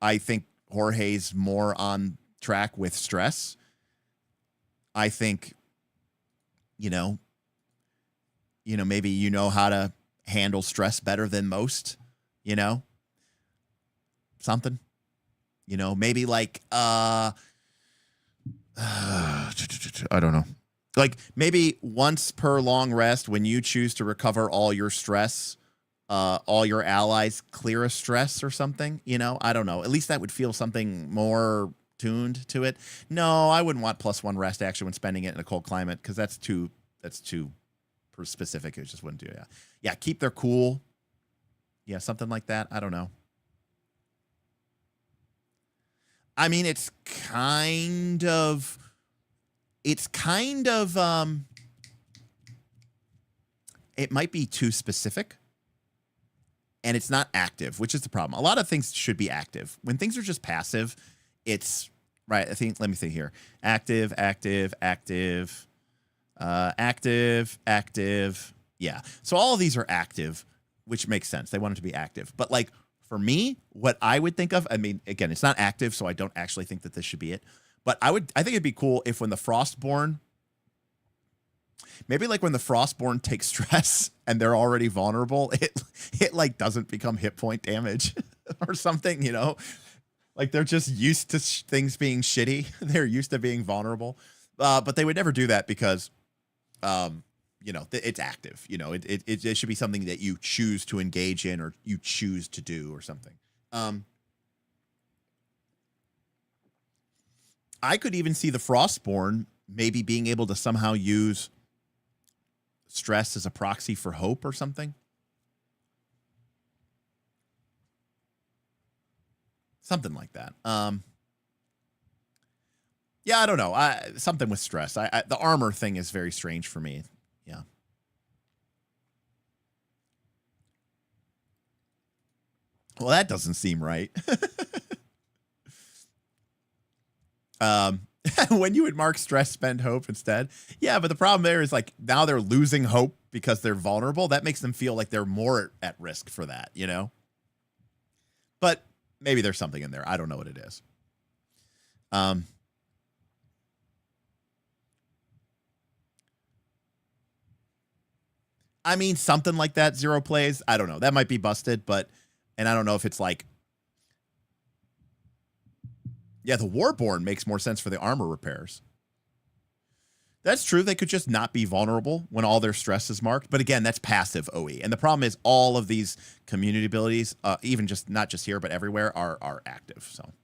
I think Jorge's more on track with stress. I think, maybe you know how to handle stress better than most, something, maybe like, I don't know. Like maybe once per long rest, when you choose to recover all your stress, all your allies clear a stress or something, I don't know. At least that would feel something more tuned to it. No, I wouldn't want +1 rest action when spending it in a cold climate because that's too specific. It just wouldn't do it. Yeah, keep their cool. Yeah, something like that. I don't know. I mean, it's kind of it might be too specific. And it's not active, which is the problem. A lot of things should be active. When things are just passive, it's right. Let me think here. Active. Yeah. So all of these are active, which makes sense. They want it to be active. But like for me, what I would think of, I mean, again, it's not active, so I don't actually think that this should be it. But I think it'd be cool if when the Frostborn, maybe like when the Frostborn takes stress and they're already vulnerable, it like doesn't become hit point damage or something, like they're just used to things being shitty. They're used to being vulnerable, but they would never do that because, it's active. It should be something that you choose to engage in or you choose to do or something. I could even see the Frostborn maybe being able to somehow use stress as a proxy for hope or something. Something like that. Yeah, I don't know. Something with stress. The armor thing is very strange for me. Yeah. Well, that doesn't seem right. When you would mark stress, spend hope instead. Yeah, but the problem there is like now they're losing hope because they're vulnerable. That makes them feel like they're more at risk for that, But maybe there's something in there. I don't know what it is. I mean, something like that, 0 plays. I don't know. That might be busted, and I don't know if it's like, yeah, the Warborn makes more sense for the armor repairs. That's true. They could just not be vulnerable when all their stress is marked. But again, that's passive OE. And the problem is all of these community abilities, even just not just here, but everywhere, are active. So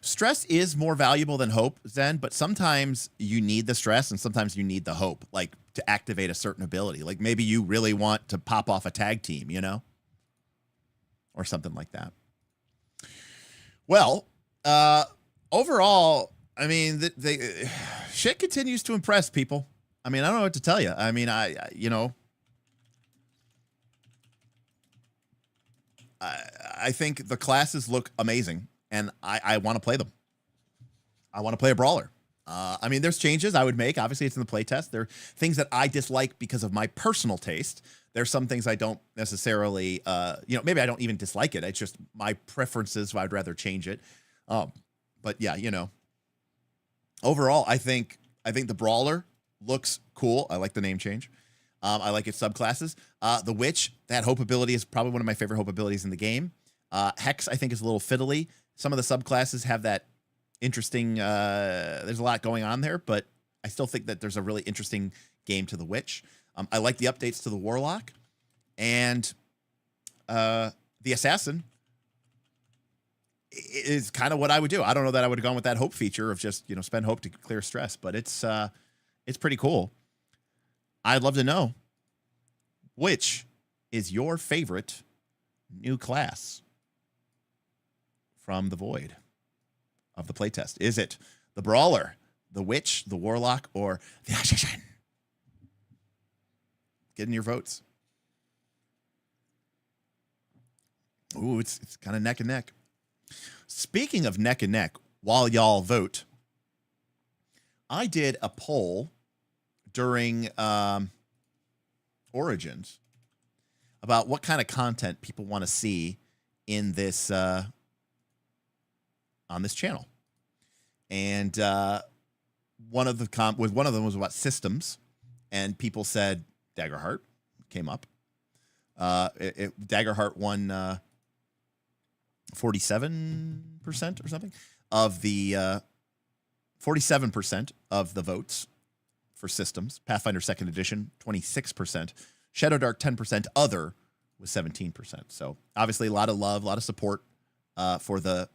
stress is more valuable than hope, Zen, but sometimes you need the stress and sometimes you need the hope, like to activate a certain ability. Like maybe you really want to pop off a tag team, or something like that. Well, overall, I mean, the shit continues to impress people. I mean, I don't know what to tell you. I mean, I think the classes look amazing, and I want to play them. I want to play a Brawler. I mean, there's changes I would make. Obviously, it's in the playtest. There are things that I dislike because of my personal taste. There's some things I don't necessarily, maybe I don't even dislike it. It's just my preferences. I'd rather change it. But yeah, overall, I think the Brawler looks cool. I like the name change. I like its subclasses. The Witch, that hope ability is probably one of my favorite hope abilities in the game. Hex, I think, is a little fiddly. Some of the subclasses have that interesting, there's a lot going on there, but I still think that there's a really interesting game to the Witch. I like the updates to the Warlock, and the Assassin is kind of what I would do. I don't know that I would have gone with that hope feature of just, spend hope to clear stress, but it's pretty cool. I'd love to know which is your favorite new class from the void of the playtest. Is it the Brawler, the Witch, the Warlock, or the Assassin? Get in your votes. Ooh, it's kind of neck and neck. Speaking of neck and neck, while y'all vote, I did a poll during Origins about what kind of content people want to see in this on this channel, and one of them was about systems, and people said Daggerheart came up. Daggerheart won 47% or something of the 47% of the votes for systems. Pathfinder 2nd Edition 26%, Shadow Dark 10%, other was 17%. So obviously a lot of love, a lot of support for the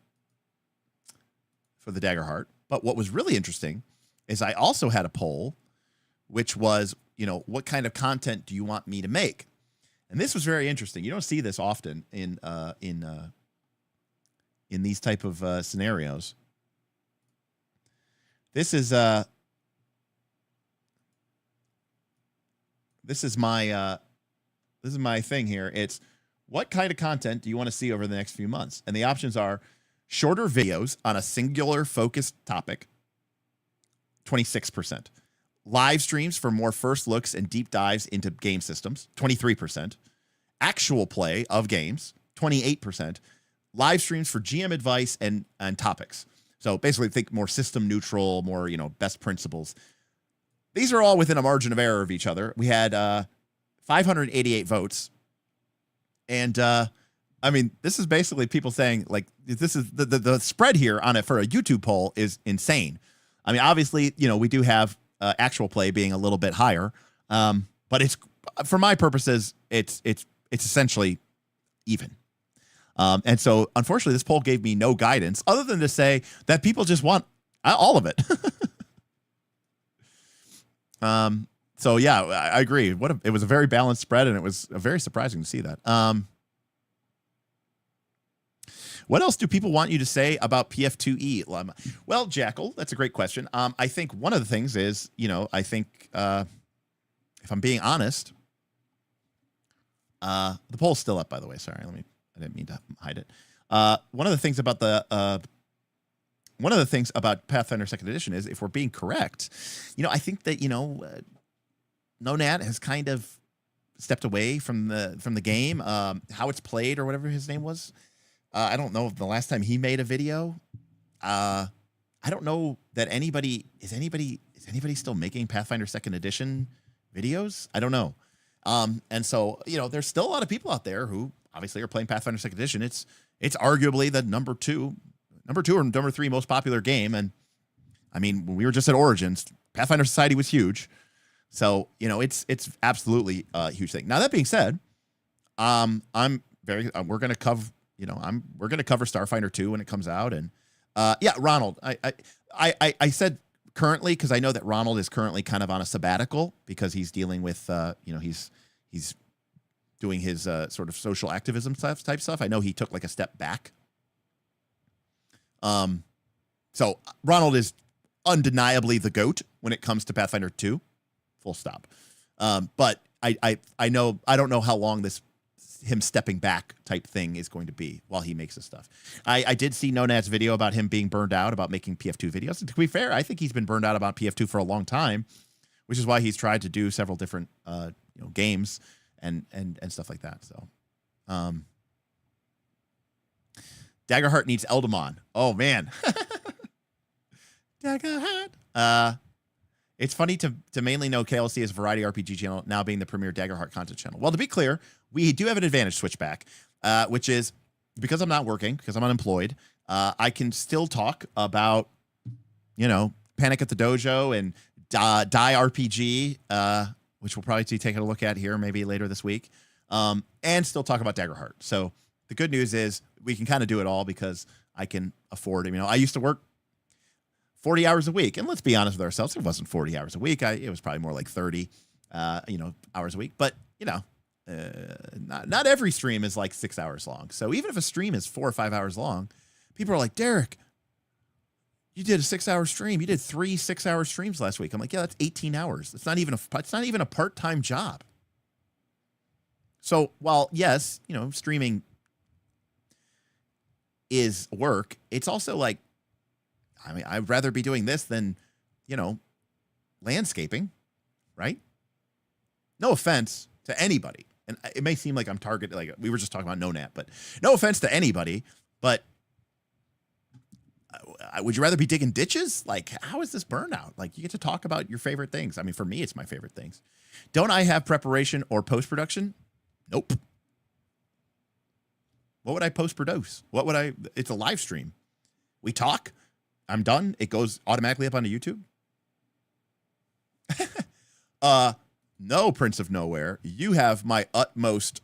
Daggerheart. But what was really interesting is I also had a poll, which was, what kind of content do you want me to make? And this was very interesting. You don't see this often in these type of scenarios. This is my thing here. It's what kind of content do you want to see over the next few months? And the options are shorter videos on a singular focused topic, 26%. Live streams for more first looks and deep dives into game systems, 23%. Actual play of games, 28%. Live streams for GM advice and topics. So basically think more system neutral, more, best principles. These are all within a margin of error of each other. We had 588 votes. And this is basically people saying, like, this is the spread here on it for a YouTube poll is insane. I mean, obviously, we do have actual play being a little bit higher. But it's, for my purposes, it's essentially even. And so, unfortunately, this poll gave me no guidance other than to say that people just want all of it. So, yeah, I agree. It was a very balanced spread, and it was very surprising to see that. What else do people want you to say about PF2E? Well, Jackal, that's a great question. I think one of the things is, I think if I'm being honest, the poll's still up, by the way. Sorry, I didn't mean to hide it. One of the things about Pathfinder 2nd Edition is, if we're being correct, I think that Nonat has kind of stepped away from the game. How it's played or whatever his name was. I don't know the last time he made a video. I don't know that is anybody still making Pathfinder 2nd Edition videos? I don't know. And so, there's still a lot of people out there who obviously are playing Pathfinder 2nd Edition. It's arguably the number two or number 3 most popular game. And I mean, when we were just at Origins, Pathfinder Society was huge. So, it's absolutely a huge thing. Now, that being said, we're going to cover, we're going to cover Starfinder 2 when it comes out. And Ronald, I said currently, because I know that Ronald is currently kind of on a sabbatical because he's dealing with, he's doing his sort of social activism type stuff. I know he took like a step back. So Ronald is undeniably the GOAT when it comes to Pathfinder 2, full stop. But I don't know how long him stepping back type thing is going to be while he makes this stuff. I did see Nonat's video about him being burned out about making PF2 videos. And to be fair, I think he's been burned out about PF2 for a long time, which is why he's tried to do several different games and stuff like that. So Daggerheart needs Eldamon. Oh man. Daggerheart. It's funny to mainly know KLC as a variety RPG channel, now being the premier Daggerheart content channel. Well, to be clear, we do have an advantage switchback, which is because I'm not working, because I'm unemployed, I can still talk about, Panic at the Dojo and Die RPG, which we'll probably be taking a look at here maybe later this week, and still talk about Daggerheart. So the good news is we can kind of do it all because I can afford it. I used to work 40 hours a week. And let's be honest with ourselves, it wasn't 40 hours a week. It was probably more like 30, hours a week. But, not every stream is like 6 hours long. So even if a stream is 4 or 5 hours long, people are like, Derek, you did a 6-hour stream. You did 3 6-hour streams last week. I'm like, yeah, that's 18 hours. It's not even a part-time job. So while, yes, streaming is work, it's also like, I mean, I'd rather be doing this than, you know, landscaping, right? No offense to anybody. And it may seem like I'm targeted, like we were just talking about no nap, but no offense to anybody, but would you rather be digging ditches? Like, how is this burnout? Like, you get to talk about your favorite things. I mean, for me, it's my favorite things. Don't I have preparation or post-production? Nope. What would I post-produce? What would I, it's a live stream. We talk, I'm done. It goes automatically up onto YouTube. No, Prince of Nowhere. You have my utmost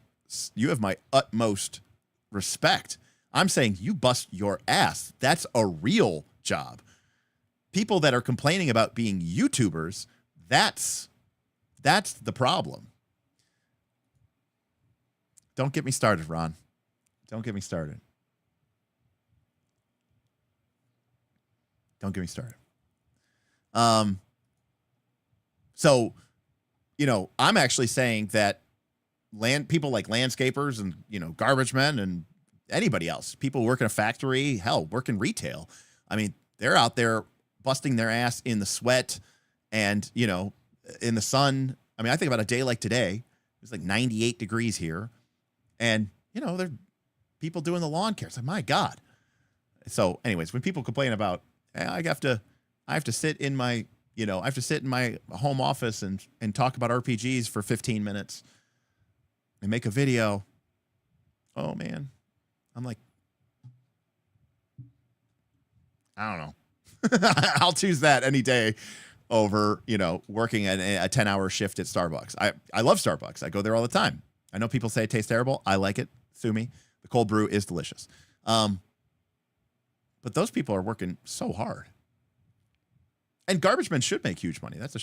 respect. I'm saying you bust your ass. That's a real job. People that are complaining about being YouTubers, that's the problem. Don't get me started, Ron. Don't get me started. Don't get me started. So, you know, I'm actually saying that people like landscapers and, you know, garbage men and anybody else, people work in a factory, hell, work in retail. I mean, they're out there busting their ass in the sweat and, you know, in the sun. I mean, I think about a day like today. It's like 98 degrees here. And, you know, there are people doing the lawn care. It's like, my God. So anyways, when people complain about, I have to sit in my, you know, I have to sit in my home office and talk about RPGs for 15 minutes and make a video. Oh, man. I'm like, I don't know. I'll choose that any day over, you know, working at a 10-hour shift at Starbucks. I love Starbucks. I go there all the time. I know people say it tastes terrible. I like it. Sue me. The cold brew is delicious. But those people are working so hard. And garbage men should make huge money. That's a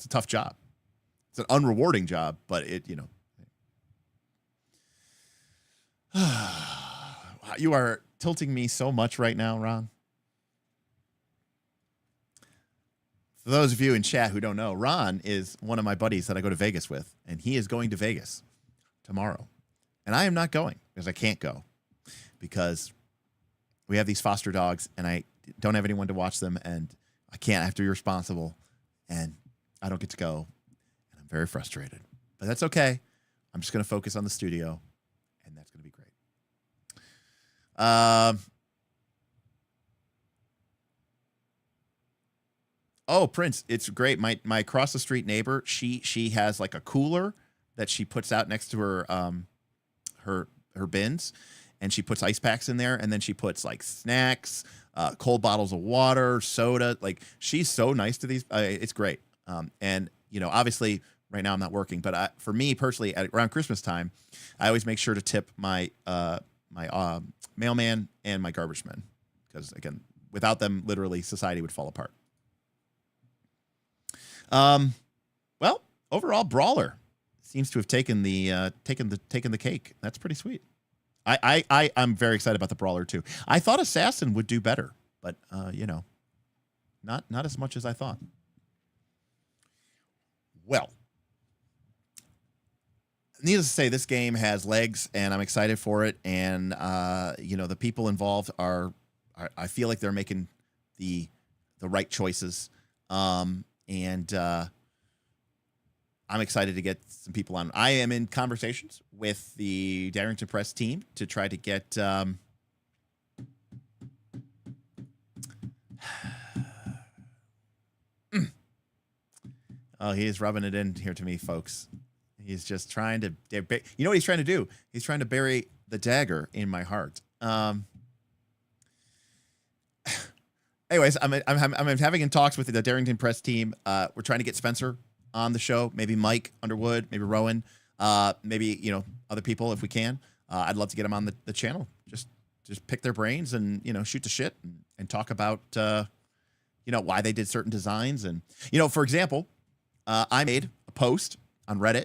tough job. It's an unrewarding job, but it, you know. You are tilting me so much right now, Ron. For those of you in chat who don't know, Ron is one of my buddies that I go to Vegas with, and he is going to Vegas tomorrow. And I am not going because I can't go because we have these foster dogs and I don't have anyone to watch them and I can't. I have to be responsible and I don't get to go and I'm very frustrated. But that's okay. I'm just going to focus on the studio and that's going to be great. Oh, Prince, it's great. My across the street neighbor, she has like a cooler that she puts out next to her her bins, and she puts ice packs in there, and then she puts like snacks, cold bottles of water, soda. Like, she's so nice to these. It's great. And you know, obviously right now I'm not working, but for me personally, around Christmas time, I always make sure to tip my mailman and my garbage man, because again, without them, literally society would fall apart. Well, overall, Brawler seems to have taken the cake. That's pretty sweet. I'm very excited about the Brawler too. I thought Assassin would do better, but you know, not as much as I thought. Well, needless to say, this game has legs, and I'm excited for it. And you know, the people involved are I feel like they're making the right choices. And I'm excited to get some people on. I am in conversations with the Darrington Press team to try to get oh, he is rubbing it in here to me, folks. He's just trying to, you know what he's trying to do? He's trying to bury the dagger in my heart. Anyways, I'm having talks with the Darrington Press team. We're trying to get Spencer on the show, maybe Mike Underwood, maybe Rowan, maybe, you know, other people if we can. I'd love to get them on the channel. Just pick their brains and, you know, shoot the shit and talk about, you know, why they did certain designs. And, you know, for example, I made a post on Reddit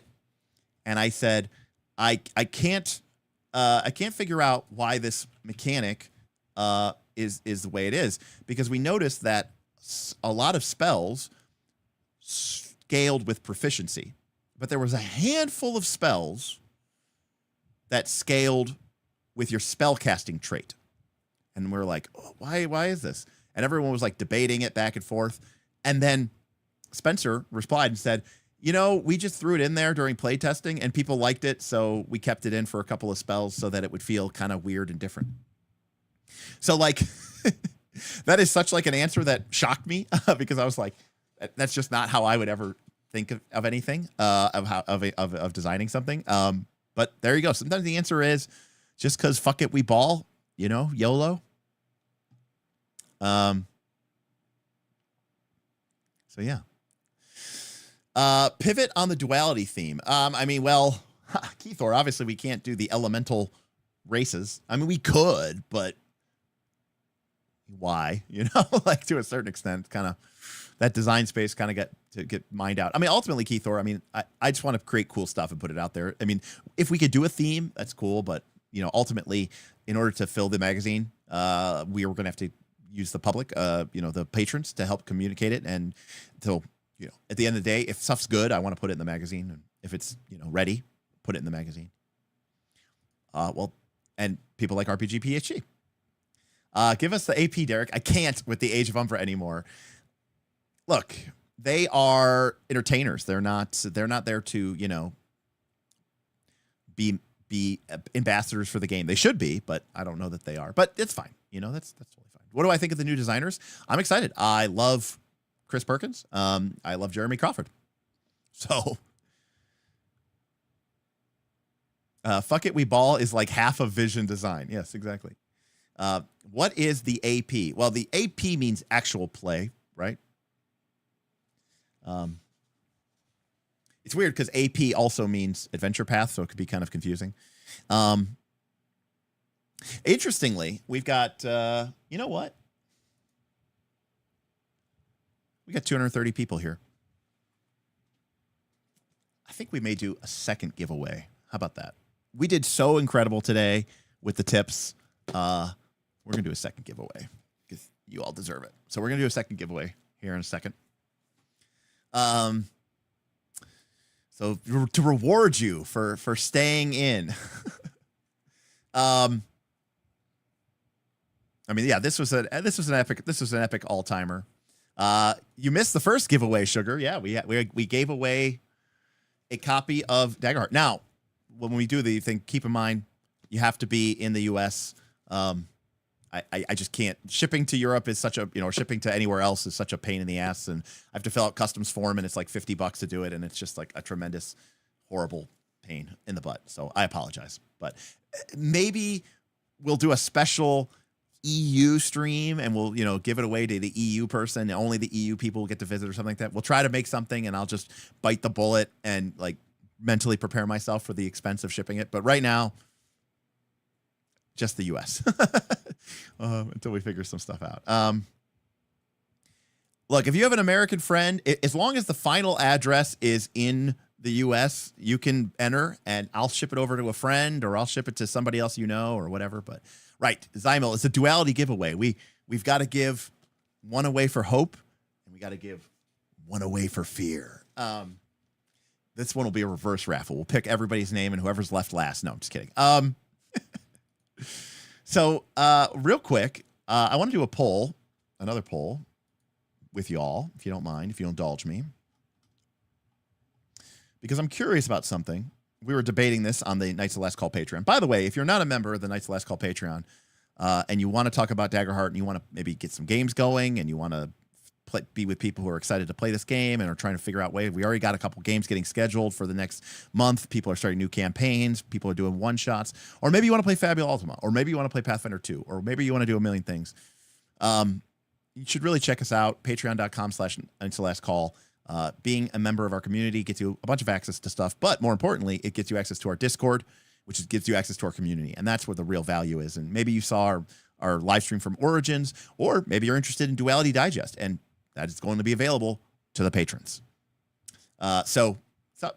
and I said, I can't figure out why this mechanic is the way it is, because we noticed that a lot of spells scaled with proficiency, but there was a handful of spells that scaled with your spell casting trait. And we're like, oh, why is this? And everyone was like debating it back and forth. And then Spencer replied and said, we just threw it in there during playtesting and people liked it. So we kept it in for a couple of spells so that it would feel kind of weird and different. So like, that is such like an answer that shocked me because I was like, that's just not how I would ever think of anything, of designing something. But there you go. Sometimes the answer is just because fuck it, we ball, YOLO. So yeah. Pivot on the duality theme. Keithor, obviously we can't do the elemental races. I mean, we could, but why? Like to a certain extent, kind of that design space kind of get mined out. I mean, ultimately, Keithor, I just want to create cool stuff and put it out there. I mean, if we could do a theme, that's cool, but ultimately, in order to fill the magazine, we were going to have to use the public, the patrons to help communicate it. And so, at the end of the day, if stuff's good, I want to put it in the magazine. And if it's, ready, put it in the magazine. And people like RPG PhD. Give us the AP, Derek. I can't with the Age of Umbra anymore. Look, they are entertainers. They're not there to, be ambassadors for the game. They should be, but I don't know that they are. But it's fine. That's totally fine. What do I think of the new designers? I'm excited. I love Chris Perkins. I love Jeremy Crawford. So, fuck it, we ball is like half of Vision Design. Yes, exactly. What is the AP? Well, the AP means actual play, right? It's weird because AP also means adventure path, so it could be kind of confusing. Interestingly, we've got, you know what? We got 230 people here. I think we may do a second giveaway. How about that? We did so incredible today with the tips. We're going to do a second giveaway because you all deserve it. So we're going to do a second giveaway here in a second. So to reward you for staying in. This was an epic all-timer. You missed the first giveaway, Sugar. Yeah, we gave away a copy of Daggerheart. Now, when we do the thing, keep in mind you have to be in the US. I just can't. Shipping to Europe is such a, shipping to anywhere else is such a pain in the ass. And I have to fill out customs form and it's like $50 to do it. And it's just like a tremendous, horrible pain in the butt. So I apologize. But maybe we'll do a special EU stream and we'll, give it away to the EU person. And only the EU people will get to visit or something like that. We'll try to make something and I'll just bite the bullet and like mentally prepare myself for the expense of shipping it. But right now, just the US until we figure some stuff out. Look, if you have an American friend, as long as the final address is in the US, you can enter and I'll ship it over to a friend or I'll ship it to somebody else or whatever. But right, Zymil, it's a duality giveaway. We've got to give one away for hope and we got to give one away for fear. This one will be a reverse raffle. We'll pick everybody's name and whoever's left last. No, I'm just kidding. So, real quick, I want to do another poll with y'all, if you don't mind, if you'll indulge me. Because I'm curious about something. We were debating this on the Knights of Last Call Patreon. By the way, if you're not a member of the Knights of Last Call Patreon, and you want to talk about Daggerheart and you want to maybe get some games going and you want to be with people who are excited to play this game and are trying to figure out ways. We already got a couple games getting scheduled for the next month. People are starting new campaigns. People are doing one-shots. Or maybe you want to play Fabula Ultima. Or maybe you want to play Pathfinder 2. Or maybe you want to do a million things. You should really check us out. Patreon.com/Knights-of-Last-Call. Being a member of our community gets you a bunch of access to stuff. But more importantly, it gets you access to our Discord, which gives you access to our community. And that's where the real value is. And maybe you saw our live stream from Origins. Or maybe you're interested in Duality Digest. And that is going to be available to the patrons. So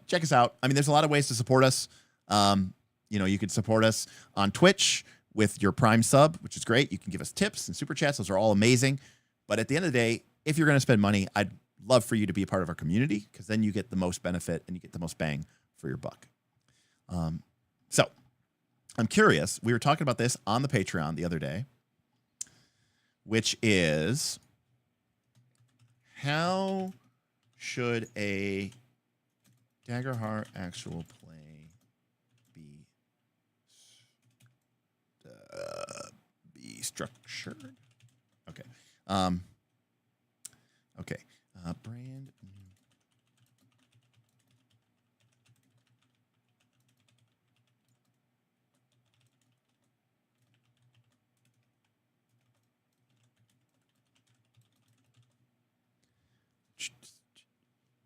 check us out. I mean, there's a lot of ways to support us. You can support us on Twitch with your Prime sub, which is great. You can give us tips and super chats. Those are all amazing. But at the end of the day, if you're going to spend money, I'd love for you to be a part of our community because then you get the most benefit and you get the most bang for your buck. So I'm curious. We were talking about this on the Patreon the other day, which is how should a Daggerheart actual play be structured? Okay. Okay. Brand new.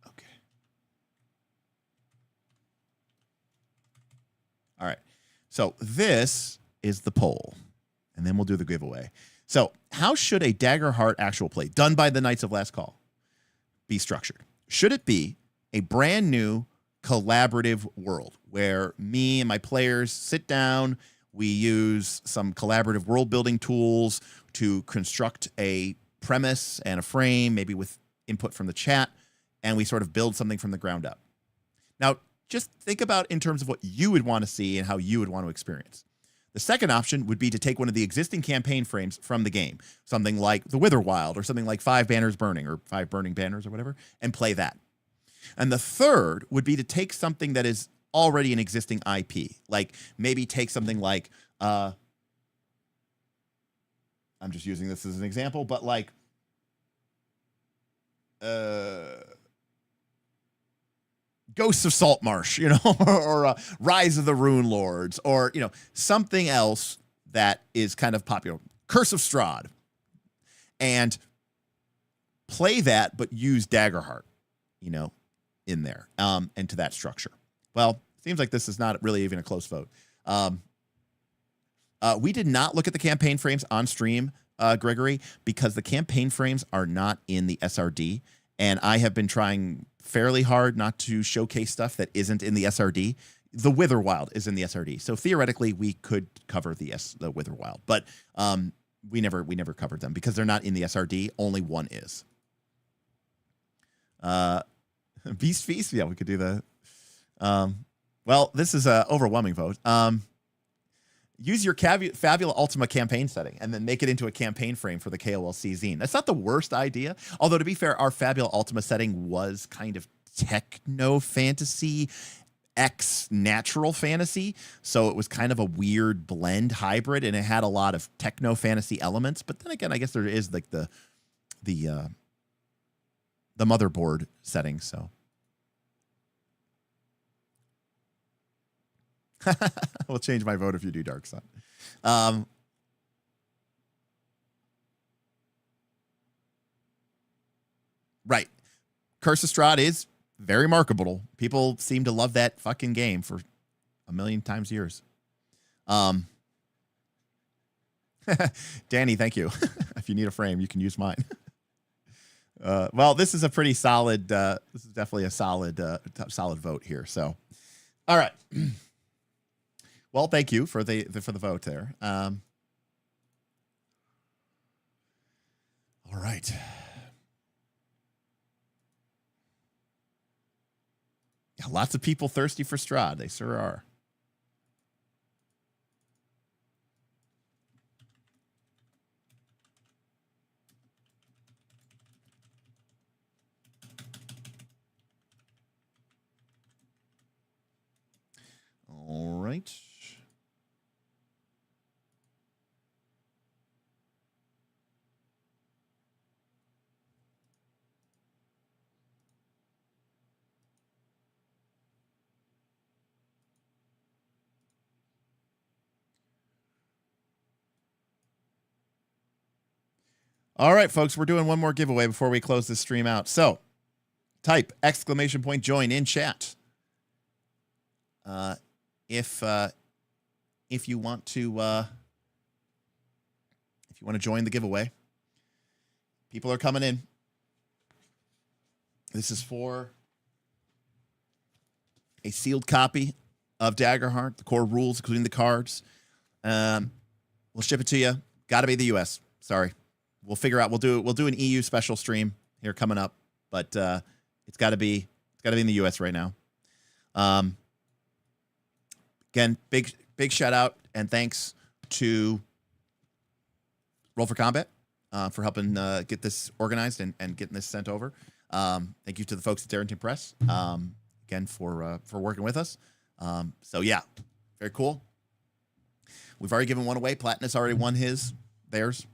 Okay. All right. So this is the poll, and then we'll do the giveaway. So how should a Daggerheart actual play done by the Knights of Last Call be structured? Should it be a brand new collaborative world where me and my players sit down, we use some collaborative world building tools to construct a premise and a frame, maybe with input from the chat, and we sort of build something from the ground up? Now, just think about in terms of what you would want to see and how you would want to experience. The second option would be to take one of the existing campaign frames from the game, something like the Witherwild or something like 5 Banners Burning or 5 Burning Banners or whatever, and play that. And the third would be to take something that is already an existing IP, like maybe take something like, I'm just using this as an example, but like, Ghosts of Saltmarsh, you know, or Rise of the Rune Lords, or, you know, something else that is kind of popular. Curse of Strahd. And play that, but use Daggerheart, you know, in there, and to that structure. Well, seems like this is not really even a close vote. We did not look at the campaign frames on stream, Gregory, because the campaign frames are not in the SRD, and I have been trying fairly hard not to showcase stuff that isn't in the SRD. The Witherwild is in the SRD, so theoretically we could cover the Witherwild, but we never covered them because they're not in the SRD. Only one is. Beast Feast, yeah, we could do the. Well, this is an overwhelming vote. Use your Fabula Ultima campaign setting and then make it into a campaign frame for the KOLC zine. That's not the worst idea. Although, to be fair, our Fabula Ultima setting was kind of techno-fantasy X natural fantasy. So it was kind of a weird blend hybrid, and it had a lot of techno-fantasy elements. But then again, I guess there is like the motherboard setting, so. We'll change my vote if you do Dark Sun. Right. Curse of Strahd is very marketable. People seem to love that fucking game for a million times years. Danny, thank you. If you need a frame, you can use mine. Well, this is a pretty solid, this is definitely a solid vote here. So, all right. Well, thank you for the vote there. All right. Yeah, lots of people thirsty for Strahd. They sure are. All right. All right, folks, we're doing one more giveaway before we close this stream out. So type !join in chat. If you want to join the giveaway, people are coming in. This is for a sealed copy of Daggerheart, the core rules, including the cards. We'll ship it to you. Got to be the U.S. Sorry, we'll figure out. We'll do an EU special stream here coming up, but it's got to be in the U.S. right now. Again, big shout out and thanks to Roll for Combat for helping get this organized and getting this sent over. Thank you to the folks at Darrington Press again for working with us. So yeah, very cool. We've already given one away. Platinus already won theirs,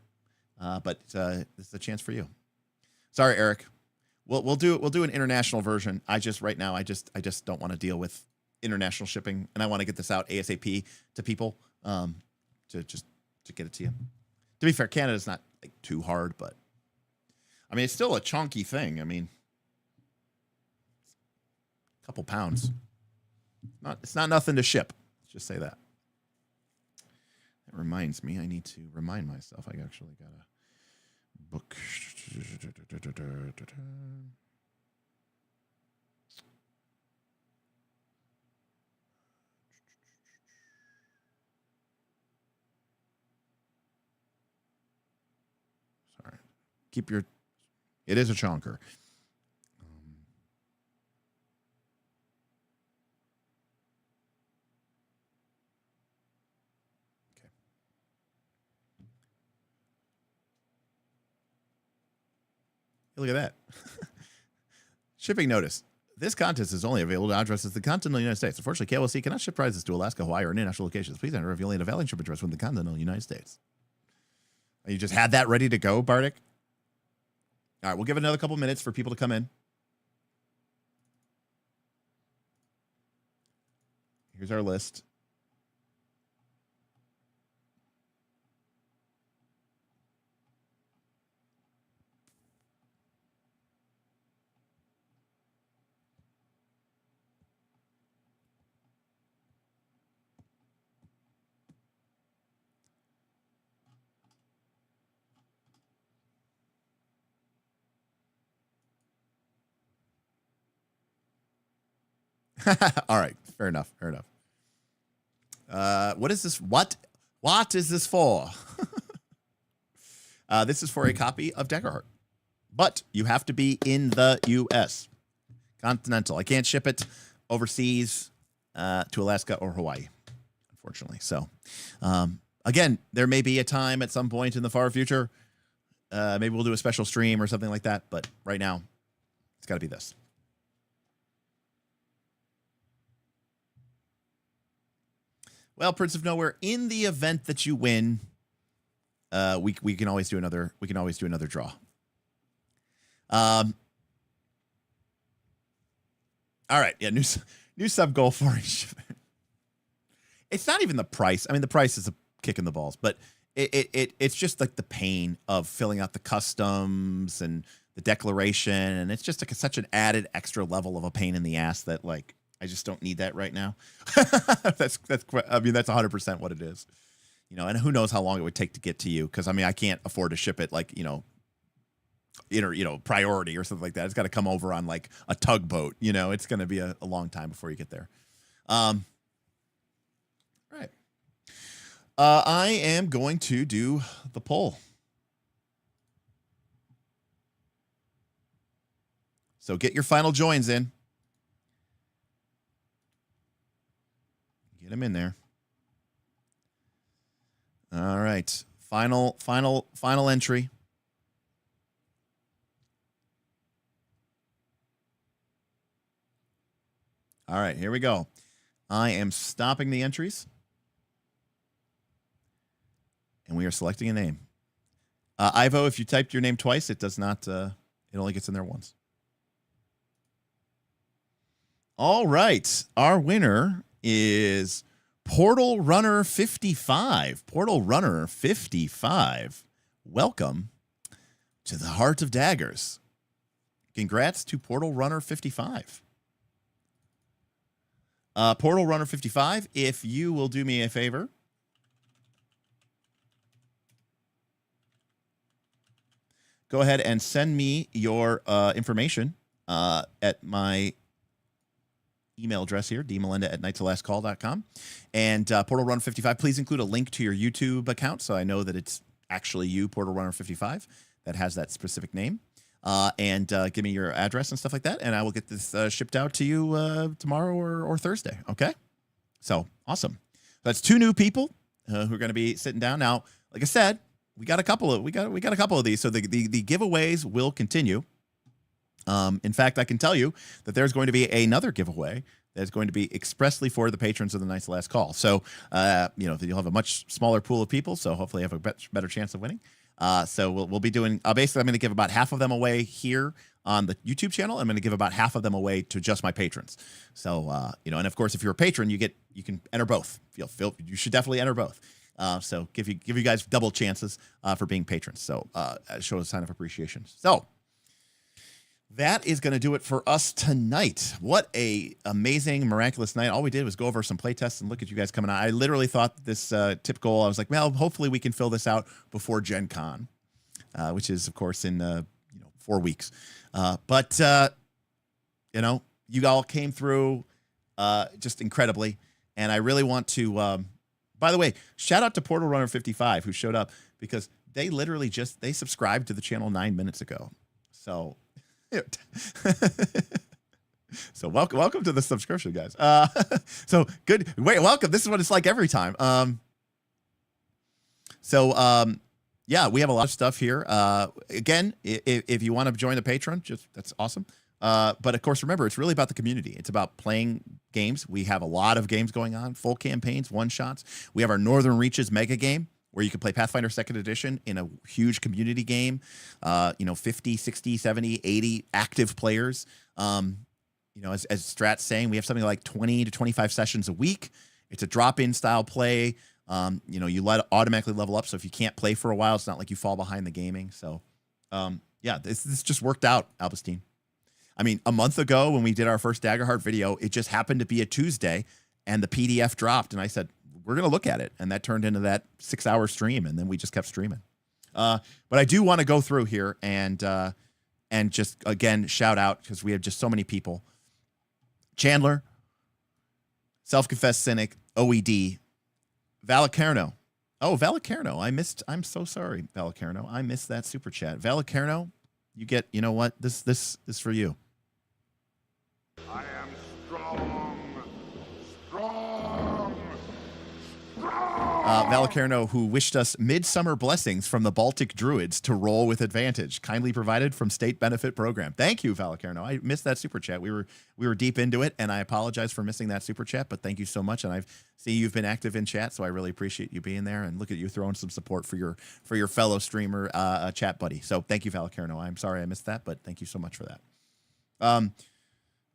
but this is a chance for you. Sorry, Eric. We'll do an international version. I just don't want to deal with international shipping, and I want to get this out ASAP to people to get it to you. To be fair, Canada's not like too hard, but I mean it's still a chunky thing. I mean, a couple pounds. It's not nothing to ship. Let's just say that. That reminds me, I need to remind myself. I actually got a book. Sorry. It is a chonker. Look at that. Shipping notice. This contest is only available to addresses the continental United States. Unfortunately, KLC cannot ship prizes to Alaska, Hawaii, or international locations. Please enter if you only have a valid ship address within the continental United States. You just had that ready to go, Bardic? All right, we'll give it another couple minutes for people to come in. Here's our list. All right, fair enough. What is this? What is this for? This is for a copy of Daggerheart, but you have to be in the U.S. Continental. I can't ship it overseas to Alaska or Hawaii, unfortunately. So, again, there may be a time at some point in the far future. Maybe we'll do a special stream or something like that. But right now, it's got to be this. Well, Prince of Nowhere, in the event that you win, we can always do another. We can always do another draw. All right, yeah, new sub goal for each. It's not even the price. I mean, the price is a kick in the balls, but it's just like the pain of filling out the customs and the declaration, and it's just like such an added extra level of a pain in the ass that like. I just don't need that right now. That's 100% what it is, you know. And who knows how long it would take to get to you? Because I mean, I can't afford to ship it like priority or something like that. It's got to come over on like a tugboat. You know, it's going to be a long time before you get there. All right. I am going to do the poll. So get your final joins in. Get him in there. All right. Final entry. All right, here we go. I am stopping the entries. And we are selecting a name. Ivo, if you typed your name twice, it does not, it only gets in there once. All right. Our winner is Portal Runner 55. Portal Runner 55. Welcome to the Heart of Daggers. Congrats to Portal Runner 55. Portal Runner 55, if you will do me a favor. Go ahead and send me your information at my email address here, dmelinda@nightsoflastcall.com. And Portal Runner 55, please include a link to your YouTube account so I know that it's actually you, Portal Runner 55, that has that specific name. And give me your address and stuff like that, and I will get this shipped out to you tomorrow or Thursday, okay? So, awesome. That's 2 new people who are going to be sitting down. Now, like I said, we got a couple of these. So the giveaways will continue. In fact, I can tell you that there's going to be another giveaway that's going to be expressly for the patrons of the Night's Last Call. So, you'll have a much smaller pool of people. So hopefully you have a better chance of winning. So we'll be doing, basically I'm going to give about half of them away here on the YouTube channel. I'm going to give about half of them away to just my patrons. So, and of course, if you're a patron, you can enter both. You should definitely enter both. So give you guys double chances for being patrons. So show a sign of appreciation. So that is going to do it for us tonight. What a amazing, miraculous night. All we did was go over some playtests and look at you guys coming out. I literally thought this tip goal, I was like, well, hopefully we can fill this out before Gen Con, which is, of course, in 4 weeks. But you all came through just incredibly. And I really want to, by the way, shout out to Portal Runner 55 who showed up because they literally they subscribed to the channel 9 minutes ago. So... So welcome to the subscription, guys. So good. Wait, welcome. This is what it's like every time. Yeah, we have a lot of stuff here. Again, if you want to join the Patreon, that's awesome. But of course, remember, it's really about the community. It's about playing games. We have a lot of games going on, full campaigns, one shots. We have our Northern Reaches mega game, where you can play Pathfinder 2nd Edition in a huge community game, 50, 60, 70, 80 active players. As Strat's saying, we have something like 20 to 25 sessions a week. It's a drop-in style play. You automatically level up, so if you can't play for a while, it's not like you fall behind the gaming. So, this just worked out, Albustine. I mean, a month ago when we did our first Daggerheart video, it just happened to be a Tuesday, and the PDF dropped, and I said, we're going to look at it. And that turned into that 6-hour stream. And then we just kept streaming. But I do want to go through here and just, again, shout out because we have just so many people. Chandler, Self-Confessed Cynic, OED, Valacarno. Oh, Valacarno. I'm so sorry, Valacarno. I missed that super chat. Valacarno, you know what? This is for you. I am strong. Valacarno, who wished us midsummer blessings from the Baltic Druids to roll with advantage, kindly provided from State Benefit Program. Thank you, Valacarno. I missed that super chat. We were deep into it, and I apologize for missing that super chat, but thank you so much. And I see you've been active in chat, so I really appreciate you being there. And look at you throwing some support for your fellow streamer chat buddy. So thank you, Valacarno. I'm sorry I missed that, but thank you so much for that.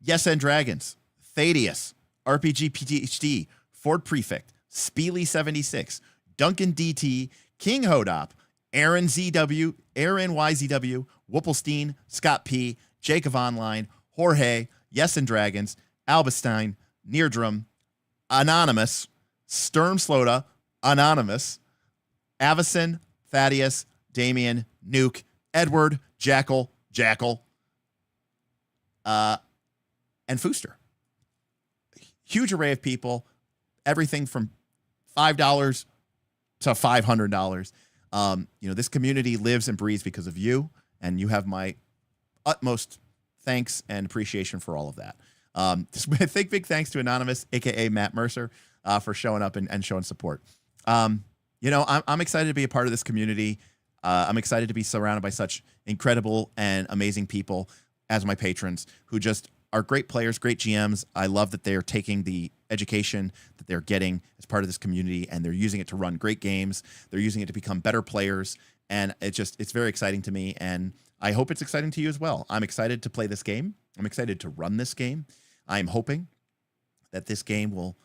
Yes and Dragons, Thaddeus, RPG PhD, Ford Prefect, Speely76, Duncan DT, King Hodop, Aaron ZW, Aaron YZW, Whoopelstein, Scott P, Jacob Online, Jorge, Yes and Dragons, Albestein, Neardrum, Anonymous, Sturm Sloda, Anonymous, Avison, Thaddeus, Damien, Nuke, Edward, Jackal, and Fooster. Huge array of people, everything from $5 to $500. This community lives and breathes because of you, and you have my utmost thanks and appreciation for all of that. Big thanks to Anonymous, aka Matt Mercer, for showing up and showing support. I'm excited to be a part of this community. I'm excited to be surrounded by such incredible and amazing people as my patrons who just are great players, great GMs. I love that they're taking the education that they're getting as part of this community and they're using it to run great games. They're using it to become better players. And it's very exciting to me. And I hope it's exciting to you as well. I'm excited to play this game. I'm excited to run this game. I'm hoping that this game will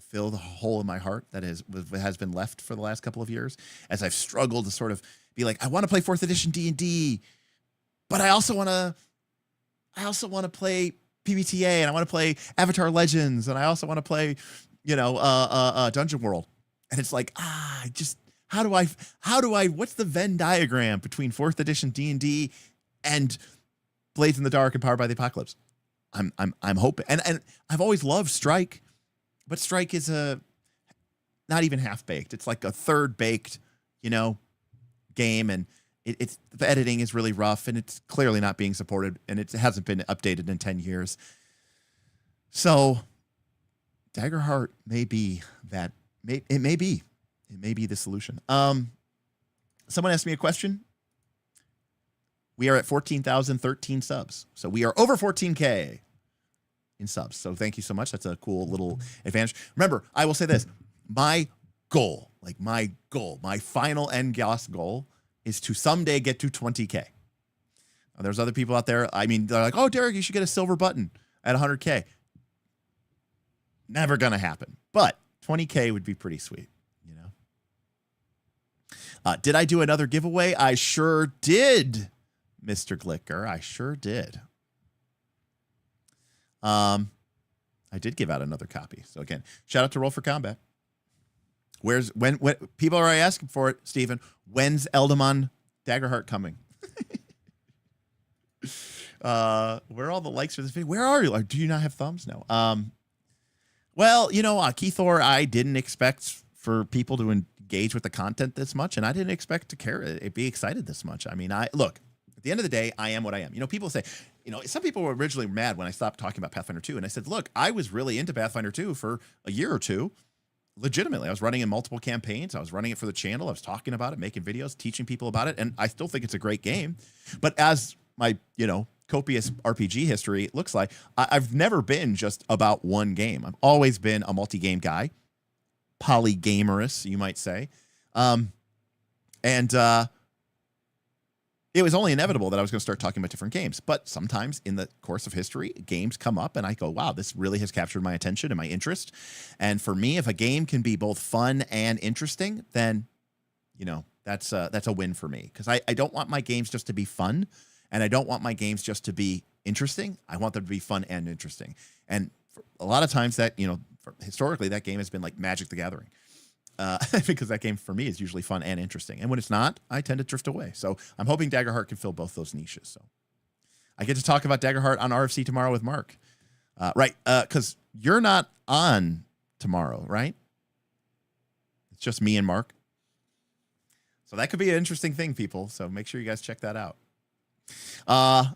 fill the hole in my heart that has been left for the last couple of years as I've struggled to sort of be like, I want to play 4th edition D&D, but I also want to play PBTA, and I want to play Avatar Legends, and I also want to play, Dungeon World. And it's like, how do I, what's the Venn diagram between 4th edition D&D and Blades in the Dark and Powered by the Apocalypse? I'm hoping, and I've always loved Strike, but Strike is not even half baked. It's like a third baked, game, and it's the editing is really rough, and it's clearly not being supported, and it hasn't been updated in 10 years. So Daggerheart may be that. It may be. It may be the solution. Someone asked me a question. We are at 14,013 subs. So we are over 14K in subs. So thank you so much. That's a cool little advantage. Remember, I will say this. My goal, my final end goal is to someday get to 20K. Now, there's other people out there. I mean, they're like, oh, Derek, you should get a silver button at 100K. Never going to happen. But 20K would be pretty sweet, you know? Did I do another giveaway? I sure did, Mr. Glicker. I sure did. I did give out another copy. So again, shout out to Roll for Combat. When people are already asking for it, Steven, when's Eldamon Daggerheart coming? Where are all the likes for this video? Where are you? Like, do you not have thumbs? No. Well, you know, Keithor, I didn't expect for people to engage with the content this much, and I didn't expect to be excited this much. I mean, look, at the end of the day, I am what I am. You know, people say, you know, some people were originally mad when I stopped talking about Pathfinder 2, and I said, look, I was really into Pathfinder 2 for a year or two. Legitimately, I was running in multiple campaigns. I was running it for the channel. I was talking about it, making videos, teaching people about it, and I still think it's a great game. But as my, you know, copious RPG history looks like, I've never been just about one game. I've always been a multi-game guy, polygamerous, you might say. It was only inevitable that I was going to start talking about different games. But sometimes in the course of history, games come up and I go, wow, this really has captured my attention and my interest. And for me, if a game can be both fun and interesting, then, you know, that's a win for me. Because I don't want my games just to be fun, and I don't want my games just to be interesting. I want them to be fun and interesting. And for a lot of times that, you know, historically, that game has been like Magic the Gathering. Because that game for me is usually fun and interesting. And when it's not, I tend to drift away. So I'm hoping Daggerheart can fill both those niches. So I get to talk about Daggerheart on RFC tomorrow with Mark. Right. Because you're not on tomorrow, right? It's just me and Mark. So that could be an interesting thing, people. So make sure you guys check that out. All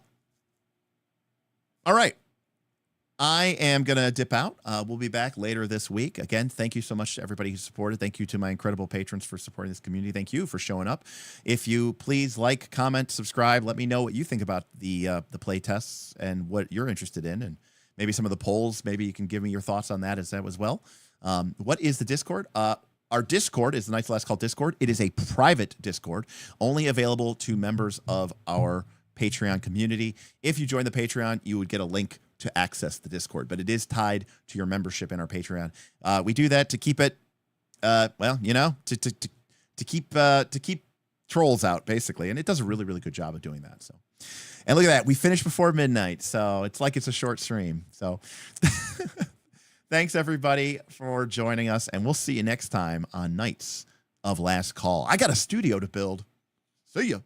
right. I am going to dip out. We'll be back later this week. Again, thank you so much to everybody who supported. Thank you to my incredible patrons for supporting this community. Thank you for showing up. If you please like, comment, subscribe, let me know what you think about the play tests and what you're interested in, and maybe some of the polls. Maybe you can give me your thoughts on that as well. What is the Discord? Our Discord is the Night's Last Call Discord. It is a private Discord, only available to members of our Patreon community. If you join the Patreon, you would get a link to access the Discord, but it is tied to your membership in our Patreon. We do that to keep it, well, you know, to keep trolls out, basically, and it does a really, really good job of doing that. So, and look at that, we finished before midnight, so it's like it's a short stream. So, thanks everybody for joining us, and we'll see you next time on Knights of Last Call. I got a studio to build. See ya.